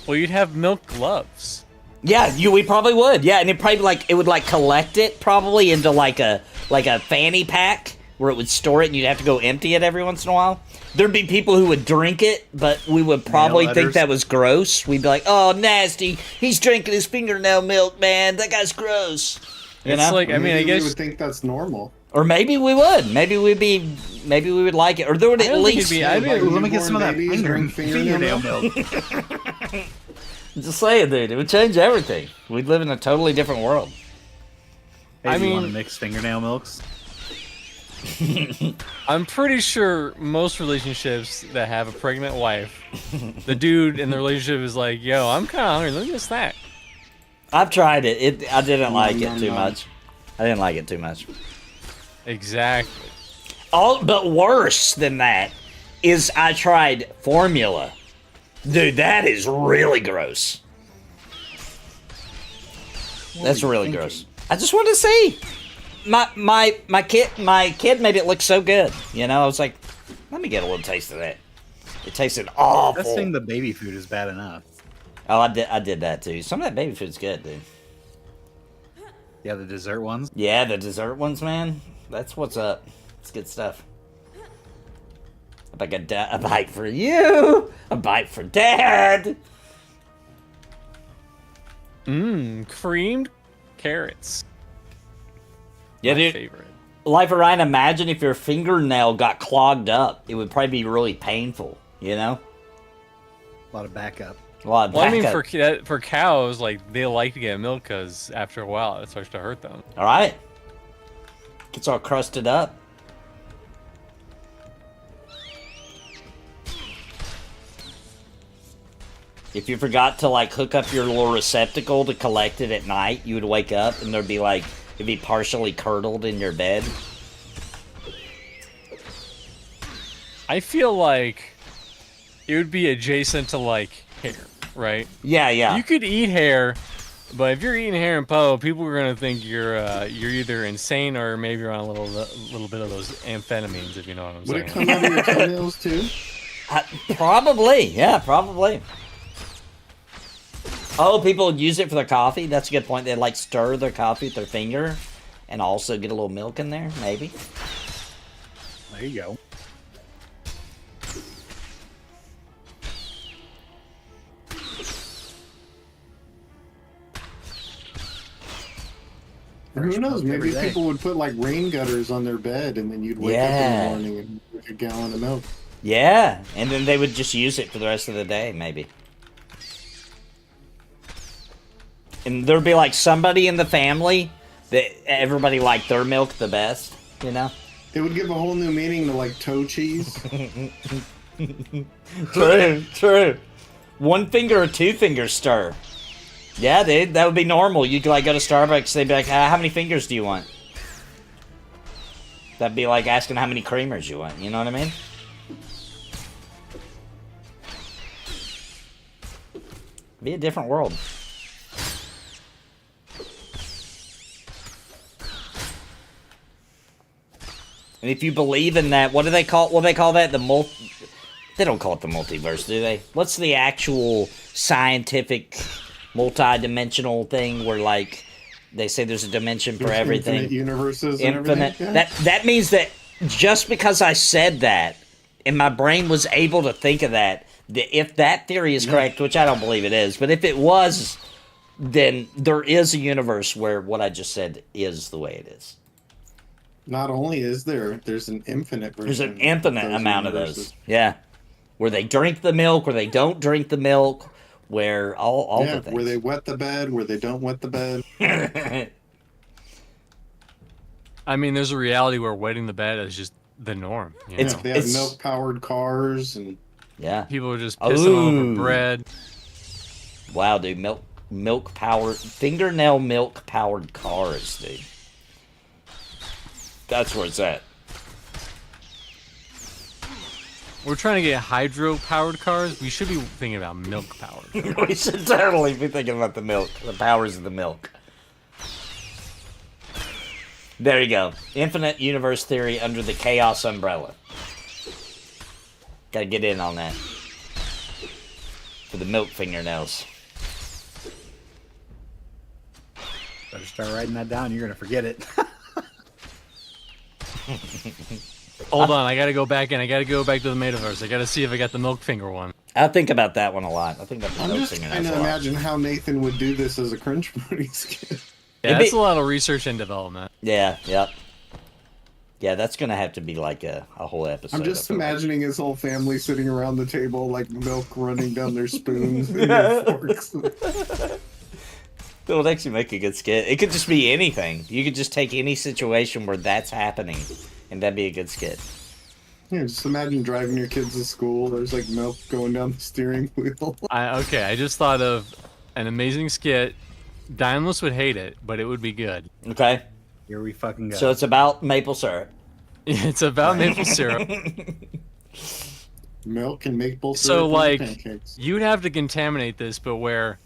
Well, you'd have milk gloves. Yeah, we probably would. Yeah, and it probably it would collect it probably into a fanny pack where it would store it, and you'd have to go empty it every once in a while. There'd be people who would drink it, but we would probably think that was gross. We'd be like, "Oh, nasty! He's drinking his fingernail milk, man. That guy's gross." You know? I guess we would think that's normal. Or maybe we would. Maybe we would like it. Or there would at least let me get some of that fingernail milk. Just saying, dude. It would change everything. We'd live in a totally different world. Hey, you want to mix fingernail milks? I'm pretty sure most relationships that have a pregnant wife, the dude in the relationship is like, "Yo, I'm kind of hungry. Let me get a snack." I've tried it. I didn't like it too no. much. I didn't like it too much. Exactly. But worse than that is I tried formula. Dude, that is really gross. That's really gross. I just wanted to see. My kid made it look so good. You know, I was like, let me get a little taste of that. It tasted awful. Testing the baby food is bad enough. Oh, I did that too. Some of that baby food's good, dude. Yeah, the dessert ones. Yeah, the dessert ones, man. That's what's up. It's good stuff. Like a bite for you, a bite for Dad. Creamed carrots. Yeah, My dude. favorite. Life of Ryan, imagine if your fingernail got clogged up. It would probably be really painful, you know? A lot of backup. A lot of Well, I mean, backup. for cows, like, they like to get milk because after a while it starts to hurt them. All right. Gets all crusted up. If you forgot to, like, hook up your little receptacle to collect it at night, you would wake up and there'd be, like, it'd be partially curdled in your bed. I feel like it would be adjacent to, like, hair, right? Yeah, yeah. You could eat hair, but if you're eating hair and po, people are gonna think you're either insane or maybe you're on a little bit of those amphetamines, if you know what I'm Would it saying. come out of your toenails too? Probably. Yeah, probably. Oh, people would use it for their coffee? That's a good point. They'd, like, stir their coffee with their finger and also get a little milk in there, maybe. There you go. Who knows? milk every Maybe day. people would put like rain gutters on their bed, and then you'd wake up in Yeah. the morning and drink a gallon of milk. Yeah, and then they would just use it for the rest of the day, maybe. And there'd be, like, somebody in the family that everybody liked their milk the best, you know? It would give a whole new meaning to like toe cheese. True. One finger or two finger stir. Yeah, dude, that would be normal. You'd, like, go to Starbucks, they'd be like, how many fingers do you want? That'd be like asking how many creamers you want, you know what I mean? Be a different world. And if you believe in that, what do they call that? They don't call it the multiverse, do they? What's the actual scientific multi-dimensional thing where, like, they say there's a dimension for There's everything? Infinite universes. And Infinite. everything. Yeah. That means that just because I said that, and my brain was able to think of that if that theory is correct, which I don't believe it is, but if it was, then there is a universe where what I just said is the way it is. Not only is there's an infinite version. There's an infinite those amount of universes. those. Yeah. Where they drink the milk, where they don't drink the milk, where all Yeah, the things. where they wet the bed, where they don't wet the bed. I mean, there's a reality where wetting the bed is just the norm. You It's- know? They have milk-powered cars, and Yeah. People are just pissing all Ooh. over bread. Wow, dude. Milk powered, fingernail milk powered cars, dude. That's where it's at. We're trying to get hydro-powered cars. We should be thinking about milk-powered. We should totally be thinking about the milk, the powers of the milk. There you go. Infinite universe theory under the chaos umbrella. Gotta get in on that. For the milk fingernails. Better start writing that down. You're gonna forget it. Hold on, I gotta go back in. I gotta go back to the metaverse. I gotta see if I got the milk finger one. I think about that one a lot. I think about the I'm milk just fingernails trying a to lot. imagine how Nathan would do this as a cringe party skit. Yeah, It'd that's be- a lot of research and development. Yeah, yep. Yeah, that's gonna have to be like a whole episode. I'm just I feel like. imagining his whole family sitting around the table, like milk running down their spoons and their forks. That would actually make a good skit. It could just be anything. You could just take any situation where that's happening, and that'd be a good skit. Yeah, just imagine driving your kids to school. There's like milk going down the steering wheel. Okay, I just thought of an amazing skit Dymlos would hate it, but it would be good. Okay. Here we fucking go. So it's about maple syrup. It's about maple syrup. Milk and maple syrup. So and like, pancakes. you'd have to contaminate this, but where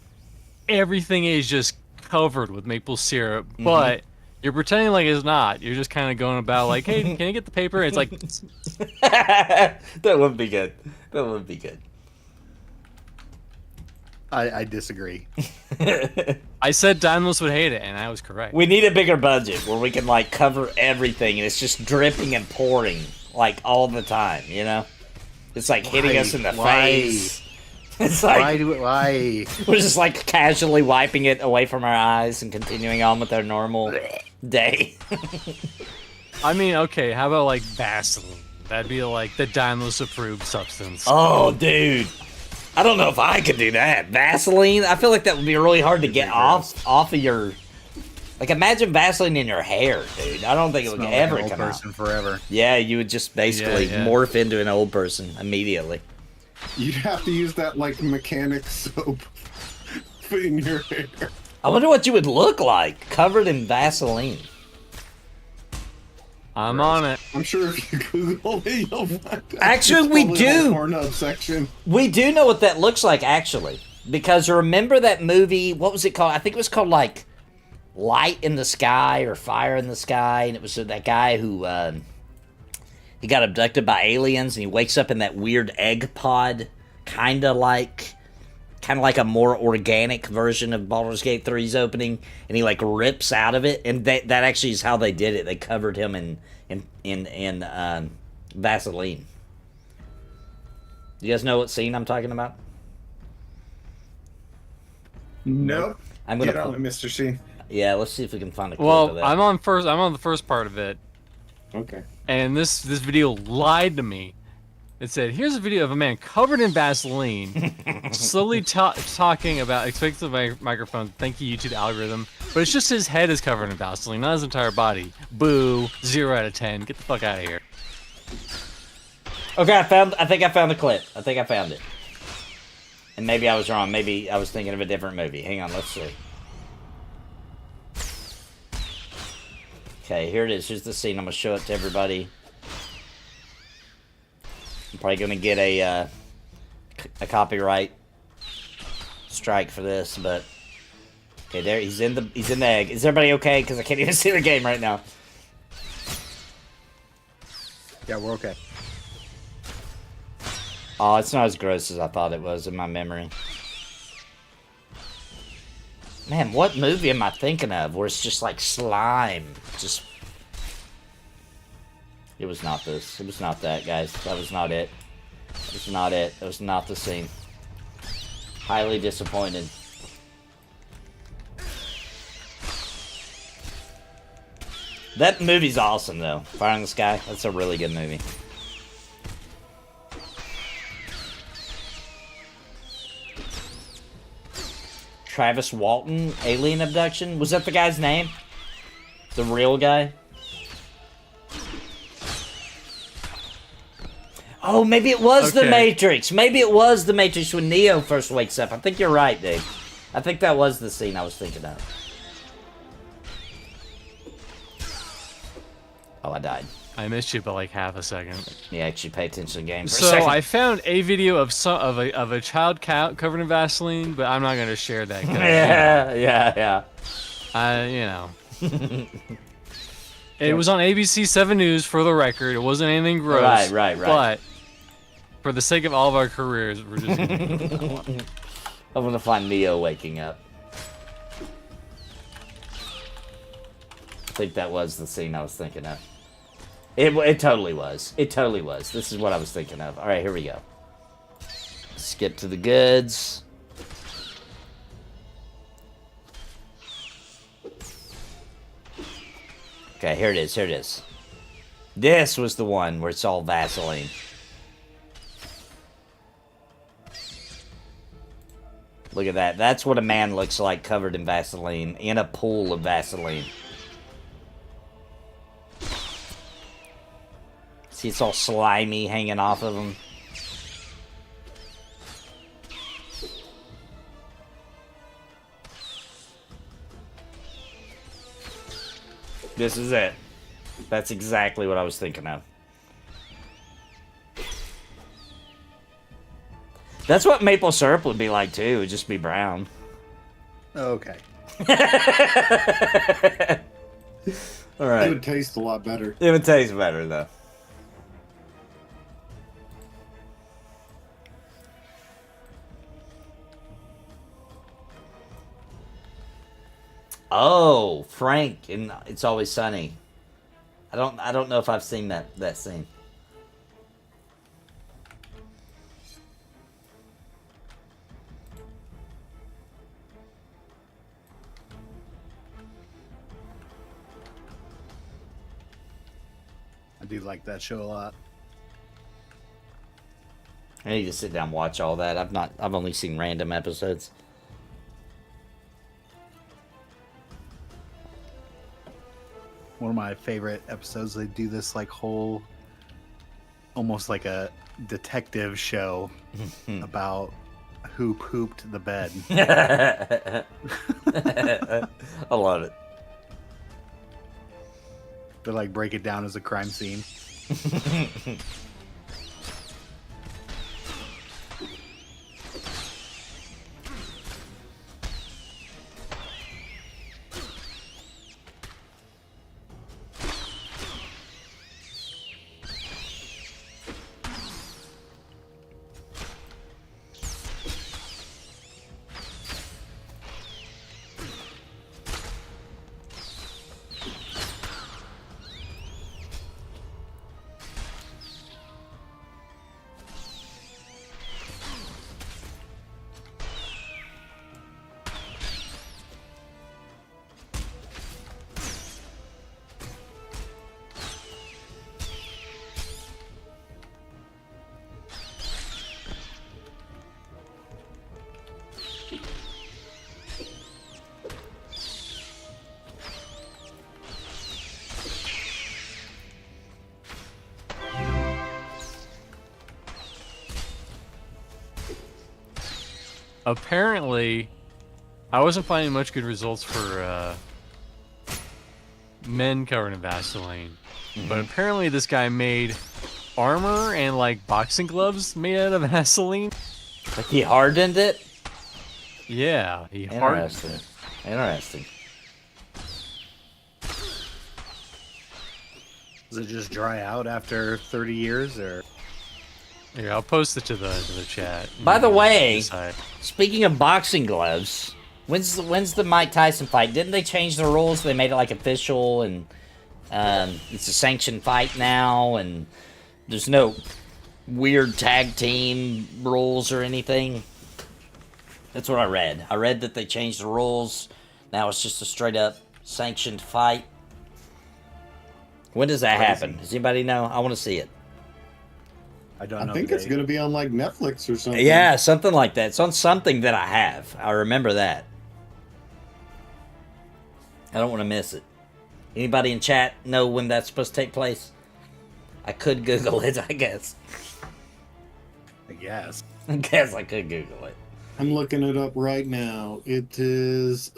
everything is just covered with maple syrup, but you're pretending like it's not. You're just kind of going about like, hey, can you get the paper? And it's like, That would be good. That would be good. I disagree. I said Dymlos would hate it, and I was correct. We need a bigger budget where we can like cover everything and it's just dripping and pouring like all the time, you know? It's like hitting us in the face. It's like Why? we're just like casually wiping it away from our eyes and continuing on with our normal day. I mean, okay, how about like Vaseline? That'd be like the Dymlos approved substance. Oh, dude. I don't know if I could do that. Vaseline? I feel like that would be really hard to get off of your... Like, imagine Vaseline in your hair, dude. I don't think it would Smell ever like an come old out. person forever. Yeah, you would just basically Yeah. morph into an old person immediately. You'd have to use that like mechanic soap in your hair. I wonder what you would look like covered in Vaseline. I'm on it. I'm sure if you Google it, you'll find out. Actually, It's we probably the do. Pornhub section. We do know what that looks like, actually. Because remember that movie, what was it called? I think it was called, like, Light in the Sky or Fire in the Sky. And it was that guy who, he got abducted by aliens and he wakes up in that weird egg pod. Kind of like a more organic version of Baldur's Gate 3's opening. And he, like, rips out of it. And that actually is how they did it. They covered him in Vaseline. You guys know what scene I'm talking about? Nope. I'm gonna Get on put- it, Mr. C. Yeah, let's see if we can find a clip of Well, that. I'm on the first part of it, Okay. and this video lied to me. It said, "Here's a video of a man covered in Vaseline, slowly talking about expecting the microphone. Thank you, YouTube algorithm." But it's just his head is covered in Vaseline, not his entire body. Boo! 0 out of 10. Get the fuck out of here. Okay, I think I found the clip. I think I found it. And maybe I was wrong. Maybe I was thinking of a different movie. Hang on, let's see. Okay, here it is. Here's the scene. I'm gonna show it to everybody. I'm probably gonna get a copyright strike for this, but okay, there he's in the egg. Is everybody okay? Because I can't even see the game right now. Yeah, we're okay. Oh, it's not as gross as I thought it was in my memory. Man, what movie am I thinking of where it's just like slime? Just... It was not this. It was not that, guys. That was not it. It was not it. It was not the scene. Highly disappointed. That movie's awesome, though. Fire in the Sky. That's a really good movie. Travis Walton, alien abduction? Was that the guy's name? The real guy? Oh, maybe it was The Okay. Matrix. Maybe it was The Matrix when Neo first wakes up. I think you're right, Dave. I think that was the scene I was thinking of. Oh, I died. I missed you by like half a second. Yeah, actually pay attention to the game for a So second. I found a video of a child cat covered in Vaseline, but I'm not gonna share that. 'Cause, Yeah. you know. It was on ABC 7 News for the record. It wasn't anything gross. Right. But for the sake of all of our careers, we're just gonna do that one. I'm gonna find Neo waking up. I think that was the scene I was thinking of. It totally was. It totally was. This is what I was thinking of. Alright, here we go. Skip to the goods. Okay, here it is. Here it is. This was the one where it's all Vaseline. Look at that. That's what a man looks like covered in Vaseline. In a pool of Vaseline. See, it's all slimy hanging off of him. This is it. That's exactly what I was thinking of. That's what maple syrup would be like too. It would just be brown. Okay. All right. It would taste a lot better. It would taste better though. Oh, Frank and It's Always Sunny. I don't know if I've seen that scene. I do like that show a lot. I need to sit down and watch all that. I've only seen random episodes. One of my favorite episodes, they do this like whole, almost like a detective show about who pooped the bed. I love it. They like break it down as a crime scene. Apparently, I wasn't finding much good results for men covered in Vaseline. But apparently this guy made armor and like boxing gloves made out of Vaseline. Like he hardened it? Yeah, he hardened it. Interesting. Does it just dry out after 30 years, or? Here, I'll post it to the chat. By the way, decide. speaking of boxing gloves, when's the Mike Tyson fight? Didn't they change the rules? They made it like official, and it's a sanctioned fight now, and there's no weird tag team rules or anything. That's what I read. I read that they changed the rules. Now it's just a straight up sanctioned fight. When does that happen? Does anybody know? I want to see it. I don't know. I think it's going to be on like Netflix or something. Yeah, something like that. It's on something that I have. I remember that. I don't want to miss it. Anybody in chat know when that's supposed to take place? I could Google it, I guess. I guess. I guess I could Google it. I'm looking it up right now. It is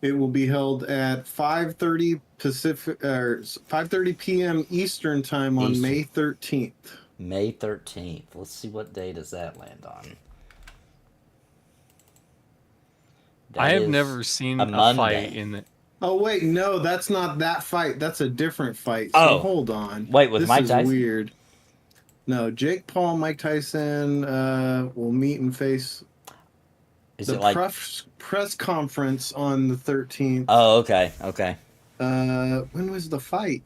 it will be held at 5:30 Pacific or 5:30 p.m. Eastern time on May 13th. May 13th. Let's see what day does that land on. I have never seen a fight in the... Oh wait, no, that's not that fight. That's a different fight. So Oh, hold on. Wait, with Mike Tyson? This is weird. No, Jake Paul, Mike Tyson will meet and face Is the it like... press conference on the 13th. Oh, okay, okay. When was the fight?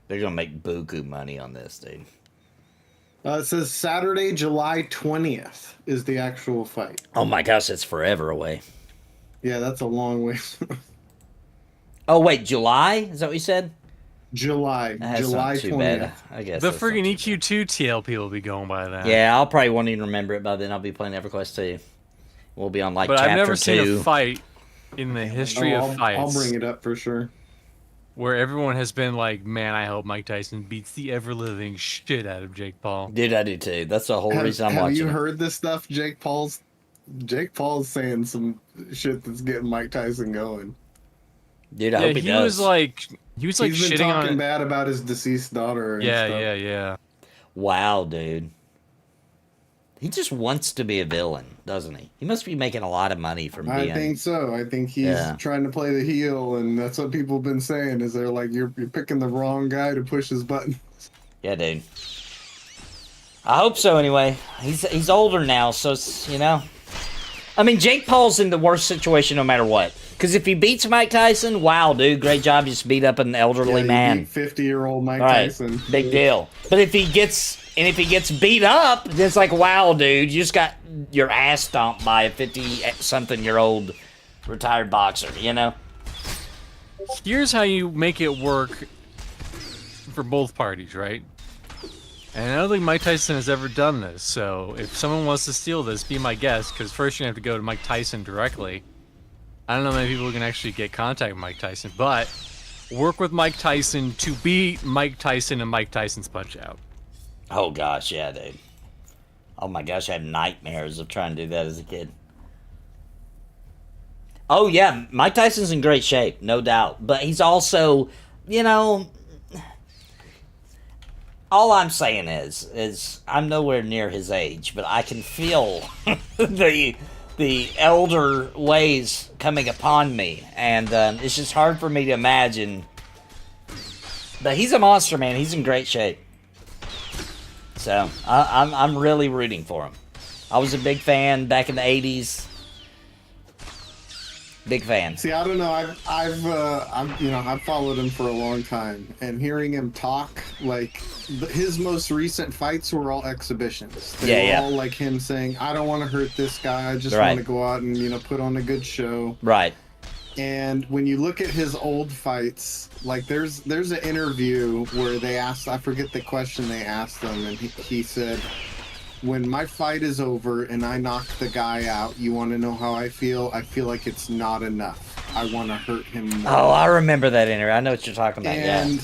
They're gonna make buku money on this, dude. It says Saturday, July 20th is the actual fight. Oh my gosh, that's forever away. Yeah, that's a long way. Oh wait, July? Is that what you said? July. That's July not too 20th. bad. I guess The that's not friggin' too EQ2 TLP will be going by that. Yeah, I'll probably won't even remember it by then. I'll be playing EverQuest 2. We'll be on like but chapter I've never 2. seen a fight in the history of fights, I'll bring it up for sure. where everyone has been like, man, I hope Mike Tyson beats the ever-living shit out of Jake Paul. Dude, I do too. That's the whole reason I'm watching. Have you heard this stuff? Jake Paul's saying some shit that's getting Mike Tyson going. Dude, I hope he does. He was like He's been shitting talking on bad about his deceased daughter. And stuff. Yeah. Wow, dude. He just wants to be a villain, doesn't he? He must be making a lot of money from being... I think so. I think he's trying to play the heel, and that's what people have been saying, is they're like, you're picking the wrong guy to push his buttons. Yeah, dude. I hope so, anyway. He's older now, so, it's, you know... I mean, Jake Paul's in the worst situation no matter what. Because if he beats Mike Tyson, wow, dude, great job. You just beat up an elderly man. 50-year-old Mike Tyson. Big deal. But if he gets beat up, then it's like, wow, dude, you just got your ass stomped by a 50-something-year-old retired boxer, you know? Here's how you make it work for both parties, right? And I don't think Mike Tyson has ever done this, so if someone wants to steal this, be my guest, because first you're going to have to go to Mike Tyson directly. I don't know how many people can actually get contact with Mike Tyson, but work with Mike Tyson to beat Mike Tyson and Mike Tyson's Punch-Out. Oh, gosh, yeah, dude. Oh, my gosh, I had nightmares of trying to do that as a kid. Oh, yeah, Mike Tyson's in great shape, no doubt. But he's also, you know... All I'm saying is I'm nowhere near his age, but I can feel the elder ways coming upon me, and it's just hard for me to imagine. But he's a monster, man. He's in great shape, so I'm really rooting for him. I was a big fan back in the '80s. Big fan. See, I don't know. I've followed him for a long time, and hearing him talk, like his most recent fights were all exhibitions. They were all like him saying, "I don't want to hurt this guy. I just want to go out and put on a good show." Right. And when you look at his old fights, like there's an interview where they asked, I forget the question they asked him, and he said, when my fight is over and I knock the guy out, you want to know how I feel? I feel like it's not enough. I want to hurt him more. Oh, I remember that interview. I know what you're talking about. And yeah.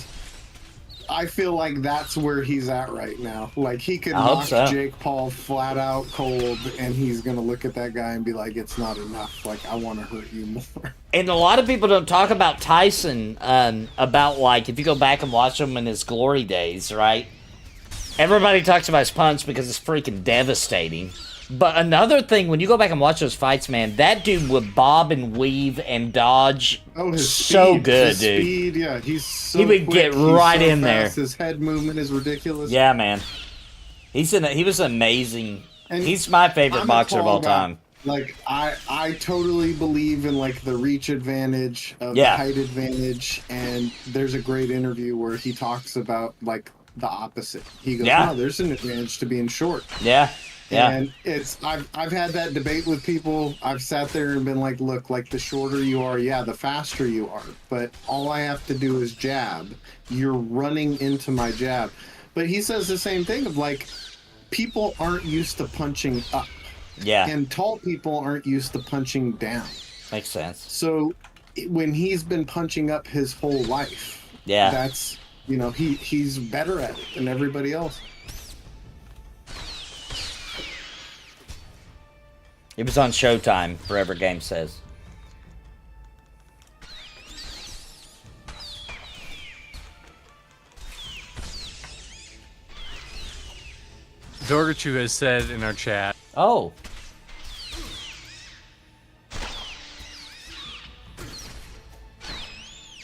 I feel like that's where he's at right now. Like he could knock Jake Paul flat out cold, and he's going to look at that guy and be like, it's not enough. Like, I want to hurt you more. And a lot of people don't talk about Tyson, about like, if you go back and watch him in his glory days, right? Everybody talks about his punch because it's freaking devastating. But another thing, when you go back and watch those fights, man, that dude would bob and weave and dodge his so speed, good, his dude. Speed, yeah, he's so he would quick. get right so in fast. there. His head movement is ridiculous. Yeah, man. He was amazing. And he's my favorite boxer of all time. Like, I totally believe in, like, the reach advantage, the height advantage, and there's a great interview where he talks about, like, the opposite. He goes, no, there's an advantage to being short. Yeah. Yeah. And I've had that debate with people. I've sat there and been like, look, like the shorter you are, the faster you are. But all I have to do is jab. You're running into my jab. But he says the same thing of like, people aren't used to punching up. Yeah. And tall people aren't used to punching down. Makes sense. So when he's been punching up his whole life, that's, he's better at it than everybody else. It was on Showtime, Forever Game says. Dorgachu has said in our chat. Oh.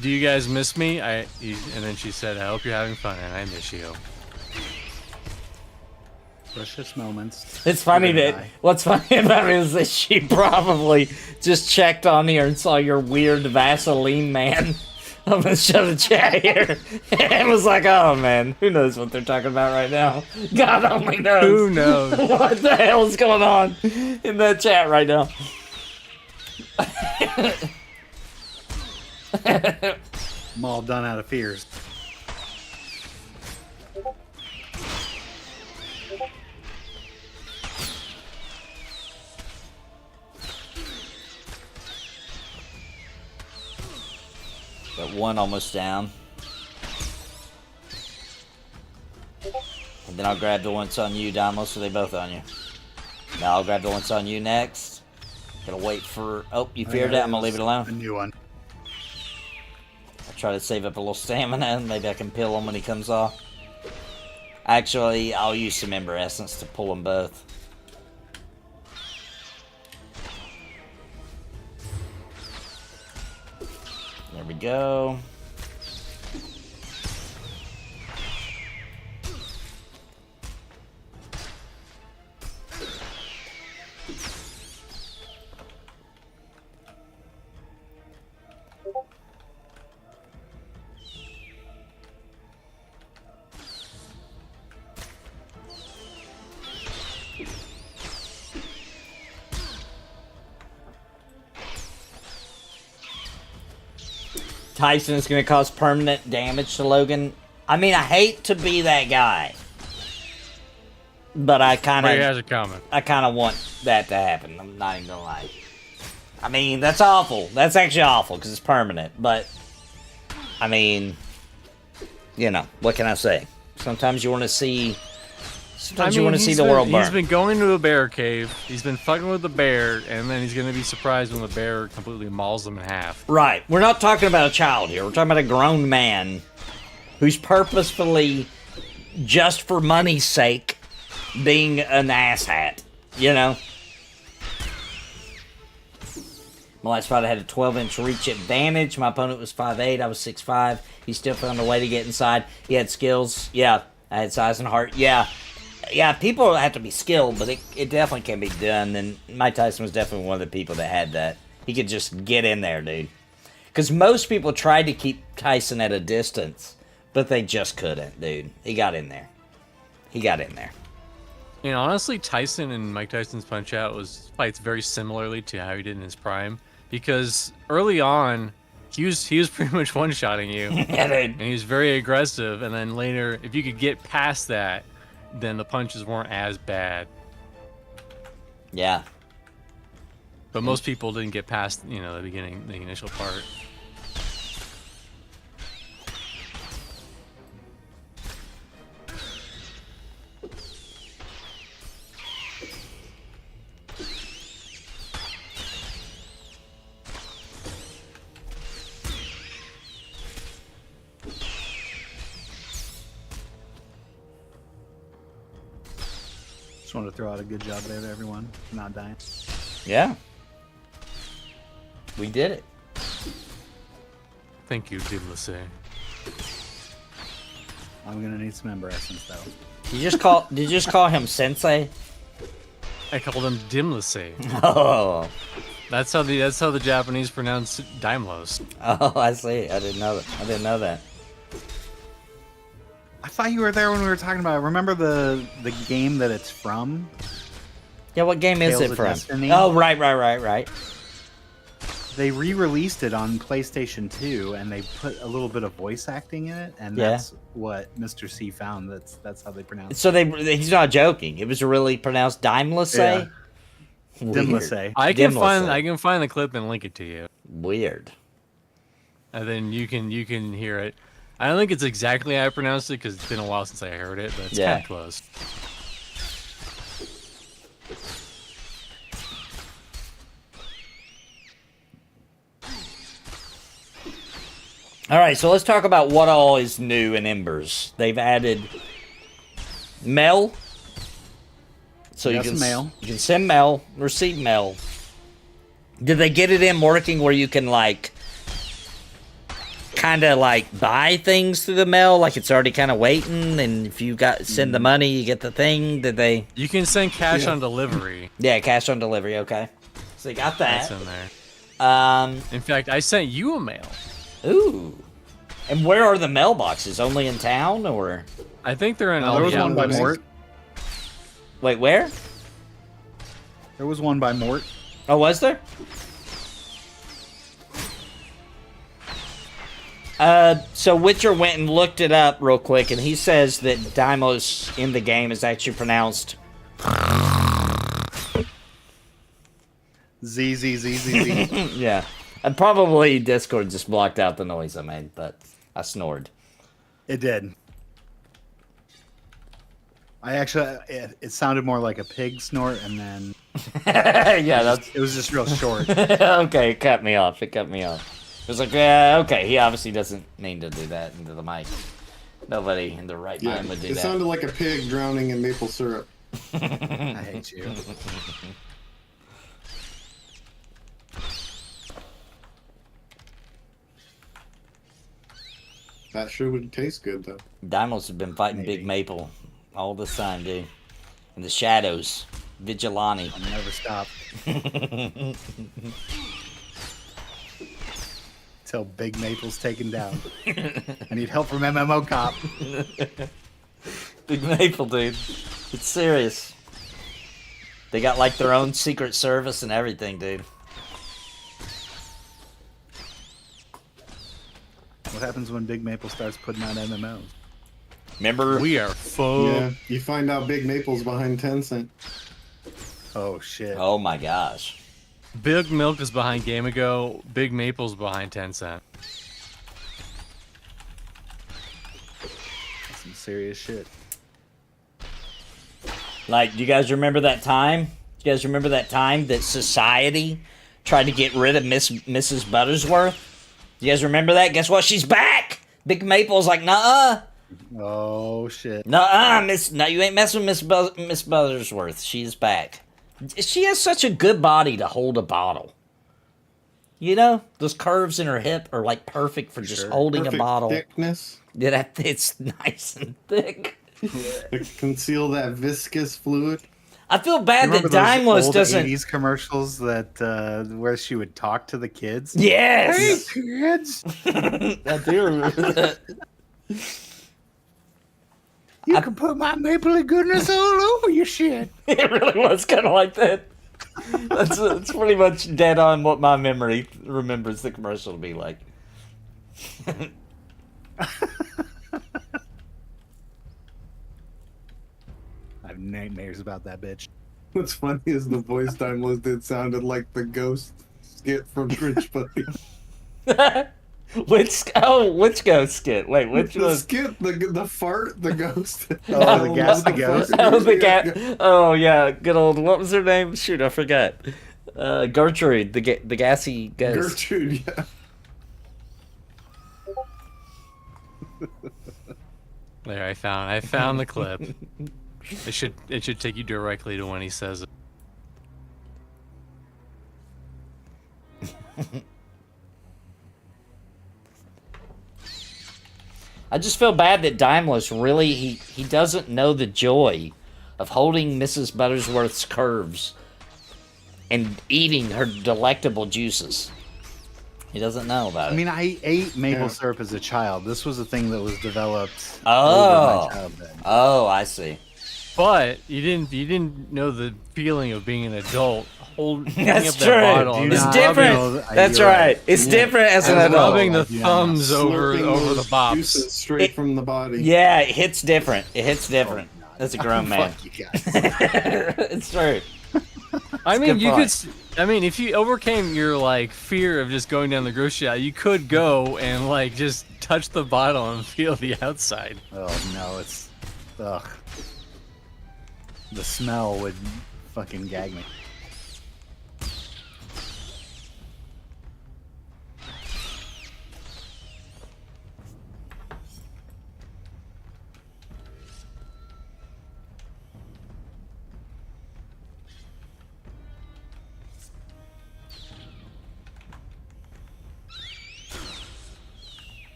Do you guys miss me? And then she said, I hope you're having fun, and I miss you. Precious moments. It's funny what's funny about it is that she probably just checked on here and saw your weird Vaseline man. I'm gonna show the chat here. And was like, oh man, who knows what they're talking about right now? God only knows. Who knows? What the hell is going on in that chat right now? I'm all done out of fears. Got one almost down. And then I'll grab the ones on you, Dymlos, so they both on you. Now I'll grab the ones on you next. Gonna wait for... Oh, you feared it. I'm gonna leave it A alone. new one. I'll try to save up a little stamina, and maybe I can pill him when he comes off. Actually, I'll use some Ember Essence to pull them both. There we go. Tyson is going to cause permanent damage to Logan. I mean, I hate to be that guy, but I kind He has a comment. of want that to happen. I'm not even gonna lie. I mean, that's awful. That's actually awful because it's permanent. But I mean, you know, what can I say? Sometimes you want to see. Sometimes you want to see the world burn. He's been going to a bear cave. He's been fucking with the bear, and then he's gonna be surprised when the bear completely mauls him in half. Right. We're not talking about a child here. We're talking about a grown man who's purposefully, just for money's sake, being an asshat. You know? My last fight I had a 12-inch reach advantage. My opponent was 5'8". I was 6'5". He still found a way to get inside. He had skills. Yeah. I had size and heart. Yeah. Yeah, people have to be skilled, but it definitely can be done. And Mike Tyson was definitely one of the people that had that. He could just get in there, dude. Because most people tried to keep Tyson at a distance, but they just couldn't, dude. He got in there. He got in there. You know, honestly, Tyson and Mike Tyson's Punch-Out was fights very similarly to how he did in his prime. Because early on, he was pretty much one-shotting you. Yeah, dude. And he was very aggressive. And then later, if you could get past that, then the punches weren't as bad. Yeah. But most people didn't get past, you know, the initial part. Just wanted to throw out a good job there to everyone for not dying. Yeah. We did it. Thank you, Dymlos. I'm gonna need some Ember Essence though. Did you just call him Sensei? I called him Dymlos. Oh. That's how the Japanese pronounce Dymlos. Oh, I see. I didn't know that. I thought you were there when we were talking about it. Remember the game that it's from? Yeah, what game is Tales it of from? Destiny? Oh, right. They re-released it on PlayStation 2, and they put a little bit of voice acting in it, and that's what Mr. C found. That's how they pronounce it. So he's not joking. It was really pronounced Dymlos. Yeah. Weird. Dymlos. I can Dymlos. find the clip and link it to you, Weird. and then you can hear it. I don't think it's exactly how I pronounced it because it's been a while since I heard it, but it's kind of close. All right, so let's talk about what all is new in Embers. They've added mail. So you can send mail, receive mail. Did they get it in working where you can kind of buy things through the mail, like it's already kind of waiting, and if you send the money, you get the thing? Did they? You can send cash on delivery. Yeah, cash on delivery. Okay, so they got that. That's in there. In fact, I sent you a mail. Ooh. And where are the mailboxes? Only in town, or? I think they're in. There was one by places. Mort. Wait, where? There was one by Mort. Oh, was there? So Witcher went and looked it up real quick, and he says that Dymlos in the game is actually pronounced Z. yeah. And probably Discord just blocked out the noise I made, but I snored. It did. I actually, it sounded more like a pig snort, and then Yeah, it was just real short. okay, it cut me off. It cut me off. It was like, yeah, okay, he obviously doesn't mean to do that into the mic. Nobody in their right mind would do it that. sounded like a pig drowning in maple syrup. I hate you. That sure would taste good, though. Dymlos has been fighting Maybe. Big Maple all this time, dude. In the shadows. Vigilante. I'll never stop. Till Big Maple's taken down. I need help from MMO Cop. Big Maple, dude. It's serious. They got like their own secret service and everything, dude. What happens when Big Maple starts putting out MMOs? Remember? We are full. Yeah, you find out Big Maple's behind Tencent. Oh shit. Oh my gosh. Big Milk is behind Game Ago. Big Maple's behind Tencent. That's some serious shit. Like, do you guys remember that time? You guys remember that time that society tried to get rid of Mrs. Buttersworth? You guys remember that? Guess what? She's back! Big Maple's like, nuh-uh. Oh shit. Nuh-uh, no, you ain't messing with Miss Buttersworth. She's back. She has such a good body to hold a bottle. You know, those curves in her hip are like perfect for just holding Perfect a bottle. thickness Yeah, it's nice and thick. to conceal that viscous fluid. I feel bad that Remember those Dymlos old doesn't. 80s commercials that where she would talk to the kids? Yes, Hey kids, I do remember that. you can put my maple goodness all over your shit. It really was kind of like that. That's pretty much dead on what my memory remembers the commercial to be like. I have nightmares about that bitch. What's funny is the voice Dymlos did sounded like the ghost skit from Rich Buddy. Which ghost skit? Wait, which The was? skit, the fart, the ghost. Oh, the gas, the ghost. Oh, the cat. Oh yeah, good old. What was her name? Shoot, I forgot. Gertrude, the gassy ghost. Gertrude, yeah. There, I found the clip. It should take you directly to when he says it. I just feel bad that Dymlos really he doesn't know the joy of holding Mrs. Buttersworth's curves and eating her delectable juices. He doesn't know about it. I mean, I ate maple Yeah. syrup as a child. This was a thing that was developed Oh. over my childhood. Oh, I see. But you didn't know the feeling of being an adult holding That's up true. that bottle. Do and It's not then different. know that- That's you're right. It's different as an As adult. rubbing the Yeah. thumbs over Slurping the those bops. juices straight from the body. Yeah, it hits different. It hits different. That's a grown man. Fuck you guys. It's true. I mean, good you point. could. I mean, if you overcame your like fear of just going down the grocery aisle, you could go and like just touch the bottle and feel the outside. Oh no, it's ugh. The smell would fucking gag me.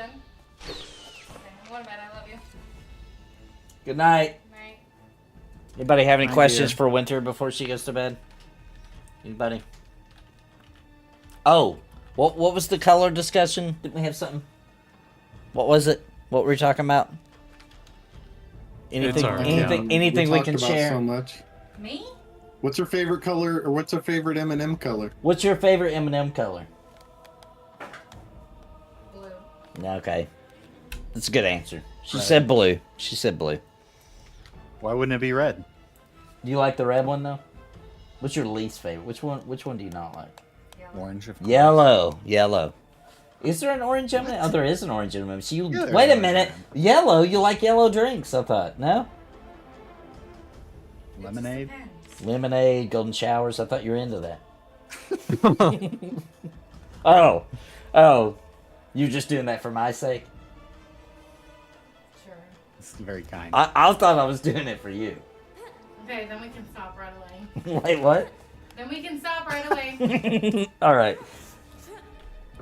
done. Okay, I'm going to bed. I love you. Good night. Night. Anybody have any Night, questions dear. for Winter before she goes to bed? Anybody? Oh, what was the color discussion? Didn't we have something? What was it? What were we talking about? Anything? alright, Anything we talked can about share? so much. Me? What's your favorite color, or what's your favorite M&M color? What's your favorite M&M color? Blue. Okay, that's a good answer. She said blue. She said blue. Why wouldn't it be red? Do you like the red one though? What's your least favorite? Which one do you not like? Orange, of course. Yellow. Is there an orange M&M? Oh, there is an orange M&M. So you Yeah, there wait a is. minute. Yellow. You like yellow drinks? I thought no. Lemonade. Depends. Lemonade, golden showers. I thought you were into that. Oh, you just doing that for my sake? Sure. It's very kind. I thought I was doing it for you. Okay, then we can stop right away. Wait, what? Then we can stop right away. All right.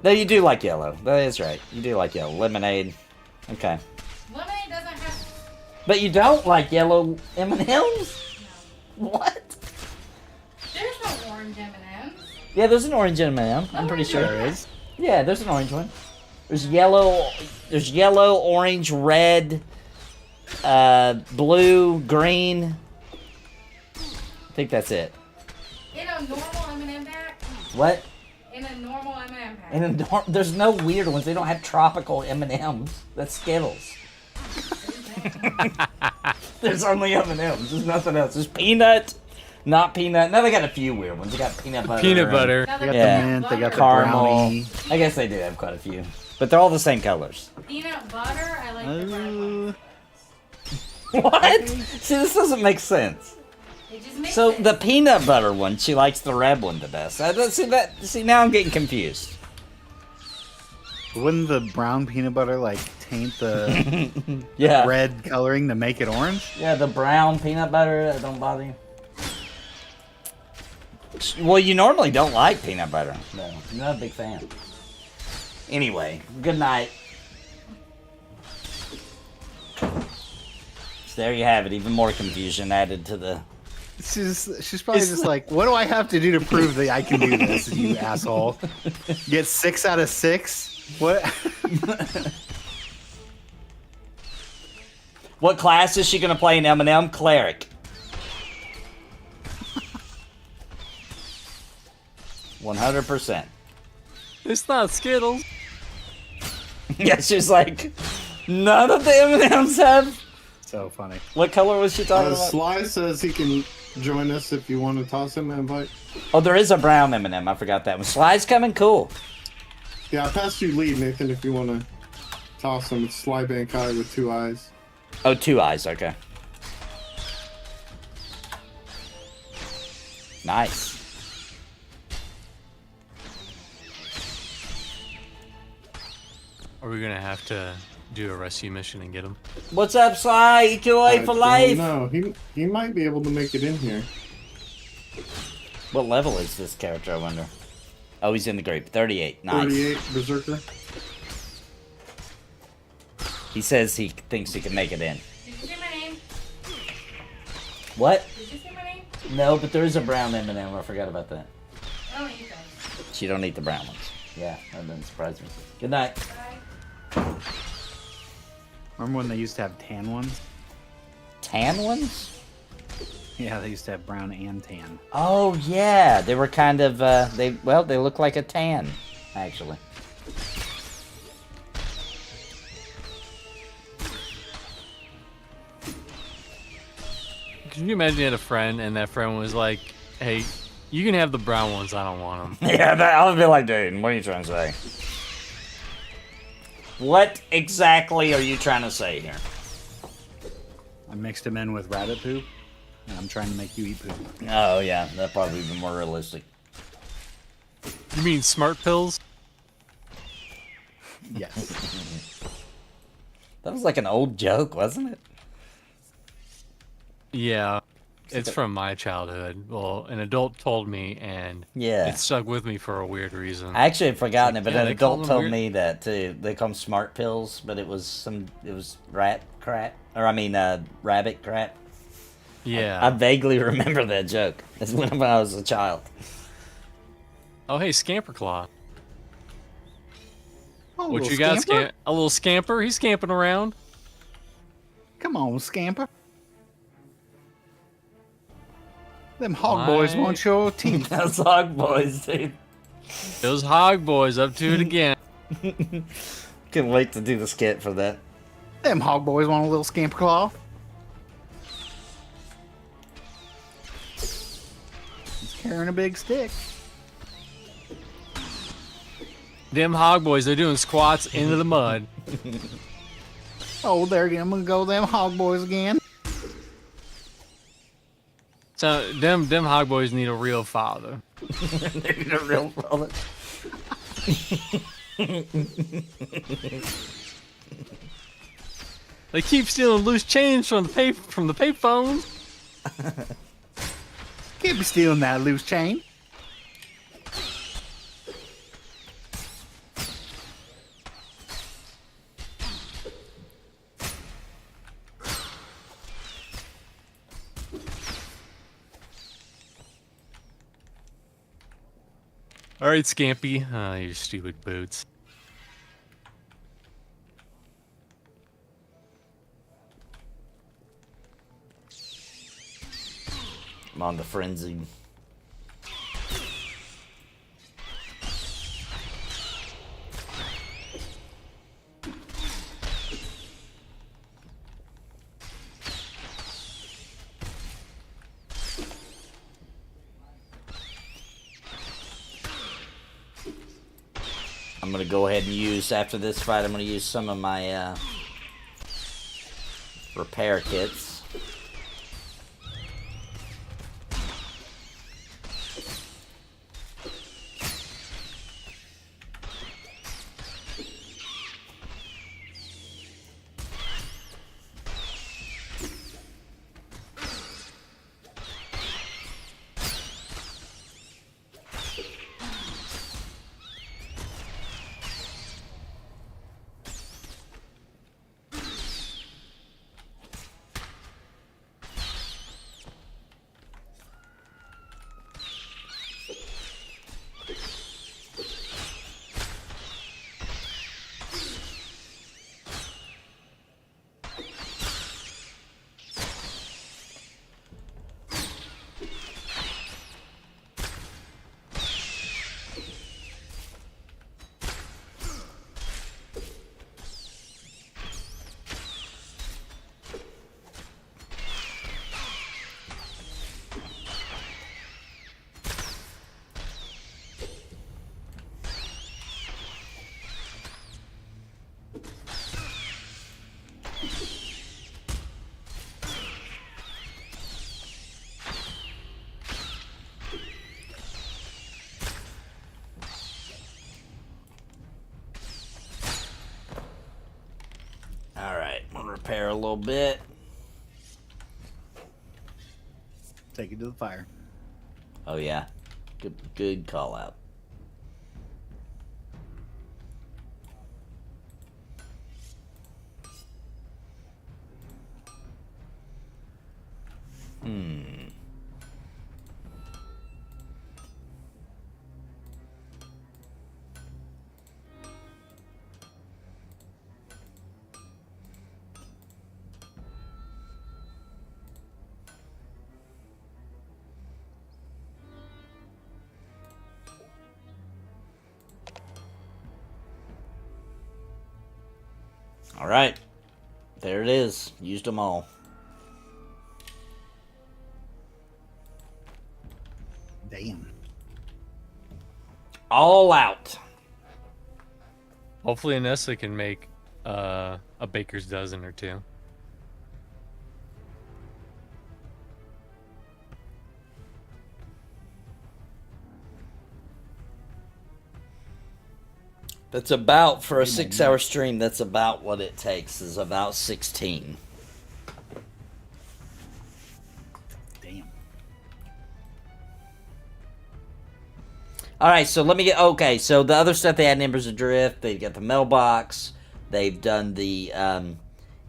No, you do like yellow. That is right. You do like yellow. Lemonade. Okay. Lemonade doesn't have. But you don't like yellow M&Ms? No. What? There's no orange M&Ms. Yeah, there's an orange M&M. I'm pretty sure. There is. Yeah, there's an orange one. There's yellow, orange, red, blue, green. I think that's it. In a normal M&M pack. What? In a normal M&M pack. And there's no weird ones. They don't have tropical M&Ms. That's Skittles. There's only M&Ms. There's nothing else. There's peanut, not peanut. No, they got a few weird ones. They got peanut butter. Peanut and butter. Now They got Yeah. the mint. They got the Caramel. brownie. I guess they do have quite a few. But they're all the same colors. Peanut butter. I like the red one. What? See, this doesn't make sense. It just makes So it. the peanut butter one, she likes the red one the best. See, now I'm getting confused. Wouldn't the brown peanut butter like taint the Yeah. red coloring to make it orange? Yeah, the brown peanut butter, that don't bother you. Well, you normally don't like peanut butter. No, you're not a big fan. Anyway, good night. So there you have it. Even more confusion added to the... She's probably just like, what do I have to do to prove that I can do this, you asshole? Get 6 out of 6? What? What class is she going to play in M&M? Cleric. %. It's not Skittles. Yeah, she's like, none of the M&Ms have... So funny. What color was she talking about? Sly says he can join us if you want to toss him an invite. Oh, there is a brown M&M. I forgot that one. Sly's coming? Cool. Yeah, I passed you lead, Nathan, if you want to toss him. It's Sly Bankai with 2 eyes. Oh, 2 eyes. Okay. Nice. Are we gonna have to do a rescue mission and get him? What's up, Sly? EQA for life. No, he might be able to make it in here. What level is this character, I wonder? Oh, he's in the group. 38. Nice. 38 Berserker. He says he thinks he can make it in. Did you say my name? What? Did you say my name? No, but there is a brown M&M. I forgot about that. I don't eat those. She don't eat the brown ones. Yeah, that doesn't surprise me. Good night. Bye. Remember when they used to have tan ones? Tan ones? Yeah, they used to have brown and tan. Oh yeah, they were kind of they look like a tan, actually. Can you imagine you had a friend and that friend was like, "Hey, you can have the brown ones. I don't want them." Yeah, I would be like, dude, what are you trying to say? What exactly are you trying to say here? I mixed them in with rabbit poop, and I'm trying to make you eat poop. Oh yeah, that'd probably be more realistic. You mean smart pills? Yes. That was like an old joke, wasn't it? Yeah. It's from my childhood. Well, an adult told me, and Yeah. it stuck with me for a weird reason. I actually had forgotten Like, it, but yeah, an they call adult them told weird- me that too. They call them smart pills, but it was rat crap, or I mean, rabbit crap. Yeah. I vaguely remember that joke. It's when I was a child. Oh, hey, Scamper Claw. Oh, What little you got, scamper? a little scamper? He's scamping around. Come on, scamper. Them hog boys My- won't show teeth. Those hog boys, dude. Those hog boys up to it again. Can't wait to do the skit for that. Them hog boys want a little scamper claw. He's carrying a big stick. Them hog boys, they're doing squats into the mud. Oh, there again. I'm gonna go them hog boys again. So them hog boys need a real father. They need a real father. They keep stealing loose change from the payphone. Can't be stealing that loose chain. All right, Scampy. Ah, you stupid boots. I'm on the frenzy. I'm gonna go ahead and use, after this fight, I'm gonna use some of my repair kits. Alright, I'm gonna repair a little bit. Take it to the fire. Oh yeah. Good call out. Alright. There it is. Used them all. Damn. All out. Hopefully, Anessa can make a baker's dozen or two. That's about, for a 6-hour stream, that's about what it takes, is about 16. Damn. All right, so let me get okay. So the other stuff they had in Embers Adrift, they've got the mailbox. They've done the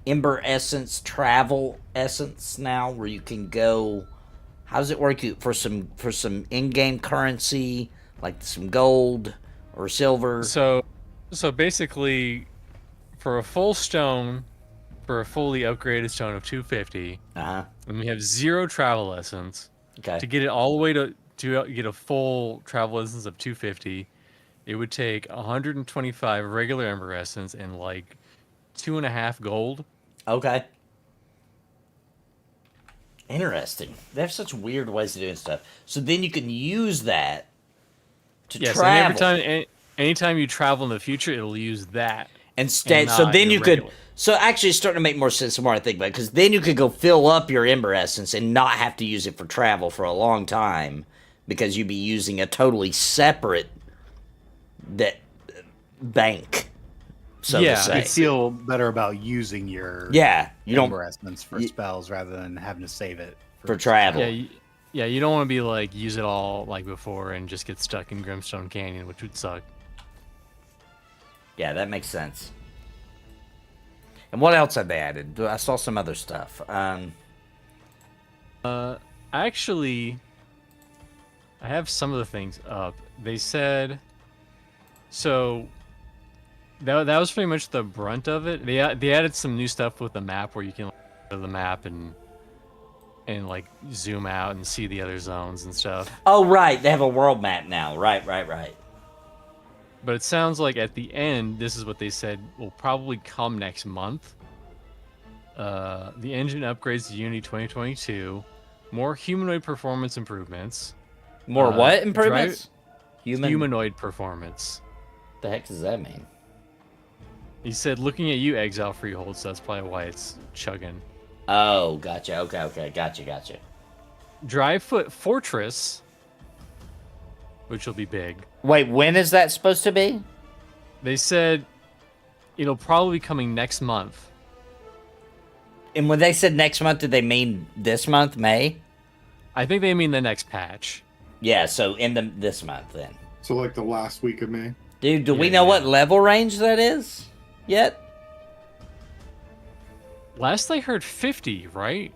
Ember Essence travel essence now, where you can go. How does it work? For some in-game currency, like some gold or silver. So basically, for a full stone, for a fully upgraded stone of 250, and we have 0 travel essence. Okay. To get it all the way to get a full travel essence of 250, it would take 125 regular Ember Essence and like 2.5 gold. Okay. Interesting. They have such weird ways of doing stuff. So then you can use that to travel. And anytime you travel in the future, it'll use that. Instead, so then you could. So actually, it's starting to make more sense the more I think about it, because then you could go fill up your Ember Essence and not have to use it for travel for a long time, because you'd be using a totally separate bank. So to say. You feel better about using your you don't Ember Essence for spells rather than having to save it for travel. Yeah, you don't want to be like use it all like before and just get stuck in Grimstone Canyon, which would suck. Yeah, that makes sense. And what else have they added? I saw some other stuff. Actually, I have some of the things up. They said, so that was pretty much the brunt of it. They added some new stuff with the map where you can go to the map and like zoom out and see the other zones and stuff. Oh, right. They have a world map now. Right. But it sounds like at the end, this is what they said will probably come next month. The engine upgrades to Unity 2022. More humanoid performance improvements. More what improvements? Humanoid performance. The heck does that mean? He said, looking at you, Exile Freehold, so that's probably why it's chugging. Oh, gotcha. Okay. Gotcha. Dryfoot Fortress, which will be big. Wait, when is that supposed to be? They said it'll probably be coming next month. And when they said next month, did they mean this month, May? I think they mean the next patch. Yeah, so this month then. So like the last week of May. Dude, do we know what level range that is yet? Last I heard 50, right?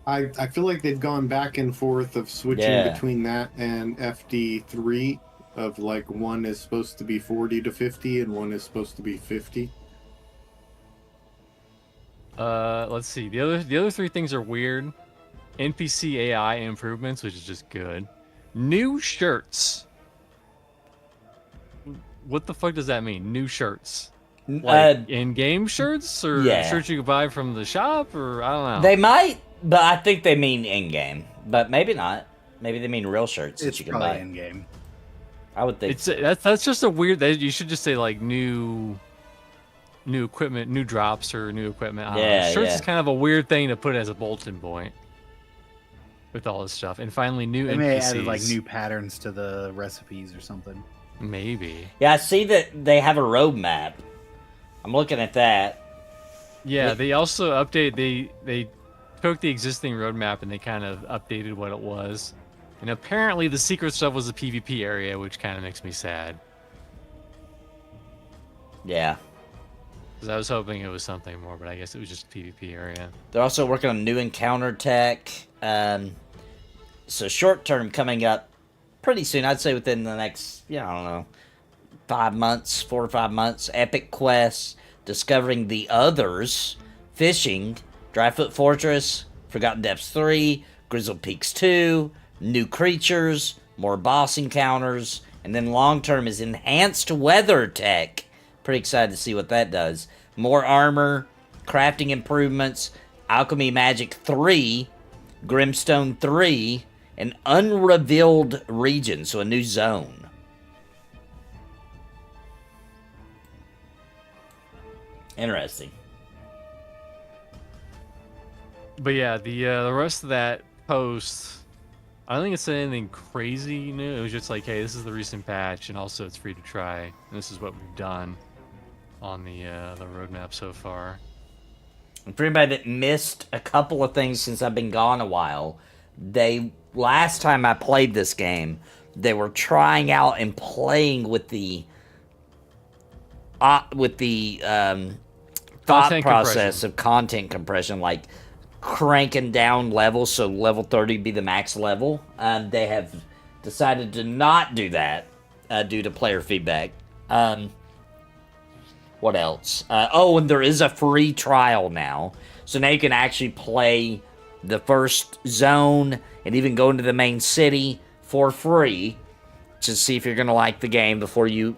I feel like they've gone back and forth of switching between that and FD3 of like one is supposed to be 40 to 50 and one is supposed to be 50. Let's see. The other 3 things are weird. NPC AI improvements, which is just good. New shirts. What the fuck does that mean? New shirts. Like in-game shirts or shirts you can buy from the shop, or I don't know. They might, but I think they mean in-game. But maybe not. Maybe they mean real shirts that you can buy in-game. I would think that's just a weird. You should just say like new equipment, new drops, or new equipment. Shirts is kind of a weird thing to put as a bulletin point with all this stuff. And finally, new they NPCs. may add like new patterns to the recipes or something. Maybe. Yeah, I see that they have a roadmap. I'm looking at that. Yeah, they also updated. They took the existing roadmap and they kind of updated what it was. And apparently, the secret stuff was a PvP area, which kind of makes me sad. Yeah. Because I was hoping it was something more, but I guess it was just a PvP area. They're also working on new encounter tech. So short term coming up pretty soon. I'd say within the next, I don't know, 5 months, 4 or 5 months. Epic quests, discovering the others, fishing, Dryfoot Fortress, Forgotten Depths 3, Grizzled Peaks 2, new creatures, more boss encounters, and then long term is enhanced weather tech. Pretty excited to see what that does. More armor, crafting improvements, Alchemy Magic 3, Grimstone 3, an unrevealed region, so a new zone. Interesting. But yeah, the rest of that post, I don't think it said anything crazy new. It was just like, hey, this is the recent patch, and also it's free to try, and this is what we've done on the roadmap so far. And for anybody that missed a couple of things since I've been gone a while, last time I played this game, they were trying out and playing with the thought process of content compression, like cranking down levels so level 30 be the max level. They have decided to not do that due to player feedback. What else? And there is a free trial now. So now you can actually play the first zone and even go into the main city for free to see if you're going to like the game before you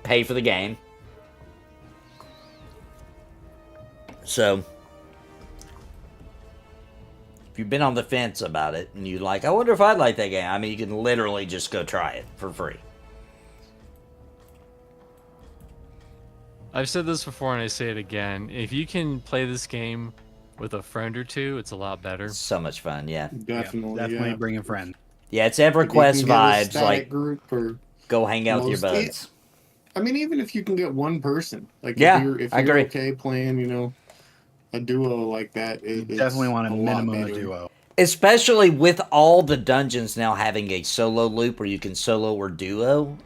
pay for the game. So, if you've been on the fence about it and you're like, I wonder if I'd like that game, I mean, you can literally just go try it for free. I've said this before and I say it again. If you can play this game with a friend or two, it's a lot better. So much fun, yeah. Definitely bring a friend. Yeah, it's EverQuest vibes, like group or go hang out with your buds. I mean, even if you can get one person, like yeah, if I you're agree. okay playing, a duo like that, you definitely want a minimum of duo. Especially with all the dungeons now having a solo loop where you can solo or duo,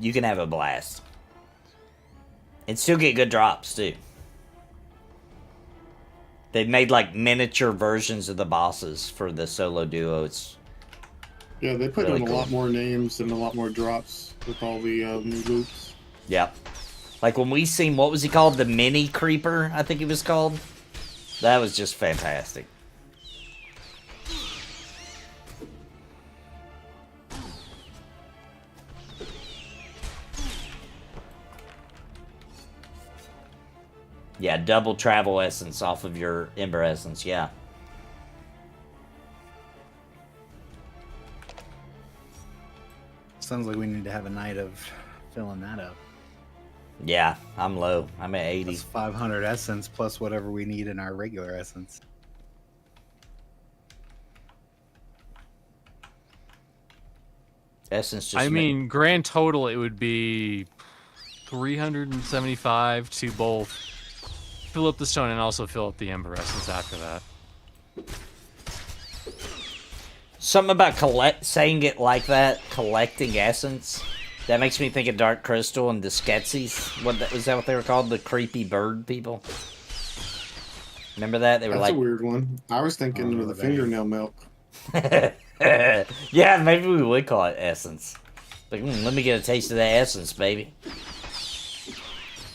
you can have a blast. And still get good drops, too. They've made, like, miniature versions of the bosses for the solo duo. Yeah, they put really in cool. a lot more names and a lot more drops with all the new loops. Yep. Like, when we seen, what was he called? The Mini Creeper, I think he was called. That was just fantastic. Yeah, double travel essence off of your Ember Essence, yeah. Sounds like we need to have a night of filling that up. Yeah, I'm low. I'm at 80. That's 500 essence plus whatever we need in our regular essence. Essence just... I mean, grand total, it would be 375 to both fill up the stone and also fill up the Ember Essence after that. Something about saying it like that, collecting essence. That makes me think of Dark Crystal and the Sketzies. Was that what they were called? The creepy bird people? Remember that? They were That's like... a weird one. I was thinking of the fingernail milk. Yeah, maybe we would call it essence. Like, let me get a taste of that essence, baby.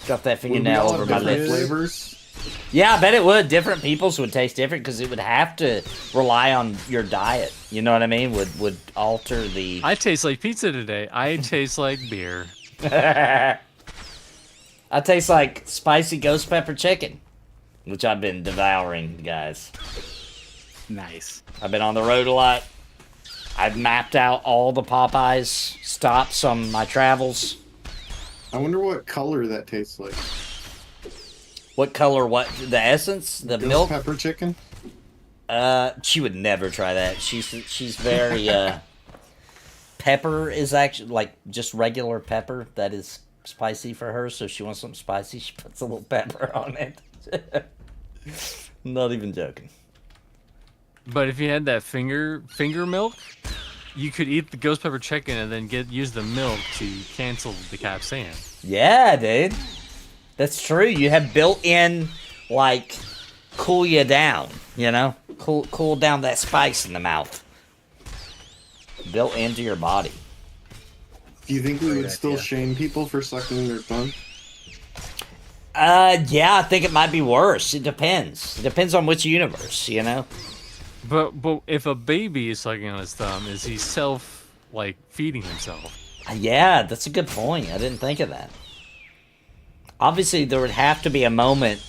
Drop that fingernail over my lips. Flavors? Yeah, I bet it would. Different people's would taste different because it would have to rely on your diet. You know what I mean? Would alter the... I taste like pizza today. I taste like beer. I taste like spicy ghost pepper chicken, which I've been devouring, guys. Nice. I've been on the road a lot. I've mapped out all the Popeyes stops on my travels. I wonder what color that tastes like. What color? What? The essence? The Ghost milk? pepper chicken? She would never try that. She's very pepper is actually like just regular pepper that is spicy for her, so she wants something spicy, she puts a little pepper on it. Not even joking. But if you had that finger milk, you could eat the ghost pepper chicken and then use the milk to cancel the capsaicin. Yeah, dude. That's true. You have built-in, like, cool you down, you know? Cool down that spice in the mouth. Built into your body. Do you think we would still shame people for sucking their thumb? Yeah, I think it might be worse. It depends. It depends on which universe, you know? But if a baby is sucking on his thumb, is he feeding himself? Yeah, that's a good point. I didn't think of that. Obviously, there would have to be a moment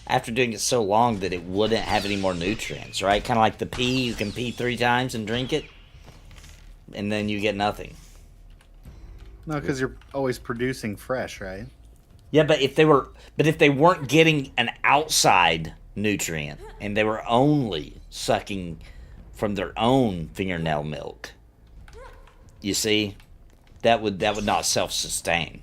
after doing it so long that it wouldn't have any more nutrients, right? Kind of like the pee. You can pee 3 times and drink it, and then you get nothing. No, because you're always producing fresh, right? Yeah, but if they weren't getting an outside nutrient and they were only sucking from their own fingernail milk, you see, that would not self-sustain.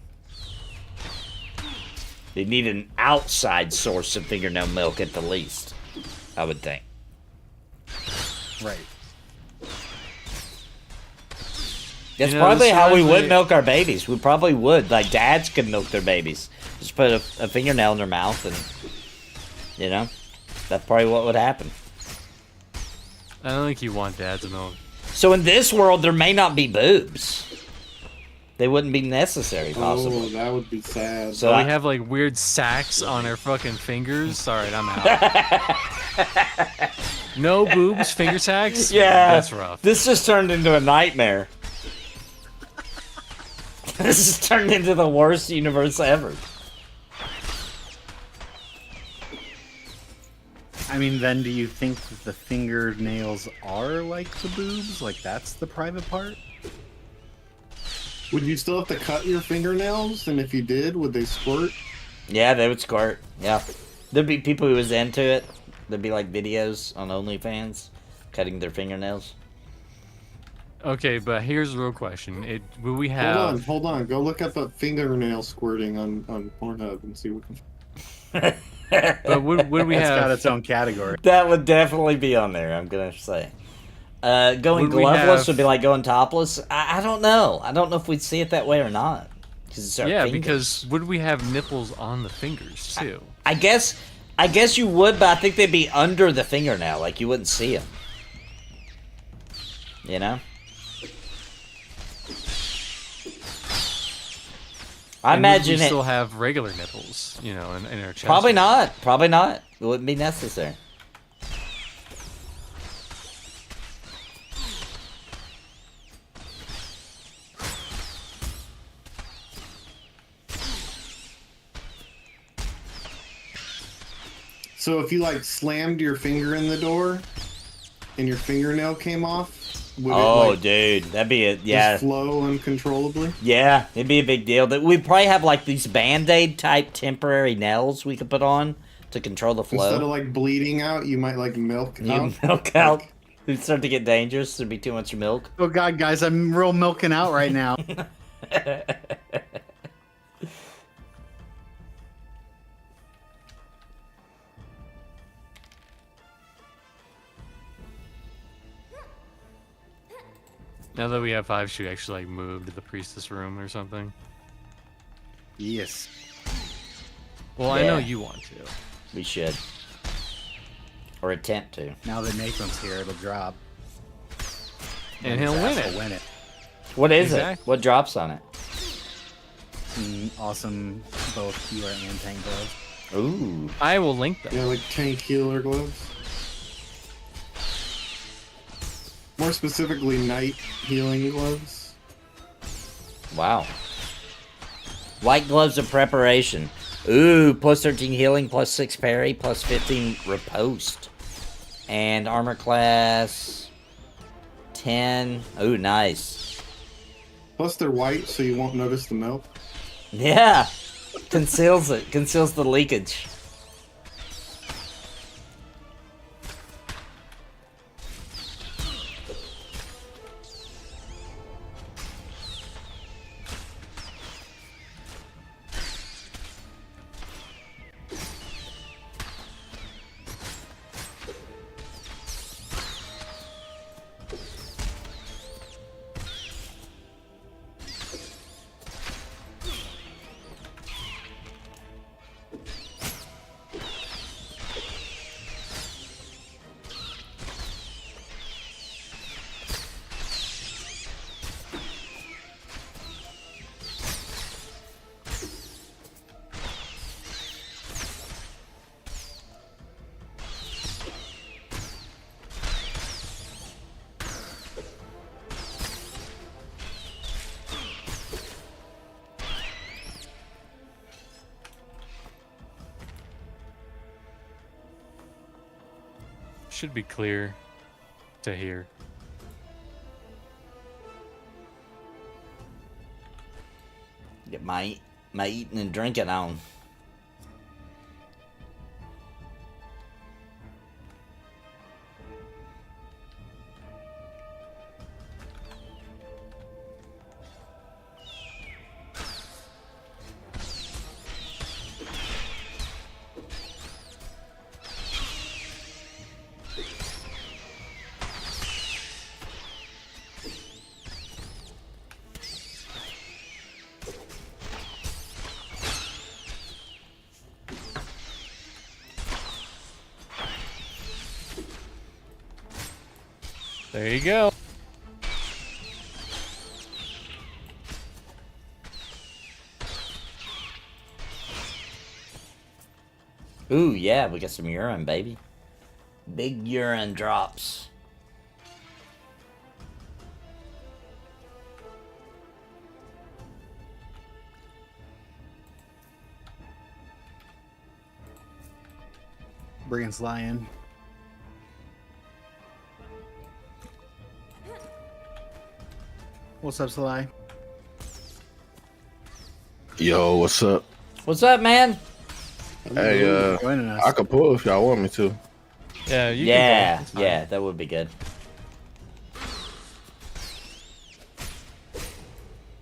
They need an outside source of fingernail milk at the least, I would think. Right. That's You know, probably this how we reminds would me- milk our babies. We probably would. Like dads could milk their babies. Just put a fingernail in their mouth and, you know, that's probably what would happen. I don't think you want dad to milk. So in this world, there may not be boobs. They wouldn't be necessary, possibly. Oh, that would be sad. So We I- have like weird sacks on our fucking fingers. All right, I'm out. No boobs, finger sacks. Yeah, that's rough. This just turned into a nightmare. This has turned into the worst universe ever. I mean, then do you think that the fingernails are like the boobs? Like that's the private part? Would you still have to cut your fingernails? And if you did, would they squirt? Yeah, they would squirt. Yeah, there'd be people who was into it. There'd be like videos on OnlyFans cutting their fingernails. Okay, but here's the real question: will we have? Hold on. Go look up fingernail squirting on Pornhub and see what. But would we It's have? got its own category. That would definitely be on there. I'm gonna say. Going Would we gloveless have- would be like going topless. I don't know. I don't know if we'd see it that way or not. It's our Yeah, fingers. because would we have nipples on the fingers too? I guess you would, but I think they'd be under the fingernail. Like you wouldn't see them. You know. I And imagine would we it. still have regular nipples, you know, in our chest. Probably not. Probably not. It wouldn't be necessary. So if you like slammed your finger in the door, and your fingernail came off, would Oh, it like dude, that'd be it. Yeah, just flow uncontrollably? yeah, it'd be a big deal. That we'd probably have like these Band-Aid type temporary nails we could put on to control the flow. Instead of like bleeding out, you might like milk You out. milk out. It'd start to get dangerous. There'd be too much milk. Oh god, guys, I'm real milking out right now. Now that we have 5, should we actually like move to the priestess room or something? Yes. Well, I know Yeah. you want to. We should. Or attempt to. Now that Nathan's here, it'll drop. And he'll win He'll it. win it. What is Exactly. it? What drops on it? Awesome, both healer and tank gloves. Ooh. I will link them. Yeah, like tank healer gloves. More specifically, night healing gloves. Wow. White gloves of preparation. Ooh, plus 13 healing, plus 6 parry, plus 15 riposte. And armor class 10. Ooh, nice. Plus, they're white, so you won't notice the milk. Yeah. Conceals it. Conceals the leakage. Should be clear to hear. Get my eating and drinking on. There you go. Ooh, yeah, we got some urine, baby. Big urine drops. Bring Sly in. What's up, Sly? Yo, what's up? What's up, man? Hey, Joining us. I could pull if y'all want me to. Yeah, you Yeah, can go. It's fine. yeah, that would be good.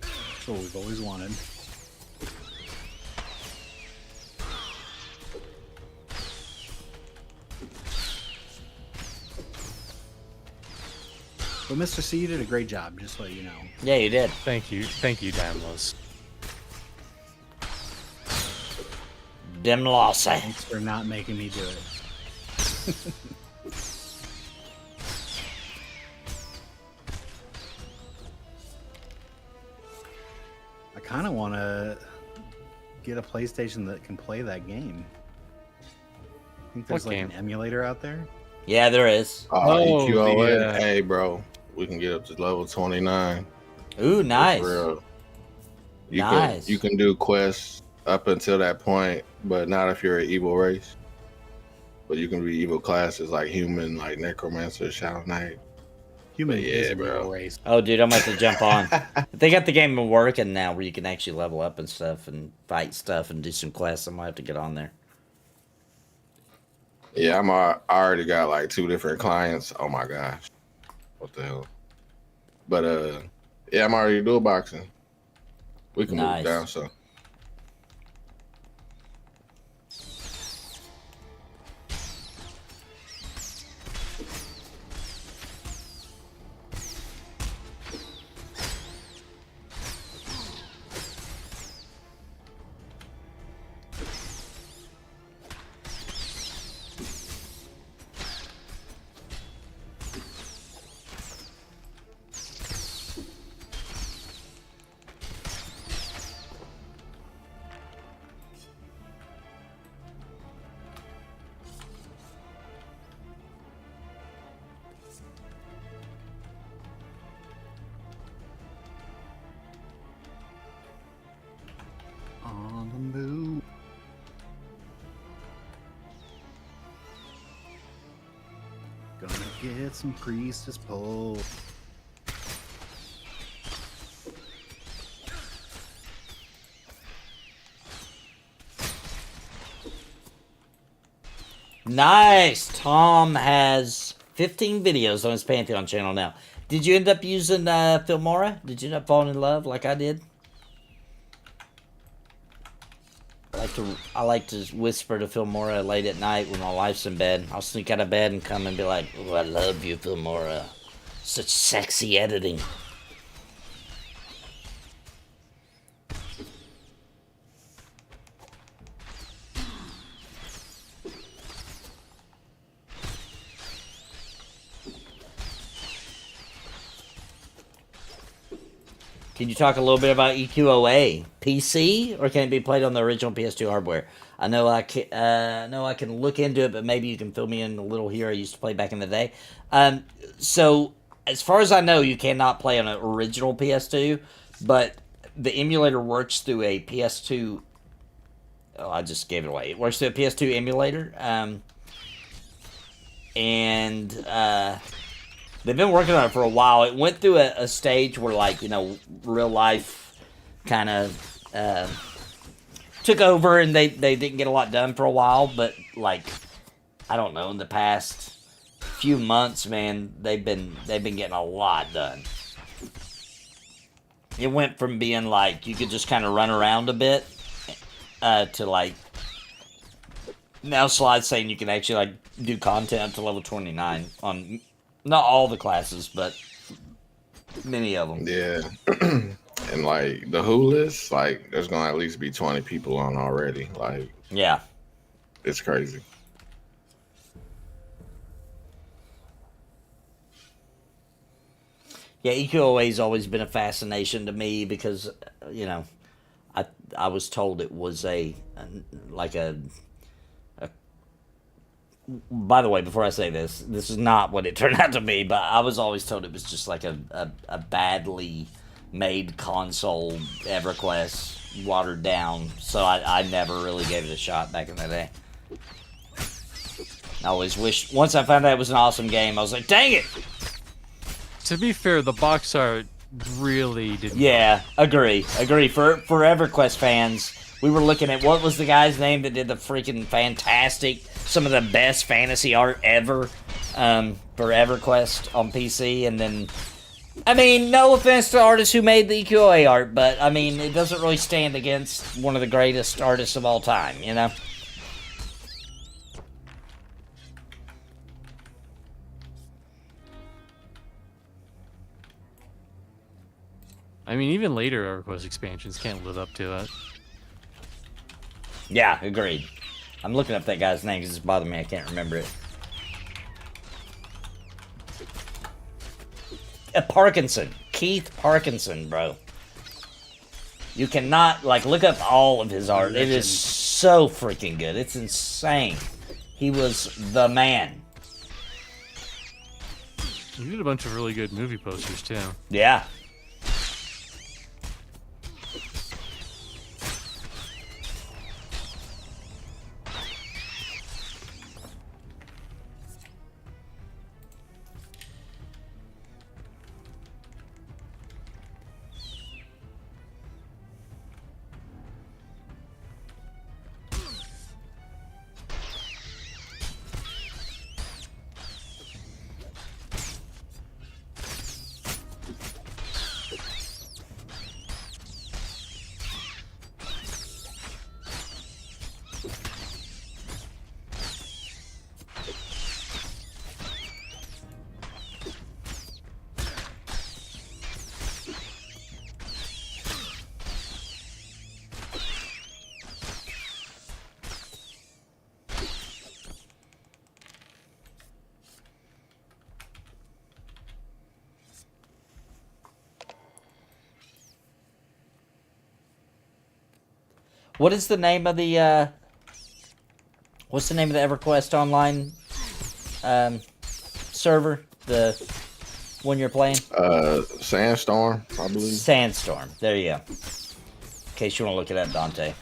That's what we've always wanted. But Mr. C, you did a great job, just so you know. Yeah, you did. Thank you, Dymlos. Dymlos. Thanks for not making me do it. I kind of want to get a PlayStation that can play that game. I think there's What like game? an emulator out there. Yeah, there is. Oh, EQOA. yeah. Hey, bro, we can get up to level 29. Ooh, nice. For real. Nice. You can do quests up until that point, but not if you're an evil race. But you can be evil classes like human, like necromancer, shadow knight. Human Yeah, is a bro. real race. Oh, dude, I'm about to jump on. They got the game working now where you can actually level up and stuff and fight stuff and do some quests. I might have to get on there. Yeah, I already got like 2 different clients. Oh my gosh, what the hell? But yeah, I'm already dual boxing. We can Nice. move down so. On the move. Gonna get some priestess pull. Nice. Tom has 15 videos on his Pantheon channel now. Did you end up using Filmora? Did you end up falling in love like I did? I like to whisper to Filmora late at night when my wife's in bed. I'll sneak out of bed and come and be like, "Oh, I love you, Filmora. Such sexy editing." Can you talk a little bit about EQOA? PC, or can it be played on the original PS2 hardware? I know I can look into it, but maybe you can fill me in a little here. I used to play back in the day. So as far as I know, you cannot play on an original PS2, but the emulator works through a PS2. Oh, I just gave it away. It works through a PS2 emulator, and they've been working on it for a while. It went through a stage where, like, real life kind of took over, and they didn't get a lot done for a while. But, like, I don't know, in the past few months, man, they've been getting a lot done. It went from being like you could just kind of run around a bit to, like, now Slide's saying you can actually, like, do content up to level 29 on not all the classes, but many of them. Yeah. And like the who list, like there's gonna at least be 20 people on already. Like, Yeah. it's crazy. Yeah, EQOA's always been a fascination to me because, you know, I was told it was like a. By the way, before I say this is not what it turned out to be, but I was always told it was just like a badly made console EverQuest, watered down. So I never really gave it a shot back in the day. I always wished, once I found out it was an awesome game, I was like, dang it! To be fair, the box art really didn't. Yeah, agree. For EverQuest fans, we were looking at, what was the guy's name that did the freaking fantastic, some of the best fantasy art ever for EverQuest on PC, and then, I mean, no offense to the artists who made the EQA art, but, I mean, it doesn't really stand against one of the greatest artists of all time, you know? I mean, even later EverQuest expansions can't live up to that. Yeah, agreed. I'm looking up that guy's name because it's bothering me. I can't remember it. Parkinson. Keith Parkinson, bro. You cannot, like, look up all of his art. It is so freaking good. It's insane. He was the man. He did a bunch of really good movie posters, too. Yeah. What is the name of the, what's the name of the EverQuest online server? The one you're playing? Sandstorm, I believe. Sandstorm. There you go. In case you want to look it up, Dante.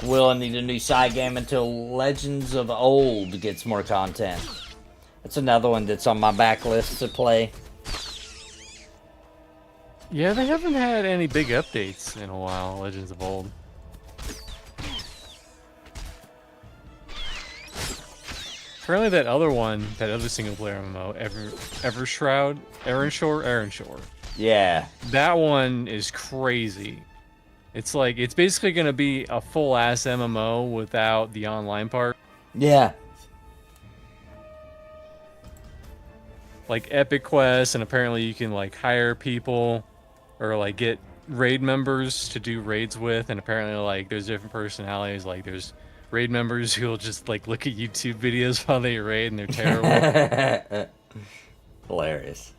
Will need a new side game until Legends of Old gets more content. That's another one that's on my backlist to play. Yeah, they haven't had any big updates in a while, Legends of Old. Apparently that other one, that other single-player MMO, Erenshore. Yeah. That one is crazy. It's like, it's basically going to be a full-ass MMO without the online part. Yeah. Like epic quests, and apparently you can like hire people or like get raid members to do raids with, and apparently like there's different personalities. Like there's raid members who will just like look at YouTube videos while they raid and they're terrible. Hilarious.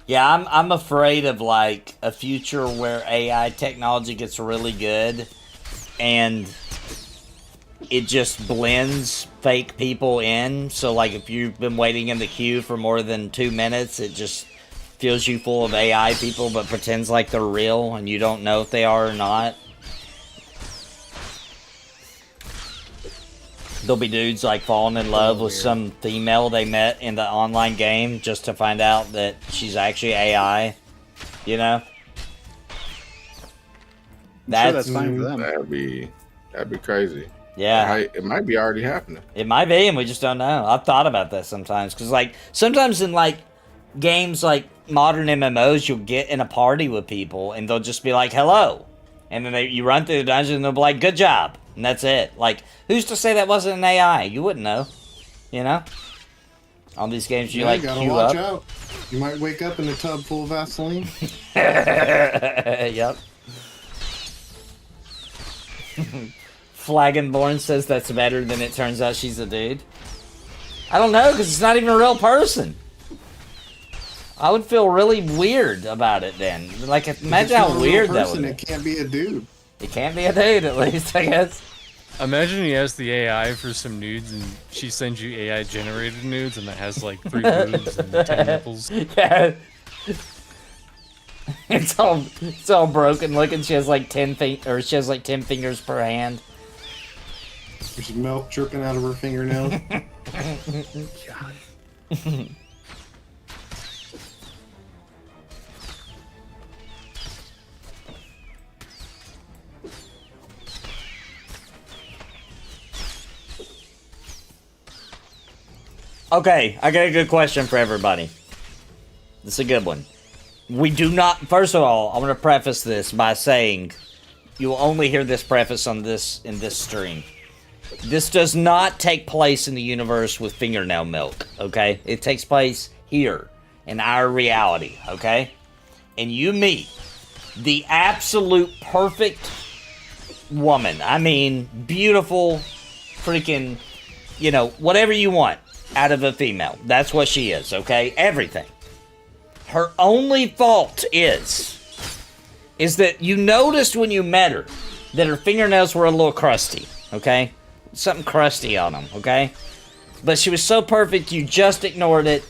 Yeah, I'm afraid of like a future where AI technology gets really good and it just blends fake people in. So like if you've been waiting in the queue for more than 2 minutes, it just fills you full of AI people but pretends like they're real and you don't know if they are or not. There'll be dudes like falling in love with some female they met in the online game just to find out that she's actually AI, you know? That's fine for them. That'd be crazy. Yeah. It might be already happening. It might be, and we just don't know. I've thought about that sometimes, because like sometimes in like games like modern MMOs, you'll get in a party with people and they'll just be like, "Hello," and then you run through the dungeon and they'll be like, "Good job," and that's it. Like, who's to say that wasn't an AI? You wouldn't know, you know. On these games, you like gotta queue watch up. out. You might wake up in a tub full of Vaseline. Yep. Flagonborn says that's better than it turns out she's a dude. I don't know, because it's not even a real person. I would feel really weird about it then. Like, imagine how weird that would be. It can't be a dude. It can't be a dude, at least, I guess. Imagine you ask the AI for some nudes and she sends you AI generated nudes and it has like 3 boobs and 10 nipples. Yeah. It's all broken looking. She has like 10 fingers per hand. There's milk dripping out of her fingernails. God. Okay, I got a good question for everybody. This is a good one. We do not. First of all, I'm going to preface this by saying you will only hear this preface in this stream. This does not take place in the universe with fingernail milk, okay? It takes place here in our reality, okay? And you meet the absolute perfect woman. I mean, beautiful, freaking, whatever you want out of a female. That's what she is, okay? Everything. Her only fault is that you noticed when you met her that her fingernails were a little crusty, okay? Something crusty on them, okay? But she was so perfect, you just ignored it.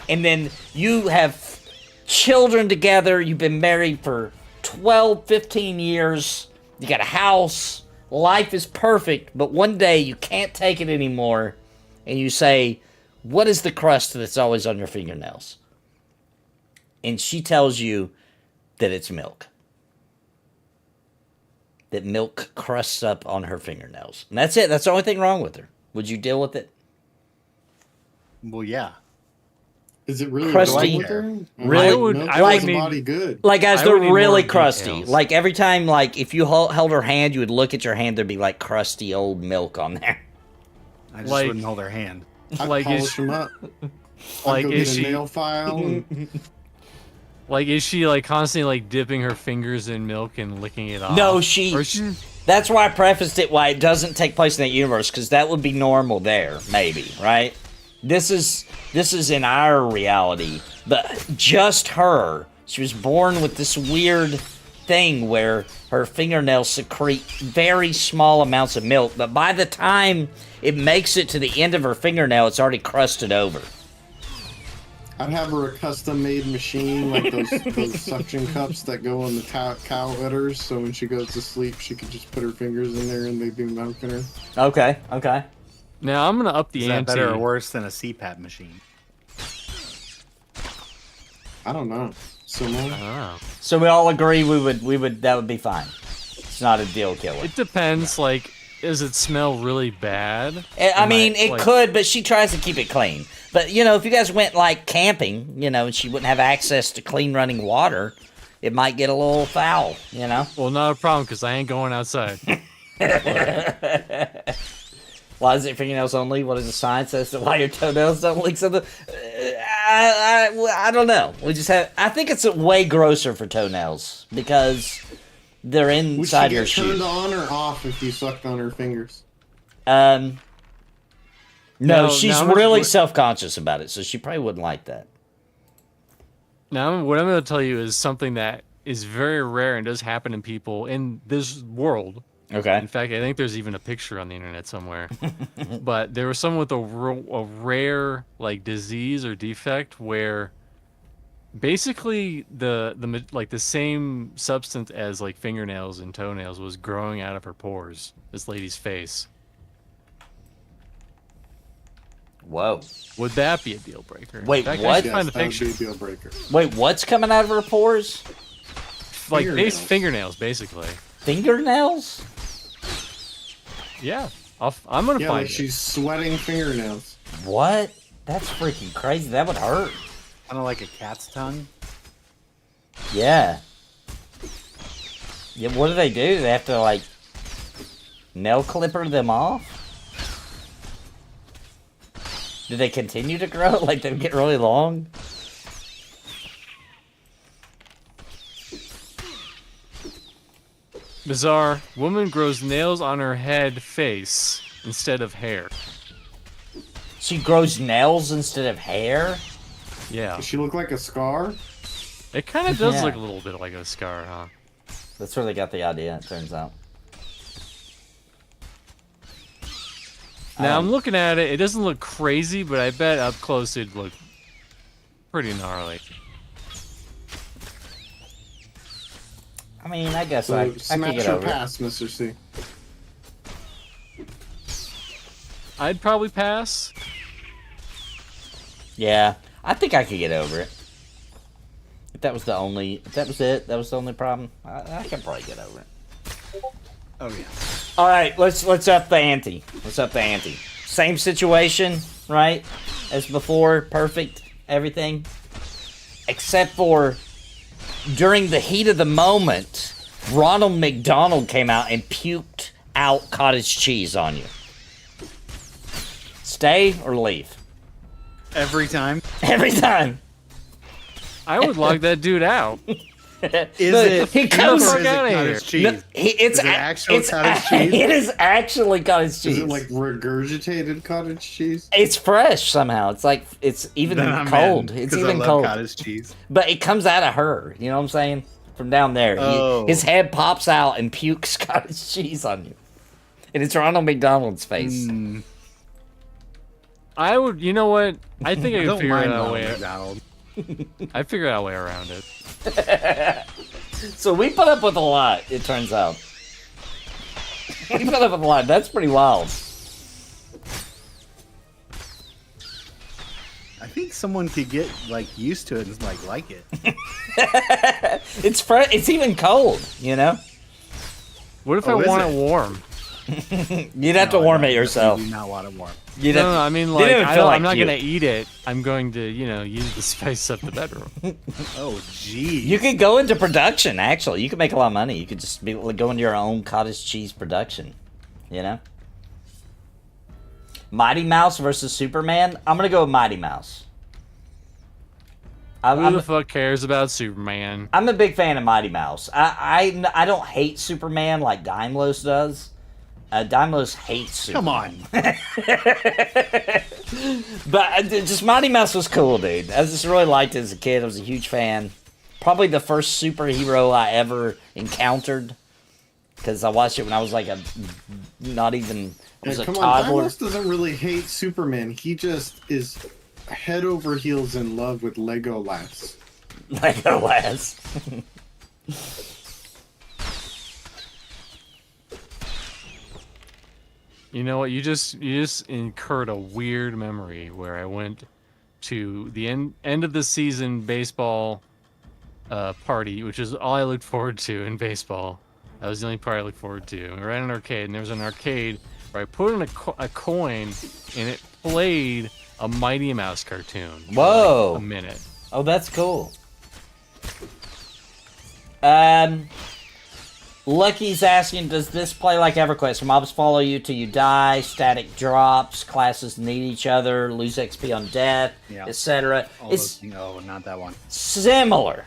And then you have children together. You've been married for 12, 15 years. You got a house. Life is perfect. But one day you can't take it anymore. And you say, "What is the crust that's always on your fingernails?" And she tells you that it's milk. That milk crusts up on her fingernails. And that's it. That's the only thing wrong with her. Would you deal with it? Well, yeah. Is it really crusty? wrong with her? Really? I like body good. Like, guys, they're really crusty. Details. Like, every time, like, if you held her hand, you would look at your hand, there'd be, like, crusty old milk on there. I just Like- wouldn't hold her hand. I'd Like, polish them up. like, I'd go is get a she- nail file. And, Like, is she like constantly like dipping her fingers in milk and licking it off? No, Or she... is she That's why I prefaced it why it doesn't take place in that universe, because that would be normal there, maybe, right? This is in our reality, but just her. She was born with this weird thing where her fingernails secrete very small amounts of milk, but by the time it makes it to the end of her fingernail, it's already crusted over. I'd have her a custom-made machine, like those suction cups that go on the cow udders, so when she goes to sleep, she could just put her fingers in there and they'd be milking her. Okay. Now I'm gonna up the Is that ante. better or worse than a CPAP machine? I don't know. Similar. Oh. So we all agree that would be fine. It's not a deal killer. It depends. Like, does it smell really bad? I mean, it like- could, but she tries to keep it clean. But, if you guys went, like, camping, and she wouldn't have access to clean running water, it might get a little foul, Well, not a problem because I ain't going outside. Why is it fingernails only? What does the sign says to why your toenails don't leak something? I don't know. I think it's way grosser for toenails because they're Would she inside your get shoe. turned on or off if you sucked on her fingers? No, No, she's no, really what- self-conscious about it, so she probably wouldn't like that. Now, what I'm going to tell you is something that is very rare and does happen in people in this world. Okay. In fact, I think there's even a picture on the internet somewhere. But there was someone with a rare like disease or defect where basically the same substance as like fingernails and toenails was growing out of her pores. This lady's face. Whoa. Would that be a deal breaker? Wait, In fact, what? I should find Yes, the that would picture. be a deal breaker. Wait, what's coming out of her pores? Like Fingernails. fingernails, basically. Fingernails? Yeah, I'm gonna Yeah, find like it. she's sweating fingernails. What? That's freaking crazy. That would hurt. Kind of like a cat's tongue. Yeah. Yeah, what do? They have to, like, nail clipper them off? Do they continue to grow? Like, they get really long? Bizarre. Woman grows nails on her head face instead of hair. She grows nails instead of hair? Yeah. Does she look like a scar? It kind of does Yeah. look a little bit like a scar, huh? That's where they got the idea, it turns out. Now I'm looking at it. It doesn't look crazy, but I bet up close it'd look pretty gnarly. I mean, I guess So I could smash get or over it. pass, Mr. C. I'd probably pass. Yeah, I think I could get over it. If that was the only, if that was it, that was the only problem, I could probably get over it. Oh yeah. All right, let's up the ante. Let's up the ante. Same situation, right, as before. Perfect, everything, except for during the heat of the moment, Ronald McDonald came out and puked out cottage cheese on you. Stay or leave? Every time. Every time. I would log that dude out. Is Look, it? he comes- or is it outta cottage cheese? No, it's Is it actual cottage cheese? It is actually cottage Is cheese. it like regurgitated cottage cheese? It's fresh somehow. It's like it's even Then I'm cold. in, It's 'cause I even love cold. Cottage cheese. But it comes out of her. You know what I'm saying? From down there. Oh. His head pops out and pukes cottage cheese on you. And it's Ronald McDonald's face. Mm, I would. You know what? I think I I could don't figure mind out a Ronald way. McDonald. I figured out a way around it. So we put up with a lot, it turns out. We put up with a lot. That's pretty wild. I think someone could get like used to it and like it. It's fresh. It's even cold, you know? What if Oh, I is want it? it warm? You'd have to No, I warm don't. it yourself. I do not want it warm. You'd No, have no, I mean They like didn't feel like I'm not you. gonna eat it. I'm going to, use the spice up the bedroom. Oh, geez. You could go into production, actually. You could make a lot of money. You could just be go into your own cottage cheese production, you know? Mighty Mouse versus Superman? I'm going to go with Mighty Mouse. Who the fuck cares about Superman? I'm a big fan of Mighty Mouse. I don't hate Superman like Dymlos does. Dymlos hates Superman. Come on. But just Mighty Mouse was cool, dude. I just really liked it as a kid. I was a huge fan. Probably the first superhero I ever encountered. Because I watched it when I was like I was a come on, toddler. Dymlos doesn't really hate Superman. He just is head over heels in love with Legolas. Legolas. You know what? You just incurred a weird memory where I went to the end of the season baseball party, which is all I looked forward to in baseball. That was the only part I looked forward to. We were at an arcade, and there was an arcade where I put in a coin, and it played a Mighty Mouse cartoon. for, Whoa. like, a minute. Oh, that's cool. Lucky's asking, does this play like EverQuest? Mobs follow you till you die, static drops, classes need each other, lose XP on death, etc. All It's those, no, not that one. similar.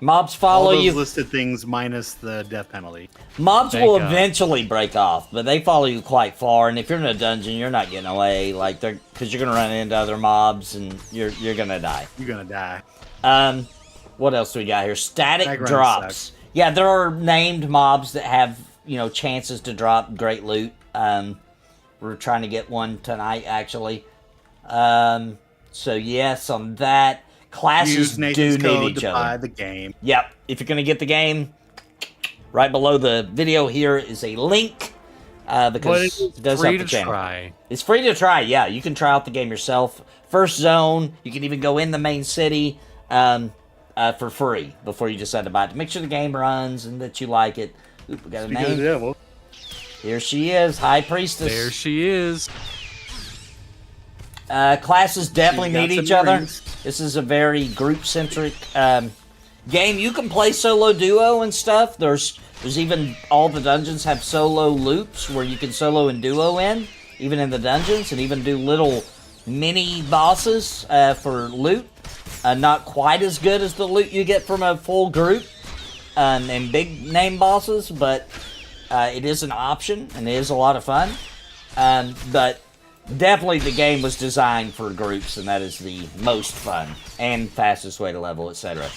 Mobs All follow those you. listed things minus the death penalty. Mobs Thank will God. eventually break off, but they follow you quite far. And if you're in a dungeon, you're not getting away, like they're because you're gonna run into other mobs and you're gonna die. You're gonna die. What else do we got here? Static Tag runs drops. suck. Yeah, there are named mobs that have chances to drop great loot. We're trying to get one tonight, actually. So yes, on that, classes Use do Nathan's need code each to other. buy the game. Yep. If you're gonna get the game, right below the video here is a link. But Because it's it does free help to the channel. try. It's free to try. Yeah, you can try out the game yourself. First zone, you can even go in the main city for free before you decide to buy it. Make sure the game runs and that you like it. Oop, we got a name. Here she is, High Priestess. There she is. Classes definitely She's got need some each other. earrings. This is a very group-centric game. You can play solo duo and stuff. There's even all the dungeons have solo loops where you can solo and duo in, even in the dungeons, and even do little mini bosses for loot. Not quite as good as the loot you get from a full group and big name bosses, but it is an option and it is a lot of fun. But definitely the game was designed for groups, and that is the most fun and fastest way to level, etc.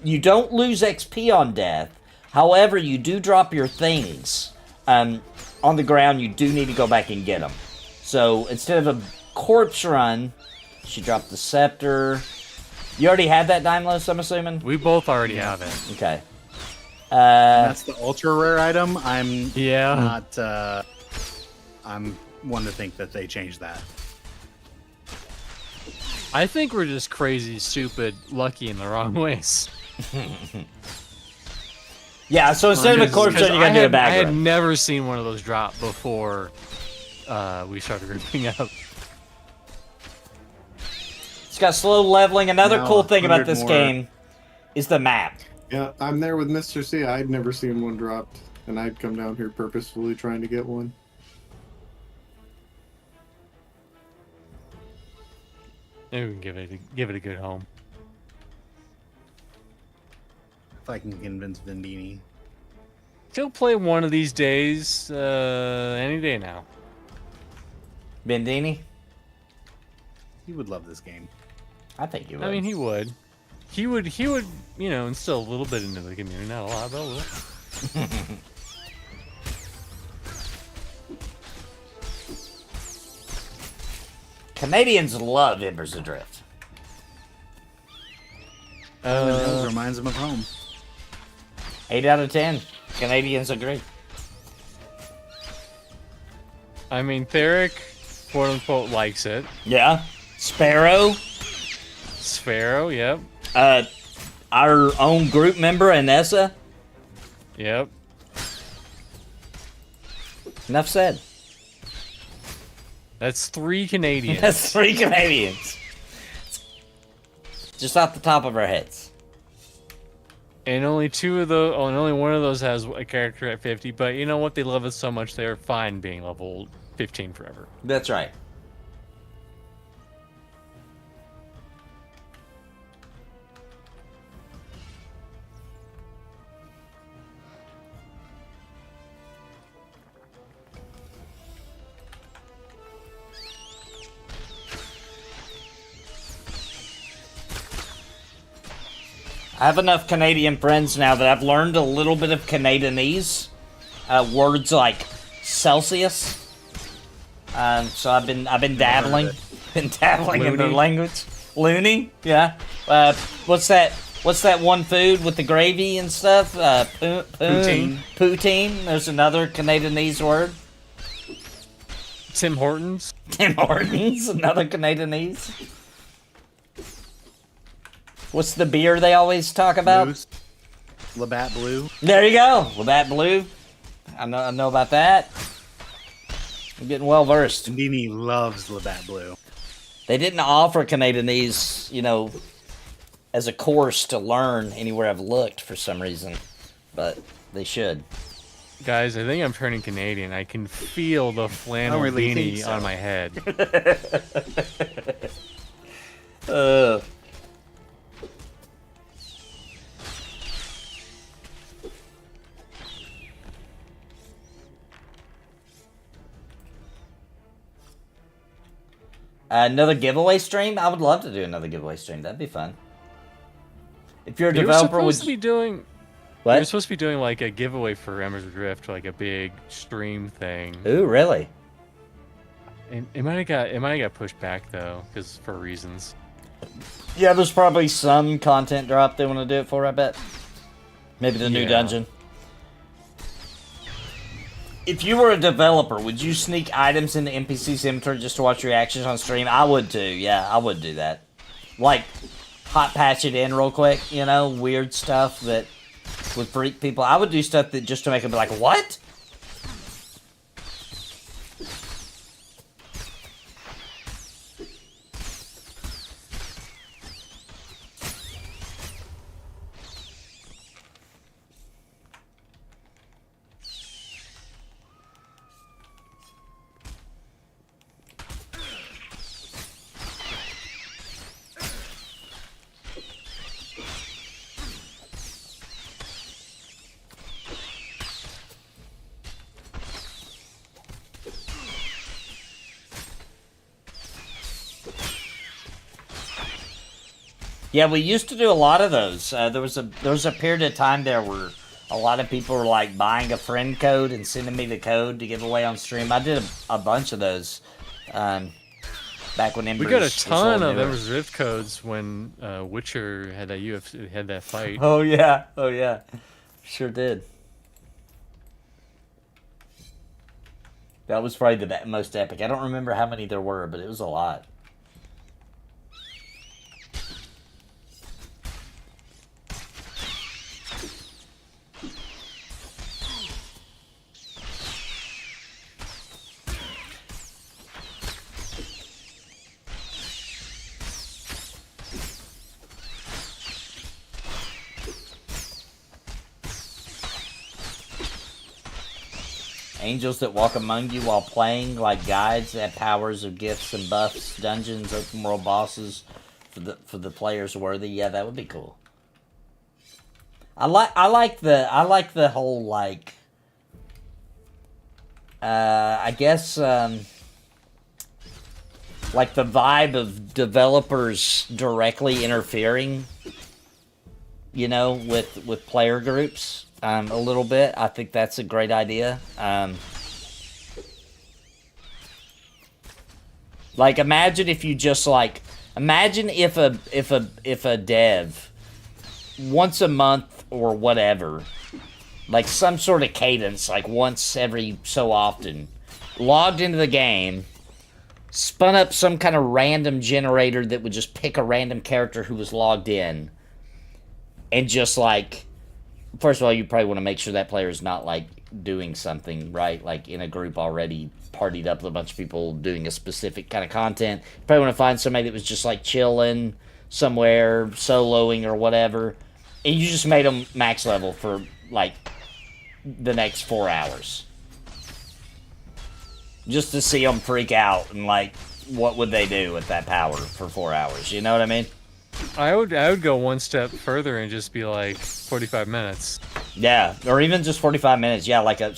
You don't lose XP on death. However, you do drop your things on the ground. You do need to go back and get them. So instead of a corpse run, she dropped the scepter. You already had that, Dymlos, I'm assuming? We both already have it. Okay. That's the ultra rare item. I'm Yeah. not. I'm one to think that they changed that. I think we're just crazy, stupid, lucky in the wrong ways. Yeah, so instead of a corpse run, you gotta do a I back had run. never seen one of those drop before we started grouping up. It's got slow leveling. Another Now cool thing about 100 this more. game is the map. Yeah, I'm there with Mr. C. I'd never seen one dropped, and I'd come down here purposefully trying to get one. Maybe we can give it a good home. If I can convince Vendini. He'll play one of these days, any day now. Bendini? He would love this game. I think you would. I mean, he would. He would, instill a little bit into the community. Not a lot, but will. Canadians love Embers Adrift. Island Hills reminds him of home. 8 out of 10. Canadians agree. I mean, Theric, quote unquote, likes it. Yeah. Sparrow. Sparrow, yep. Our own group member, Anessa. Yep. Enough said. That's 3 Canadians. That's 3 Canadians. Just off the top of our heads. And only 2 of those, and only one of those has a character at 50. But you know what? They love it so much they're fine being level 15 forever. That's right. I have enough Canadian friends now that I've learned a little bit of Canadianese. Words like Celsius. So I've been dabbling, in their language. Loony, yeah. What's that one food with the gravy and stuff? Poutine. Poutine. There's another Canadianese word. Tim Hortons. Tim Hortons, another Canadianese. What's the beer they always talk about? Blues. Labatt Blue. There you go, Labatt Blue. I know about that. I'm getting well versed. Vendini loves Labatt Blue. They didn't offer Canadianese, as a course to learn anywhere I've looked for some reason, but they should. Guys, I think I'm turning Canadian. I can feel the flannel really beanie think so. on my head. Another giveaway stream? I would love to do another giveaway stream. That'd be fun. If you're a You're developer, supposed to be doing. What? You're supposed to be doing like a giveaway for Embers Adrift, like a big stream thing. Ooh, really? It might have got pushed back though, because for reasons. Yeah, there's probably some content drop they want to do it for, I bet. Maybe the new dungeon. If you were a developer, would you sneak items into NPC's inventory just to watch reactions on stream? I would too, yeah, I would do that. Like, hot patch it in real quick, you know, weird stuff that would freak people. I would do stuff that just to make them be like, what? Yeah, we used to do a lot of those. There was a period of time there where a lot of people were like buying a friend code and sending me the code to give away on stream. I did a bunch of those back when Embers. We got a ton of Embers Adrift codes when Witcher had that UFC had that fight. Oh yeah, sure did. That was probably the most epic. I don't remember how many there were, but it was a lot. Angels that walk among you while playing, like guides that have powers of gifts and buffs, dungeons, open world bosses for the players worthy. Yeah, that would be cool. I like the whole like I guess like the vibe of developers directly interfering, you know, with player groups. A little bit. I think that's a great idea. Like, imagine if you just like, imagine if a dev once a month or whatever, like some sort of cadence, like once every so often, logged into the game, spun up some kind of random generator that would just pick a random character who was logged in, and just like. First of all, you probably want to make sure that player is not, like, doing something, right? Like, in a group already partied up with a bunch of people doing a specific kind of content. You probably want to find somebody that was just, like, chilling somewhere, soloing or whatever. And you just made them max level for, like, the next 4 hours. Just to see them freak out and, like, what would they do with that power for 4 hours? You know what I mean? I would go one step further and just be like 45 minutes. Yeah, or even just 45 minutes. Yeah, like a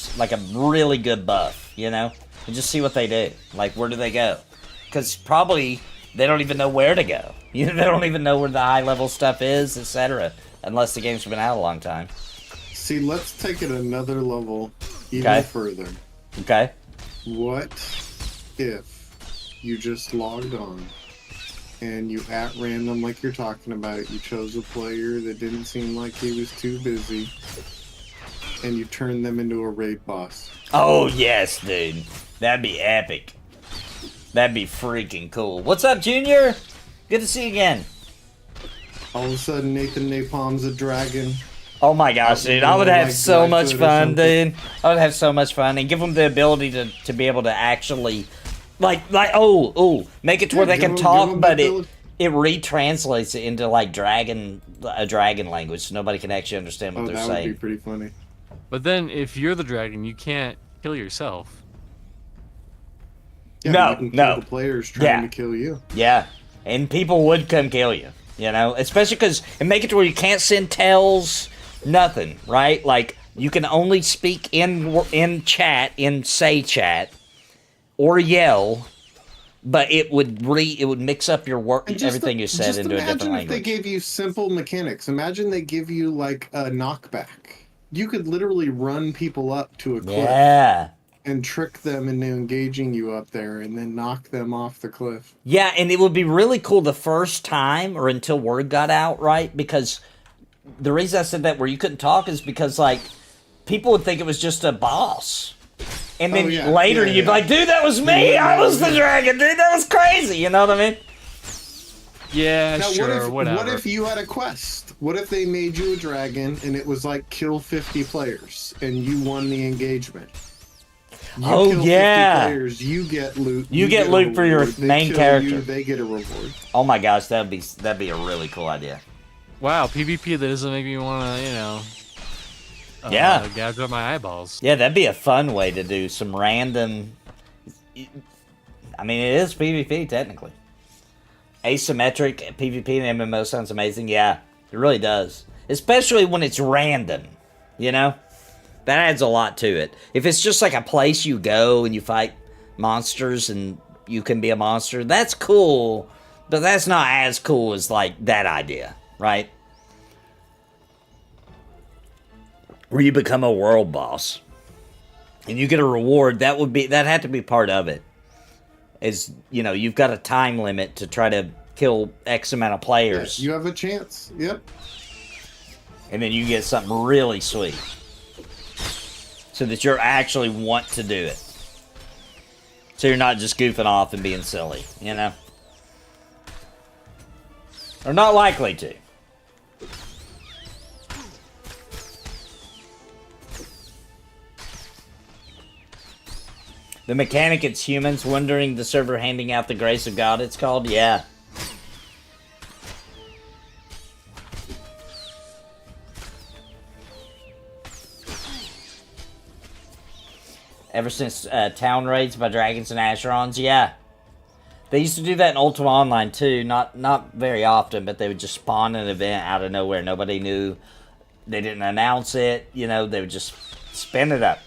really good buff, you know? And just see what they do. Like, where do they go? Because probably they don't even know where to go. You know, they don't even know where the high-level stuff is, etc. Unless the game's been out a long time. See, let's take it another level even further. Okay. What if you just logged on and you at random, like you're talking about, you chose a player that didn't seem like he was too busy, and you turned them into a raid boss? Oh, yes, dude. That'd be epic. That'd be freaking cool. What's up, Junior? Good to see you again. All of a sudden, Nathan Napalm's a dragon. Oh my gosh, dude. I would have so much fun, dude. I would have so much fun. And give them the ability to be able to actually... make it to where they can talk, but it retranslates it into like a dragon language, so nobody can actually understand what they're saying. That would be pretty funny. But then, if you're the dragon, you can't kill yourself. Yeah, you can kill the players trying to kill you. Yeah, and people would come kill you, you know, especially because and make it to where you can't send tells, nothing, right? Like you can only speak in chat, in say chat. Or yell, but it would mix up your work, And everything you said into a different imagine if language. they gave you simple mechanics. Imagine they give you like a knockback. You could literally run people up to a cliff Yeah. and trick them into engaging you up there and then knock them off the cliff. Yeah, and it would be really cool the first time or until word got out, right? Because the reason I said that where you couldn't talk is because, like, people would think it was just a boss. And then later you'd be like, dude, that was me! I was the dragon, dude! That was crazy! You know what I mean? Yeah, Now, sure, what whatever. if you had a quest? What if they made you a dragon and it was like kill 50 players and you won the engagement? You Oh, kill yeah. 50 players, you get loot. You get a loot for your reward. They main kill character. You, they get a reward. Oh my gosh, that'd be a really cool idea. Wow, PvP that doesn't make me want to, Yeah. gouge up my eyeballs. Yeah, that'd be a fun way to do some random... I mean, it is PvP, technically. Asymmetric PvP in MMO sounds amazing. Yeah, it really does. Especially when it's random, you know? That adds a lot to it. If it's just like a place you go and you fight monsters and you can be a monster, that's cool. But that's not as cool as, like, that idea, right? Where you become a world boss. And you get a reward, that had to be part of it. Is, you've got a time limit to try to kill X amount of players. You have a chance. Yep. And then you get something really sweet. So that you actually want to do it. So you're not just goofing off and being silly, Or not likely to. The mechanic, it's humans wondering the server handing out the grace of God, it's called? Yeah. Ever since town raids by dragons and Asherons, yeah. They used to do that in Ultima Online too, not very often, but they would just spawn an event out of nowhere. Nobody knew. They didn't announce it, they would just spin it up.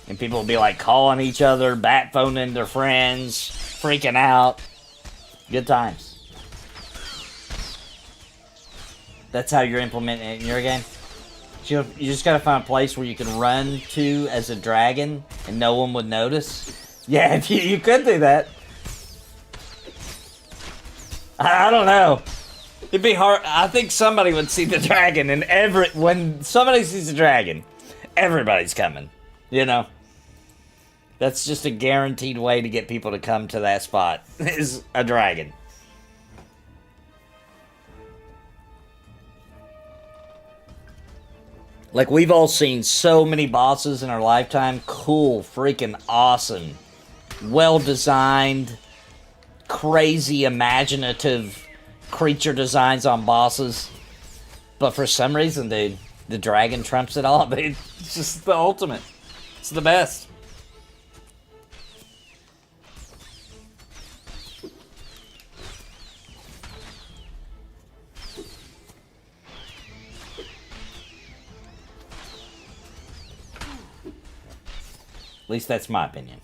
And people would be like calling each other, bat phoning their friends, freaking out. Good times. That's how you're implementing it in your game. You just gotta find a place where you can run to as a dragon and no one would notice. Yeah, you could do that. I don't know. It'd be hard. I think somebody would see the dragon, and when somebody sees the dragon, everybody's coming. That's just a guaranteed way to get people to come to that spot, is a dragon. Like, we've all seen so many bosses in our lifetime. Cool, freaking awesome. Well-designed, crazy, imaginative creature designs on bosses. But for some reason, dude, the dragon trumps it all, dude. It's just the ultimate. It's the best. At least that's my opinion.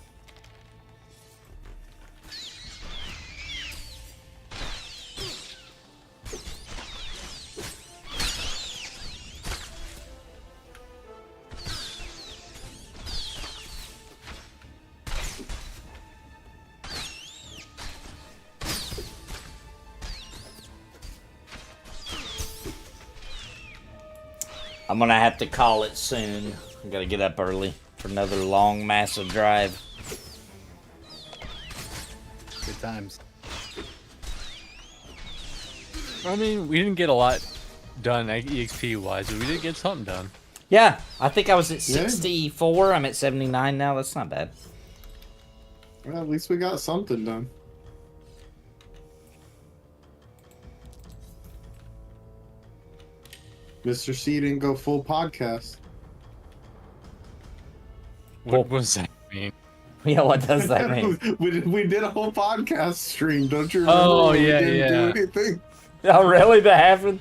I'm gonna have to call it soon. I gotta get up early for another long, massive drive. Good times. I mean, we didn't get a lot done EXP wise, but we did get something done. Yeah, I think I was at 64. I'm at 79 now. That's not bad. Well, at least we got something done. Mr. C didn't go full podcast. What does that mean? Yeah, what does that mean? we did a whole podcast stream, don't you remember? Oh, when yeah, we didn't yeah. do anything? Oh, really? That happened?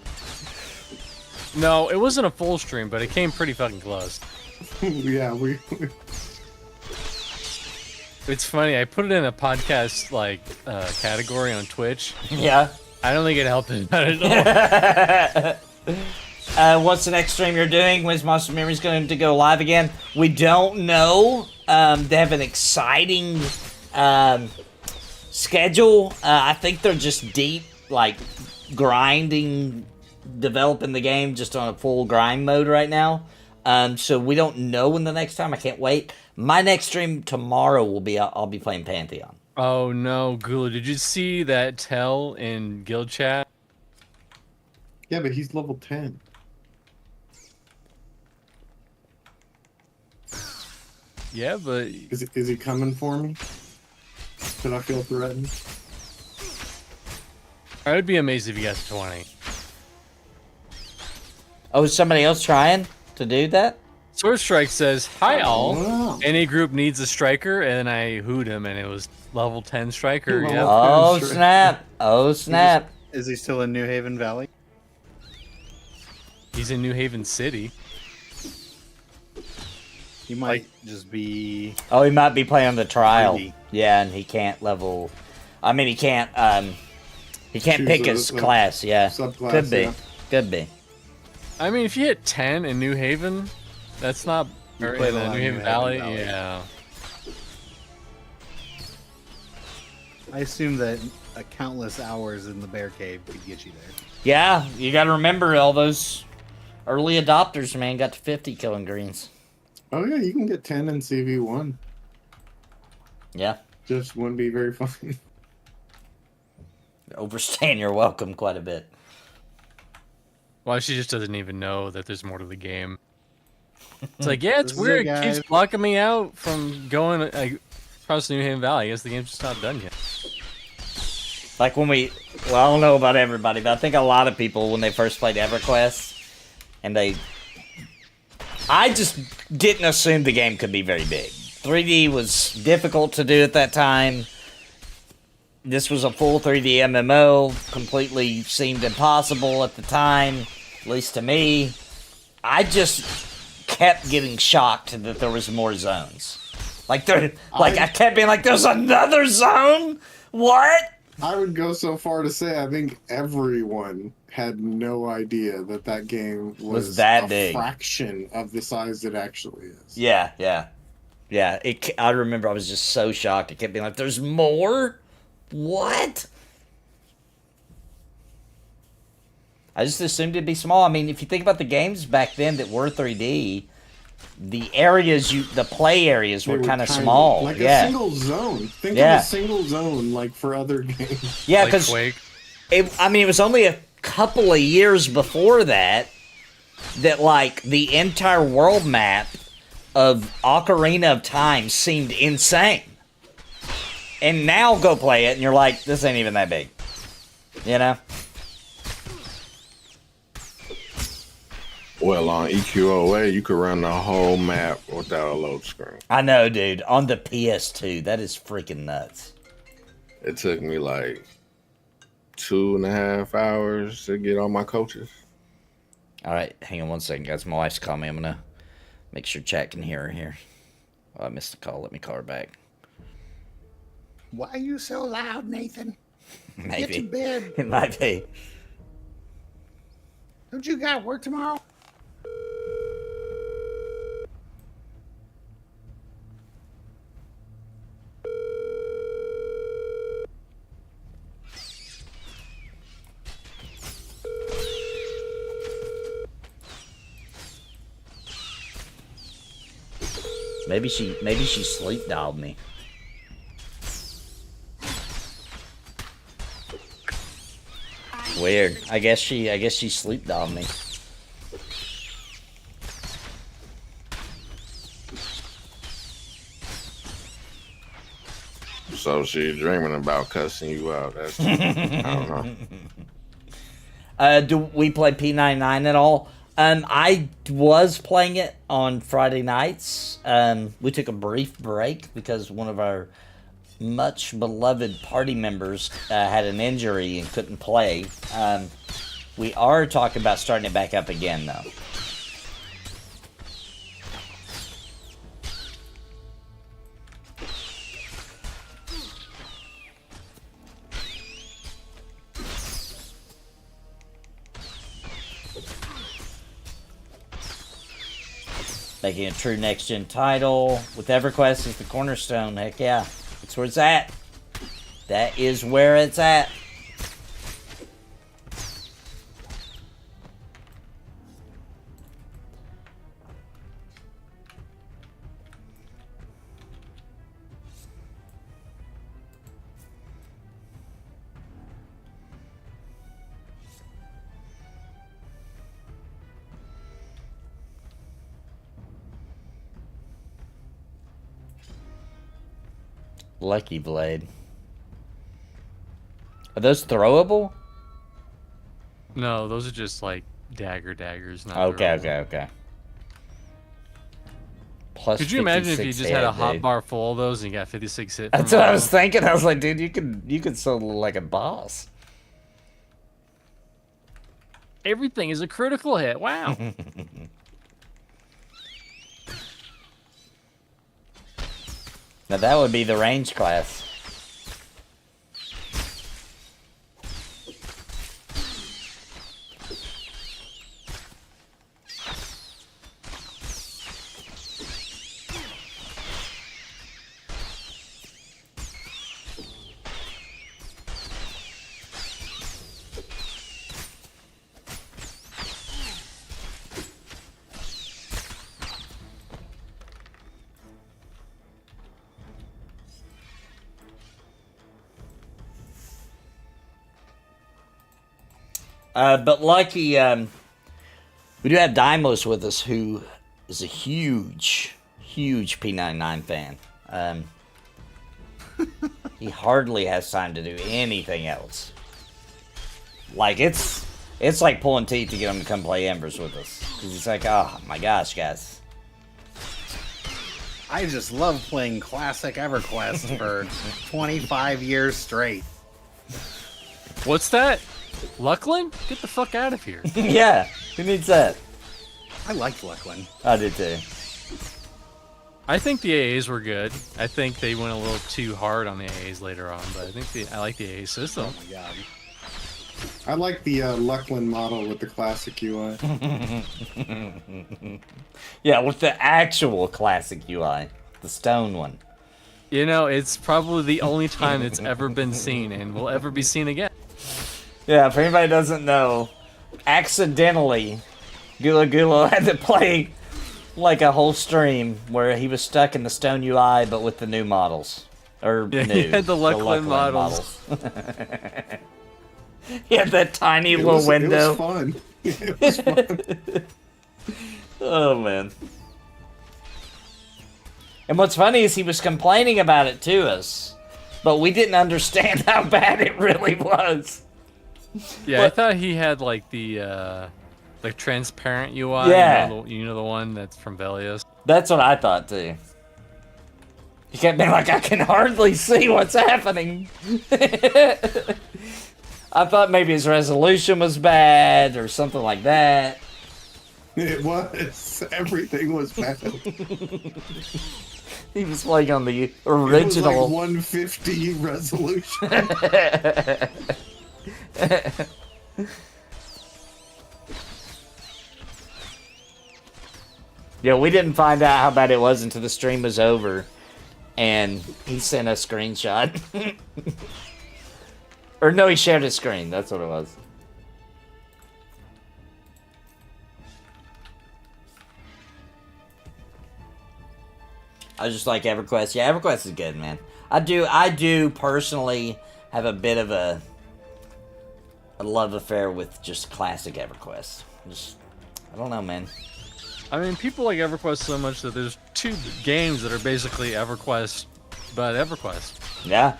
No, it wasn't a full stream, but it came pretty fucking close. Yeah, It's funny. I put it in a podcast category on Twitch. Yeah. I don't think it helped it at all. What's the next stream you're doing? When's Monster Memories going to go live again? We don't know. They have an exciting schedule. I think they're just deep, like, grinding, developing the game just on a full grind mode right now. So we don't know when the next time. I can't wait. My next stream tomorrow will be, I'll be playing Pantheon. Oh no, Gula, did you see that tell in guild chat? Yeah, but he's level 10. Yeah, but Is he coming for me? Should I feel threatened? I would be amazed if you got to 20. Oh, is somebody else trying to do that? Sword Strike says, "Hi all. Wow. Any group needs a striker," and I hooed him, and it was level 10 striker. Level Yeah. Oh, Sure. snap. Oh, snap. Is he still in New Haven Valley? He's in New Haven City. He might just be. Oh, he might be playing the trial. Greedy. Yeah, and he can't level. I mean, he can't Choose pick a- his a class. Yeah, subclass, could be, yeah. could be. I mean, if you hit 10 in New Haven, that's not. You Or play in a the lot New in Haven New Haven Valley, Valley. yeah. I assume that countless hours in the bear cave could get you there. Yeah, you got to remember all those early adopters, man, got to 50 killing greens. Oh yeah, you can get 10 in CV1. Yeah, Just wouldn't be very fun. overstaying your welcome quite a bit. Well, she just doesn't even know that there's more to the game. It's like, yeah, it's This is weird. it, It keeps guys. blocking me out from going across New Haven Valley. I guess the game's just not done yet. Like when I don't know about everybody, but I think a lot of people, when they first played EverQuest, and I just didn't assume the game could be very big. 3D was difficult to do at that time. This was a full 3D MMO, completely seemed impossible at the time, at least to me. I just kept getting shocked that there was more zones. I kept being like, "There's another zone? What?" I would go so far to say I think everyone had no idea that game was that a big. fraction of the size it actually is. Yeah. I remember I was just so shocked. I kept being like, "There's more? What?" I just assumed it'd be small. I mean, if you think about the games back then that were 3D, the play areas They were kind of tiny, small. like Yeah. a single zone. Think Yeah. of a single zone like for other games. Yeah, Like because Quake. it was only a couple of years before that like the entire world map of Ocarina of Time seemed insane. And now go play it and you're like, this ain't even that big. You know? Well, on EQOA, you could run the whole map without a load screen. I know, dude. On the PS2, that is freaking nuts. It took me like 2.5 hours to get all my coaches. All right, hang on one second, guys. My wife's calling me. I'm gonna make sure chat can hear her here. Oh, I missed the call. Let me call her back. Why are you so loud, Nathan? Maybe. Get to bed. It might be. Don't you got work tomorrow? Maybe she sleep dialed me. Weird. I guess she sleep dialed me. So she dreaming about cussing you out. That's I don't know. Do we play P99 at all? I was playing it on Friday nights. We took a brief break because one of our much beloved party members had an injury and couldn't play. We are talking about starting it back up again, though. Making a true next-gen title with EverQuest as the cornerstone. Heck yeah. That's where it's at. That is where it's at. Lucky Blade. Are those throwable? No, those are just like daggers. Not Okay, throwable. okay. Plus Could you imagine if you 56 just had a hit, hot dude? bar full of those and you got 56 hit? That's from what I all was of them? thinking. I was like, dude, you could sell like a boss. Everything is a critical hit. Wow. Now that would be the range class. But lucky, we do have Dymlos with us, who is a huge P99 fan. He hardly has time to do anything else. Like, it's like pulling teeth to get him to come play Embers with us. Because he's like, oh my gosh, guys. I just love playing classic EverQuest for 25 years straight. What's that? Luckland? Get the fuck out of here. Yeah, who needs that? I liked Luckland. I did too. I think the AAs were good. I think they went a little too hard on the AAs later on, but I think I like the AA system. Oh my god. I like the Luckland model with the classic UI. Yeah, with the actual classic UI. The stone one. You know, it's probably the only time it's ever been seen and will ever be seen again. Yeah, if anybody doesn't know, accidentally, Gulo had to play like a whole stream where he was stuck in the stone UI, but with the new models. Or Yeah, new. he had the Luckland models. He had that tiny little window. It was fun. It was fun. Oh, man. And what's funny is he was complaining about it to us, but we didn't understand how bad it really was. Yeah, What? I thought he had like the like transparent UI. Yeah. You know the one that's from Velios. That's what I thought too. He kept being like, I can hardly see what's happening. I thought maybe his resolution was bad or something like that. It was. Everything was bad. He was playing on the It was like original. 150 resolution. Yeah, we didn't find out how bad it was until the stream was over, and he sent a screenshot. Or no, he shared his screen. That's what it was. I just like EverQuest. Yeah, EverQuest is good, man. I do personally have a bit of a love affair with just classic EverQuest. I don't know, man. I mean, people like EverQuest so much that there's 2 games that are basically EverQuest, but EverQuest. Yeah.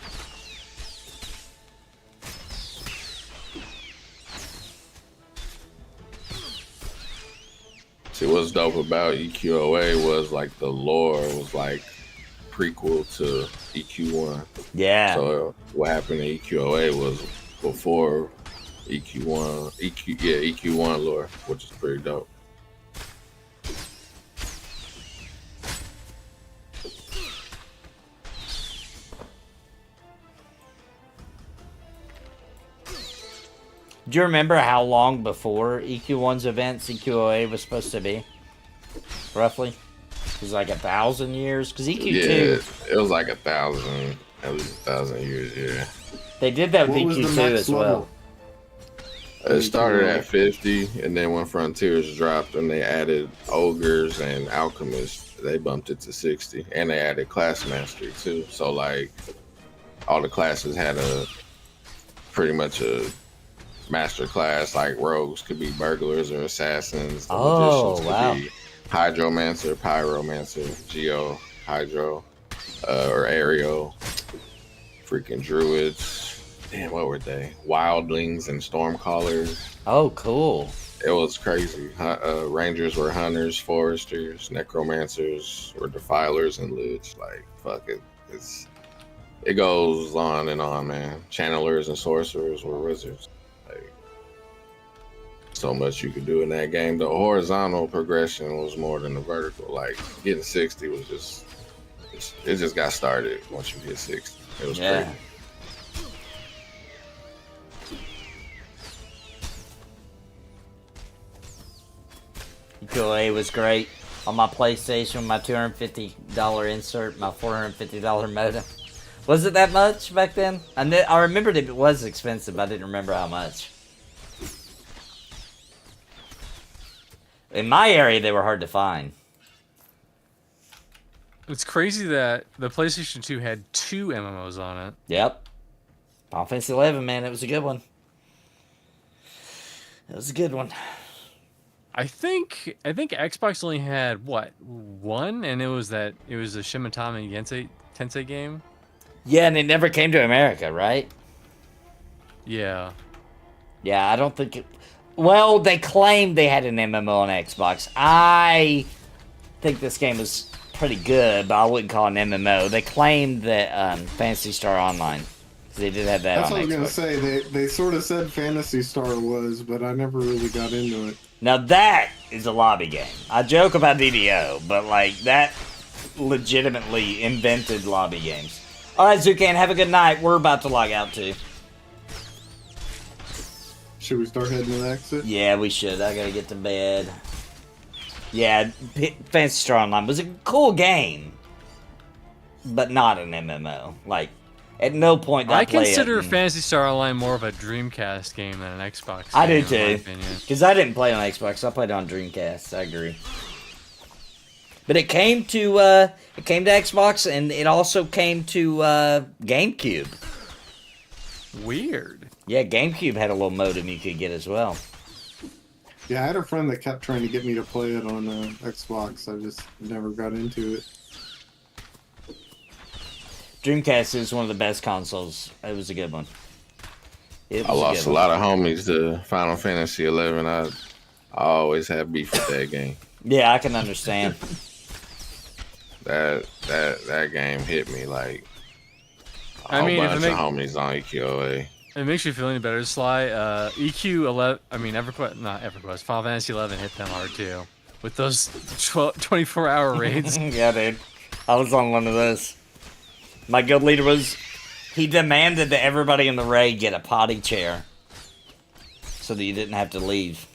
See, what's dope about EQOA was like the lore was like prequel to EQ1. Yeah. So what happened to EQOA was before EQ1 lore, which is pretty dope. Do you remember how long before EQ1's events EQOA was supposed to be? Roughly? It was like 1,000 years. Because EQ2, Yeah, it was like 1,000, at least 1,000 years. Yeah. they did that with What was the EQ2 max as well. level? It started at 50, and then when Frontiers dropped and they added Ogres and Alchemists, they bumped it to 60. And they added Class Mastery too. So, like, all the classes had pretty much a master class. Like, rogues could be burglars or assassins. The magicians could be Hydromancer, Pyromancer, Geo, Hydro, or Aerial, freaking Druids. Damn, what were they? Wildlings and Stormcallers. Oh, cool. It was crazy. Rangers were hunters, foresters, necromancers were defilers, and lich. Like, fuck it. It goes on and on, man. Channelers and sorcerers were wizards. Like, so much you could do in that game. The horizontal progression was more than the vertical. Like, getting 60 was just, it just got started once you hit 60. It was crazy. EQA was great on my PlayStation with my $250 insert, my $450 modem. Was it that much back then? I remembered it was expensive, but I didn't remember how much. In my area, they were hard to find. It's crazy that the PlayStation 2 had 2 MMOs on it. Yep. Final Fantasy 11, man, it was a good one. It was a good one. I think Xbox only had one, and it was the Shin Megami Tensei game. Yeah, and it never came to America, right? Yeah. Yeah, I don't think it... Well, they claimed they had an MMO on Xbox. I think this game was pretty good, but I wouldn't call it an MMO. They claimed that Phantasy Star Online. They did have that on Xbox. That's what I was going to say. They sort of said Phantasy Star was, but I never really got into it. Now that is a lobby game. I joke about DDO, but like that legitimately invented lobby games. Alright, Zucan, have a good night. We're about to log out too. Should we start heading to the exit? Yeah, we should. I gotta get to bed. Yeah, Phantasy Star Online was a cool game, but not an MMO. Like, at no point did I play consider it. Phantasy Star Online more of a Dreamcast game than an Xbox game. I do too. In my opinion. Because I didn't play on Xbox. I played on Dreamcast. I agree. But it came to Xbox, and it also came to GameCube. Weird. Yeah, GameCube had a little modem you could get as well. Yeah, I had a friend that kept trying to get me to play it on Xbox. I just never got into it. Dreamcast is one of the best consoles. It was a good one. I lost a lot of homies to Final Fantasy 11. I always have beef with that game. Yeah, I can understand. That game hit me like a I mean, bunch of homies on EQOA. It makes you feel any better, Sly. EQ 11. I mean, not EverQuest. Final Fantasy 11 hit them hard too, with those 24-hour raids. Yeah, dude. I was on one of those. My guild leader he demanded that everybody in the raid get a potty chair, so that you didn't have to leave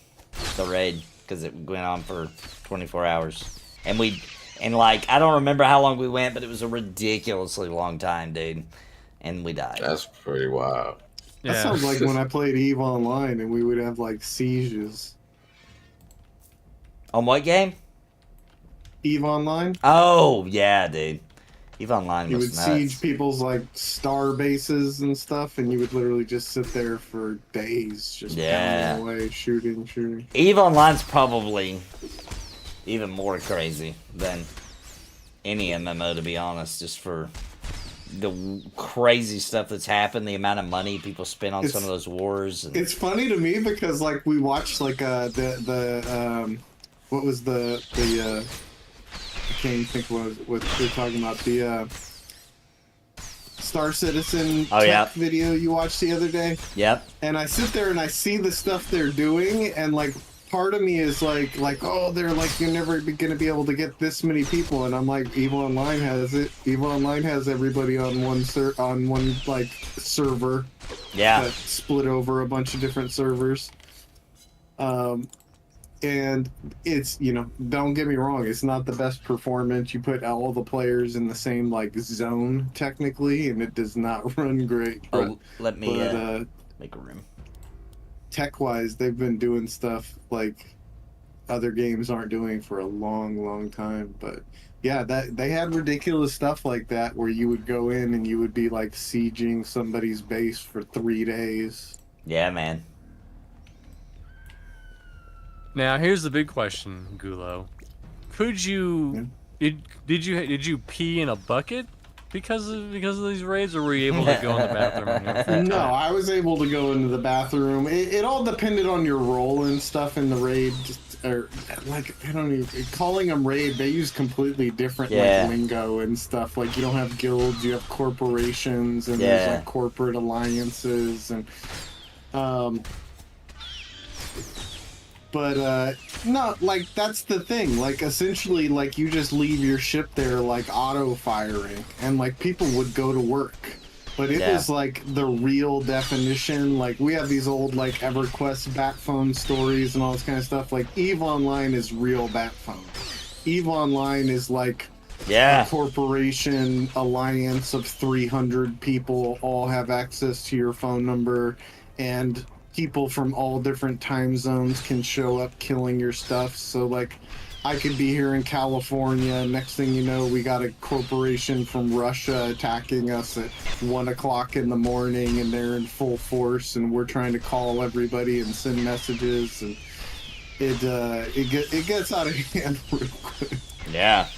the raid because it went on for 24 hours. And I don't remember how long we went, but it was a ridiculously long time, dude. And we died. That's pretty wild. That sounds like when I played EVE Online and we would have like sieges. On what game? EVE Online? Oh, yeah, dude. EVE Online You was would nuts. siege people's like star bases and stuff, and you would literally just sit there for days, just pounding away, shooting. EVE Online's probably even more crazy than any MMO, to be honest, just for the crazy stuff that's happened, the amount of money people spend on some of those wars. And... It's funny to me because like we watched like what was the I can't even think what they're talking about, the Star Citizen tech video you watched the other day. Yep. And I sit there and I see the stuff they're doing, and like part of me is like oh, they're like, you're never going to be able to get this many people, and I'm like, EVE Online has it. EVE Online has everybody on one like server. Yeah. That split over a bunch of different servers. and it's, you know, don't get me wrong, it's not the best performance. You put all the players in the same like zone technically, and it does not run great. But, let me make a room. Tech wise, they've been doing stuff like other games aren't doing for a long time. But yeah, that they had ridiculous stuff like that where you would go in and you would be like sieging somebody's base for 3 days. Yeah, man. Now here's the big question, Gulo. Could you did you pee in a bucket because of these raids, or were you able to go in the bathroom? No, I was able to go into the bathroom. It all depended on your role and stuff in the raid. Or like, I don't even, calling them raid, they use completely different like lingo and stuff. Like, you don't have guilds, you have corporations, and there's like corporate alliances, and but no, like, that's the thing. Like, essentially, like, you just leave your ship there, like, auto-firing, and, like, people would go to work. But it was, like, the real definition. Like, we have these old, like, EverQuest bat phone stories and all this kind of stuff. Like, EVE Online is real bat phone. EVE Online is, like, a corporation alliance of 300 people all have access to your phone number, and people from all different time zones can show up killing your stuff. So like, I could be here in California, next thing you know, we got a corporation from Russia attacking us at 1 o'clock in the morning, and they're in full force, and we're trying to call everybody and send messages, and it gets out of hand real quick. Yeah.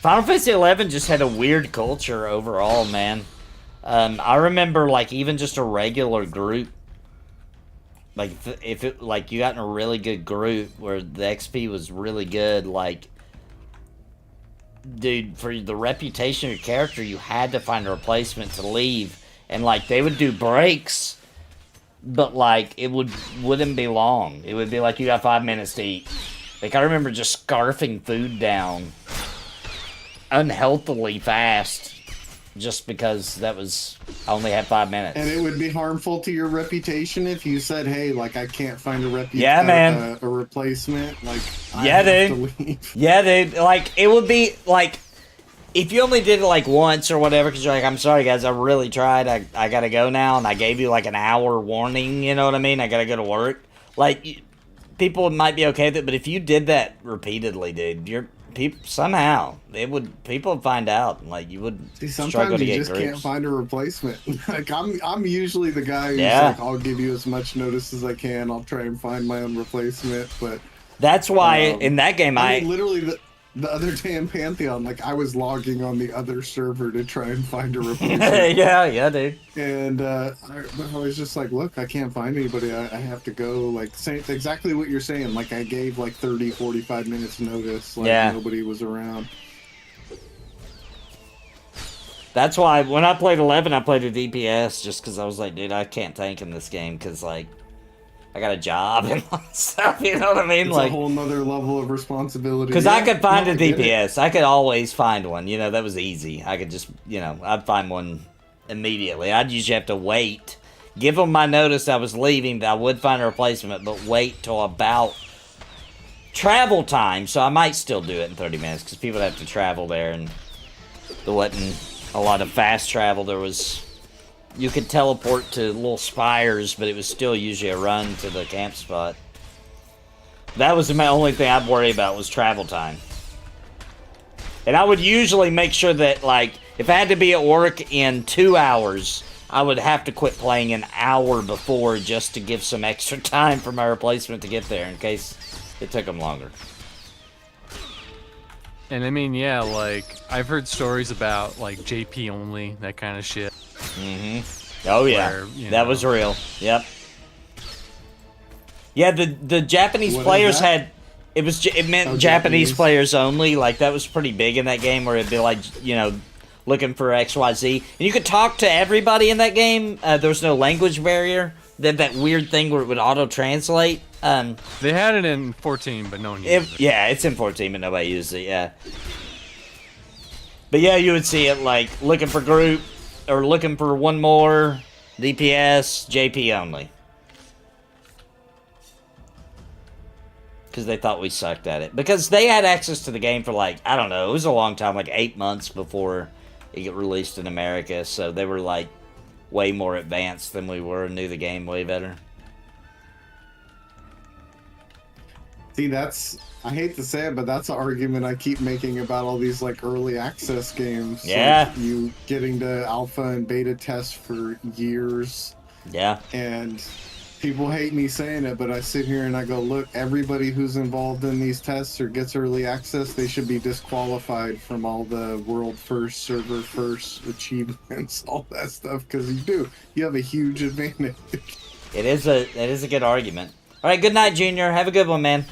Final Fantasy XI just had a weird culture overall, man. I remember, like, even just a regular group, like, if it, like, you got in a really good group where the XP was really good, like, dude, for the reputation of your character, you had to find a replacement to leave, and, like, they would do breaks, but, like, it wouldn't be long. It would be like, you got 5 minutes to eat. Like, I remember just scarfing food down unhealthily fast, just because I only had 5 minutes. And it would be harmful to your reputation if you said, hey, like, I can't find a replacement. Like, I have to leave. Yeah, dude. Like, it would be, like, if you only did it, like, once or whatever, because you're like, I'm sorry, guys, I really tried. I gotta go now, and I gave you, like, an hour warning, you know what I mean? I gotta go to work. Like, people might be okay with it, but if you did that repeatedly, dude, somehow people would find out, and like you would struggle to get groups. Sometimes you just can't find a replacement. Like, I'm usually the guy who's like, I'll give you as much notice as I can. I'll try and find my own replacement, but that's why in that game I mean, literally the other day in Pantheon, like, I was logging on the other server to try and find a replacement. yeah, dude. And I was just like, look, I can't find anybody. I have to go. Like, say exactly what you're saying. Like, I gave like 30, 45 minutes notice. Like, nobody was around. That's why when I played 11, I played a DPS just because I was like, dude, I can't tank in this game because, like, I got a job and stuff, you know what I mean? It's like a whole nother level of responsibility. Because I could find a DPS. I could always find one. You know, that was easy. I could just, I'd find one immediately. I'd usually have to wait. Give them my notice I was leaving, that I would find a replacement, but wait till about travel time. So I might still do it in 30 minutes because people have to travel there, and there wasn't a lot of fast travel. There was... You could teleport to little spires, but it was still usually a run to the camp spot. That was my only thing I'd worry about, was travel time. And I would usually make sure that, like, if I had to be at work in 2 hours, I would have to quit playing an hour before just to give some extra time for my replacement to get there in case it took them longer. And I mean, yeah, like, I've heard stories about, like, JP only, that kind of shit. Mm-hmm. Oh, yeah. Where, that was real. Yep. Yeah, the Japanese players had... It meant Japanese players only. Like, that was pretty big in that game, where it'd be like, looking for XYZ. And you could talk to everybody in that game. There was no language barrier. They had that weird thing where it would auto-translate. They had it in 14, but no one used it. Yeah, it's in 14, but nobody used it, yeah. But yeah, you would see it, like, looking for group, or looking for one more, DPS, JP only. because they thought we sucked at it. Because they had access to the game for like, I don't know, it was a long time, like 8 months before it got released in America. So they were like way more advanced than we were and knew the game way better. See, I hate to say it, but that's an argument I keep making about all these like early access games. Yeah. Like, you getting to alpha and beta test for years. Yeah. And people hate me saying it, but I sit here and I go, look, everybody who's involved in these tests or gets early access, they should be disqualified from all the world first, server first achievements, all that stuff, because you have a huge advantage. It is a good argument. All right, good night, Junior. Have a good one, man.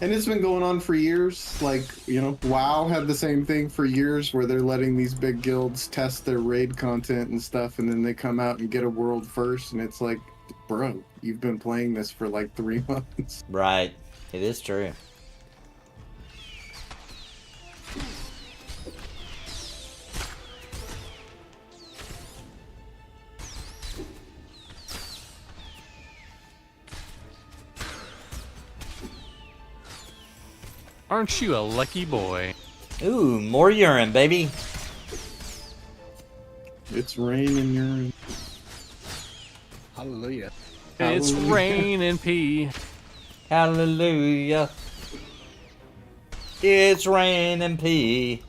And it's been going on for years. Like, WoW had the same thing for years where they're letting these big guilds test their raid content and stuff, and then they come out and get a world first, and it's like, bro, you've been playing this for like 3 months. Right. It is true. Aren't you a lucky boy? Ooh, more urine, baby. It's rain and urine. Hallelujah. It's Hallelujah. rain and pee. Hallelujah. It's rain and pee.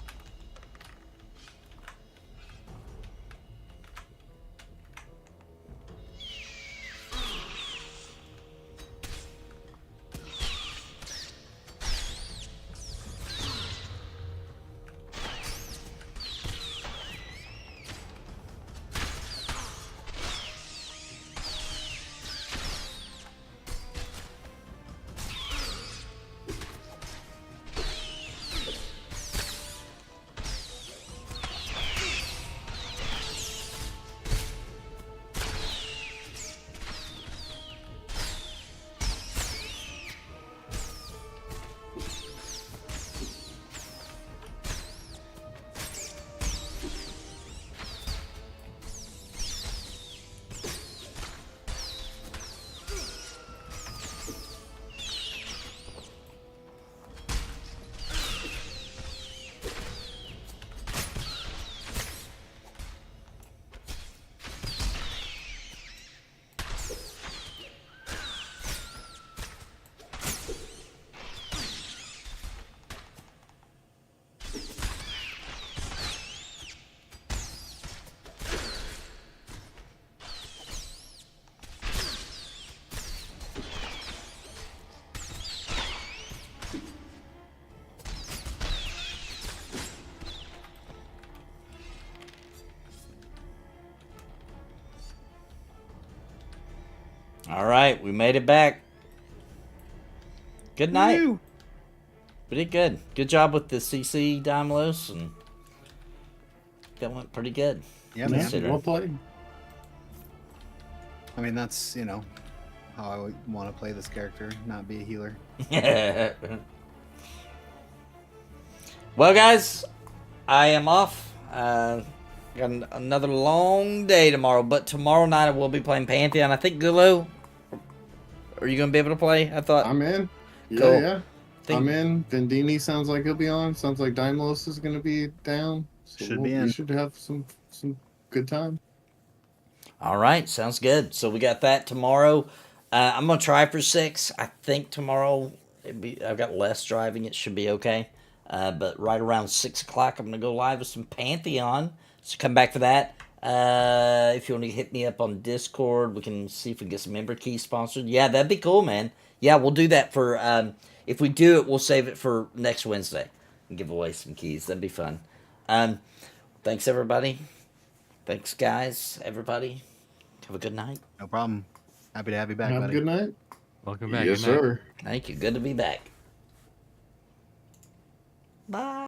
All right, we made it back. Good night. Woo! Pretty good. Good job with the CC Dymlos, and that went pretty good. Yeah, Yeah, man. well played. I mean, that's, how I would want to play this character, not be a healer. Well, guys, I am off. Got another long day tomorrow, but tomorrow night I will be playing Pantheon. I think, Gullo, are you going to be able to play? I thought. I'm in. Yeah, Cool. yeah. I'm in. Vendini sounds like he'll be on. Sounds like Dymlos is going to be down. So Should be in. We should have some good time. All right, sounds good. So we got that tomorrow. I'm gonna try for 6. I think tomorrow I've got less driving. It should be okay. But right around 6 o'clock, I'm gonna go live with some Pantheon. So come back for that. If you want to hit me up on Discord, we can see if we can get some member keys sponsored. Yeah, that'd be cool, man. Yeah, we'll do that for. If we do it, we'll save it for next Wednesday and give away some keys. That'd be fun. Thanks everybody. Thanks guys. Everybody. Have a good night. No problem. Happy to have you back, Have a buddy. good night. Welcome back. Yes, Good night. sir. Thank you. Good to be back. Bye.